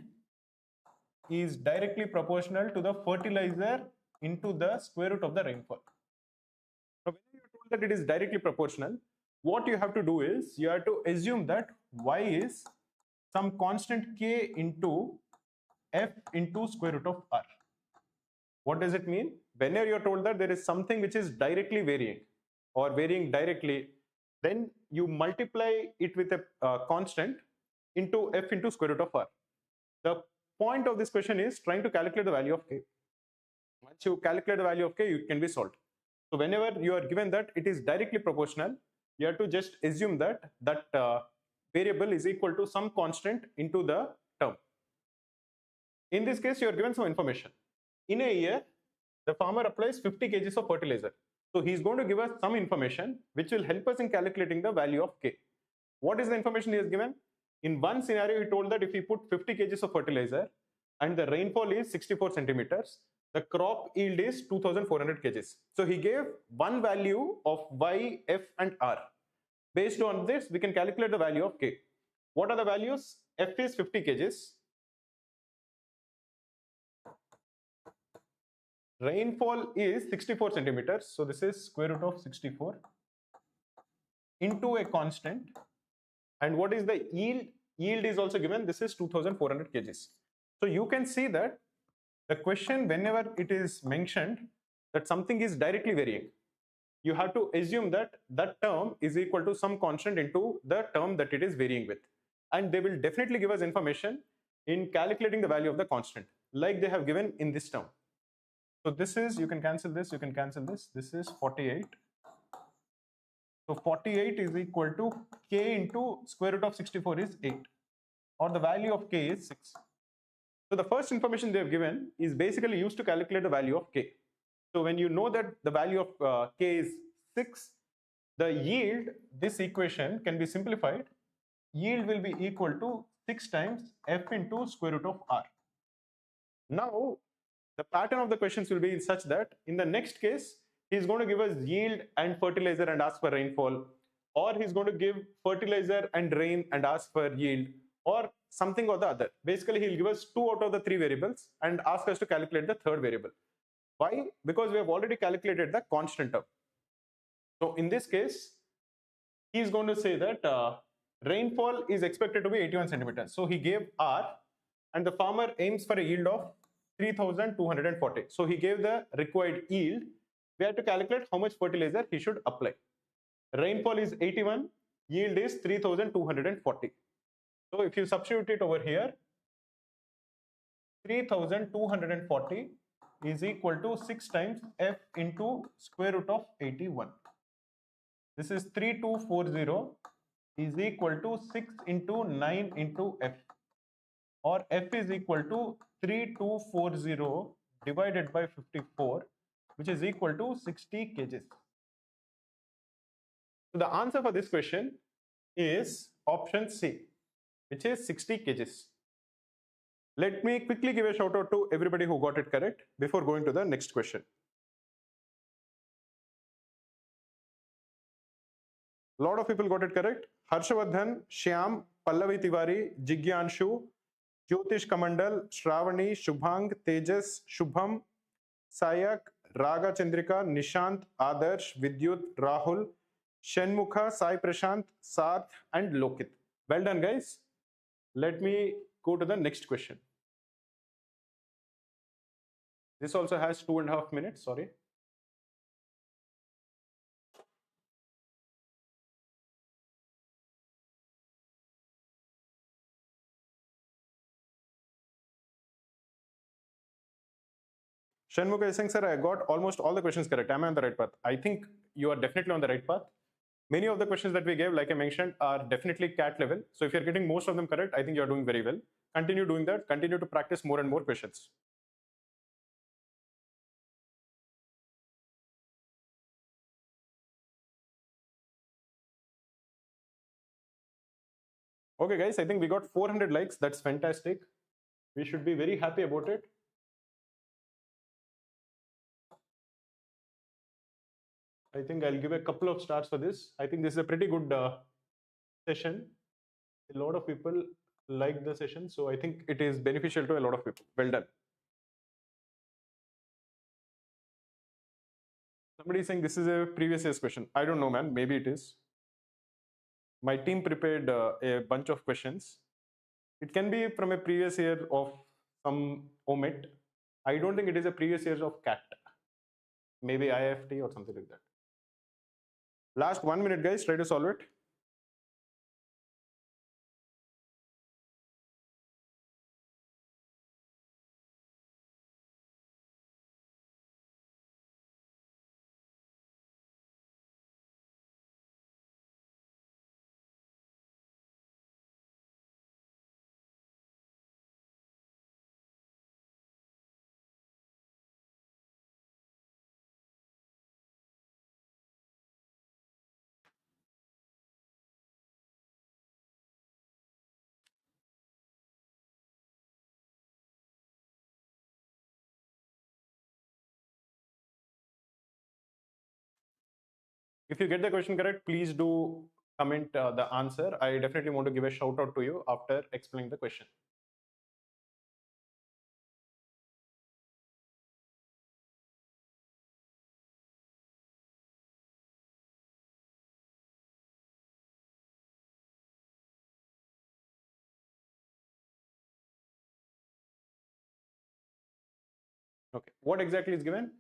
is directly proportional to the fertilizer into the square root of the rainfall. Now, when you are told that it is directly proportional, what you have to do is you have to assume that Y is some constant K into F into square root of R. What does it mean? Whenever you're told that there is something which is directly varying or varying directly, then you multiply it with a constant into F into square root of R. The point of this question is trying to calculate the value of K. Once you calculate the value of K, it can be solved. So whenever you are given that it is directly proportional, you have to just assume that variable is equal to some constant into the term. In this case, you are given some information. In a year, the farmer applies 50 kgs of fertilizer. So he's going to give us some information which will help us in calculating the value of K. What is the information he has given? In one scenario, he told that if he put 50 kgs of fertilizer and the rainfall is 64 centimeters, the crop yield is 2400 kgs. So he gave one value of Y, F and R. Based on this, we can calculate the value of K. What are the values? F is 50 kgs. Rainfall is 64 centimeters. So this is square root of 64 into a constant. And what is the yield? Yield is also given. This is 2400 kgs. So you can see that the question, whenever it is mentioned that something is directly varying, you have to assume that that term is equal to some constant into the term that it is varying with. And they will definitely give us information in calculating the value of the constant, like they have given in this term. So this is, you can cancel this, you can cancel this. This is 48. So 48 is equal to K into square root of 64 is 8, or the value of K is 6. So the first information they have given is basically used to calculate the value of K. So when you know that the value of K is 6, the yield, this equation can be simplified. Yield will be equal to 6 times F into square root of R. Now, the pattern of the questions will be such that in the next case, he's going to give us yield and fertilizer and ask for rainfall, or he's going to give fertilizer and rain and ask for yield, or something or the other. Basically, he'll give us 2 out of the 3 variables and ask us to calculate the third variable. Why? Because we have already calculated the constant term. So in this case, he's going to say that rainfall is expected to be 81 centimeters. So he gave R, and the farmer aims for a yield of 3240. So he gave the required yield. We have to calculate how much fertilizer he should apply. Rainfall is 81, yield is 3240. So if you substitute it over here, 3240 is equal to 6 times F into square root of 81. This is 3240 is equal to 6 into 9 into F, or F is equal to 3240 divided by 54, which is equal to 60 kgs. So the answer for this question is option C, which is 60 kgs. Let me quickly give a shout out to everybody who got it correct before going to the next question. A lot of people got it correct. Harshavardhan, Shyam, Pallavi Tiwari, Jigyanshu, Jyotish Kamandal, Shravani, Shubhang, Tejas, Shubham, Sayak, Raga Chandrika, Nishant, Adarsh, Vidyut, Rahul, Shenmukha, Sai Prashant, Sath, and Lokit. Well done, guys. Let me go to the next question. This also has 2.5 minutes, sorry. Shenmukha is saying, sir, I got almost all the questions correct. Am I on the right path? I think you are definitely on the right path. Many of the questions that we gave, like I mentioned, are definitely CAT level. So if you're getting most of them correct, I think you're doing very well. Continue doing that. Continue to practice more and more questions. Okay, guys, I think we got 400 likes. That's fantastic. We should be very happy about it. I think I'll give a couple of stars for this. I think this is a pretty good session. A lot of people like the session, so I think it is beneficial to a lot of people. Well done. Somebody is saying this is a previous year's question. I don't know, man. Maybe it is. My team prepared a bunch of questions. It can be from a previous year of some omit. I don't think it is a previous year of CAT. Maybe IFT or something like that. Last 1 minute, guys. Try to solve it. If you get the question correct, please do comment the answer. I definitely want to give a shout out to you after explaining the question. Okay, what exactly is given?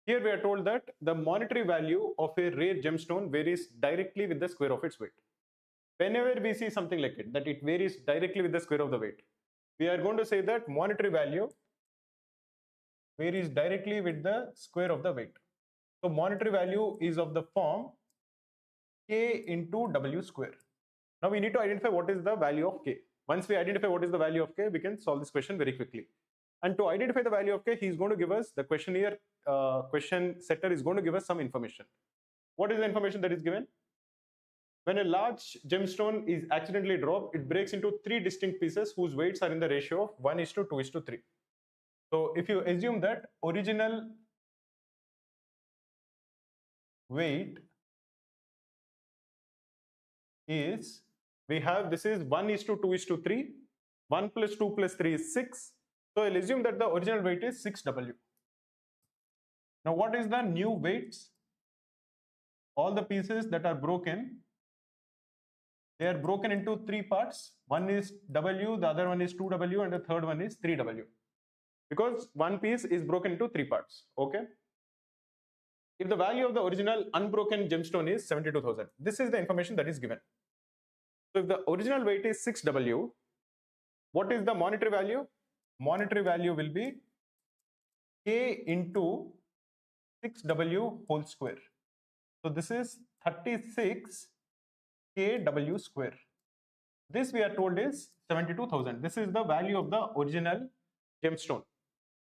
Here we are told that the monetary value of a rare gemstone varies directly with the square of its weight. Whenever we see something like it, that it varies directly with the square of the weight, we are going to say that monetary value varies directly with the square of the weight. So monetary value is of the form K into W square. Now we need to identify what is the value of K. Once we identify what is the value of K, we can solve this question very quickly. And to identify the value of K, he is going to give us the questionnaire, question setter is going to give us some information. What is the information that is given? When a large gemstone is accidentally dropped, it breaks into 3 distinct pieces whose weights are in the ratio of 1:2:3. So if you assume that original weight is, we have, this is 1:2:3, 1 plus 2 plus 3 is 6. So I'll assume that the original weight is 6W. Now what is the new weights? All the pieces that are broken, they are broken into 3 parts. One is W, the other one is 2W, and the third one is 3W. Because one piece is broken into 3 parts. Okay. If the value of the original unbroken gemstone is 72,000, this is the information that is given. So if the original weight is 6W, what is the monetary value? Monetary value will be K into 6W whole square. So this is 36 KW square. This we are told is 72,000. This is the value of the original gemstone.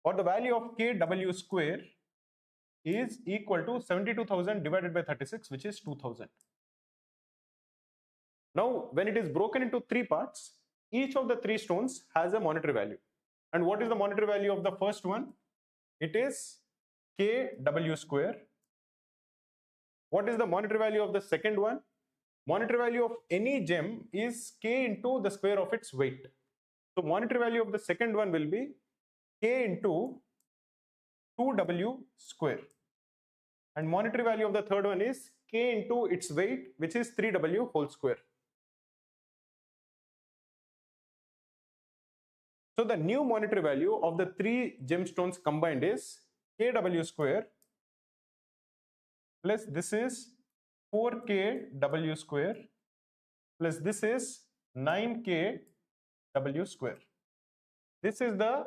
or the value of kW square is equal to 72,000 divided by 36, which is 2,000. Now, when it is broken into three parts, each of the three stones has a monetary value. And what is the monetary value of the first one? It is kW square. What is the monetary value of the second one? Monetary value of any gem is k into the square of its weight. So monetary value of the second one will be k into 2W square. And monetary value of the third one is k into its weight, which is 3W whole square. So the new monetary value of the three gemstones combined is kW square plus this is 4kW square plus this is 9kW square. This is the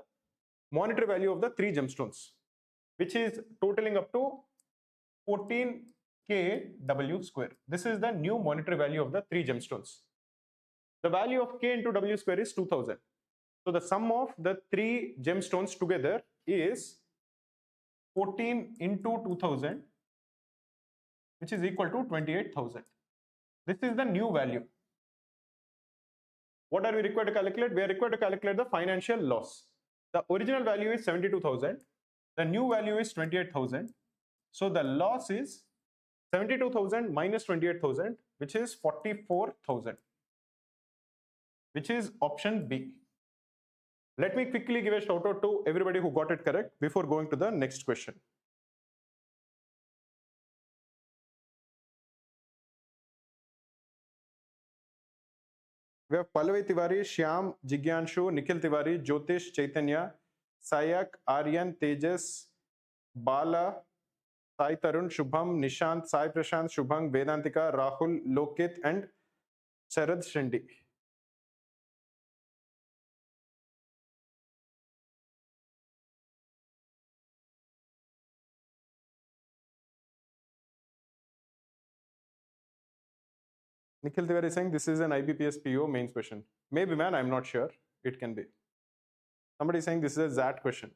monetary value of the three gemstones, which is totaling up to 14kW square. This is the new monetary value of the three gemstones. The value of k into W square is 2000. So the sum of the three gemstones together is 14 into 2000, which is equal to 28,000. This is the new value. What are we required to calculate? We are required to calculate the financial loss. The original value is 72,000. The new value is 28,000. So the loss is 72,000 minus 28,000, which is 44,000, which is option B. Let me quickly give a shout out to everybody who got it correct before going to the next question. We have Pallavi Tiwari, Shyam, Jigyanshu, Nikhil Tiwari, Jyotish, Chaitanya, Sayak, Aryan, Tejas, Bala, Sai Tarun, Shubham, Nishant, Sai Prashant, Shubhang, Vedantika, Rahul, Lokit, and Sharad Shindi. Nikhil Tiwari is saying this is an IBPS PO mains question. Maybe, man, I'm not sure. It can be. Somebody is saying this is a ZAT question.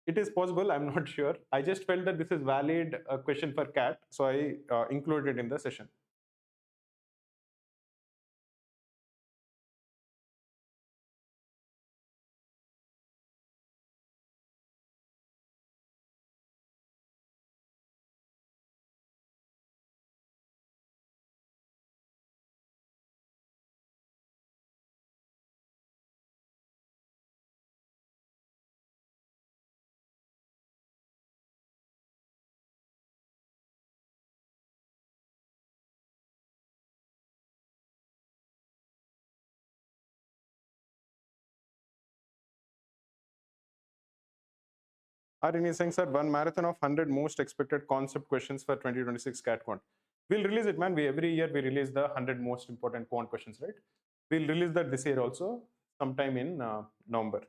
It is possible, I'm not sure. I just felt that this is valid question for CAT, so I included it in the session. Arin is saying, sir, one marathon of 100 most expected concept questions for 2026 CAT Quant. We'll release it, man. Every year we release the 100 most important quant questions, right? We'll release that this year also, sometime in November.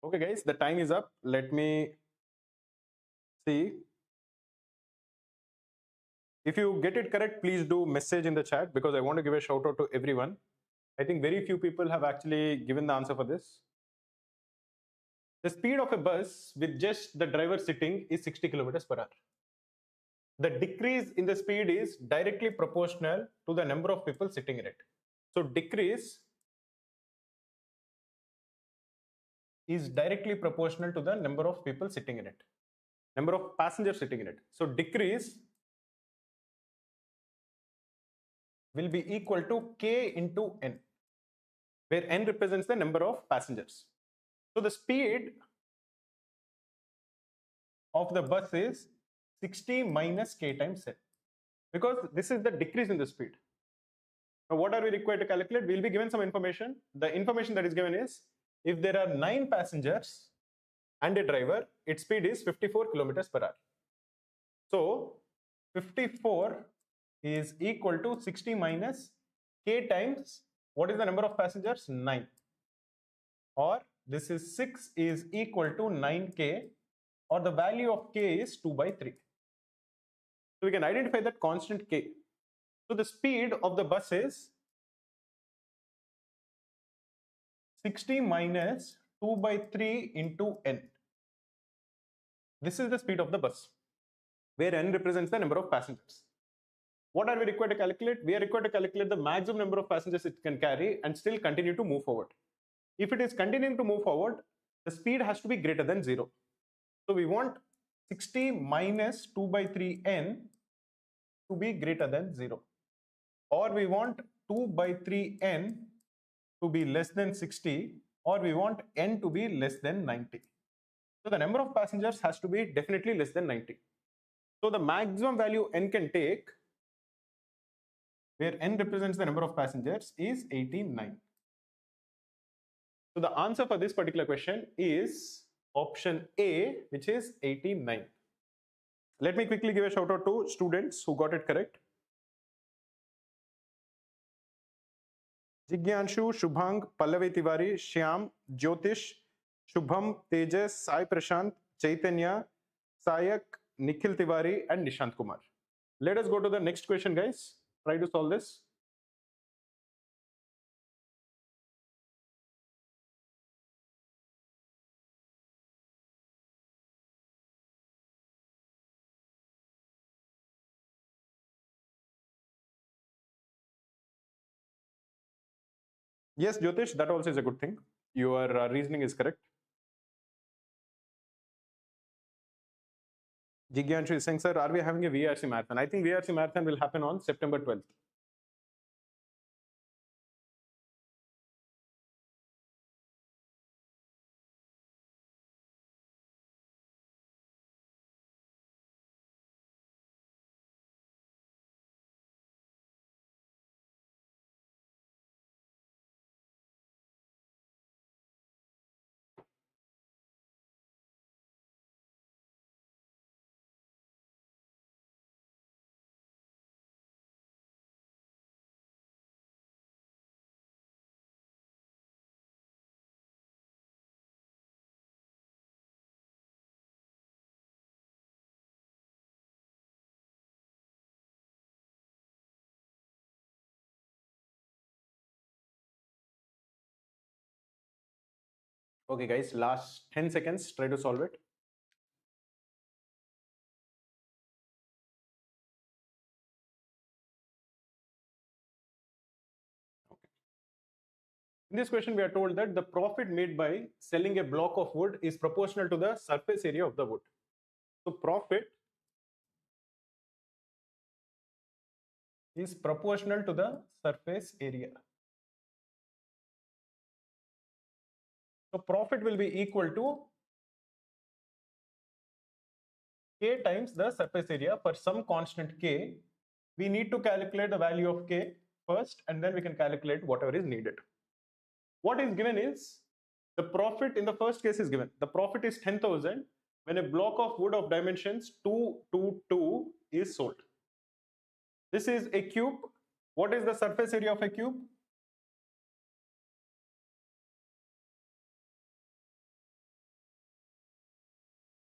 Okay, guys, the time is up. Let me see. If you get it correct, please do message in the chat because I want to give a shout out to everyone. I think very few people have actually given the answer for this. The speed of a bus with just the driver sitting is 60 kilometers per hour. The decrease in the speed is directly proportional to the number of people sitting in it. So decrease is directly proportional to the number of people sitting in it, number of passengers sitting in it. So decrease will be equal to k into n, where n represents the number of passengers. So the speed of the bus is 60 minus k times n, because this is the decrease in the speed. Now what are we required to calculate? We'll be given some information. The information that is given is, if there are 9 passengers and a driver, its speed is 54 kilometers per hour. So 54 is equal to 60 minus k times, what is the number of passengers? 9. Or this is 6 is equal to 9k, or the value of k is 2 by 3. So we can identify that constant k. So the speed of the bus is 60 minus 2 by 3 into n. This is the speed of the bus, where n represents the number of passengers. What are we required to calculate? We are required to calculate the maximum number of passengers it can carry and still continue to move forward. If it is continuing to move forward, the speed has to be greater than 0. So we want 60 minus 2 by 3n to be greater than 0. Or we want 2 by 3n to be less than 60, or we want n to be less than 90. So the number of passengers has to be definitely less than 90. So the maximum value n can take, where n represents the number of passengers, is 89. So the answer for this particular question is option A, which is 89. Let me quickly give a shout out to students who got it correct. Jigyanshu, Shubhang, Pallavi Tiwari, Shyam, Jyotish, Shubham, Tejas, Sai Prashant, Chaitanya, Sayak, Nikhil Tiwari and Nishant Kumar. Let us go to the next question, guys. Try to solve this. Yes, Jyotish, that also is a good thing. Your reasoning is correct. Jigyanshu is saying, sir, are we having a VRC marathon? I think VRC marathon will happen on September 12th. Okay, guys, last 10 seconds. Try to solve it. Okay. In this question, we are told that the profit made by selling a block of wood is proportional to the surface area of the wood. So profit is proportional to the surface area. So profit will be equal to k times the surface area for some constant k. We need to calculate the value of k first, and then we can calculate whatever is needed. What is given is the profit in the first case is given. The profit is 10,000 when a block of wood of dimensions 2, 2, 2 is sold. This is a cube. What is the surface area of a cube?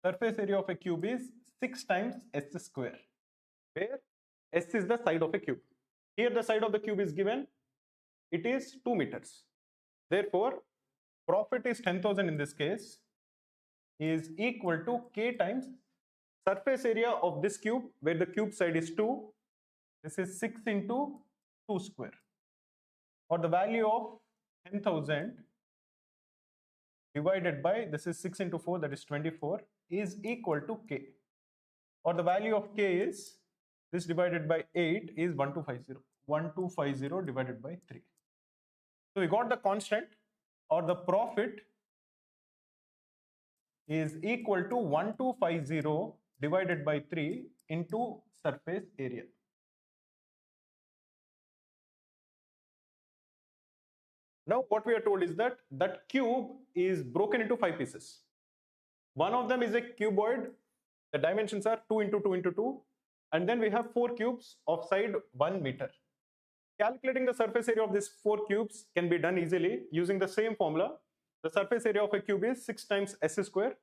Surface area of a cube is 6 times s square, where s is the side of a cube. Here the side of the cube is given. It is 2 meters. Therefore, profit is 10,000 in this case is equal to k times surface area of this cube, where the cube side is 2. This is 6 into 2 square, or the value of 10,000 divided by, this is 6 into 4, that is 24, is equal to k, or the value of k is, this divided by 8 is 1250. 1250 divided by 3. So we got the constant, or the profit is equal to 1250 divided by 3 into surface area. Now what we are told is that that cube is broken into 5 pieces. One of them is a cuboid. The dimensions are 2 into 2 into 2. And then we have 4 cubes of side 1 meter. Calculating the surface area of these 4 cubes can be done easily using the same formula. The surface area of a cube is 6 times s square.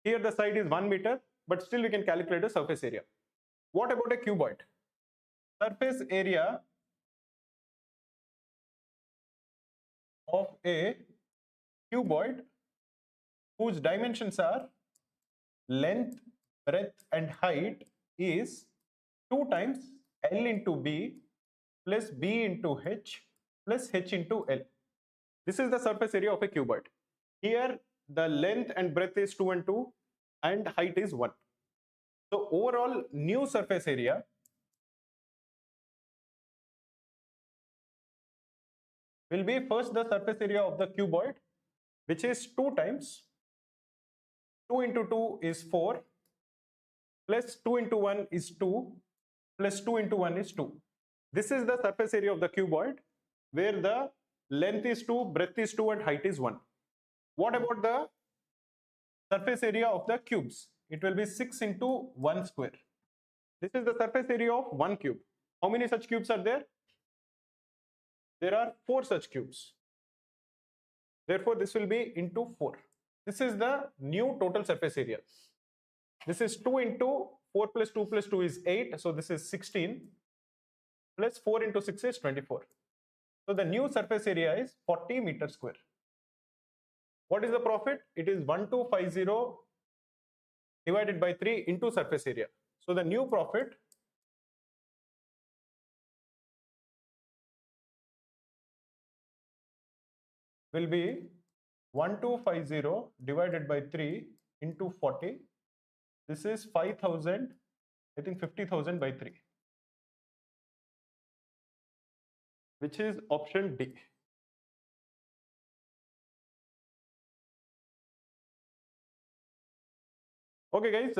Here the side is 1 meter, but still we can calculate the surface area. What about a cuboid? Surface area of a cuboid whose dimensions are length, breadth and height is 2 times L into B plus B into H plus H into L. This is the surface area of a cuboid. Here the length and breadth is 2 and 2 and height is 1. So overall new surface area will be first the surface area of the cuboid, which is 2 times 2 into 2 is 4 plus 2 into 1 is 2 plus 2 into 1 is 2. This is the surface area of the cuboid where the length is 2, breadth is 2 and height is 1. What about the surface area of the cubes? It will be 6 into 1 square. This is the surface area of one cube. How many such cubes are there? There are 4 such cubes. Therefore, this will be into 4. This is the new total surface area. This is 2 into 4 plus 2 plus 2 is 8. So this is 16 plus 4 into 6 is 24. So the new surface area is 40 meters square. What is the profit? It is 1250 divided by 3 into surface area. So the new profit will be 1250 divided by 3 into 40. This is 5,000, I think 50,000 by 3, which is option D. Okay guys,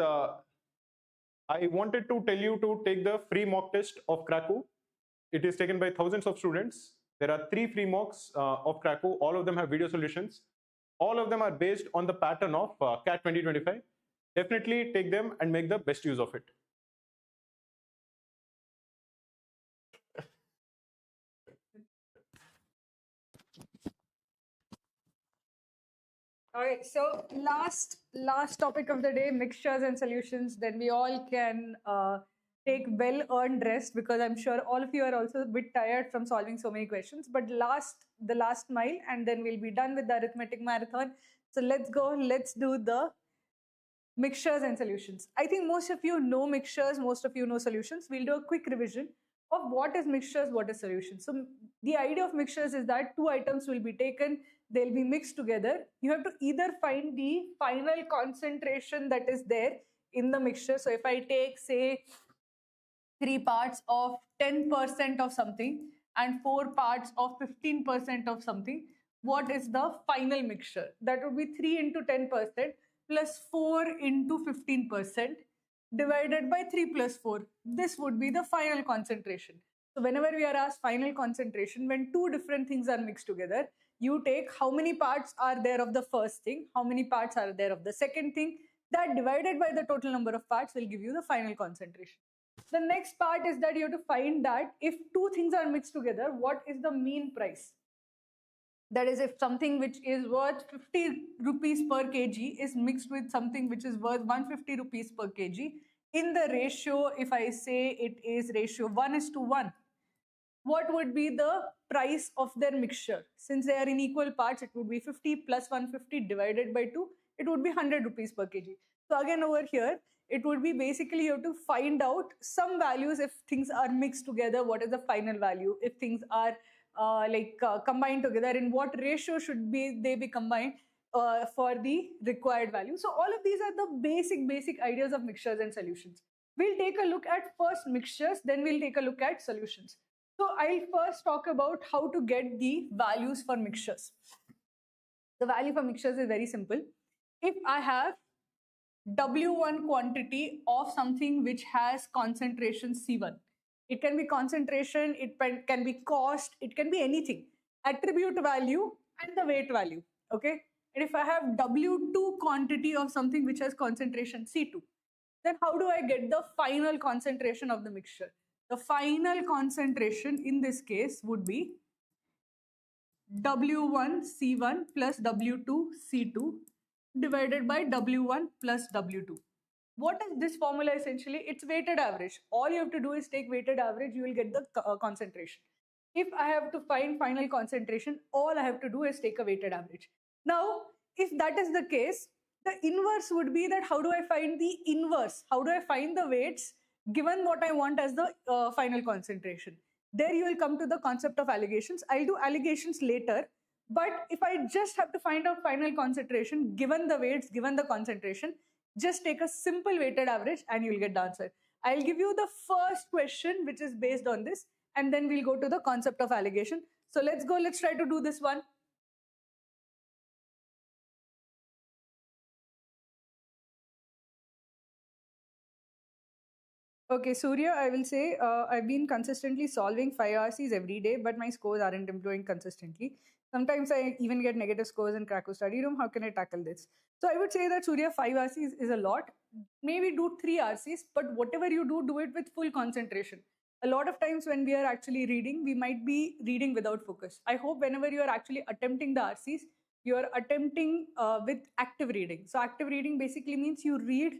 I wanted to tell you to take the free mock test of Cracku. It is taken by thousands of students. There are 3 free mocks of Cracku. All of them have video solutions. All of them are based on the pattern of CAT 2025. Definitely take them and make the best use of it. All right, so last topic of the day, mixtures and solutions. Then we all can take well-earned rest, because I'm sure all of you are also a bit tired from solving so many questions. But the last mile, and then we'll be done with the arithmetic marathon. So let's go. Let's do the mixtures and solutions. I think most of you know mixtures, most of you know solutions. We'll do a quick revision of what is mixtures, what is solutions. So the idea of mixtures is that 2 items will be taken, they'll be mixed together. You have to either find the final concentration that is there in the mixture. So if I take, say, 3 parts of 10% of something and 4 parts of 15% of something, what is the final mixture? That would be 3 into 10% plus 4 into 15% divided by 3 plus 4. This would be the final concentration. So whenever we are asked final concentration, when 2 different things are mixed together, you take how many parts are there of the first thing, how many parts are there of the second thing, that divided by the total number of parts will give you the final concentration. The next part is that you have to find that if 2 things are mixed together, what is the mean price? That is, if something which is worth 50 rupees per kg is mixed with something which is worth 150 rupees per kg, in the ratio, if I say it is ratio 1:1, what would be the price of their mixture? Since they are in equal parts, it would be 50 plus 150 divided by 2, it would be 100 rupees per kg. So again over here, it would be basically you have to find out some values. If things are mixed together, what is the final value? If things are combined together, in what ratio should they be combined for the required value? So all of these are the basic ideas of mixtures and solutions. We'll take a look at first mixtures, then we'll take a look at solutions. So I'll first talk about how to get the values for mixtures. The value for mixtures is very simple. If I have W1 quantity of something which has concentration C1, it can be concentration, it can be cost, it can be anything, attribute value and the weight value, okay? And if I have W2 quantity of something which has concentration C2, then how do I get the final concentration of the mixture? The final concentration in this case would be W1 C1 plus W2 C2 divided by W1 plus W2. What is this formula essentially? It's weighted average. All you have to do is take weighted average, you will get the concentration. If I have to find final concentration, all I have to do is take a weighted average. Now, if that is the case, the inverse would be that how do I find the inverse? How do I find the weights given what I want as the final concentration? There you will come to the concept of alligations. I'll do alligations later. But if I just have to find out final concentration, given the weights, given the concentration, just take a simple weighted average and you'll get the answer. I'll give you the first question, which is based on this, and then we'll go to the concept of alligation. So let's go, let's try to do this one. Okay, Surya, I will say I've been consistently solving 5 RCs every day, but my scores aren't improving consistently. Sometimes I even get negative scores in Cracku study room. How can I tackle this? So I would say that Surya, 5 RCs is a lot. Maybe do 3 RCs, but whatever you do, do it with full concentration. A lot of times when we are actually reading, we might be reading without focus. I hope whenever you are actually attempting the RCs, you are attempting with active reading. So active reading basically means you read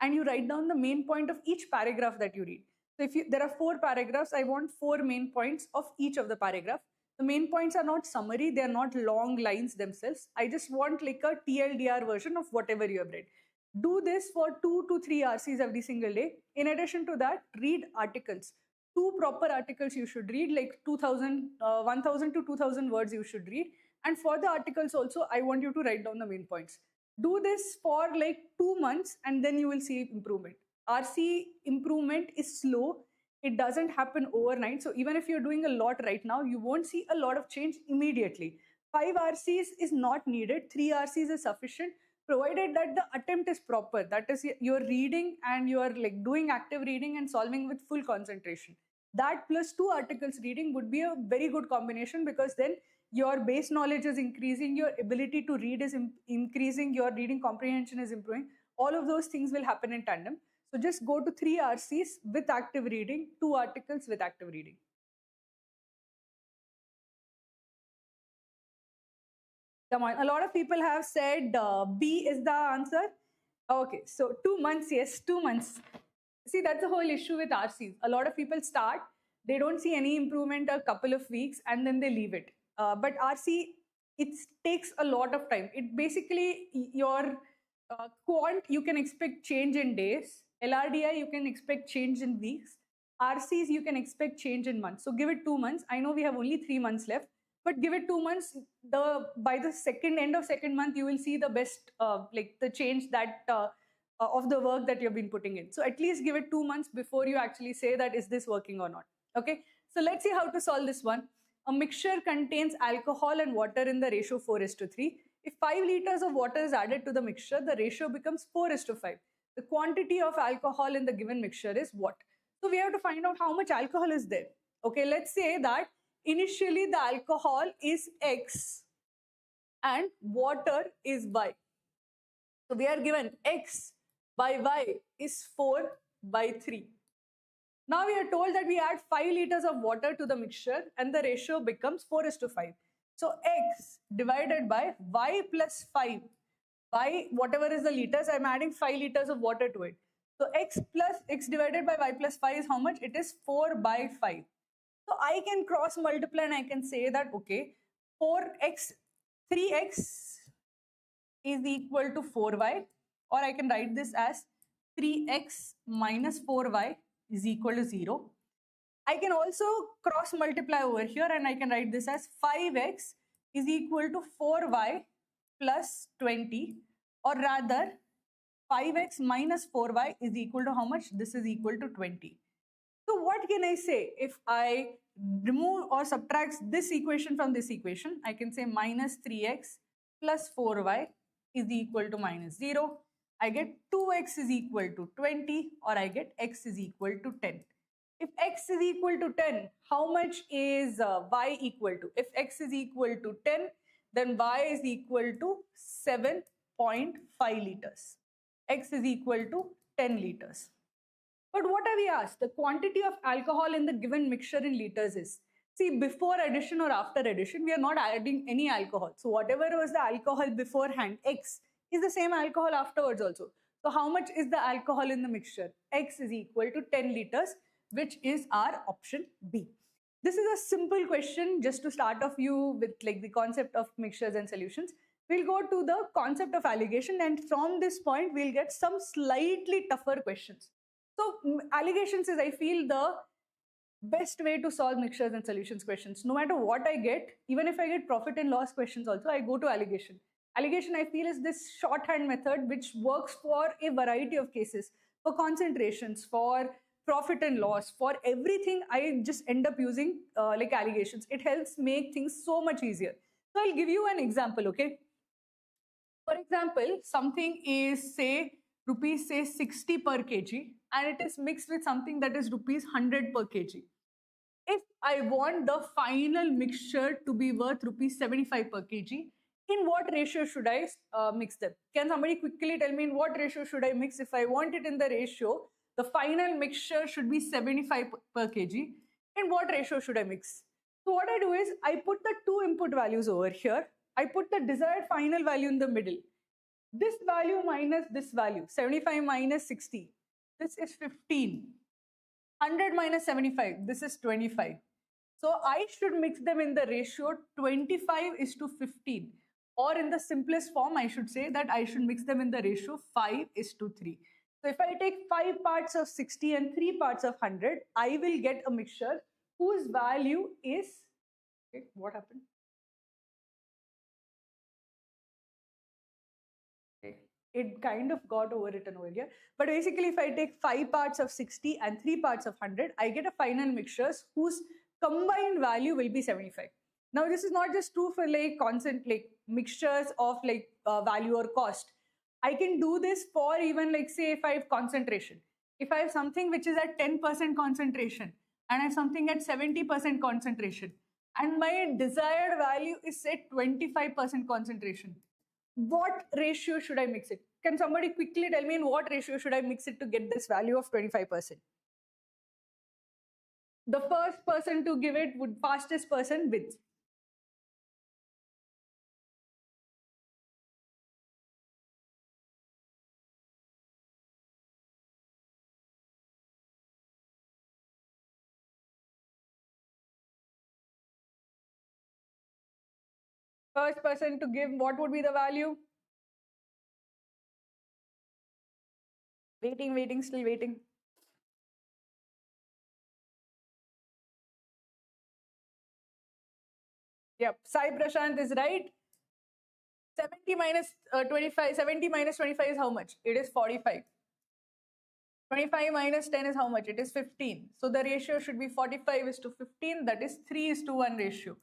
and you write down the main point of each paragraph that you read. So if there are 4 paragraphs, I want 4 main points of each of the paragraph. The main points are not summary, they are not long lines themselves. I just want like a TLDR version of whatever you have read. Do this for 2 to 3 RCs every single day. In addition to that, read articles. 2 proper articles you should read, like 1000 to 2000 words you should read. And for the articles also, I want you to write down the main points. Do this for like 2 months and then you will see improvement. RC improvement is slow. It doesn't happen overnight. So even if you're doing a lot right now, you won't see a lot of change immediately. 5 RCs is not needed. 3 RCs is sufficient, provided that the attempt is proper. That is, you're reading and you're like doing active reading and solving with full concentration. That plus 2 articles reading would be a very good combination, because then your base knowledge is increasing, your ability to read is increasing, your reading comprehension is improving. All of those things will happen in tandem. So just go to 3 RCs with active reading, 2 articles with active reading. Come on, a lot of people have said B is the answer. Okay, so 2 months, yes, 2 months. See, that's the whole issue with RCs. A lot of people start, they don't see any improvement a couple of weeks and then they leave it. But RC, it takes a lot of time. It basically, your quant, you can expect change in days. LRDI, you can expect change in weeks. RCs, you can expect change in months. So give it 2 months. I know we have only 3 months left, but give it 2 months. By the end of second month, you will see the best, like the change that of the work that you've been putting in. So at least give it 2 months before you actually say that is this working or not. Okay. So let's see how to solve this one. A mixture contains alcohol and water in the ratio 4:3. If 5 liters of water is added to the mixture, the ratio becomes 4:5. The quantity of alcohol in the given mixture is what? So we have to find out how much alcohol is there. Okay, let's say that initially the alcohol is X and water is Y. So we are given X by Y is 4/3. Now we are told that we add 5 liters of water to the mixture and the ratio becomes 4:5. So X divided by Y plus 5. Y, whatever is the liters, I'm adding 5 liters of water to it. So X divided by Y plus 5 is how much? It is 4/5. So I can cross multiply and I can say that, okay, 3x is equal to 4y, or I can write this as 3x minus 4y is equal to 0. I can also cross multiply over here and I can write this as 5x is equal to 4y plus 20, or rather 5x minus 4y is equal to how much? This is equal to 20. So what can I say? If I remove or subtract this equation from this equation, I can say minus 3x plus 4y is equal to minus 0. I get 2x is equal to 20, or I get x is equal to 10. If x is equal to 10, how much is y equal to? If x is equal to 10, then y is equal to 7.5 liters. X is equal to 10 liters. But what have we asked? The quantity of alcohol in the given mixture in liters is. See, before addition or after addition, we are not adding any alcohol. So whatever was the alcohol beforehand, X, is the same alcohol afterwards also. So how much is the alcohol in the mixture? X is equal to 10 liters, which is our option B. This is a simple question just to start off you with like the concept of mixtures and solutions. We'll go to the concept of alligation, and from this point we'll get some slightly tougher questions. So alligations is, I feel, the best way to solve mixtures and solutions questions. No matter what I get, even if I get profit and loss questions also, I go to alligation. Alligation, I feel, is this shorthand method which works for a variety of cases, for concentrations, for profit and loss, for everything. I just end up using like alligations. It helps make things so much easier. So I'll give you an example, okay? For example, something is say rupees say 60 per kg, and it is mixed with something that is rupees 100 per kg. If I want the final mixture to be worth rupees 75 per kg, in what ratio should I mix them? Can somebody quickly tell me in what ratio should I mix? If I want it in the ratio, the final mixture should be 75 per kg. In what ratio should I mix? So what I do is I put the two input values over here. I put the desired final value in the middle. This value minus this value, 75 minus 60, this is 15. 100 minus 75, this is 25. So I should mix them in the ratio 25 is to 15. Or in the simplest form, I should say that I should mix them in the ratio 5 is to 3. So if I take 5 parts of 60 and 3 parts of 100, I will get a mixture whose value is, okay, what happened? It kind of got overwritten over here. But basically, if I take 5 parts of 60 and 3 parts of 100, I get a final mixtures whose combined value will be 75. Now, this is not just true for like constant like mixtures of like value or cost. I can do this for even like say if I have concentration. If I have something which is at 10% concentration and I have something at 70% concentration and my desired value is say 25% concentration, what ratio should I mix it? Can somebody quickly tell me in what ratio should I mix it to get this value of 25%? The first person to give it would fastest person wins. First person to give, what would be the value? Waiting, still waiting. Yep, Sai Prashant is right. 70 minus 25, 70 minus 25 is how much? It is 45. 25 minus 10 is how much? It is 15. So the ratio should be 45 is to 15. That is 3 is to 1 ratio.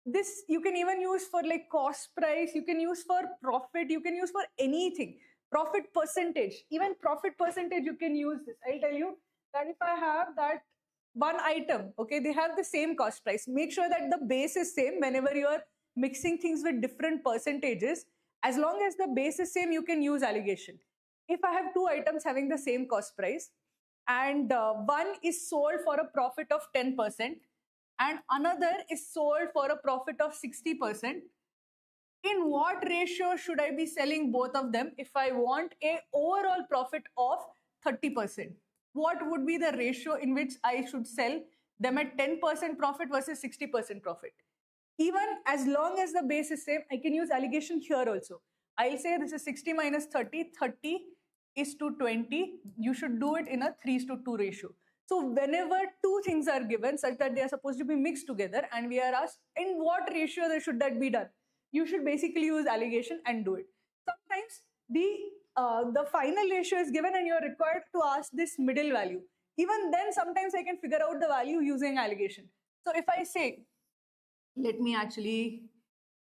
This you can even use for like cost price. You can use for profit. You can use for anything. Profit percentage. Even profit percentage you can use this. I'll tell you that if I have that one item, okay, they have the same cost price. Make sure that the base is same whenever you are mixing things with different percentages. As long as the base is same, you can use alligation. If I have two items having the same cost price and one is sold for a profit of 10% and another is sold for a profit of 60%, in what ratio should I be selling both of them if I want a overall profit of 30%? What would be the ratio in which I should sell them at 10% profit versus 60% profit? Even as long as the base is same, I can use alligation here also. I'll say this is 60 minus 30, 30 is to 20. You should do it in a 3:2 ratio. So whenever two things are given such that they are supposed to be mixed together and we are asked in what ratio should that be done, you should basically use alligation and do it. Sometimes the final ratio is given and you're required to ask this middle value. Even then, sometimes I can figure out the value using alligation. So if I say, let me actually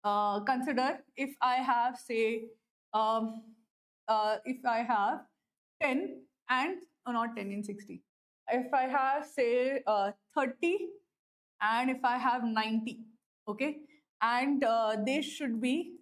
consider if I have say, if I have 10 and, not 10 in 60. If I have say 30 and if I have 90, okay, and they should be,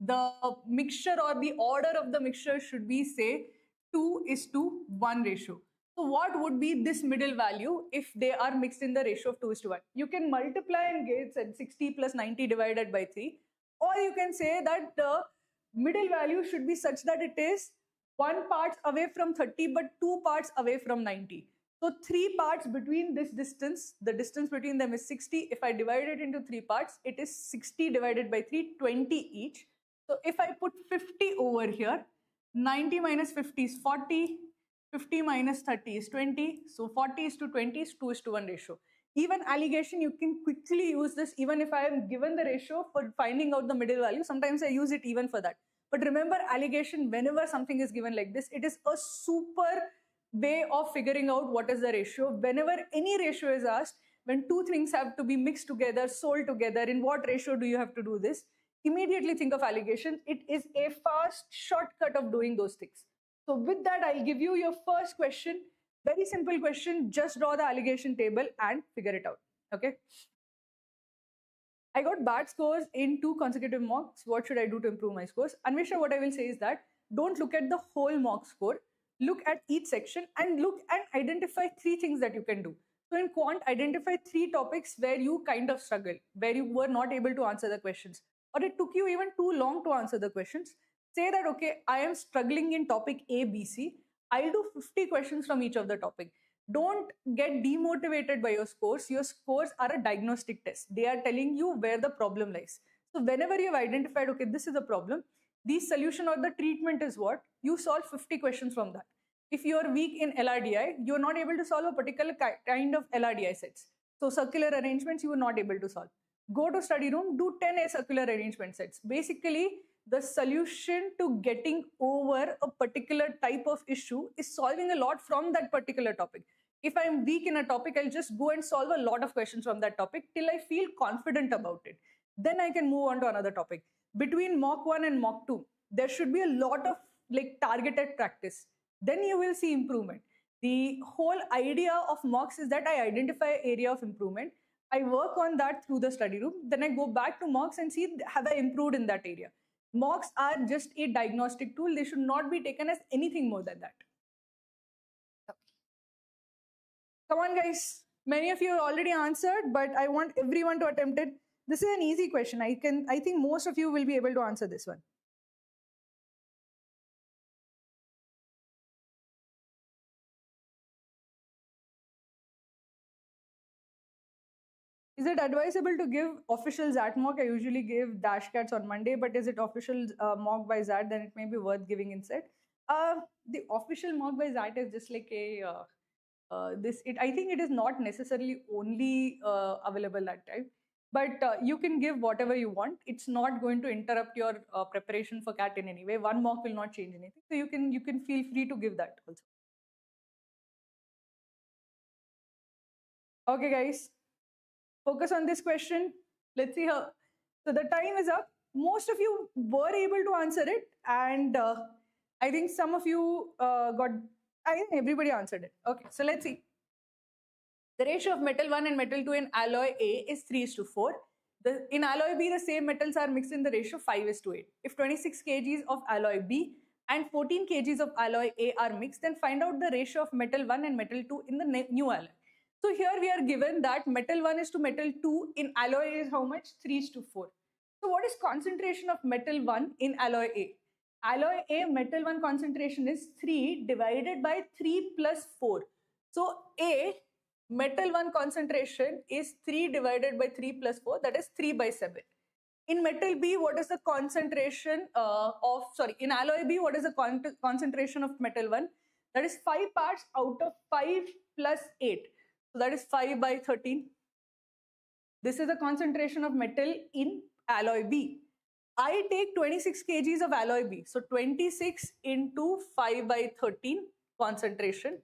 the mixture or the order of the mixture should be say 2:1 ratio. So what would be this middle value if they are mixed in the ratio of 2:1? You can multiply and get 60 plus 90 divided by 3, or you can say that the middle value should be such that it is 1 parts away from 30, but 2 parts away from 90. So 3 parts between this distance, the distance between them is 60. If I divide it into 3 parts, it is 60 divided by 3, 20 each. So if I put 50 over here, 90 minus 50 is 40, 50 minus 30 is 20. So 40 is to 20 is 2:1 ratio. Even alligation, you can quickly use this even if I am given the ratio for finding out the middle value. Sometimes I use it even for that. But remember, alligation, whenever something is given like this, it is a super way of figuring out what is the ratio. Whenever any ratio is asked, when two things have to be mixed together, sold together, in what ratio do you have to do this? Immediately think of alligation. It is a fast shortcut of doing those things. So with that, I'll give you your first question. Very simple question. Just draw the alligation table and figure it out. Okay. I got bad scores in 2 consecutive mocks. What should I do to improve my scores? Anvisha, what I will say is that don't look at the whole mock score. Look at each section and look and identify 3 things that you can do. So in Quant, identify 3 topics where you kind of struggled, where you were not able to answer the questions, or it took you even too long to answer the questions. Say that, okay, I am struggling in topic A, B, C. I'll do 50 questions from each of the topic. Don't get demotivated by your scores. Your scores are a diagnostic test. They are telling you where the problem lies. So whenever you've identified, okay, this is a problem, the solution or the treatment is what? You solve 50 questions from that. If you're weak in LRDI, you're not able to solve a particular kind of LRDI sets. So circular arrangements, you were not able to solve. Go to study room, do 10 circular arrangement sets. Basically, the solution to getting over a particular type of issue is solving a lot from that particular topic. If I'm weak in a topic, I'll just go and solve a lot of questions from that topic till I feel confident about it. Then I can move on to another topic. Between mock 1 and mock 2, there should be a lot of targeted practice. Then you will see improvement. The whole idea of mocks is that I identify an area of improvement. I work on that through the study room. Then I go back to mocks and see, have I improved in that area? Mocks are just a diagnostic tool. They should not be taken as anything more than that. Come on, guys. Many of you already answered, but I want everyone to attempt it. This is an easy question. I think most of you will be able to answer this one. Is it advisable to give official ZAT mock? I usually give dash cats on Monday, but is it official mock by ZAT? Then it may be worth giving instead. The official mock by ZAT is just like a I think it is not necessarily only available that time, but you can give whatever you want. It's not going to interrupt your preparation for CAT in any way. One mock will not change anything, so you can feel free to give that also. Okay, guys. Focus on this question. Let's see how. So the time is up. Most of you were able to answer it, and I think some of you I think everybody answered it. Okay, so let's see. The ratio of metal 1 and metal 2 in alloy A is 3:4. In alloy B, the same metals are mixed in the ratio 5:8. If 26 kgs of alloy B and 14 kgs of alloy A are mixed, then find out the ratio of metal 1 and metal 2 in the new alloy. So here we are given that metal 1 is to metal 2 in alloy A is how much? 3:4. So what is concentration of metal 1 in alloy A? Alloy A metal 1 concentration is 3 divided by 3 plus 4. So A metal 1 concentration is 3 divided by 3 plus 4, that is 3 by 7. In metal B, what is the concentration in alloy B, what is the concentration of metal 1? That is 5 parts out of 5 plus 8. So that is 5 by 13. This is the concentration of metal in alloy B. I take 26 kgs of alloy B. So 26 into 5 by 13 concentration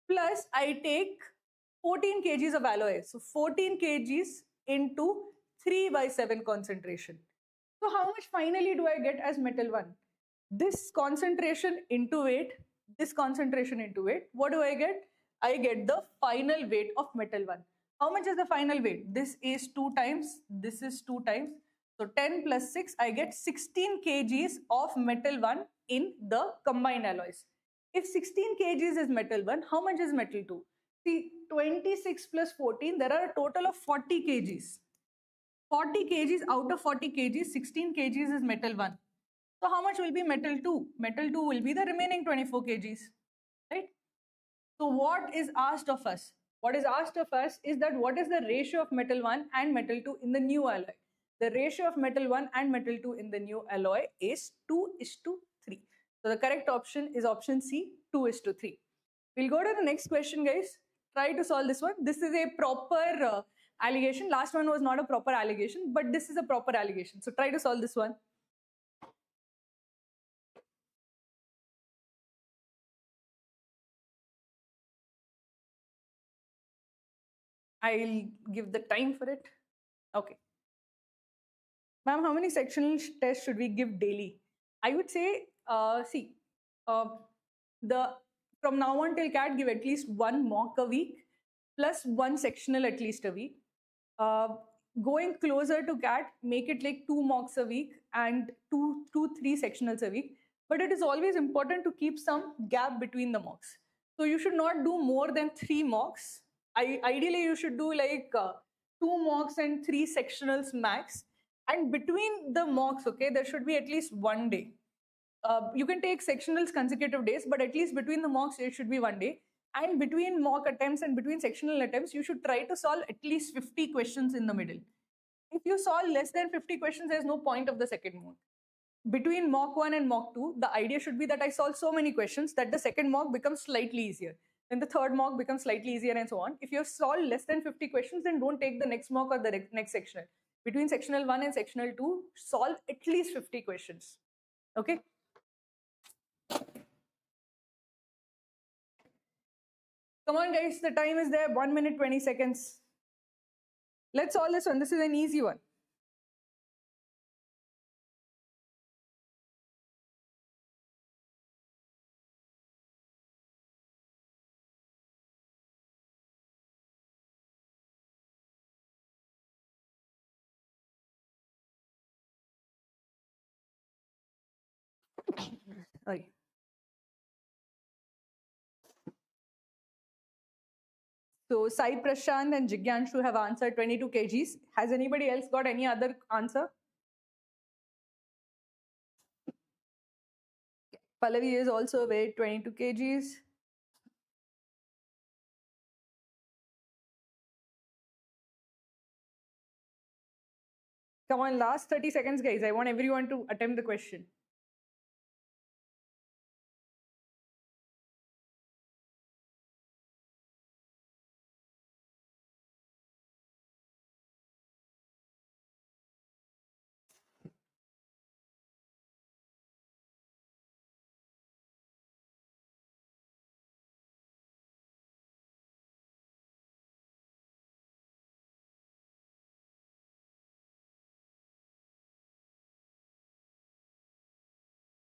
plus I take 14 kgs of alloy. So 14 kgs into 3 by 7 concentration. So how much finally do I get as metal 1? This concentration into weight, this concentration into weight. What do I get? I get the final weight of metal 1. How much is the final weight? This is 2 times, this is 2 times. So 10 plus 6, I get 16 kgs of metal 1 in the combined alloys. If 16 kgs is metal 1, how much is metal 2? See, 26 plus 14, there are a total of 40 kgs. 40 kgs out of 40 kgs, 16 kgs is metal 1. So how much will be metal 2? Metal 2 will be the remaining 24 kgs, right? So what is asked of us? What is asked of us is that what is the ratio of metal 1 and metal 2 in the new alloy? The ratio of metal 1 and metal 2 in the new alloy is 2:3. So the correct option is option C, 2:3. We'll go to the next question, guys. Try to solve this one. This is a proper alligation. Last one was not a proper alligation, but this is a proper alligation. So try to solve this one. I'll give the time for it. Okay. Ma'am, how many sectional tests should we give daily? I would say, from now on till CAT, give at least one mock a week plus one sectional at least a week. Going closer to CAT, make it like 2 mocks a week and 3 sectionals a week. But it is always important to keep some gap between the mocks. So you should not do more than 3 mocks. Ideally, you should do like 2 mocks and 3 sectionals max. And between the mocks, okay, there should be at least 1 day. You can take sectionals consecutive days, but at least between the mocks, it should be 1 day. And between mock attempts and between sectional attempts, you should try to solve at least 50 questions in the middle. If you solve less than 50 questions, there's no point of the second mock. Between mock 1 and mock 2, the idea should be that I solve so many questions that the second mock becomes slightly easier. Then the third mock becomes slightly easier and so on. If you have solved less than 50 questions, then don't take the next mock or the next sectional. Between sectional 1 and sectional 2, solve at least 50 questions. Okay? Come on, guys, the time is there. 1 minute, 20 seconds. Let's solve this one. This is an easy one. Sorry. So Sai Prashant and Jigyanshu have answered 22 kgs. Has anybody else got any other answer? Pallavi is also weighed 22 kgs. Come on, last 30 seconds, guys. I want everyone to attempt the question.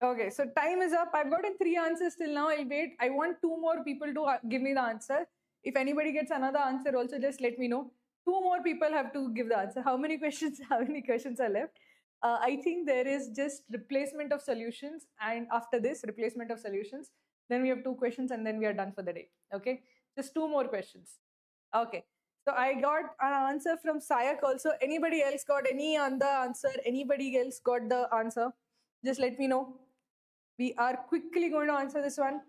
Okay, so time is up. I've gotten 3 answers till now. I'll wait. I want 2 more people to give me the answer. If anybody gets another answer also, just let me know. 2 more people have to give the answer. How many questions are left? I think there is just replacement of solutions, and after this replacement of solutions, then we have 2 questions and then we are done for the day. Okay, just 2 more questions. Okay, so I got an answer from Sayak also. Anybody else got any other answer? Anybody else got the answer? Just let me know. We are quickly going to answer this one.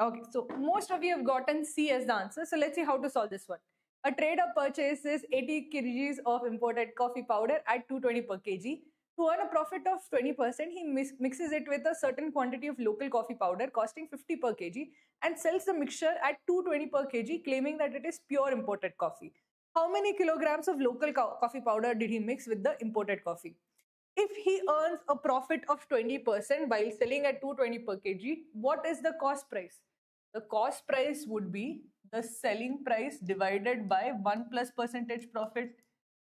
Okay, so most of you have gotten C as the answer. So let's see how to solve this one. A trader purchases 80 kgs of imported coffee powder at 220 per kg. To earn a profit of 20%, he mixes it with a certain quantity of local coffee powder costing 50 per kg and sells the mixture at 220 per kg, claiming that it is pure imported coffee. How many kilograms of local coffee powder did he mix with the imported coffee? If he earns a profit of 20% while selling at 220 per kg, what is the cost price? The cost price would be the selling price divided by 1 plus percentage profit.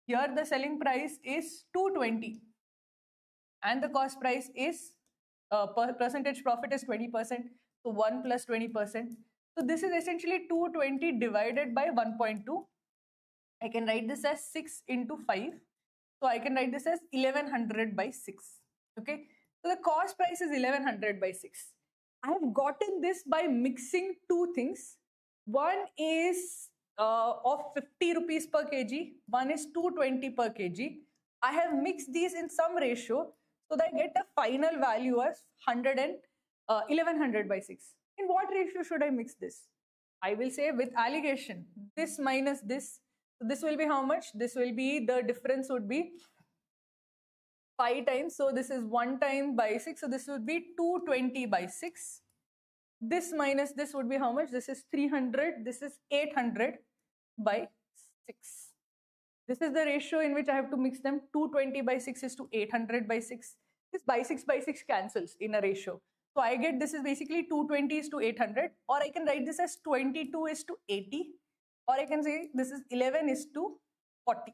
Here the selling price is 220 and the cost price is percentage profit is 20%. So 1 plus 20%. So this is essentially 220 divided by 1.2. I can write this as 6 into 5. So I can write this as 1100 by 6. Okay. So the cost price is 1100 by 6. I have gotten this by mixing 2 things. One is of 50 rupees per kg. One is 220 per kg. I have mixed these in some ratio. So that I get the final value as 1100 by 6. In what ratio should I mix this? I will say with alligation, this minus this. So this will be how much? This will be, the difference would be 5 times. So this is 1 time by 6. So this would be 220 by 6. This minus this would be how much? This is 300. This is 800 by 6. This is the ratio in which I have to mix them. 220 by 6 is to 800 by 6. This by 6 cancels in a ratio. So I get this is basically 220 is to 800, or I can write this as 22 is to 80, or I can say this is 11 is to 40.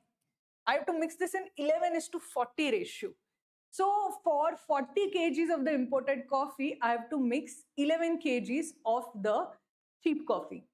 I have to mix this in 11 is to 40 ratio. So for 40 kgs of the imported coffee, I have to mix 11 kgs of the cheap coffee.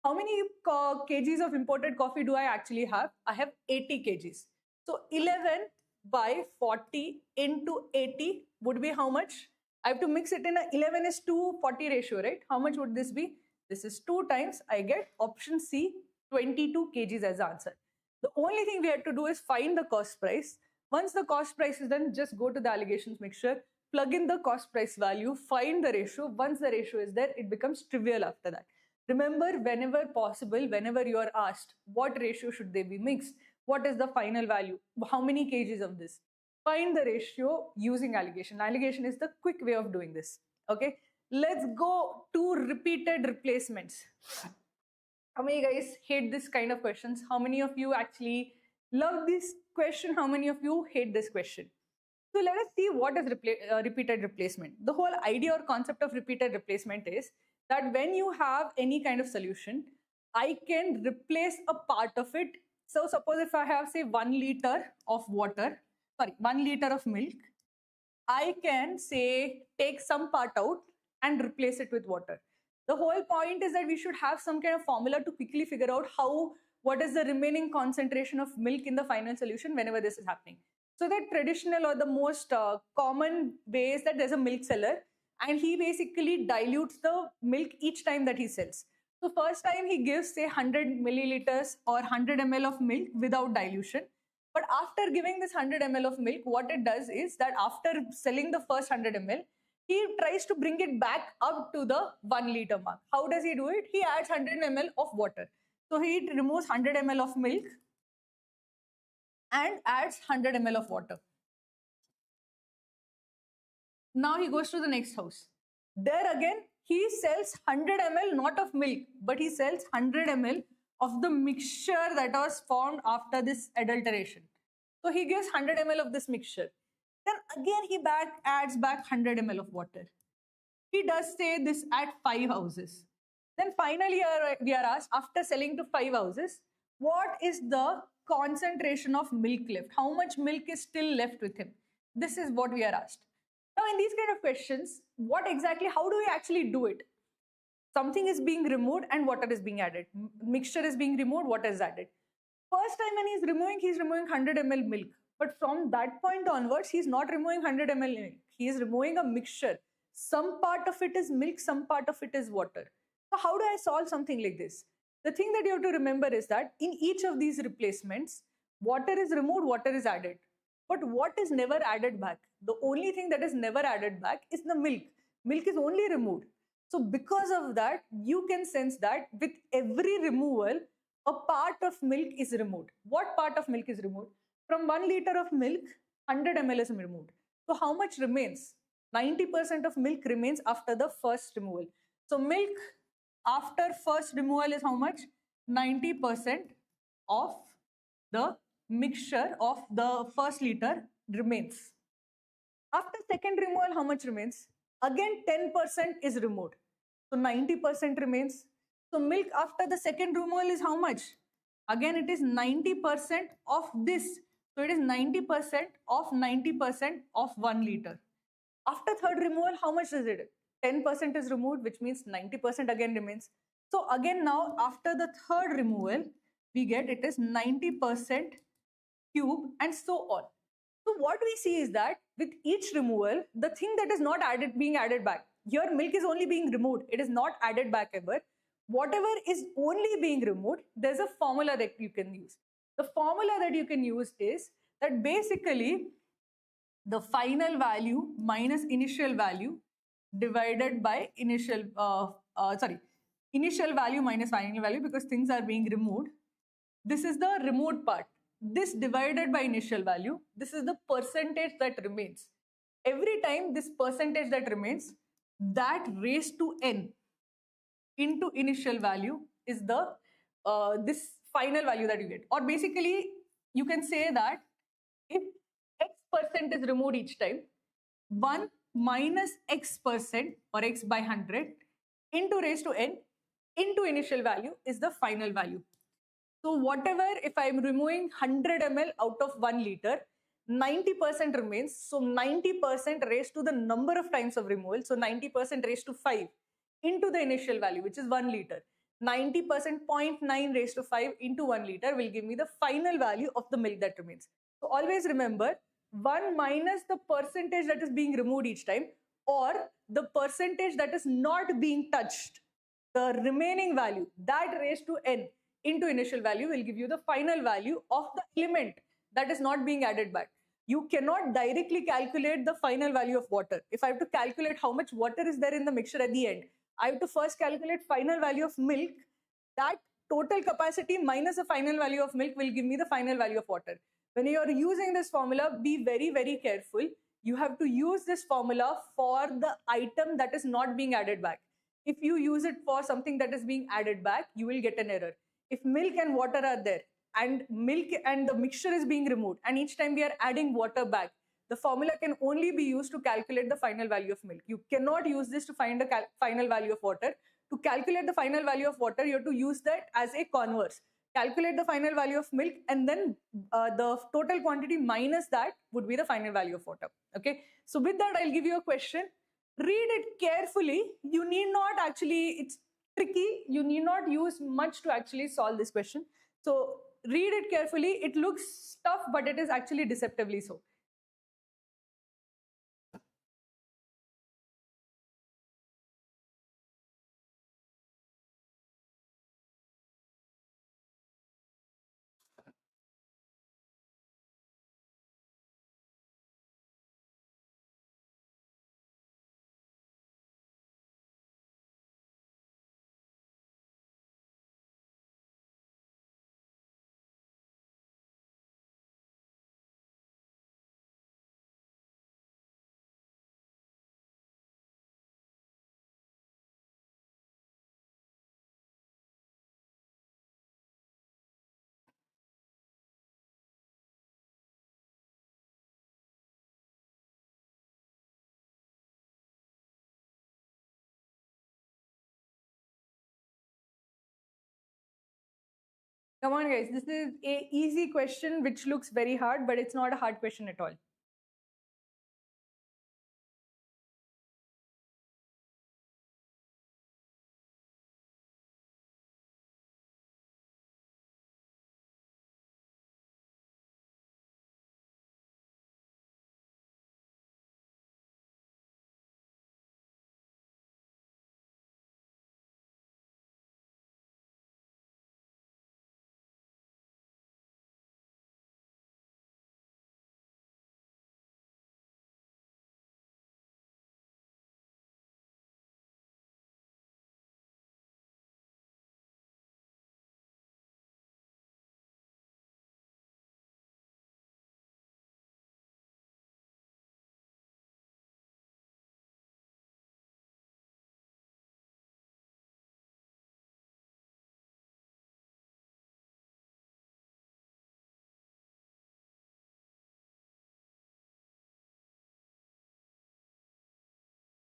How many kgs of imported coffee do I actually have? I have 80 kgs. So 11 by 40 into 80 would be how much? I have to mix it in a 11 is to 40 ratio, right? How much would this be? This is 2 times. I get option C, 22 kgs as the answer. The only thing we have to do is find the cost price. Once the cost price is done, just go to the alligations mixture, plug in the cost price value, find the ratio. Once the ratio is there, it becomes trivial after that. Remember, whenever possible, whenever you are asked what ratio should they be mixed, what is the final value, how many kgs of this, find the ratio using alligation. Alligation is the quick way of doing this. Okay, let's go to repeated replacements. How many guys hate this kind of questions? How many of you actually love this question? How many of you hate this question? So let us see what is repeated replacement. The whole idea or concept of repeated replacement is that when you have any kind of solution, I can replace a part of it. So suppose if I have, say, 1 liter of water, 1 liter of milk, I can say take some part out and replace it with water. The whole point is that we should have some kind of formula to quickly figure out what is the remaining concentration of milk in the final solution whenever this is happening. So the traditional or the most common way is that there's a milk seller and he basically dilutes the milk each time that he sells. So first time he gives, say, 100 milliliters or 100 ml of milk without dilution. But after giving this 100 ml of milk, what it does is that after selling the first 100 ml, he tries to bring it back up to the 1 liter mark. How does he do it? He adds 100 ml of water. So he removes 100 ml of milk and adds 100 ml of water. Now he goes to the next house. There again, he sells 100 ml not of milk, but he sells 100 ml of the mixture that was formed after this adulteration. So he gives 100 ml of this mixture. Then again he adds back 100 ml of water. He does say this at 5 houses. Then finally we are asked, after selling to 5 houses, what is the concentration of milk left? How much milk is still left with him? This is what we are asked. Now in these kind of questions, how do we actually do it? Something is being removed and water is being added. Mixture is being removed, water is added. First time when he's removing 100 ml milk. But from that point onwards, he's not removing 100 ml milk. He is removing a mixture. Some part of it is milk, some part of it is water. So how do I solve something like this? The thing that you have to remember is that in each of these replacements, water is removed, water is added. But what is never added back? The only thing that is never added back is the milk. Milk is only removed. So because of that, you can sense that with every removal, a part of milk is removed. What part of milk is removed? From 1 liter of milk, 100 ml is removed. So how much remains? 90% of milk remains after the first removal. So milk after first removal is how much? 90% of the mixture of the first liter remains. After second removal, how much remains? Again 10% is removed. So 90% remains. So milk after the second removal is how much? Again it is 90% of this. So it is 90% of 90% of 1 liter. After third removal, how much is it? 10% is removed, which means 90% again remains. So again now after the third removal, we get it is 90% cube and so on. So what we see is that with each removal, the thing that is not being added back, your milk is only being removed. It is not added back ever. Whatever is only being removed, there's a formula that you can use. The formula that you can use is that basically the final value minus initial value divided by initial value minus final value, because things are being removed. This is the removed part. This divided by initial value, this is the percentage that remains. Every time this percentage that remains, that raised to n into initial value is the this final value that you get. Or basically, you can say that if x% is removed each time, 1 minus x% or x by 100 into raised to n into initial value is the final value. So whatever, if I'm removing 100 ml out of 1 liter, 90% remains. So 90% raised to the number of times of removal. So 90% raised to 5 into the initial value, which is 1 liter. 90% 0.9 raised to 5 into 1 liter will give me the final value of the milk that remains. So always remember 1 minus the percentage that is being removed each time, or the percentage that is not being touched. The remaining value that raised to n into initial value will give you the final value of the element that is not being added back. You cannot directly calculate the final value of water. If I have to calculate how much water is there in the mixture at the end, I have to first calculate final value of milk. That total capacity minus the final value of milk will give me the final value of water. When you are using this formula, be very, very careful. You have to use this formula for the item that is not being added back. If you use it for something that is being added back, you will get an error. If milk and water are there, and milk and the mixture is being removed, and each time we are adding water back, the formula can only be used to calculate the final value of milk. You cannot use this to find the final value of water. To calculate the final value of water, you have to use that as a converse. Calculate the final value of milk, and then the total quantity minus that would be the final value of water. Okay. So with that, I'll give you a question. Read it carefully. You need not actually, it's tricky. You need not use much to actually solve this question. So read it carefully. It looks tough, but it is actually deceptively so. Come on, guys. This is an easy question which looks very hard, but it's not a hard question at all.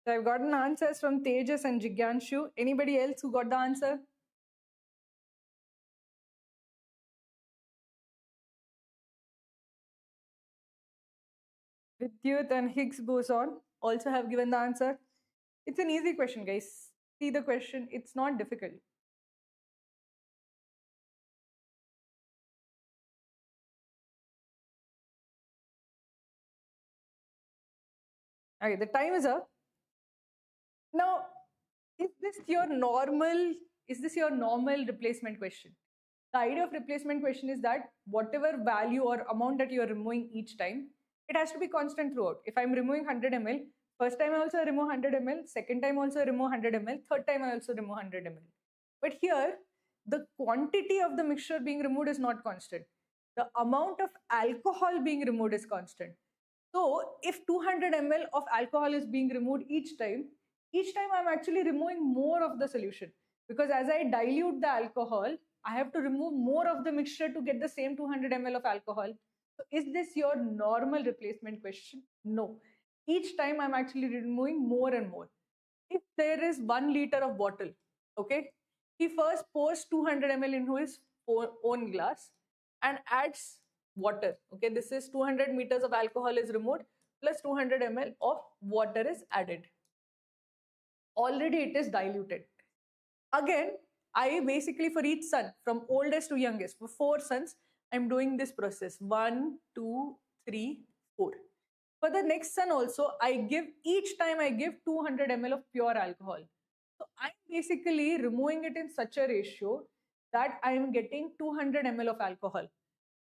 So I've gotten answers from Tejas and Jigyanshu. Anybody else who got the answer? Vidyut and Higgs boson also have given the answer. It's an easy question, guys. See the question. It's not difficult. Okay, the time is up. Now, is this your normal replacement question? The idea of replacement question is that whatever value or amount that you are removing each time, it has to be constant throughout. If I'm removing 100 ml, first time I also remove 100 ml, second time also remove 100 ml, third time I also remove 100 ml. But here, the quantity of the mixture being removed is not constant. The amount of alcohol being removed is constant. So if 200 ml of alcohol is being removed each time I'm actually removing more of the solution, because as I dilute the alcohol, I have to remove more of the mixture to get the same 200 ml of alcohol. So is this your normal replacement question? No. Each time I'm actually removing more and more. If there is 1 liter of bottle, okay, he first pours 200 ml into his own glass and adds water. Okay, this is 200 meters of alcohol is removed plus 200 ml of water is added. Already it is diluted. Again, I basically for each son from oldest to youngest, for 4 sons, I'm doing this process 1, 2, 3, 4. For the next son also, each time I give 200 ml of pure alcohol. So I'm basically removing it in such a ratio that I'm getting 200 ml of alcohol.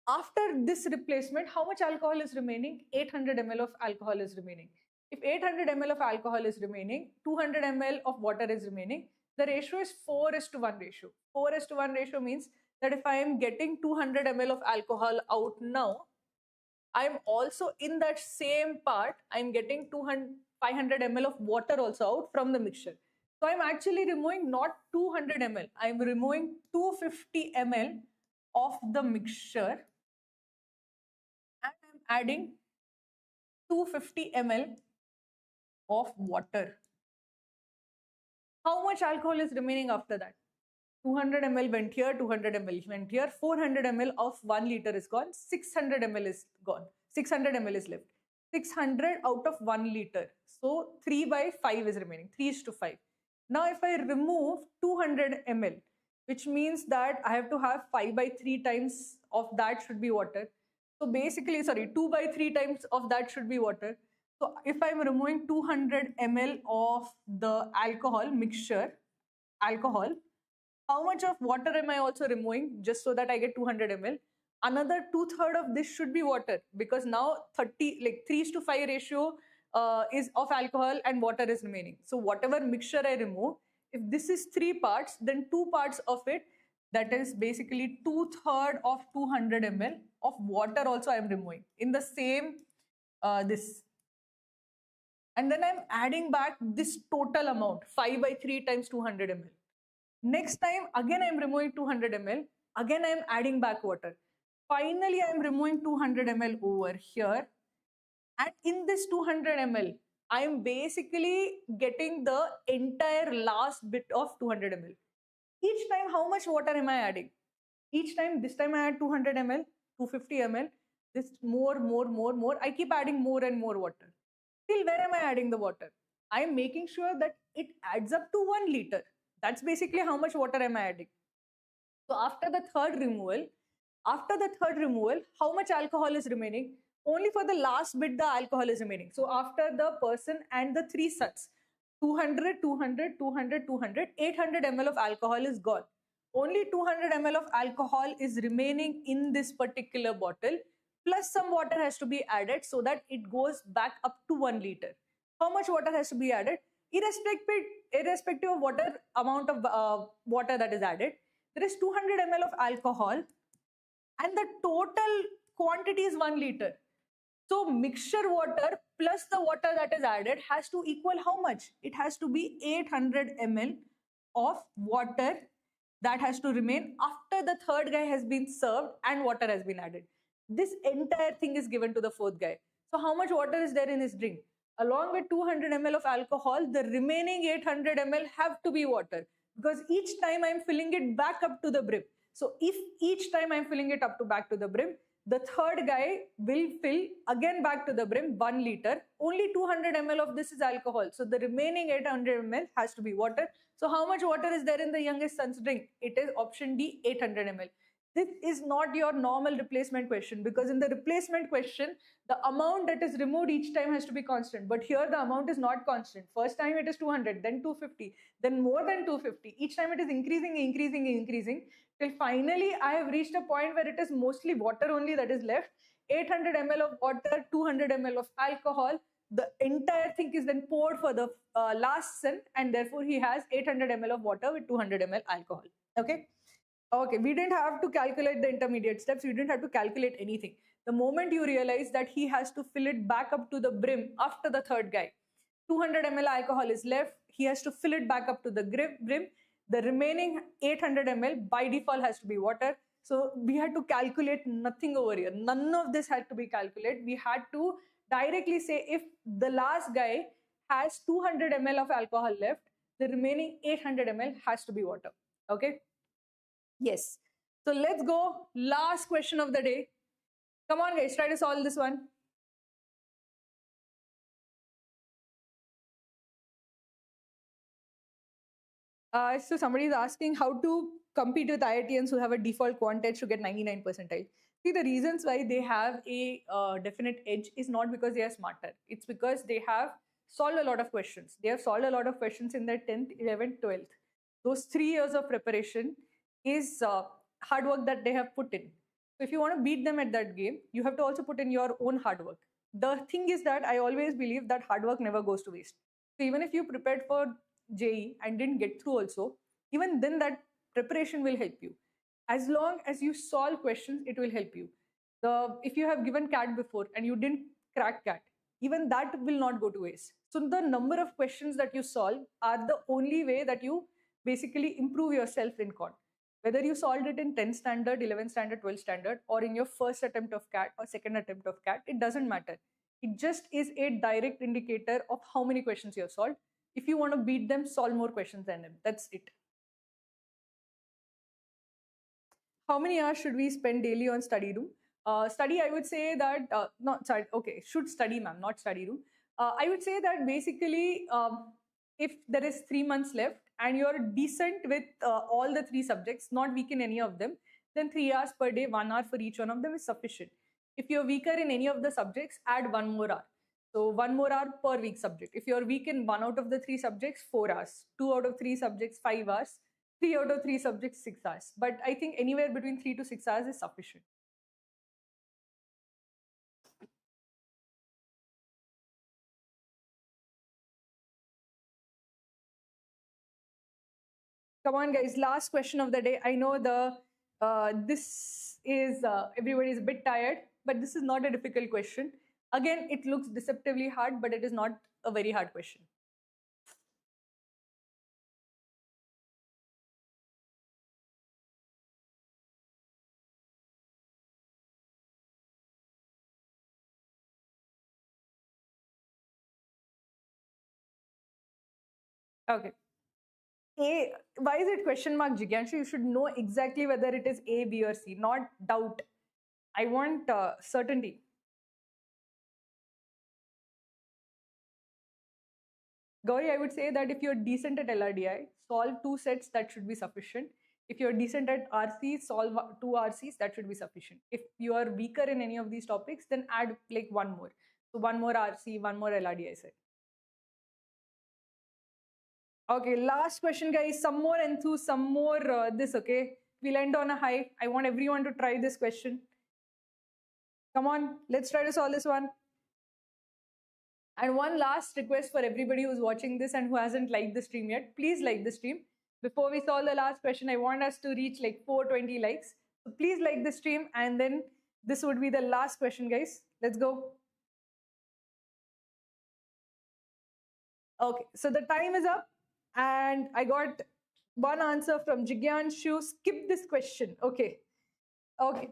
After this replacement, how much alcohol is remaining? 800 ml of alcohol is remaining. If 800 ml of alcohol is remaining, 200 ml of water is remaining, the ratio is 4:1 ratio. 4:1 ratio means that if I am getting 200 ml of alcohol out now, I'm also in that same part, I'm getting 500 ml of water also out from the mixture. So I'm actually removing not 200 ml, I'm removing 250 ml of the mixture and I'm adding 250 ml of water. How much alcohol is remaining after that? 200 ml went here, 200 ml went here, 400 ml of 1 liter is gone, 600 ml is gone, 600 ml is left. 600 out of 1 liter. So 3/5 is remaining, 3:5. Now if I remove 200 ml, which means that I have to have 5/3 times of that should be water. So basically, 2/3 times of that should be water. So if I'm removing 200 ml of the alcohol mixture, how much of water am I also removing just so that I get 200 ml? Another 2/3 of this should be water, because now 3:5 ratio is of alcohol and water is remaining. So whatever mixture I remove, if this is 3 parts, then 2 parts of it, that is basically 2/3 of 200 ml of water also I am removing in the same this. And then I'm adding back this total amount, 5/3 times 200 ml. Next time, again I'm removing 200 ml. Again I'm adding back water. Finally, I'm removing 200 ml over here. And in this 200 ml, I'm basically getting the entire last bit of 200 ml. Each time, how much water am I adding? Each time, this time I add 200 ml, 250 ml, this more. I keep adding more and more water. Till where am I adding the water? I am making sure that it adds up to 1 liter. That's basically how much water am I adding. So after the third removal, how much alcohol is remaining? Only for the last bit the alcohol is remaining. So after the person and the 3 sons, 200, 200, 200, 200, 800 ml of alcohol is gone. Only 200 ml of alcohol is remaining in this particular bottle, plus some water has to be added so that it goes back up to 1 liter. How much water has to be added? Irrespective of water amount of water that is added, there is 200 ml of alcohol and the total quantity is 1 liter. So mixture water plus the water that is added has to equal how much? It has to be 800 ml of water that has to remain after the third guy has been served and water has been added. This entire thing is given to the fourth guy. So how much water is there in his drink? Along with 200 ml of alcohol, the remaining 800 ml have to be water, because each time I'm filling it back up to the brim. So if each time I'm filling it back to the brim, the third guy will fill again back to the brim 1 liter. Only 200 ml of this is alcohol. So the remaining 800 ml has to be water. So how much water is there in the youngest son's drink? It is option D, 800 ml. This is not your normal replacement question, because in the replacement question, the amount that is removed each time has to be constant. But here the amount is not constant. First time it is 200, then 250, then more than 250. Each time it is increasing till finally I have reached a point where it is mostly water only that is left. 800 ml of water, 200 ml of alcohol. The entire thing is then poured for the last sin, and therefore he has 800 ml of water with 200 ml alcohol. Okay. Okay, we didn't have to calculate the intermediate steps. We didn't have to calculate anything. The moment you realize that he has to fill it back up to the brim after the third guy, 200 ml alcohol is left. He has to fill it back up to the brim. The remaining 800 ml by default has to be water. So we had to calculate nothing over here. None of this had to be calculated. We had to directly say if the last guy has 200 ml of alcohol left, the remaining 800 ml has to be water. Okay. Yes. So let's go. Last question of the day. Come on, guys, try to solve this one. So somebody is asking how to compete with IITians who have a default quant edge to get 99 percentile. See, the reasons why they have a definite edge is not because they are smarter. It's because they have solved a lot of questions. They have solved a lot of questions in their 10th, 11th, 12th. Those 3 years of preparation is hard work that they have put in. So if you want to beat them at that game, you have to also put in your own hard work. The thing is that I always believe that hard work never goes to waste. So even if you prepared for JE and didn't get through also, even then that preparation will help you. As long as you solve questions, it will help you. If you have given CAT before and you didn't crack CAT, even that will not go to waste. So the number of questions that you solve are the only way that you basically improve yourself in quant. Whether you solved it in 10th standard, 11th standard, 12th standard, or in your first attempt of CAT or second attempt of CAT, it doesn't matter. It just is a direct indicator of how many questions you have solved. If you want to beat them, solve more questions than them. That's it. How many hours should we spend daily on study room? Study, I would say that, should study, ma'am, not study room. I would say that basically, if there is 3 months left and you're decent with all the 3 subjects, not weak in any of them, then 3 hours per day, 1 hour for each one of them is sufficient. If you're weaker in any of the subjects, add 1 more hour. So 1 more hour per week subject. If you're weak in 1 out of the 3 subjects, 4 hours. 2 out of 3 subjects, 5 hours. 3 out of 3 subjects, 6 hours. But I think anywhere between 3 to 6 hours is sufficient. Come on, guys. Last question of the day. I know this is everybody is a bit tired, but this is not a difficult question. Again, it looks deceptively hard, but it is not a very hard question. Okay. Why is it question mark, Jigyanshu? You should know exactly whether it is A, B, or C, not doubt. I want certainty. Gauri, I would say that if you're decent at LRDI, solve 2 sets, that should be sufficient. If you're decent at RC, solve 2 RCs, that should be sufficient. If you are weaker in any of these topics, then add like 1 more. So 1 more RC, 1 more LRDI set. Okay, last question, guys. Some more enthuse, some more this, okay? We'll end on a high. I want everyone to try this question. Come on, let's try to solve this one. And one last request for everybody who's watching this and who hasn't liked the stream yet, please like the stream. Before we solve the last question, I want us to reach like 420 likes. So please like the stream, and then this would be the last question, guys. Let's go. Okay, so the time is up, and I got one answer from Jigyanshu. Skip this question. Okay. Okay.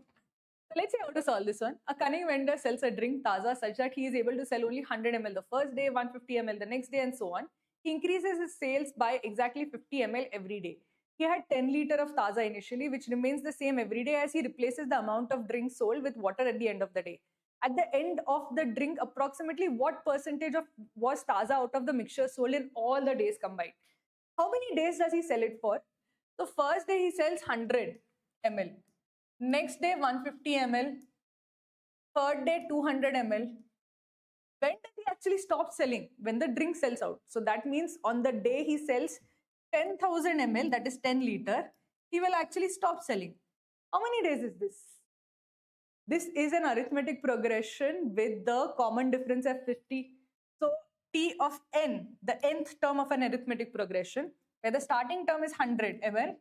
Let's see how to solve this one. A cunning vendor sells a drink, Taza, such that he is able to sell only 100 ml the first day, 150 ml the next day, and so on. He increases his sales by exactly 50 ml every day. He had 10 liter of Taza initially, which remains the same every day as he replaces the amount of drink sold with water at the end of the day. At the end of the drink, approximately what percentage was Taza out of the mixture sold in all the days combined? How many days does he sell it for? So first day he sells 100 ml. Next day 150 ml, third day 200 ml. When does he actually stop selling? When the drink sells out. So that means on the day he sells 10,000 ml, that is 10 liter, he will actually stop selling. How many days is this? This is an arithmetic progression with the common difference at 50. So T of n, the nth term of an arithmetic progression, where the starting term is 100 ml,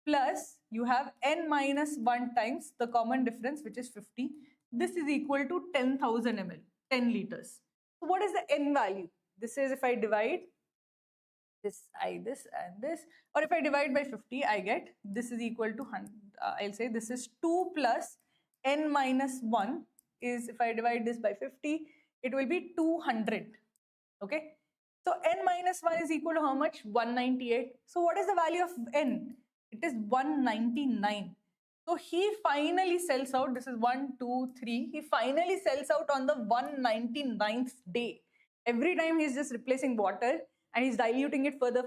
plus you have n minus 1 times the common difference, which is 50. This is equal to 10,000 ml, 10 liters. So what is the n value? This is if I divide this and this, or if I divide by 50, I get this is equal to 100. I'll say this is 2 plus n minus 1 is, if I divide this by 50, it will be 200. Okay. So n minus 1 is equal to how much? 198. So what is the value of n? It is 199. So he finally sells out. This is 1, 2, 3. He finally sells out on the 199th day. Every time he's just replacing water and he's diluting it further.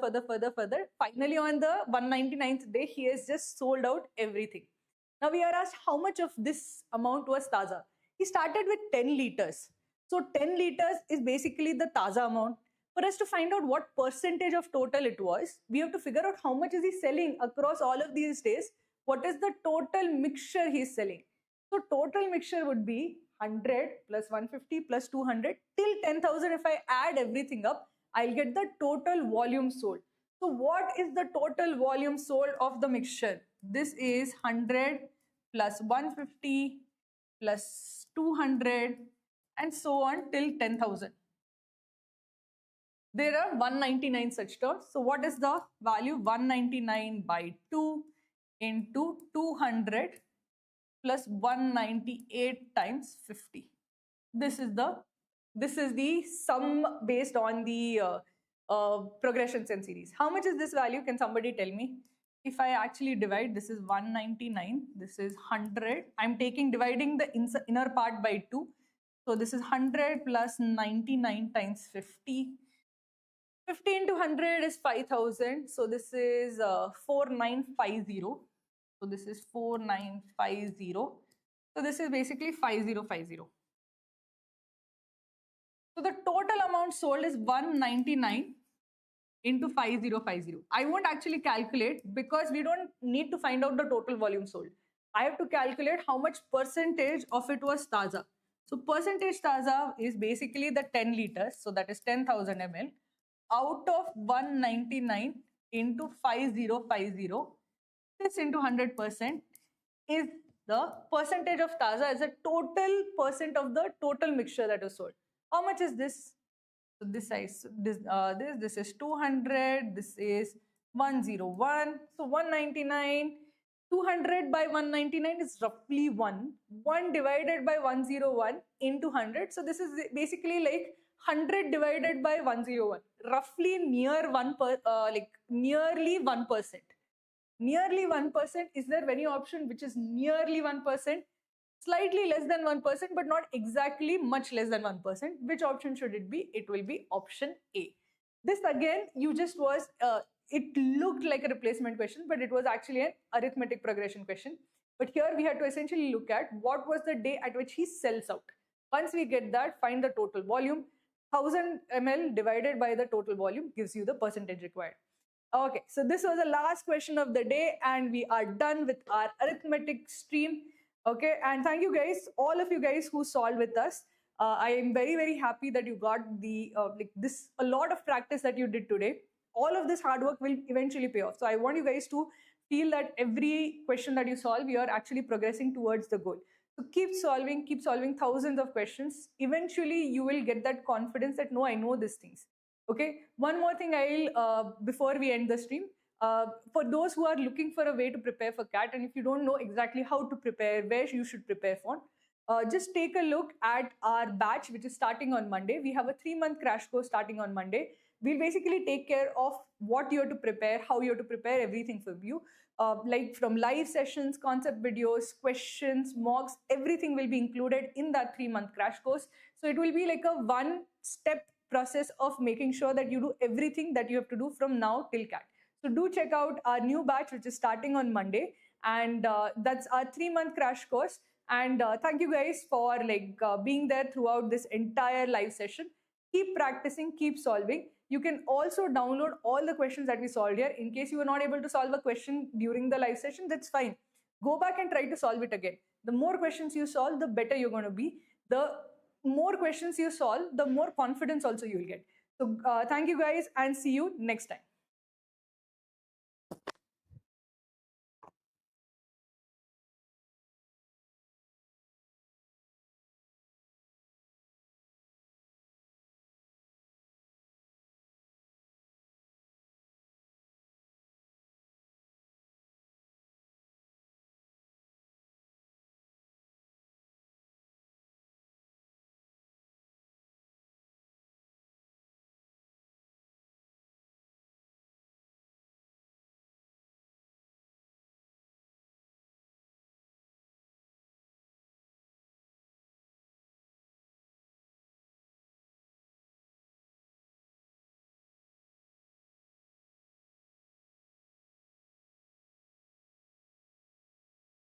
Finally, on the 199th day, he has just sold out everything. Now we are asked how much of this amount was Taza. He started with 10 liters. So 10 liters is basically the Taza amount. For us to find out what percentage of total it was, we have to figure out how much is he selling across all of these days. What is the total mixture he is selling? So total mixture would be 100 plus 150 plus 200 till 10,000. If I add everything up, I'll get the total volume sold. So what is the total volume sold of the mixture? This is 100 plus 150 plus 200 and so on till 10,000. There are 199 such terms. So what is the value? 199 by 2 into 200 plus 198 times 50. This is the sum based on the progressions and series. How much is this value? Can somebody tell me? If I actually divide, this is 199, this is 100. I'm dividing the inner part by 2. So this is 100 plus 99 times 50. 50 into 100 is 5,000. So this is 4950. So this is 4950. So this is basically 5050. So the total amount sold is 199 into 5050. I won't actually calculate because we don't need to find out the total volume sold. I have to calculate how much percentage of it was Taza. So percentage Taza is basically the 10 liters. So that is 10,000 ml out of 199 into 5050. This into 100% is the percentage of Taza as a total percent of the total mixture that was sold. How much is this? So this size, this is 200, this is 101. So 199, 200 by 199 is roughly 1. 1 divided by 101 into 100. So this is basically like 100 divided by 101. Roughly near nearly 1%. Nearly 1%. Is there any option which is nearly 1%? Slightly less than 1%, but not exactly much less than 1%. Which option should it be? It will be option A. This again, it looked like a replacement question, but it was actually an arithmetic progression question. But here we had to essentially look at what was the day at which he sells out. Once we get that, find the total volume. 1000 ml divided by the total volume gives you the percentage required. Okay, so this was the last question of the day and we are done with our arithmetic stream. Okay, and thank you guys, all of you guys who solved with us. I am very, very happy that you got the a lot of practice that you did today. All of this hard work will eventually pay off. So I want you guys to feel that every question that you solve, you are actually progressing towards the goal. So keep solving thousands of questions. Eventually, you will get that confidence that, no, I know these things. Okay, one more thing before we end the stream. For those who are looking for a way to prepare for CAT, and if you don't know exactly how to prepare, where you should prepare for, just take a look at our batch, which is starting on Monday. We have a 3-month crash course starting on Monday. We'll basically take care of what you have to prepare, how you have to prepare, everything for you. Like from live sessions, concept videos, questions, mocks, everything will be included in that 3-month crash course. So it will be like a one-step process of making sure that you do everything that you have to do from now till CAT. So do check out our new batch, which is starting on Monday. And that's our 3-month crash course. And thank you guys for being there throughout this entire live session. Keep practicing, keep solving. You can also download all the questions that we solved here. In case you were not able to solve a question during the live session, that's fine. Go back and try to solve it again. The more questions you solve, the better you're going to be. The more questions you solve, the more confidence also you'll get. So thank you guys and see you next time.